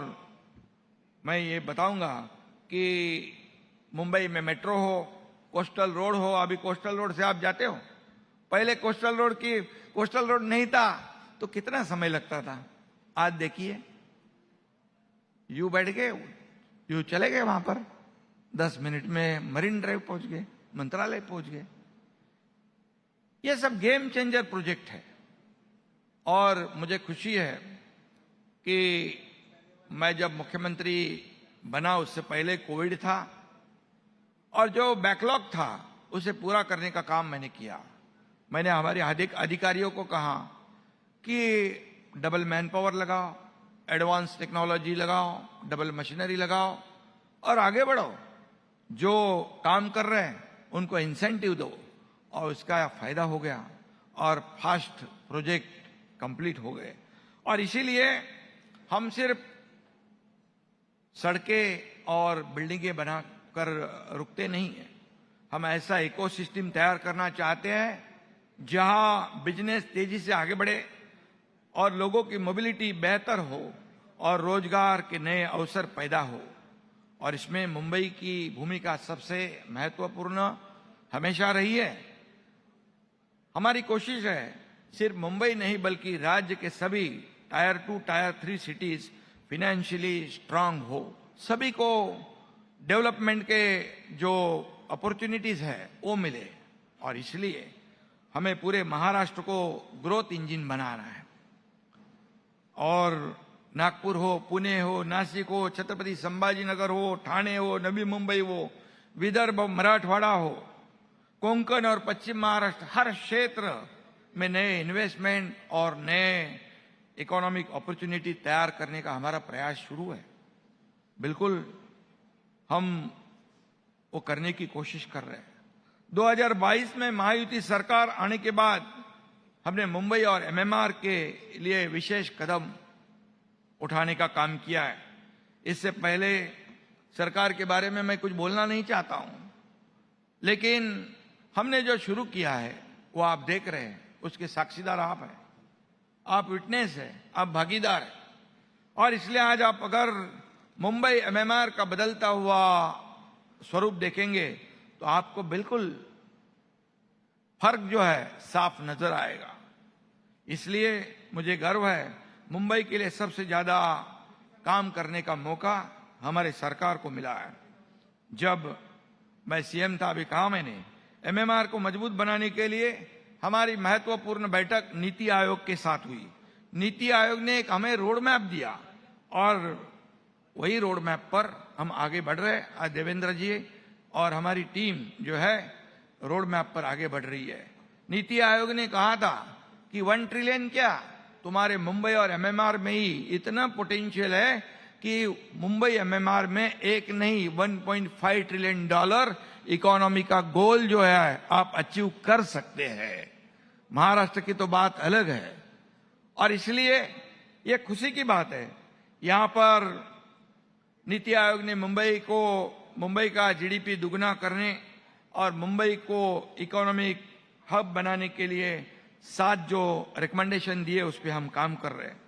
मैं ये बताऊंगा कि मुंबई में मेट्रो हो, कोस्टल रोड हो, अभी कोस्टल रोड से आप जाते हो, पहले कोस्टल रोड नहीं था तो कितना समय लगता था। आज देखिए, यू बैठ गए, यू चले गए वहां पर, 10 मिनट में मरीन ड्राइव पहुंच गए। मंत्रालय पहुंच गए। ये सब गेम चेंजर प्रोजेक्ट है और मुझे खुशी है कि मैं जब मुख्यमंत्री बना उससे पहले कोविड था और जो बैकलॉग था उसे पूरा करने का काम मैंने किया। मैंने हमारे अधिकारियों को कहा कि डबल मैन पावर लगाओ, एडवांस टेक्नोलॉजी लगाओ, डबल मशीनरी लगाओ और आगे बढ़ो। जो काम कर रहे हैं उनको इंसेंटिव दो और उसका फायदा हो गया और फास्ट प्रोजेक्ट कंप्लीट हो गए। और इसीलिए हम सिर्फ सड़कें और बिल्डिंगें बनाकर रुकते नहीं हैं, हम ऐसा इकोसिस्टम तैयार करना चाहते हैं जहां बिजनेस तेजी से आगे बढ़े और लोगों की मोबिलिटी बेहतर हो और रोजगार के नए अवसर पैदा हो। और इसमें मुंबई की भूमिका सबसे महत्वपूर्ण हमेशा रही है। हमारी कोशिश है सिर्फ मुंबई नहीं बल्कि राज्य के सभी tyre 2, tyre 3 cities financially strong हो, सभी को डेवलपमेंट के जो अपॉर्चुनिटीज है वो मिले। और इसलिए हमें पूरे महाराष्ट्र को ग्रोथ इंजन बनाना है। और नागपुर हो, पुणे हो, नासिक हो, छत्रपति संभाजीनगर हो, ठाणे हो, नवी मुंबई हो, विदर्भ, मराठवाड़ा हो, कोंकण और पश्चिम महाराष्ट्र, हर क्षेत्र में नए इन्वेस्टमेंट और नए इकोनॉमिक अपॉर्चुनिटी तैयार करने का हमारा प्रयास शुरू है। बिल्कुल हम वो करने की कोशिश कर रहे हैं। 2022 में महायुति सरकार आने के बाद हमने मुंबई और एमएमआर के लिए विशेष कदम उठाने का काम किया है। इससे पहले सरकार के बारे में मैं कुछ बोलना नहीं चाहता हूं, लेकिन हमने जो शुरू किया है वो आप देख रहे हैं, उसके साक्षीदार आप हैं, आप विटनेस हैं, आप भागीदार हैं। और इसलिए आज आप अगर मुंबई एमएमआर का बदलता हुआ स्वरूप देखेंगे तो आपको बिल्कुल फर्क जो है साफ नजर आएगा। इसलिए मुझे गर्व है, मुंबई के लिए सबसे ज्यादा काम करने का मौका हमारे सरकार को मिला है। जब मैं सीएम था, अभी कहा मैंने, एमएमआर को मजबूत बनाने के लिए हमारी महत्वपूर्ण बैठक नीति आयोग के साथ हुई। नीति आयोग ने एक हमें रोड मैप दिया और वही रोड मैप पर हम आगे बढ़ रहे हैं। आज देवेंद्र जी और हमारी टीम जो है रोड मैप पर आगे बढ़ रही है। नीति आयोग ने कहा था कि 1 ट्रिलियन क्या, तुम्हारे मुंबई और एमएमआर में ही इतना पोटेंशियल है कि मुंबई एमएमआर में एक नहीं 1.5 ट्रिलियन डॉलर इकोनॉमी का गोल जो है आप अचीव कर सकते हैं। महाराष्ट्र की तो बात अलग है और इसलिए ये खुशी की बात है। यहां पर नीति आयोग ने मुंबई का जीडीपी दुगना करने और मुंबई को इकोनॉमिक हब बनाने के लिए 7 जो रिकमेंडेशन दिए उस पर हम काम कर रहे हैं।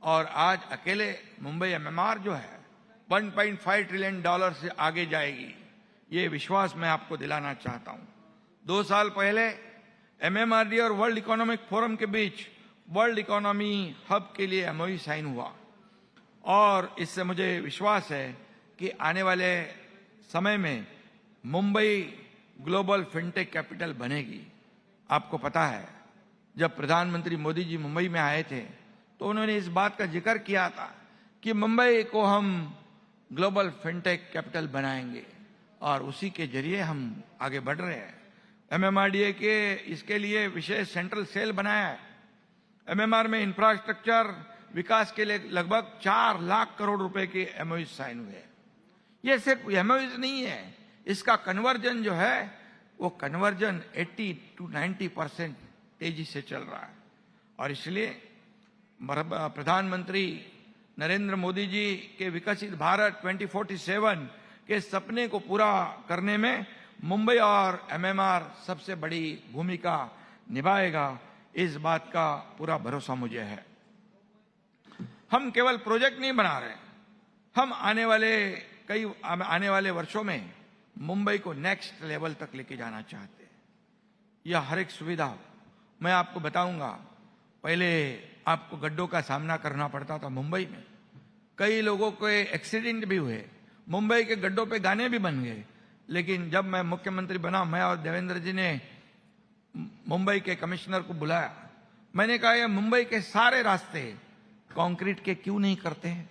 और आज अकेले मुंबई एमएमआर जो है 1.5 ट्रिलियन डॉलर से आगे जाएगी, ये विश्वास मैं आपको दिलाना चाहता हूं। 2 साल पहले एमएमआरडी और वर्ल्ड इकोनॉमिक फोरम के बीच वर्ल्ड इकोनॉमी हब के लिए एमओयू साइन हुआ और इससे मुझे विश्वास है कि आने वाले समय में मुंबई ग्लोबल फिनटेक कैपिटल बनेगी। आपको पता है, जब प्रधानमंत्री मोदी जी मुंबई में आए थे तो उन्होंने इस बात का जिक्र किया था कि मुंबई को हम ग्लोबल फिनटेक कैपिटल बनाएंगे और उसी के जरिए हम आगे बढ़ रहे हैं। एमएमआरडीए के इसके लिए विशेष सेंट्रल सेल बनाया है। एमएमआर में इंफ्रास्ट्रक्चर विकास के लिए लगभग 4 लाख करोड़ रुपए के एमओयू साइन हुए। ये सिर्फ एमओयू नहीं है, इसका कन्वर्जन जो है वो कन्वर्जन 80 to 90% तेजी से चल रहा है। और इसलिए प्रधानमंत्री नरेंद्र मोदी जी के विकसित भारत 2047 के सपने को पूरा करने में मुंबई और एमएमआर सबसे बड़ी भूमिका निभाएगा, इस बात का पूरा भरोसा मुझे है। हम केवल प्रोजेक्ट नहीं बना रहे, हम आने वाले वर्षों में मुंबई को नेक्स्ट लेवल तक लेके जाना चाहते हैं। यह हर एक सुविधा हो। मैं आपको बताऊंगा, पहले आपको गड्ढों का सामना करना पड़ता था मुंबई में, कई लोगों के एक्सीडेंट भी हुए, मुंबई के गड्ढों पे गाने भी बन गए, लेकिन जब मैं मुख्यमंत्री बना, मैं और देवेंद्र जी ने मुंबई के कमिश्नर को बुलाया। मैंने कहा ये मुंबई के सारे रास्ते कंक्रीट के क्यों नहीं करते हैं?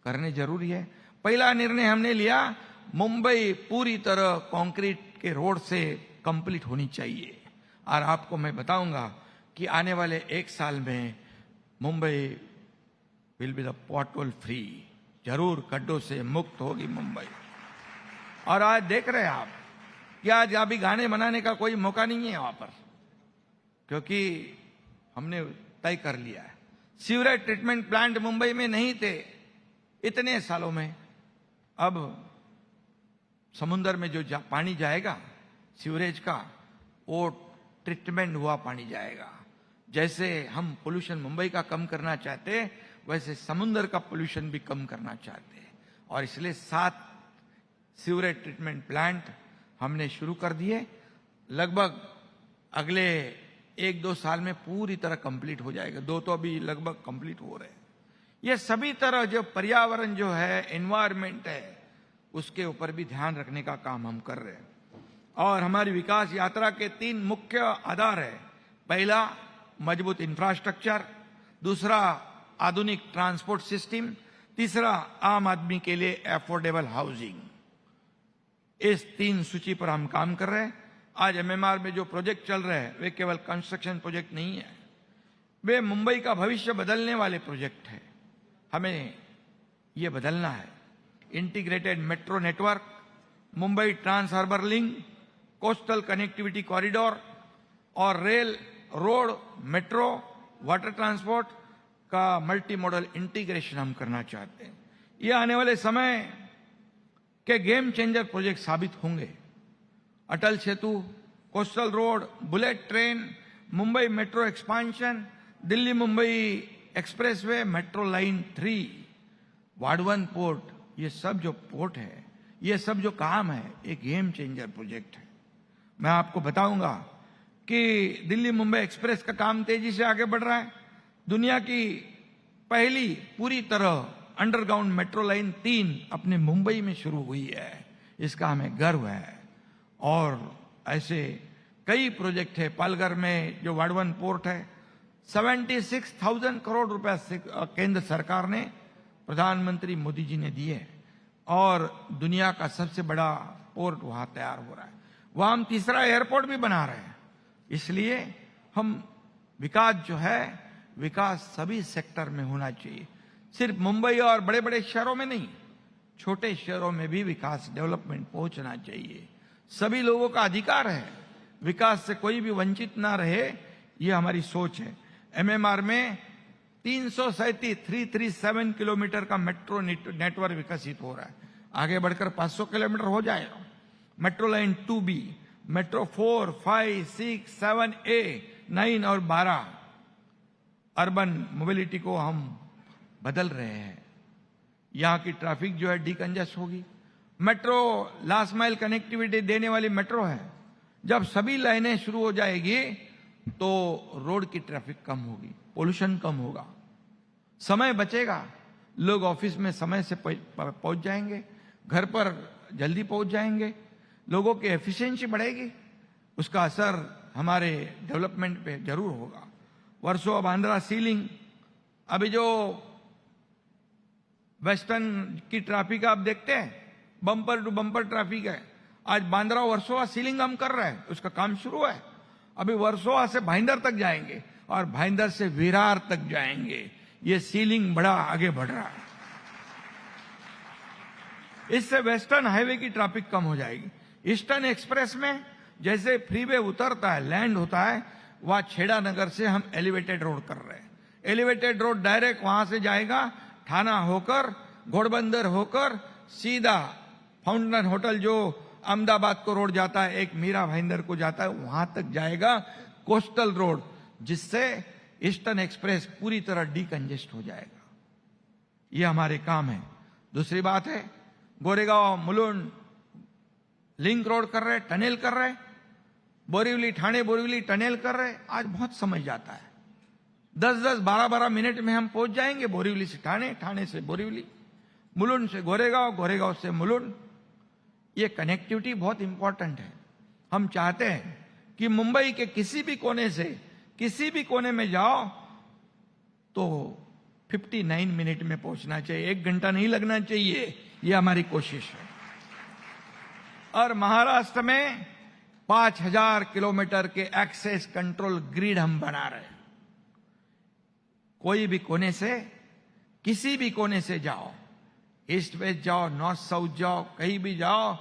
करने जरूरी है। पहला निर्णय हमने लिया, मुंबई पूरी तरह कंक्रीट के रोड से कंप्लीट होनी चाहिए। और आपको मैं बताऊंगा कि आने वाले 1 साल में Mumbai will be the pothole free, जरूर गड्ढों से मुक्त होगी मुंबई। और आज देख रहे हैं आप कि आज अभी गाने बनाने का कोई मौका नहीं है वहां पर, क्योंकि हमने तय कर लिया है। सीवरेज ट्रीटमेंट प्लांट मुंबई में नहीं थे इतने सालों में, अब समुद्र में जो पानी जाएगा सीवरेज का, वो ट्रीटमेंट हुआ पानी जाएगा। जैसे हम पोल्यूशन मुंबई का कम करना चाहते हैं, वैसे समुद्र का पोल्यूशन भी कम करना चाहते हैं। और इसलिए 7 सीवरेज ट्रीटमेंट प्लांट हमने शुरू कर दिए। लगभग अगले 1-2 साल में पूरी तरह कंप्लीट हो जाएगा। 2 तो अभी लगभग कंप्लीट हो रहे हैं। ये सभी तरह जो पर्यावरण जो है, एनवायरमेंट है, उसके ऊपर भी ध्यान रखने का काम हम कर रहे हैं। और हमारी विकास यात्रा के 3 मुख्य आधार है। पहला, मजबूत इंफ्रास्ट्रक्चर, दूसरा आधुनिक ट्रांसपोर्ट सिस्टम, तीसरा आम आदमी के लिए अफोर्डेबल हाउसिंग। इस 3 सूची पर हम काम कर रहे हैं। आज एमएमआर में जो प्रोजेक्ट चल रहे हैं वे केवल कंस्ट्रक्शन प्रोजेक्ट नहीं है, वे मुंबई का भविष्य बदलने वाले प्रोजेक्ट है। हमें ये बदलना है। Integrated metro network, Mumbai trans harbour link, coastal connectivity corridor और rail, road, metro, water transport का मल्टी मॉडल इंटीग्रेशन हम करना चाहते हैं। ये आने वाले समय के गेम चेंजर प्रोजेक्ट साबित होंगे। Atal Setu, coastal road, bullet train, Mumbai metro expansion, Delhi Mumbai expressway, metro line 3, Vadhavan port, ये सब जो पोर्ट है, ये सब जो काम है, एक गेम चेंजर प्रोजेक्ट है। मैं आपको बताऊंगा कि दिल्ली मुंबई एक्सप्रेस का काम तेजी से आगे बढ़ रहा है। दुनिया की पहली पूरी तरह अंडरग्राउंड मेट्रो लाइन 3 अपने मुंबई में शुरू हुई है। इसका हमें गर्व है। और ऐसे कई प्रोजेक्ट है। पालघर में जो वाडवन पोर्ट है, 76,000 करोड़ रुपए से केंद्र सरकार ने, प्रधानमंत्री मोदी जी ने दिए, और दुनिया का सबसे बड़ा पोर्ट वहां तैयार हो रहा है। वहां हम तीसरा एयरपोर्ट भी बना रहे हैं। इसलिए हम विकास जो है, विकास सभी सेक्टर में होना चाहिए, सिर्फ मुंबई और बड़े बड़े शहरों में नहीं, छोटे शहरों में भी विकास डेवलपमेंट पहुंचना चाहिए। सभी लोगों का अधिकार है, विकास से कोई भी वंचित ना रहे, ये हमारी सोच है। एमएमआर में 337 किलोमीटर का मेट्रो नेटवर्क विकसित हो रहा है। आगे बढ़कर 500 किलोमीटर हो जाएगा। Metro line 2B, metro 4, 5, 6, 7A, 9 और 12 अर्बन मोबिलिटी को हम बदल रहे हैं। यहां की ट्रैफिक जो है डिकंजेस्ट होगी। मेट्रो लास्ट माइल कनेक्टिविटी देने वाली मेट्रो है। जब सभी लाइनें शुरू हो जाएगी तो रोड की ट्रैफिक कम होगी, पोल्यूशन कम होगा, समय बचेगा, लोग ऑफिस में समय से पहुंच जाएंगे, घर पर जल्दी पहुंच जाएंगे, लोगों की एफिशिएंसी बढ़ेगी, उसका असर हमारे डेवलपमेंट पे जरूर होगा। वर्सोवा बांद्रा सीलिंग, अभी जो वेस्टर्न की ट्रैफिक आप देखते हैं, बम्पर टू बम्पर ट्रैफिक है। आज बांद्रा वर्सोवा सीलिंग हम कर रहे हैं, उसका काम शुरू है। अभी वर्सोवा से भाईंदर तक जाएंगे और भाईंदर से विरार तक जाएंगे। ये सीलिंग बड़ा आगे बढ़ रहा है। इससे वेस्टर्न हाईवे की ट्रैफिक कम हो जाएगी। ईस्टर्न एक्सप्रेस में जैसे फ्रीवे उतरता है, लैंड होता है, वहां छेड़ा नगर से हम एलिवेटेड रोड कर रहे हैं। एलिवेटेड रोड डायरेक्ट वहां से जाएगा, थाना होकर, घोड़बंदर होकर, सीधा फाउंटेन होटल जो अहमदाबाद को रोड जाता है, एक मीरा भाईंदर को जाता है, वहां तक जाएगा कोस्टल रोड, जिससे ईस्टर्न एक्सप्रेस पूरी तरह डिकंजेस्ट हो जाएगा। ये हमारे काम है। दूसरी बात है, गोरेगांव मुलुंड लिंक रोड कर रहे, टनल कर रहे, बोरीवली ठाणे बोरीवली टनल कर रहे। आज बहुत समय जाता है, 10-10, 12-12 मिनट में हम पहुंच जाएंगे बोरीवली से ठाणे, ठाणे से बोरीवली, मुलुंड से गोरेगांव, गोरेगांव से मुलुंड। ये कनेक्टिविटी बहुत इंपॉर्टेंट है। हम चाहते हैं कि मुंबई के किसी भी कोने से किसी भी कोने में जाओ तो 59 मिनट में पहुंचना चाहिए, 1 घंटा नहीं लगना चाहिए। ये हमारी कोशिश है। और महाराष्ट्र में 5000 किलोमीटर के एक्सेस कंट्रोल ग्रिड हम बना रहे हैं। कोई भी कोने से किसी भी कोने से जाओ, ईस्ट वेस्ट जाओ, नॉर्थ साउथ जाओ, कहीं भी जाओ,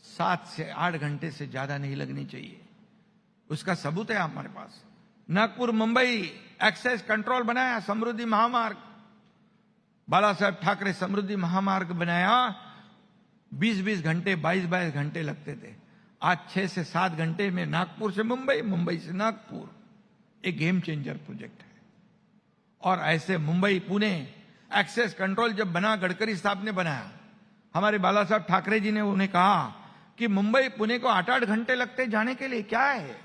7 से 8 घंटे से ज्यादा नहीं लगनी चाहिए। उसका सबूत है हमारे पास। नागपुर मुंबई एक्सेस कंट्रोल बनाया, समृद्धि महामार्ग, बाला साहेब ठाकरे समृद्धि महामार्ग बनाया। 20-20 घंटे, 22-22 घंटे लगते थे। आज 6 से 7 घंटे में नागपुर से मुंबई, मुंबई से नागपुर। एक गेम चेंजर प्रोजेक्ट है। और ऐसे मुंबई पुणे एक्सेस कंट्रोल जब बना, गडकरी साहब ने बनाया, हमारे बाला साहब ठाकरे जी ने उन्हें कहा कि मुंबई पुणे को 8-8 घंटे लगते जाने के लिए, क्या है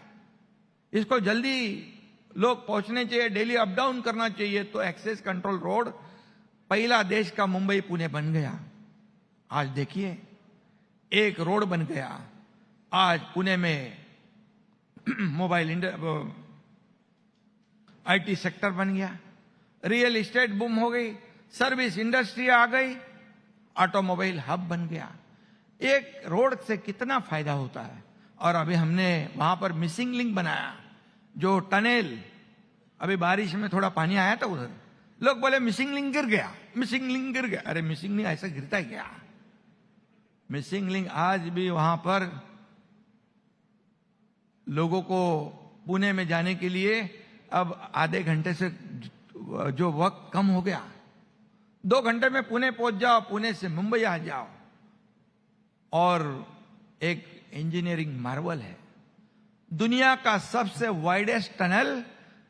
इसको जल्दी लोग पहुंचने चाहिए, डेली अप डाउन करना चाहिए। तो एक्सेस कंट्रोल रोड पहला देश का मुंबई पुणे बन गया। आज देखिए, एक रोड बन गया। आज पुणे में मोबाइल आईटी सेक्टर बन गया, रियल एस्टेट बूम हो गई, सर्विस इंडस्ट्री आ गई, ऑटोमोबाइल हब बन गया। एक रोड से कितना फायदा होता है। और अभी हमने वहां पर मिसिंग लिंक बनाया, जो टनेल, अभी बारिश में थोड़ा पानी आया था उधर, लोग बोले मिसिंग लिंक गिर गया, मिसिंग लिंक गिर गया। अरे मिसिंग लिंक ऐसा गिरता है क्या? मिसिंग लिंक आज भी वहां पर लोगों को पुणे में जाने के लिए अब आधे घंटे से जो वक्त कम हो गया, 2 घंटे में पुणे पहुंच जाओ, पुणे से मुंबई आ जाओ। और एक इंजीनियरिंग मार्वल है, दुनिया का सबसे वाइडेस्ट टनल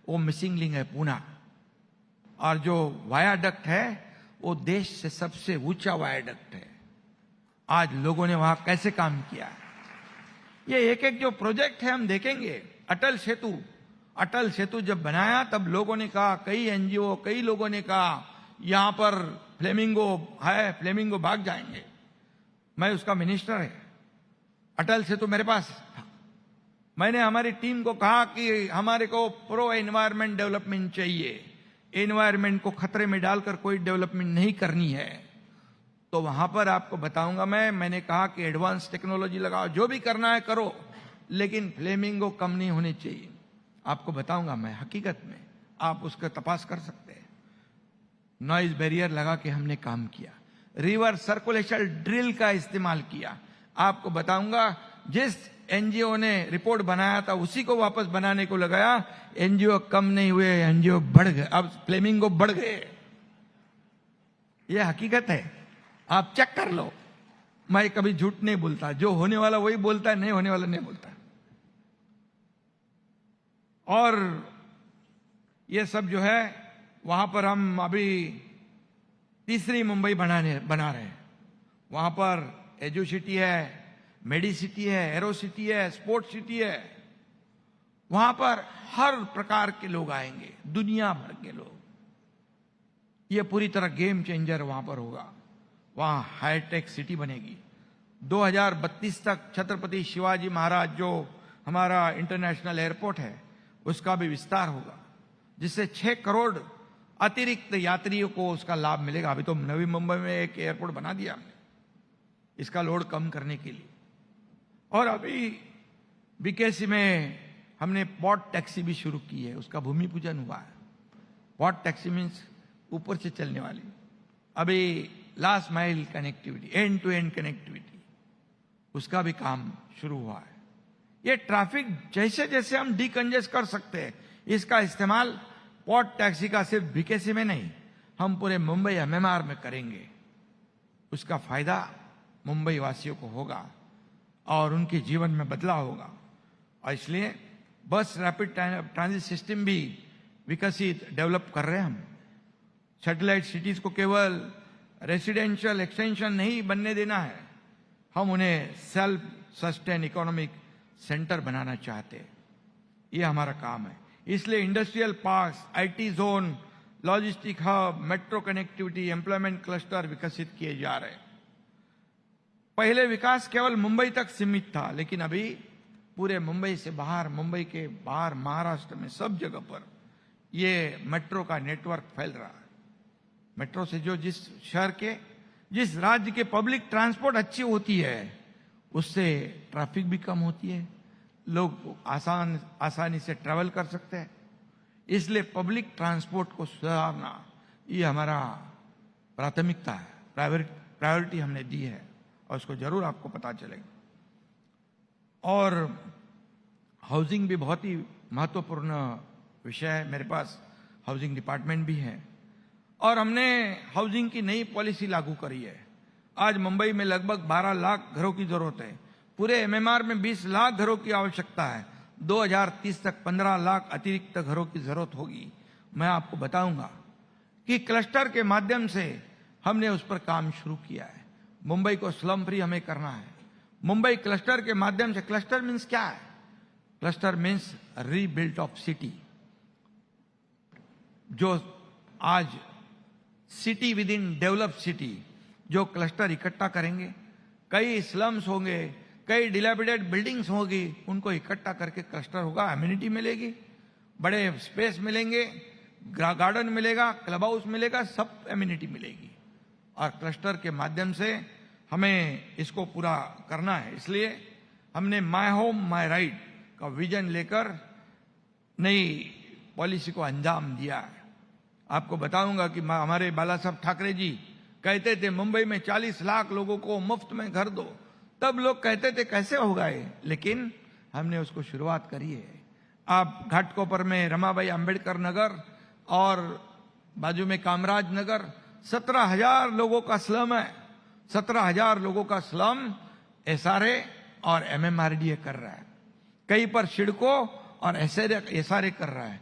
वो मिसिंग लिंक है पुणे। और जो वायाडक्ट है वो देश से सबसे ऊंचा वायाडक्ट है। आज लोगों ने वहां कैसे काम किया है, ये एक एक जो प्रोजेक्ट है हम देखेंगे। अटल सेतु जब बनाया तब लोगों ने कहा, कई एनजीओ, कई लोगों ने कहा यहां पर फ्लेमिंगो है, फ्लेमिंगो भाग जाएंगे। मैं उसका मिनिस्टर है, अटल सेतु मेरे पास था। मैंने हमारी टीम को कहा कि हमारे को प्रो एनवायरमेंट डेवलपमेंट चाहिए, एनवायरमेंट को खतरे में डालकर कोई डेवलपमेंट नहीं करनी है। तो वहां पर आपको बताऊंगा मैंने कहा कि एडवांस टेक्नोलॉजी लगाओ, जो भी करना है करो, लेकिन फ्लेमिंगो कम नहीं होनी चाहिए। आपको बताऊंगा मैं, हकीकत में आप उसका तपास कर सकते हैं। नॉइज बैरियर लगा के हमने काम किया, रिवर्स सर्कुलेशन ड्रिल का इस्तेमाल किया। आपको बताऊंगा, जिस एनजीओ ने रिपोर्ट बनाया था उसी को वापस बनाने को लगाया। एनजीओ कम नहीं हुए, एनजीओ बढ़ गए, अब फ्लेमिंगो बढ़ गए। यह हकीकत है, आप चेक कर लो। मैं कभी झूठ नहीं बोलता, जो होने वाला वही बोलता है, नहीं होने वाला नहीं बोलता। और ये सब जो है वहां पर हम अभी तीसरी मुंबई बना रहे हैं। वहां पर एजू सिटी है, मेडी सिटी है, एरो सिटी है, स्पोर्ट्स सिटी है। वहां पर हर प्रकार के लोग आएंगे, दुनिया भर के लोग। ये पूरी तरह गेम चेंजर वहां पर होगा। वहां हाईटेक सिटी बनेगी। 2032 तक छत्रपति शिवाजी महाराज जो हमारा इंटरनेशनल एयरपोर्ट है उसका भी विस्तार होगा, जिससे 6 करोड़ अतिरिक्त यात्रियों को उसका लाभ मिलेगा। अभी तो नवी मुंबई में एक एयरपोर्ट बना दिया हमने इसका लोड कम करने के लिए। और अभी बीकेसी में हमने पॉट टैक्सी भी शुरू की है, उसका भूमि पूजन हुआ है। पॉट टैक्सी मीन्स ऊपर से चलने वाली। अभी last mile connectivity, end to end connectivity, उसका भी काम शुरू हुआ है। ये ट्रैफिक जैसे जैसे हम डीकंजेस्ट कर सकते हैं, इसका इस्तेमाल पॉट टैक्सी का सिर्फ बीकेसी में नहीं, हम पूरे मुंबई एमएमआर में करेंगे। उसका फायदा मुंबई वासियों को होगा और उनके जीवन में बदलाव होगा। और इसलिए बस रैपिड ट्रांजिट सिस्टम भी विकसित डेवलप कर रहे हैं हम। सैटेलाइट सिटीज को केवल रेसिडेंशियल एक्सटेंशन नहीं बनने देना है, हम उन्हें सेल्फ सस्टेन इकोनॉमिक सेंटर बनाना चाहते हैं। ये हमारा काम है। इसलिए industrial parks, IT zone, logistic hub, metro connectivity, employment cluster विकसित किए जा रहे हैं। पहले विकास केवल मुंबई तक सीमित था, लेकिन अभी पूरे मुंबई से बाहर, मुंबई के बाहर महाराष्ट्र में सब जगह पर ये मेट्रो का नेटवर्क फैल रहा है। मेट्रो से जो जिस शहर के, जिस राज्य के पब्लिक ट्रांसपोर्ट अच्छी होती है, उससे ट्रैफिक भी कम होती है, लोग आसानी से ट्रैवल कर सकते हैं। इसलिए पब्लिक ट्रांसपोर्ट को सुधारना ये हमारा प्राथमिकता है, प्रायोरिटी हमने दी है और उसको जरूर आपको पता चलेगा। और हाउसिंग भी बहुत ही महत्वपूर्ण विषय है। मेरे पास हाउसिंग डिपार्टमेंट भी है और हमने हाउसिंग की नई पॉलिसी लागू करी है। आज मुंबई में लगभग 12 लाख घरों की जरूरत है। पूरे एमएमआर में 20 लाख घरों की आवश्यकता है। 2030 तक 15 लाख अतिरिक्त घरों की जरूरत होगी। मैं आपको बताऊंगा कि क्लस्टर के माध्यम से हमने उस पर काम शुरू किया है। मुंबई को स्लम फ्री हमें करना है। मुंबई क्लस्टर के माध्यम से, क्लस्टर मीन्स क्या है? Cluster means rebuilt of city. जो आज city with in develop city, जो क्लस्टर इकट्ठा करेंगे, कई स्लम्स होंगे, कई डिलेपिडेटेड बिल्डिंग्स होगी, उनको इकट्ठा करके क्लस्टर होगा। एमिनिटी मिलेगी, बड़े स्पेस मिलेंगे, गार्डन मिलेगा, क्लब हाउस मिलेगा, सब एमिनिटी मिलेगी। और क्लस्टर के माध्यम से हमें इसको पूरा करना है। इसलिए हमने माय होम माय राइट का विजन लेकर नई पॉलिसी को अंजाम दिया है। आपको बताऊंगा कि हमारे बाला साहब ठाकरे जी कहते थे मुंबई में 40 लाख लोगों को मुफ्त में घर दो। तब लोग कहते थे कैसे होगा ये, लेकिन हमने उसको शुरुआत करी है। आप घाटकोपर में रमाबाई अंबेडकर नगर और बाजू में कामराज नगर, 17,000 लोगों का स्लम है। 17,000 लोगों का स्लम एसआरए और एमएमआरडीए कर रहा है। कहीं पर सिडको और एसआरए कर रहा है,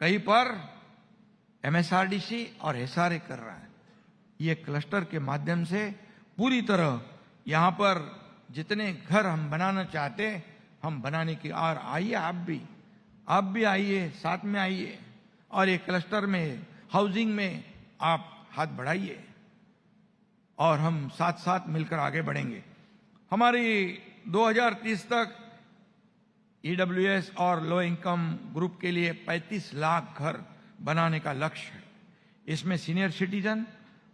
कहीं पर एमएसआरडीसी और एसआरए कर रहा है। ये क्लस्टर के माध्यम से पूरी तरह यहां पर जितने घर हम बनाना चाहते हम बनाने की, और आइए आप भी आइए, साथ में आइए और ये क्लस्टर में, हाउसिंग में आप हाथ बढ़ाइए और हम साथ साथ मिलकर आगे बढ़ेंगे। हमारी 2030 तक ईडब्ल्यूएस और लो इनकम ग्रुप के लिए 35 लाख घर बनाने का लक्ष्य है। इसमें senior citizen,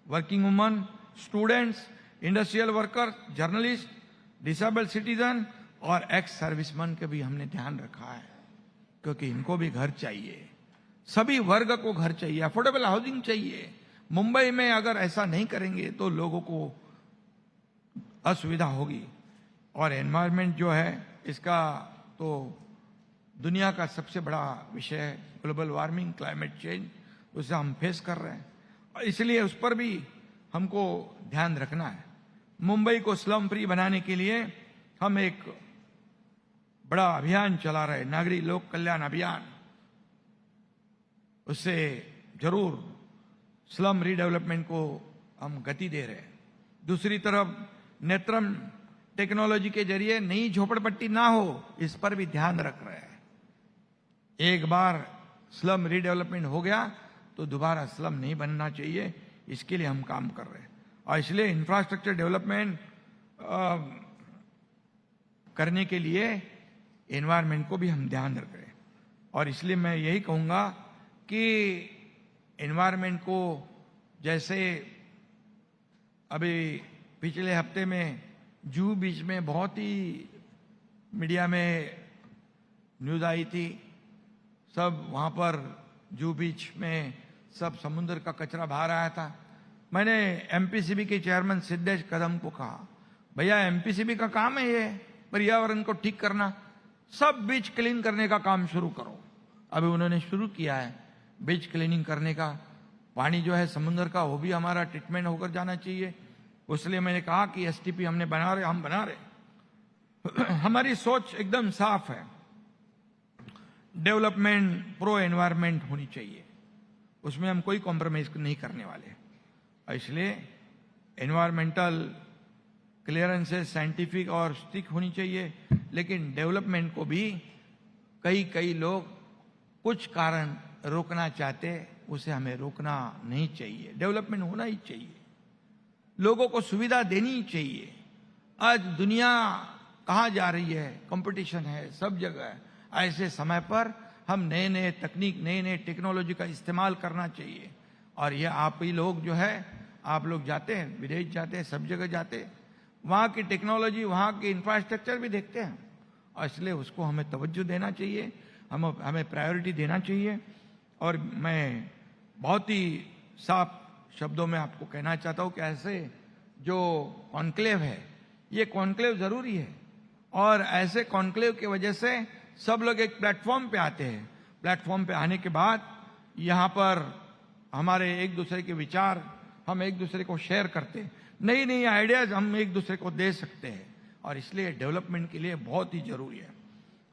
working woman, students, industrial worker, journalist, disabled citizen और एक्स सर्विसमैन के भी हमने ध्यान रखा है, क्योंकि इनको भी घर चाहिए। सभी वर्ग को घर चाहिए, अफोर्डेबल हाउसिंग चाहिए। मुंबई में अगर ऐसा नहीं करेंगे तो लोगों को असुविधा होगी। और एनवायरनमेंट जो है, इसका तो दुनिया का सबसे बड़ा विषय है, ग्लोबल वार्मिंग, क्लाइमेट चेंज, उसे हम फेस कर रहे हैं और इसलिए उस पर भी हमको ध्यान रखना है। मुंबई को स्लम फ्री बनाने के लिए हम एक बड़ा अभियान चला रहे हैं, नागरिक लोक कल्याण अभियान। उससे जरूर स्लम रीडेवलपमेंट को हम गति दे रहे हैं। दूसरी तरफ नेत्रम टेक्नोलॉजी के जरिए नई झोपड़पट्टी ना हो, इस पर भी ध्यान रख रहे हैं। एक बार स्लम रीडेवलपमेंट हो गया तो दोबारा स्लम नहीं बनना चाहिए, इसके लिए हम काम कर रहे हैं। और इसलिए इंफ्रास्ट्रक्चर डेवलपमेंट करने के लिए एनवायरनमेंट को भी हम ध्यान रख रहे हैं। और इसलिए मैं यही कहूंगा कि एनवायरनमेंट को, जैसे अभी पिछले हफ्ते में जूहू बीच में बहुत ही मीडिया में न्यूज आई थी, सब वहां पर जूहू बीच में सब समुद्र का कचरा बाहर आया था। मैंने एमपीसीबी के चेयरमैन सिद्धेश कदम को कहा, भैया एमपीसीबी का काम है ये पर्यावरण को ठीक करना, सब बीच क्लीन करने का काम शुरू करो। अभी उन्होंने शुरू किया है बीच क्लीनिंग करने का। पानी जो है समुद्र का, वो भी हमारा ट्रीटमेंट होकर जाना चाहिए। इसलिए मैंने कहा कि एसटीपी हम बना रहे। हमारी सोच एकदम साफ है, डेवलपमेंट प्रो एनवायरनमेंट होनी चाहिए, उसमें हम कोई कॉम्प्रोमाइज नहीं करने वाले। इसलिए एनवायरमेंटल क्लियरेंसेस साइंटिफिक और स्टिक होनी चाहिए, लेकिन डेवलपमेंट को भी कई लोग कुछ कारण रोकना चाहते, उसे हमें रोकना नहीं चाहिए। डेवलपमेंट होना ही चाहिए, लोगों को सुविधा देनी ही चाहिए। आज दुनिया कहाँ जा रही है, कंपटीशन है सब जगह है। ऐसे समय पर हम नए नए तकनीक, नए नए टेक्नोलॉजी का इस्तेमाल करना चाहिए। और ये आप ही लोग जो है, आप लोग जाते हैं, विदेश जाते हैं, सब जगह जाते हैं, वहाँ की टेक्नोलॉजी, वहाँ के इंफ्रास्ट्रक्चर भी देखते हैं, और इसलिए उसको हमें तवज्जो देना चाहिए, हमें प्रायोरिटी देना चाहिए। और मैं बहुत ही साफ शब्दों में आपको कहना चाहता हूँ कि ऐसे जो कॉन्क्लेव है, ये कॉन्क्लेव जरूरी है, और ऐसे कॉन्क्लेव की वजह से सब लोग एक प्लेटफॉर्म पे आते हैं। प्लेटफॉर्म पे आने के बाद यहाँ पर हमारे एक दूसरे के विचार हम एक दूसरे को शेयर करते हैं, नई नई आइडियाज हम एक दूसरे को दे सकते हैं, और इसलिए डेवलपमेंट के लिए बहुत ही जरूरी है।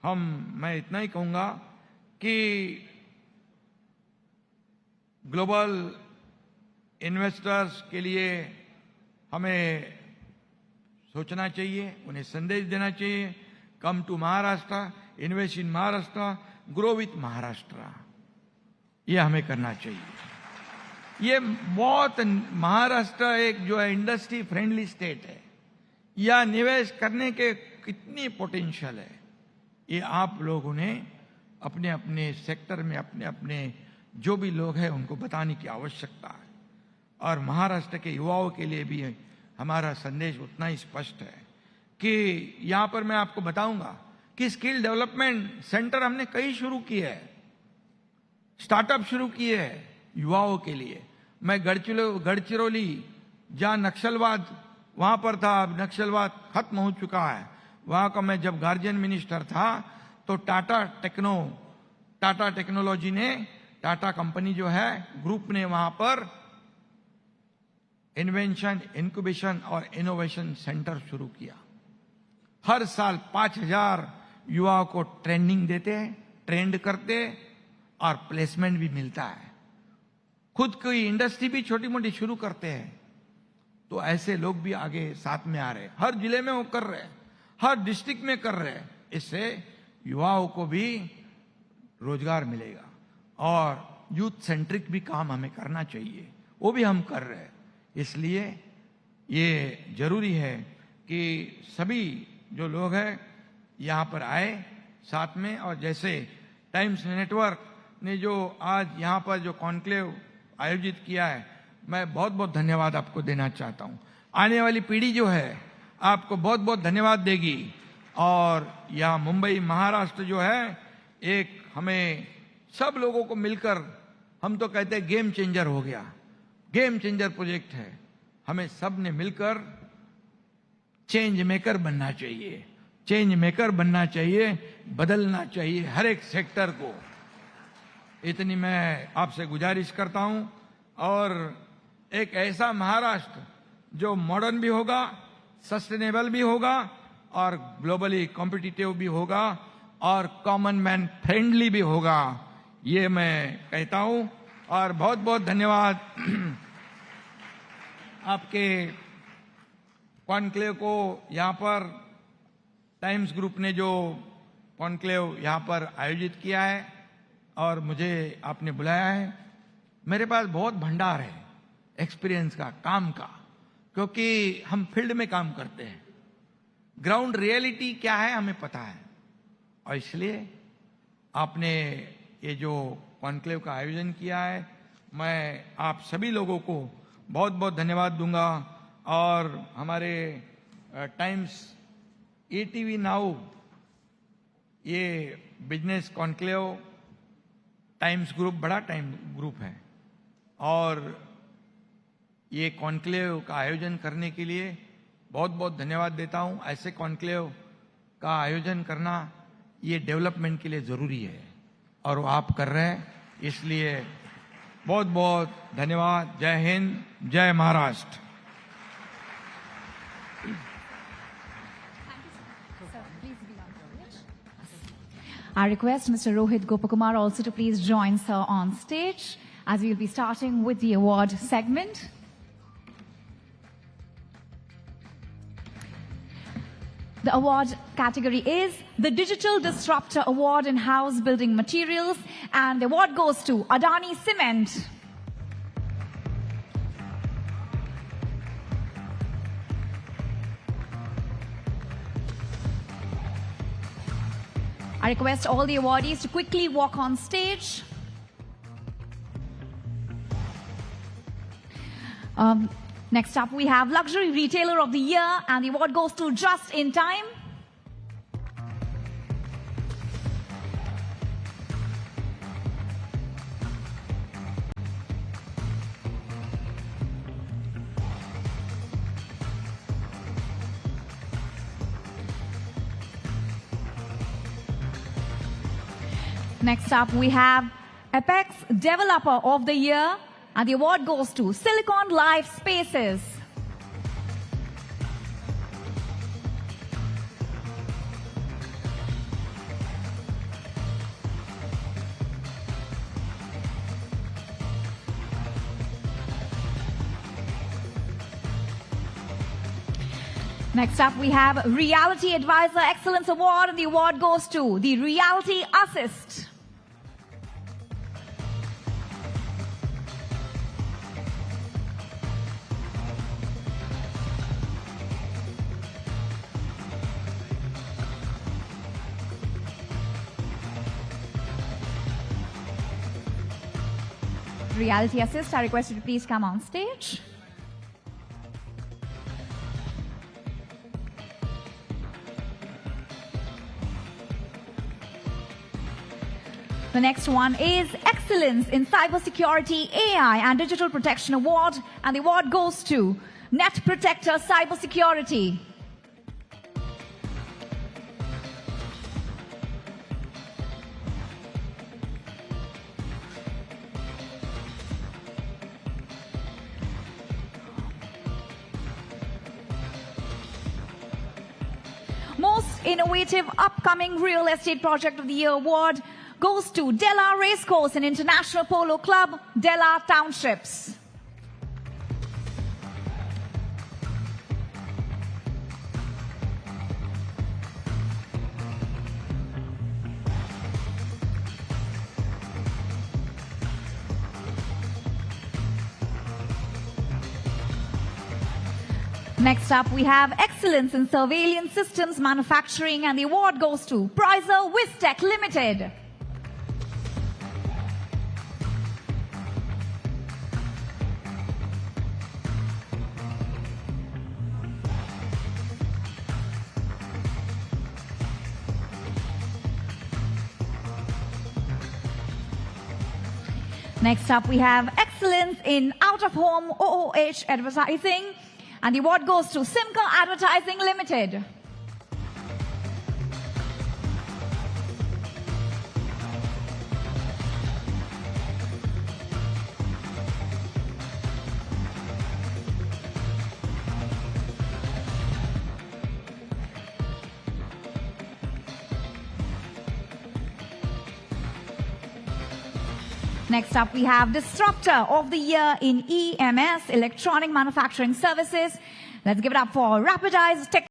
मैं इतना ही कहूंगा कि ग्लोबल इन्वेस्टर्स के लिए हमें सोचना चाहिए, उन्हें संदेश देना चाहिए, come to Maharashtra, invest in Maharashtra, grow with Maharashtra, ये हमें करना चाहिए। ये बहुत, महाराष्ट्र एक जो है इंडस्ट्री फ्रेंडली स्टेट है, या निवेश करने के कितनी पोटेंशियल है, ये आप लोगों ने अपने अपने सेक्टर में अपने अपने जो भी लोग हैं उनको बताने की आवश्यकता है। और महाराष्ट्र के युवाओं के लिए भी हमारा संदेश उतना ही स्पष्ट है कि यहाँ पर मैं आपको बताऊंगा कि स्किल डेवलपमेंट सेंटर हमने कई शुरू किए हैं, स्टार्टअप शुरू किए हैं युवाओं के लिए। मैं गढ़चिरौली जहाँ नक्सलवाद वहां पर था, अब नक्सलवाद खत्म हो चुका है, वहां का मैं जब गार्जियन मिनिस्टर था तो टाटा टेक्नोलॉजी ने, टाटा कंपनी जो है ग्रुप ने वहां पर इन्वेंशन, इंक्यूबेशन और इनोवेशन सेंटर शुरू किया। हर साल 5,000 युवाओं को ट्रेनिंग देते, ट्रेंड करते, और प्लेसमेंट भी मिलता है। खुद की इंडस्ट्री भी छोटी मोटी शुरू करते हैं। तो ऐसे लोग भी आगे साथ में आ रहे हैं, हर जिले में वो कर रहे हैं, हर डिस्ट्रिक्ट में कर रहे हैं। इससे युवाओं को भी रोजगार मिलेगा, और यूथ सेंट्रिक भी काम हमें करना चाहिए, वो भी हम कर रहे हैं। इसलिए ये जरूरी है कि सभी जो लोग हैं यहाँ पर आए साथ में। और जैसे टाइम्स नेटवर्क ने जो आज यहाँ पर जो कॉन्क्लेव आयोजित किया है, मैं बहुत बहुत धन्यवाद आपको देना चाहता हूँ। आने वाली पीढ़ी जो है आपको बहुत बहुत धन्यवाद देगी। और यहाँ मुंबई महाराष्ट्र जो है, एक हमें सब लोगों को मिलकर, हम तो कहते हैं गेम चेंजर हो गया, गेम चेंजर प्रोजेक्ट है। हमें सब ने मिलकर चेंज मेकर बनना चाहिए, चेंज मेकर बनना चाहिए, बदलना चाहिए हर एक सेक्टर को। इतनी मैं आपसे गुजारिश करता हूं। और एक ऐसा महाराष्ट्र जो मॉडर्न भी होगा, सस्टेनेबल भी होगा, और ग्लोबली कॉम्पिटिटिव भी होगा, और कॉमन मैन फ्रेंडली भी होगा, ये मैं कहता हूं। और बहुत बहुत धन्यवाद आपके कॉन्क्लेव को, यहाँ पर टाइम्स ग्रुप ने जो कॉन्क्लेव यहाँ पर आयोजित किया है और मुझे आपने बुलाया है। मेरे पास बहुत भंडार है एक्सपीरियंस का, काम का, क्योंकि हम फील्ड में काम करते हैं, ग्राउंड रियलिटी क्या है हमें पता है। और इसलिए आपने ये जो कॉन्क्लेव का आयोजन किया है, मैं आप सभी लोगों को बहुत बहुत धन्यवाद दूंगा। और हमारे टाइम्स ATV नाउ, ये बिजनेस कॉन्क्लेव टाइम्स ग्रुप बड़ा टाइम ग्रुप है, और ये कॉन्क्लेव का आयोजन करने के लिए बहुत बहुत धन्यवाद देता हूं। ऐसे कॉन्क्लेव का आयोजन करना ये डेवलपमेंट के लिए जरूरी है, और वो आप कर रहे हैं, इसलिए बहुत बहुत धन्यवाद। जय हिंद, जय Maharashtra. I request Mr. Rohit Gopakumar also to please join sir on stage as we will be starting with the award segment. The award category is the Digital Disruptor Award in House Building Materials, and the award goes to Adani Cement. I request all the awardees to quickly walk on stage. Next up, we have Luxury Retailer of the Year, and the award goes to Just in Time. Next up, we have Apex Developer of the Year, and the award goes to Silicon Life Spaces. Next up, we have Reality Advisor Excellence Award, and the award goes to the Reality Assist. Reality Assist, I request you to please come on stage. The next one is Excellence in Cybersecurity, AI and Digital Protection Award, and the award goes to Net Protector Cybersecurity. Most Innovative Upcoming Real Estate Project of the Year award goes to Della Racecourse and International Polo Club, Della Townships. Next up, we have Excellence in Surveillance Systems Manufacturing, and the award goes to Prizer Wistech Limited. Next up, we have Excellence in Out-of-Home OOH Advertising, and the award goes to Simca Advertising Limited. Next up, we have Disruptor of the Year in EMS, Electronic Manufacturing Services. Let's give it up for Rapidize Tech.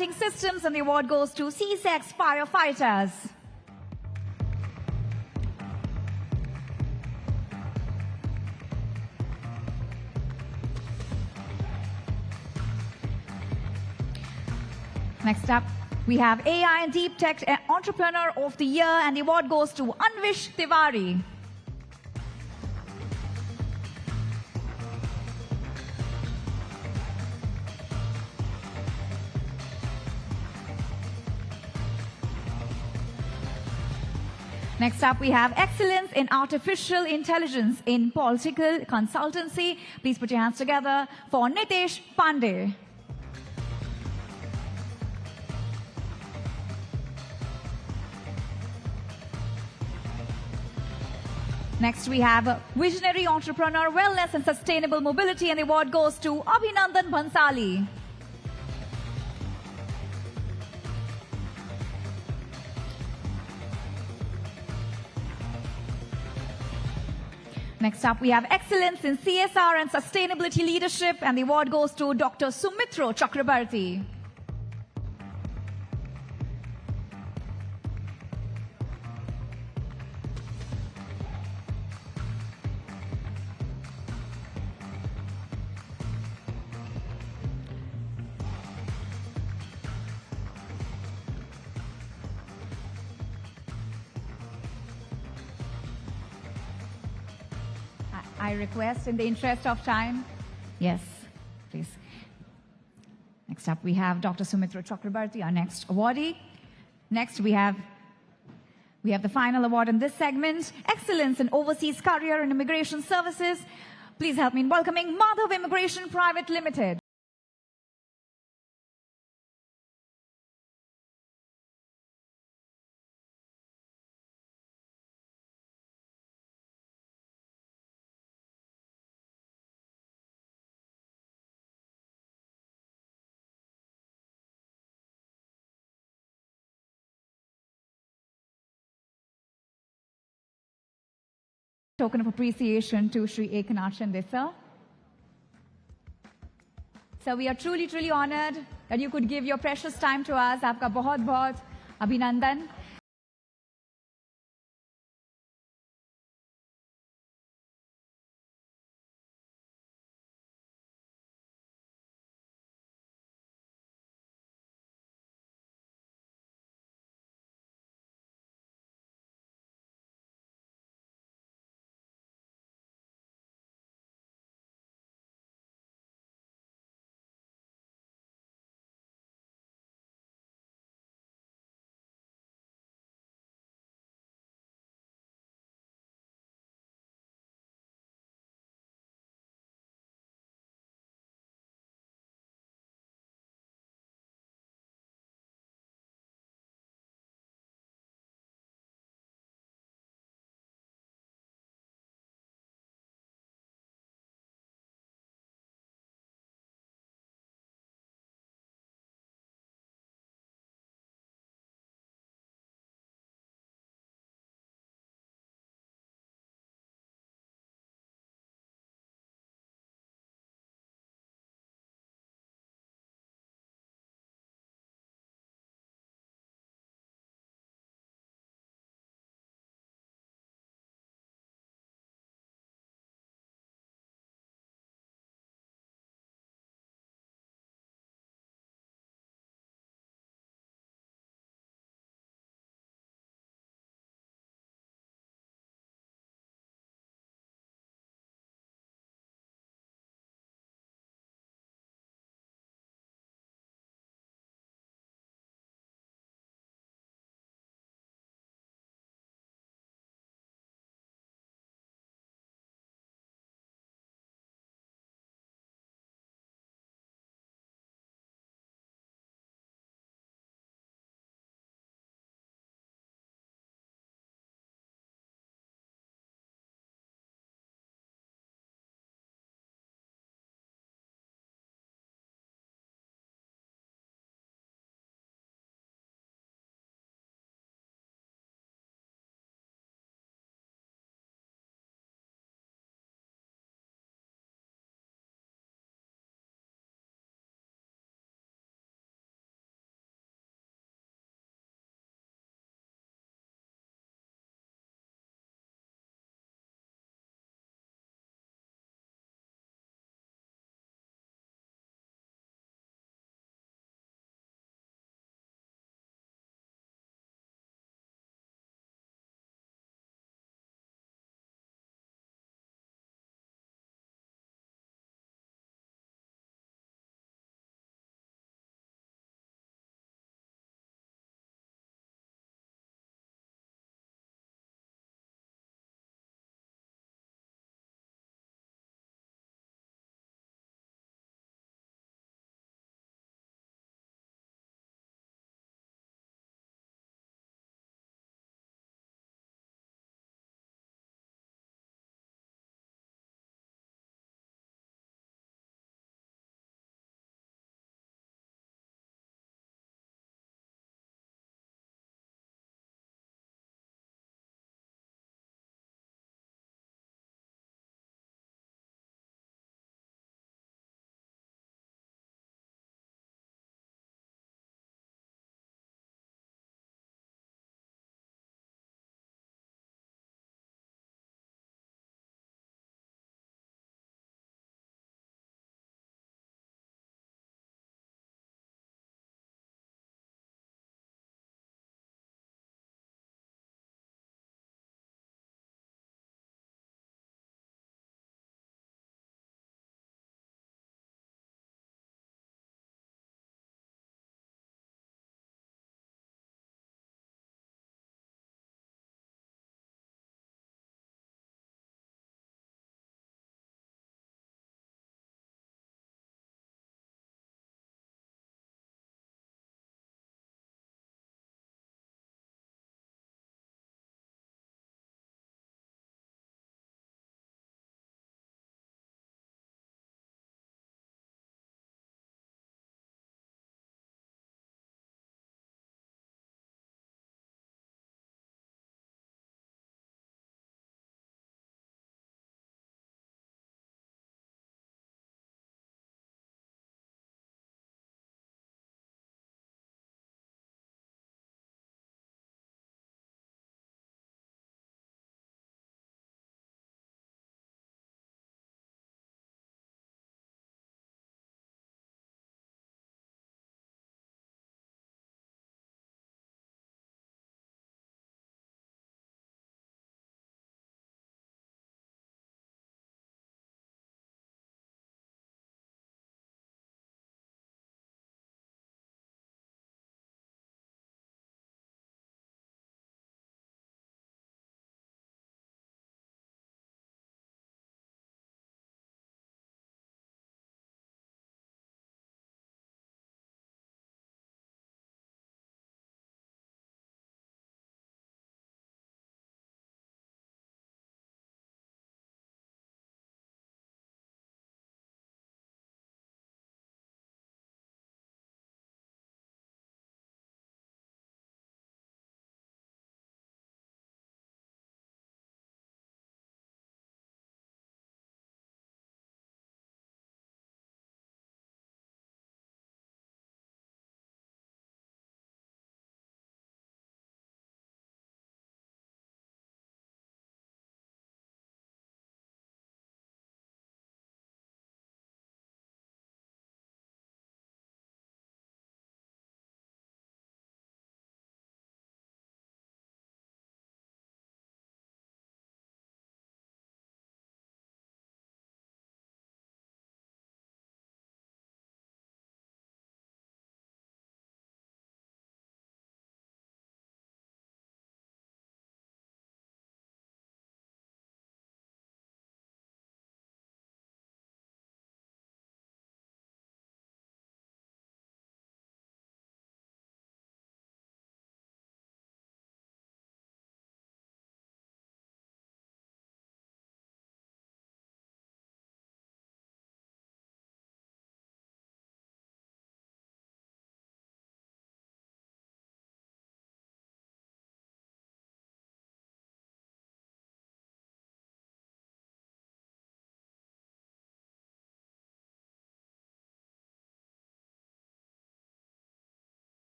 Systems, and the award goes to C6 firefighters. Next up, we have AI and Deep Tech Entrepreneur of the Year, and the award goes to Anvish Tiwari. Next up, we have Excellence in Artificial Intelligence in Political Consultancy. Please put your hands together for Nitesh Pandey. Next, we have Visionary Entrepreneur, Wellness and Sustainable Mobility, and the award goes to Abhinandan Bhansali. Next up, we have Excellence in CSR and Sustainability Leadership, and the award goes to Dr. Sumitro Chakrabarti. I request, in the interest of time, yes, please. Next up, we have Dr. Sumitra Chakrabarti, our next awardee. Next, we have the final award in this segment, Excellence in Overseas Career and Immigration Services. Please help me in welcoming Madhav Immigration Private Limited. Token of appreciation to Sri Ekanath Shinde sir. So we are truly, truly honored that you could give your precious time to us. Aapka bahut bahut abhinandan.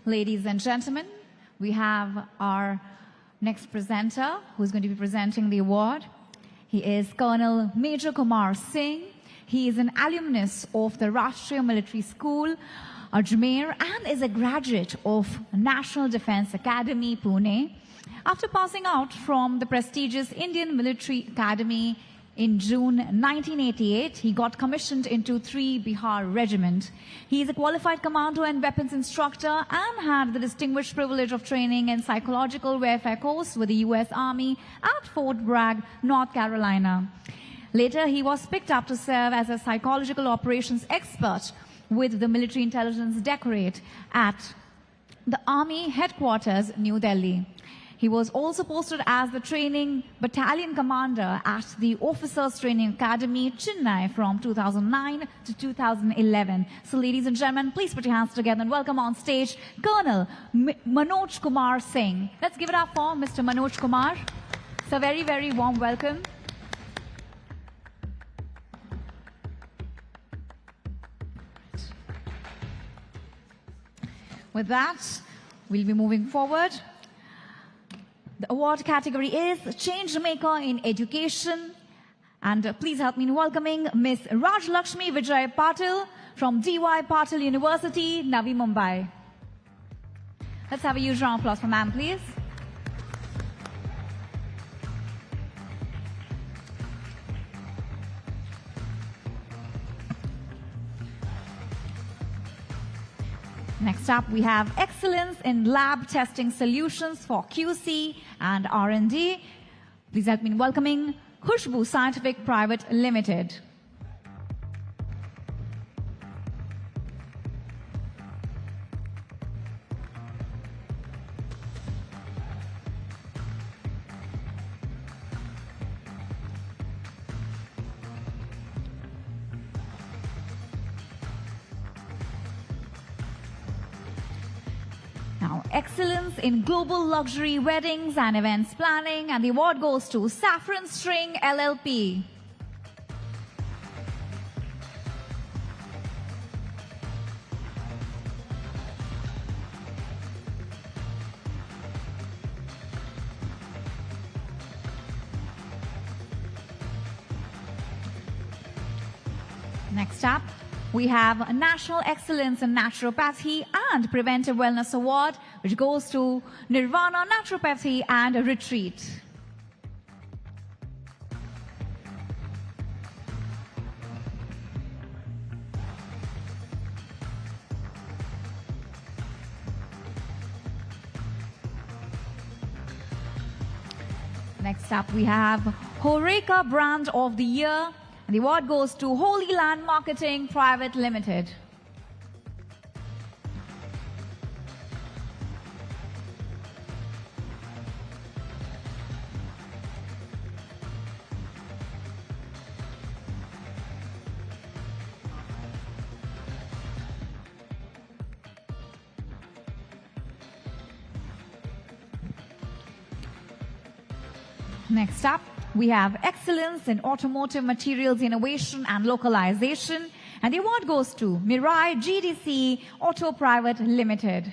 Ladies and gentlemen, we have our next presenter who's going to be presenting the award. He is Colonel Major Kumar Singh. He is an alumnus of the Rashtriya Military School, Ajmer, and is a graduate of National Defence Academy, Pune. After passing out from the prestigious Indian Military Academy in June 1988, he got commissioned into 3 Bihar Regiment. He is a qualified commando and weapons instructor and had the distinguished privilege of training in psychological warfare course with the U.S. Army at Fort Bragg, North Carolina. Later, he was picked up to serve as a psychological operations expert with the Military Intelligence Directorate at the Army Headquarters, New Delhi. He was also posted as the training battalion commander at the Officers Training Academy, Chennai, from 2009 to 2011. So, ladies and gentlemen, please put your hands together and welcome on stage Colonel Manoj Kumar Singh. Let's give it up for Mr. Manoj Kumar. It's a very, very warm welcome. With that, we'll be moving forward. The award category is Change Maker in Education. And please help me in welcoming Ms. Rajlakshmi Vijay Patil from D.Y. Patil University, Navi Mumbai. Let's have a huge round of applause for ma'am, please. Next up, we have Excellence in Lab Testing Solutions for QC and R&D. Please help me in welcoming Khushbu Scientific Private Limited. Now, Excellence in Global Luxury Weddings and Events Planning, and the award goes to Saffron String LLP. Next up, we have a National Excellence in Naturopathy and Preventive Wellness Award, which goes to Nirvana Naturopathy and Retreat. Next up, we have Horeca Brand of the Year. And the award goes to Holy Land Marketing Private Limited. Next up, we have Excellence in Automotive Materials Innovation and Localization, and the award goes to Mirai GDC Auto Private Limited.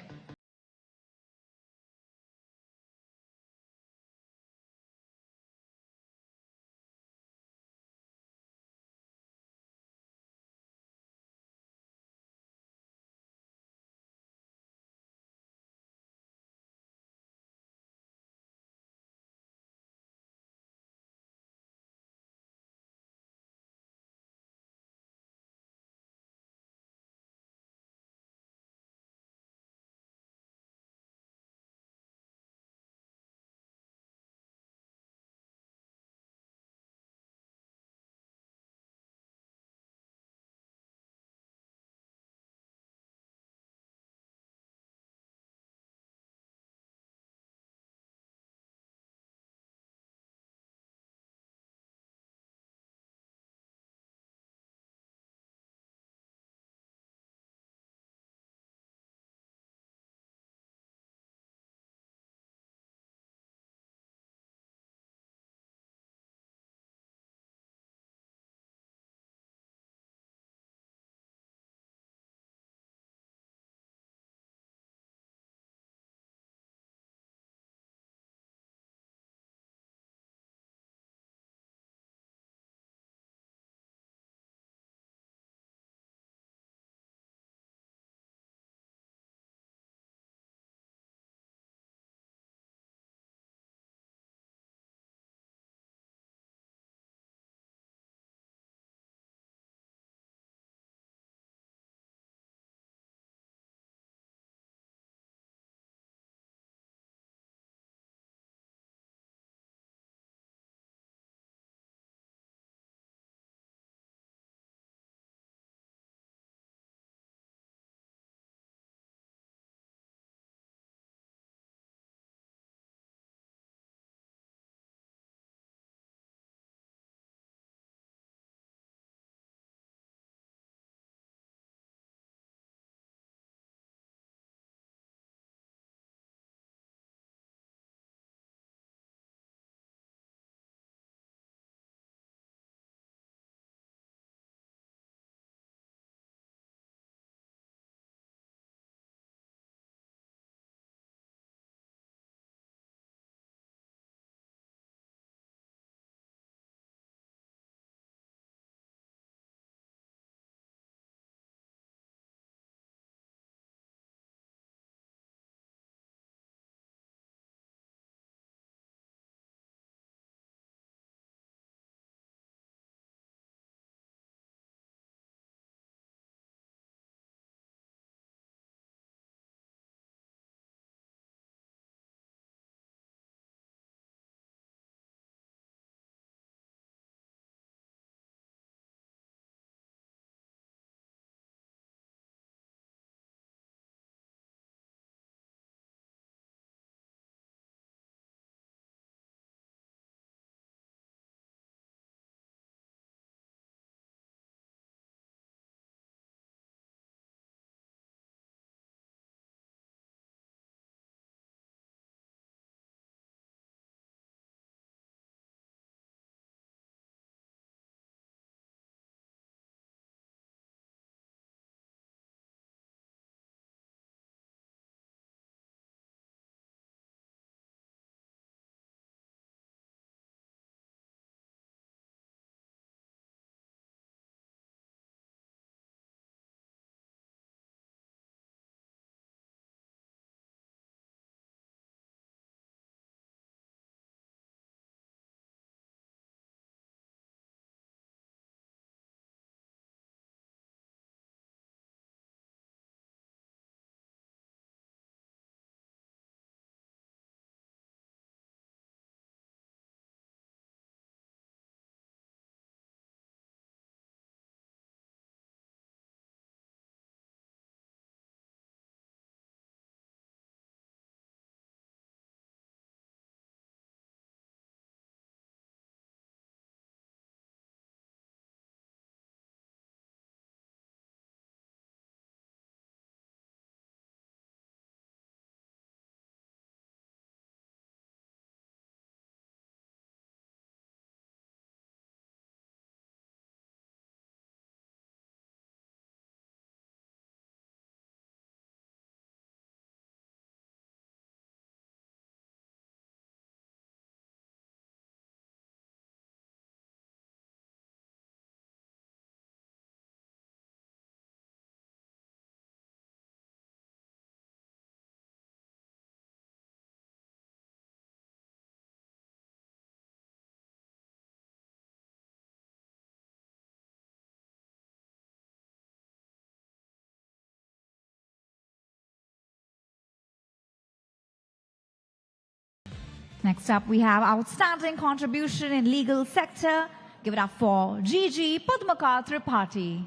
Next up, we have outstanding contribution in legal sector. Give it up for Gigi Padmakar Tripathi.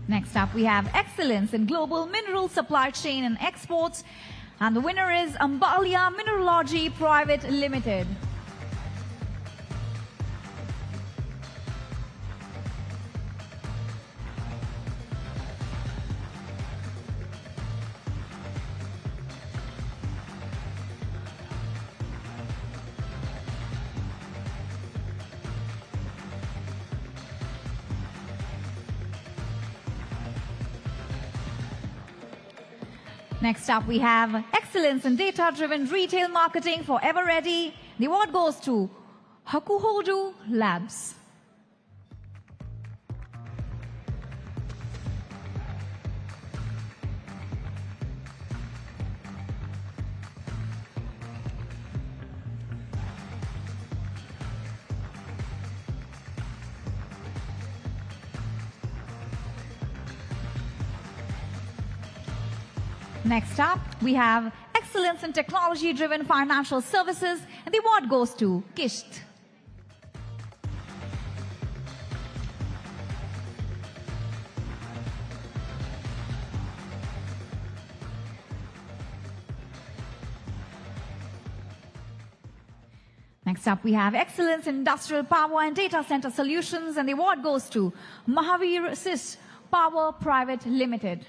Next up, we have excellence in global mineral supply chain and exports. And the winner is Ambalia Mineralogy Private Limited. Next up, we have excellence in data-driven retail marketing for Ever Ready. The award goes to Hakuhodu Labs. Next up, we have excellence in technology-driven financial services, and the award goes to Kisht. Next up, we have excellence in industrial power and data center solutions, and the award goes to Mahavir Sis Power Private Limited.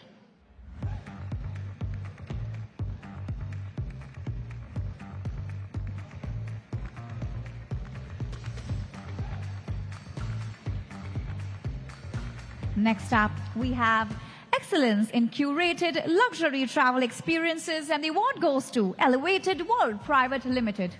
Next up, we have excellence in curated luxury travel experiences, and the award goes to Elevated World Private Limited.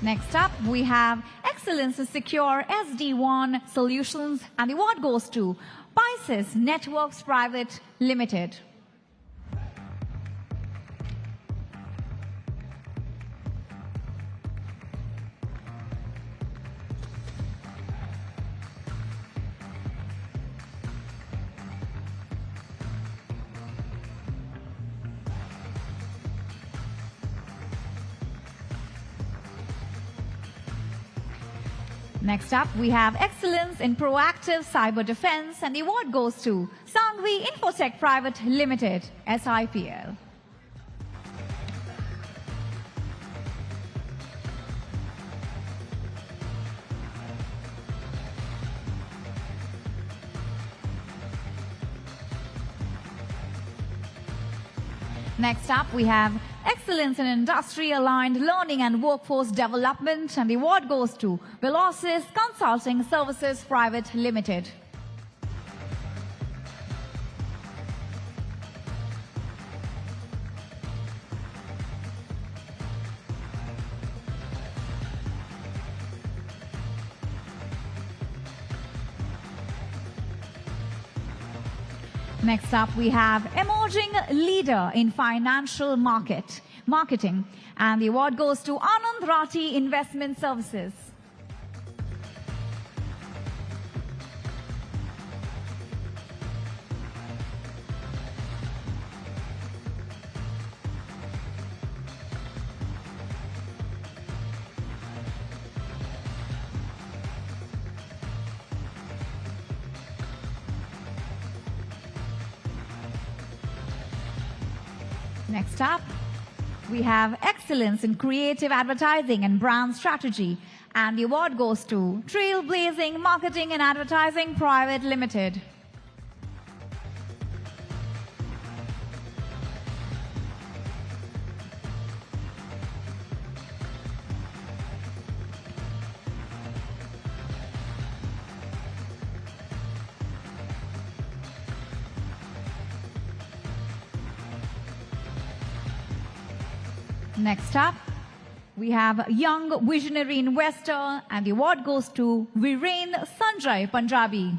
Next up, we have excellence in secure SD-WAN solutions, and the award goes to Pisces Networks Private Limited. Next up, we have excellence in proactive cyber defense, and the award goes to Sangvi Infotech Private Limited, SIPL. Next up, we have excellence in industry-aligned learning and workforce development, and the award goes to Velocis Consulting Services Private Limited. Next up, we have Emerging Leader in Financial Marketing, and the award goes to Anand Rati Investment Services. Next up, we have excellence in creative advertising and brand strategy, and the award goes to Trailblazing Marketing and Advertising Private Limited. Next up, we have Young Visionary Investor, and the award goes to Viren Sanjay Punjabi.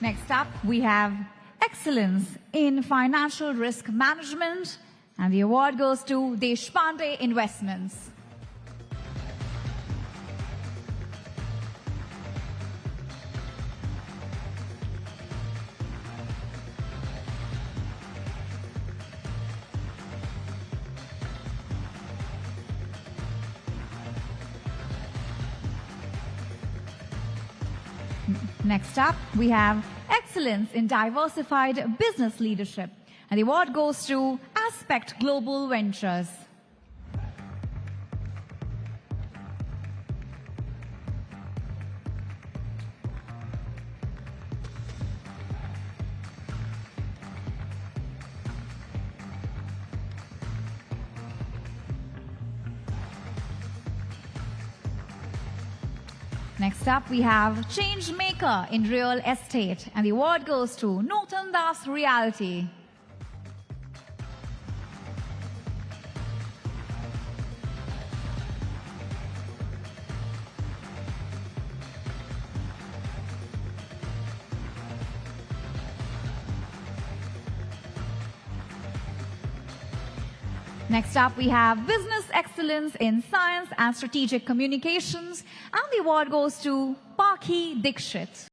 Next up, we have Excellence in Financial Risk Management, and the award goes to Deshpande Investments. Next up, we have Excellence in Diversified Business Leadership, and the award goes to Aspect Global Ventures. Next up, we have Change Maker in Real Estate, and the award goes to Norton Das Realty. Next up, we have Business Excellence in Science and Strategic Communications, and the award goes to Pakhi Dikshit.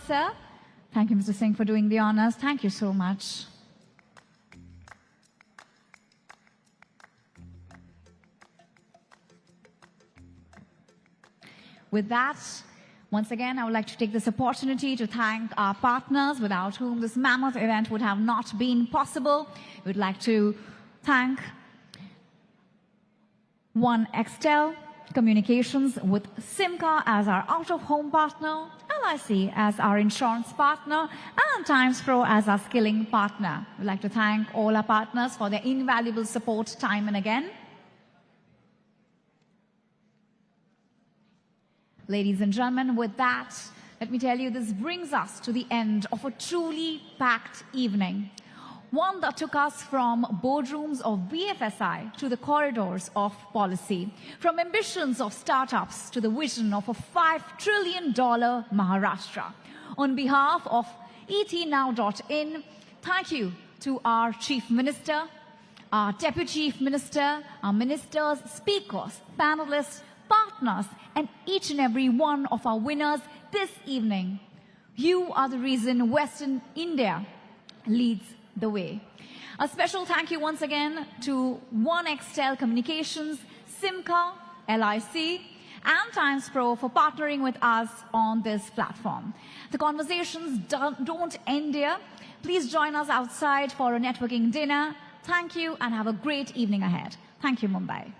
Sir. Thank you, Mr. Singh, for doing the honors. Thank you so much. With that, once again, I would like to take this opportunity to thank our partners without whom this mammoth event would have not been possible. We would like to thank One Extel Communications with Simca as our out-of-home partner, LIC as our insurance partner, and Times Pro as our skilling partner. We'd like to thank all our partners for their invaluable support time and again. Ladies and gentlemen, with that, let me tell you, this brings us to the end of a truly packed evening. One that took us from boardrooms of BFSI to the corridors of policy, from ambitions of startups to the vision of a $5 trillion Maharashtra. On behalf of etnow.in, thank you to our Chief Minister, our Deputy Chief Minister, our ministers, speakers, panelists, partners, and each and every one of our winners this evening. You are the reason Western India leads the way. A special thank you once again to One Extel Communications, Simca, LIC, and Times Pro for partnering with us on this platform. The conversations don't end here. Please join us outside for a networking dinner. Thank you and have a great evening ahead. Thank you, Mumbai.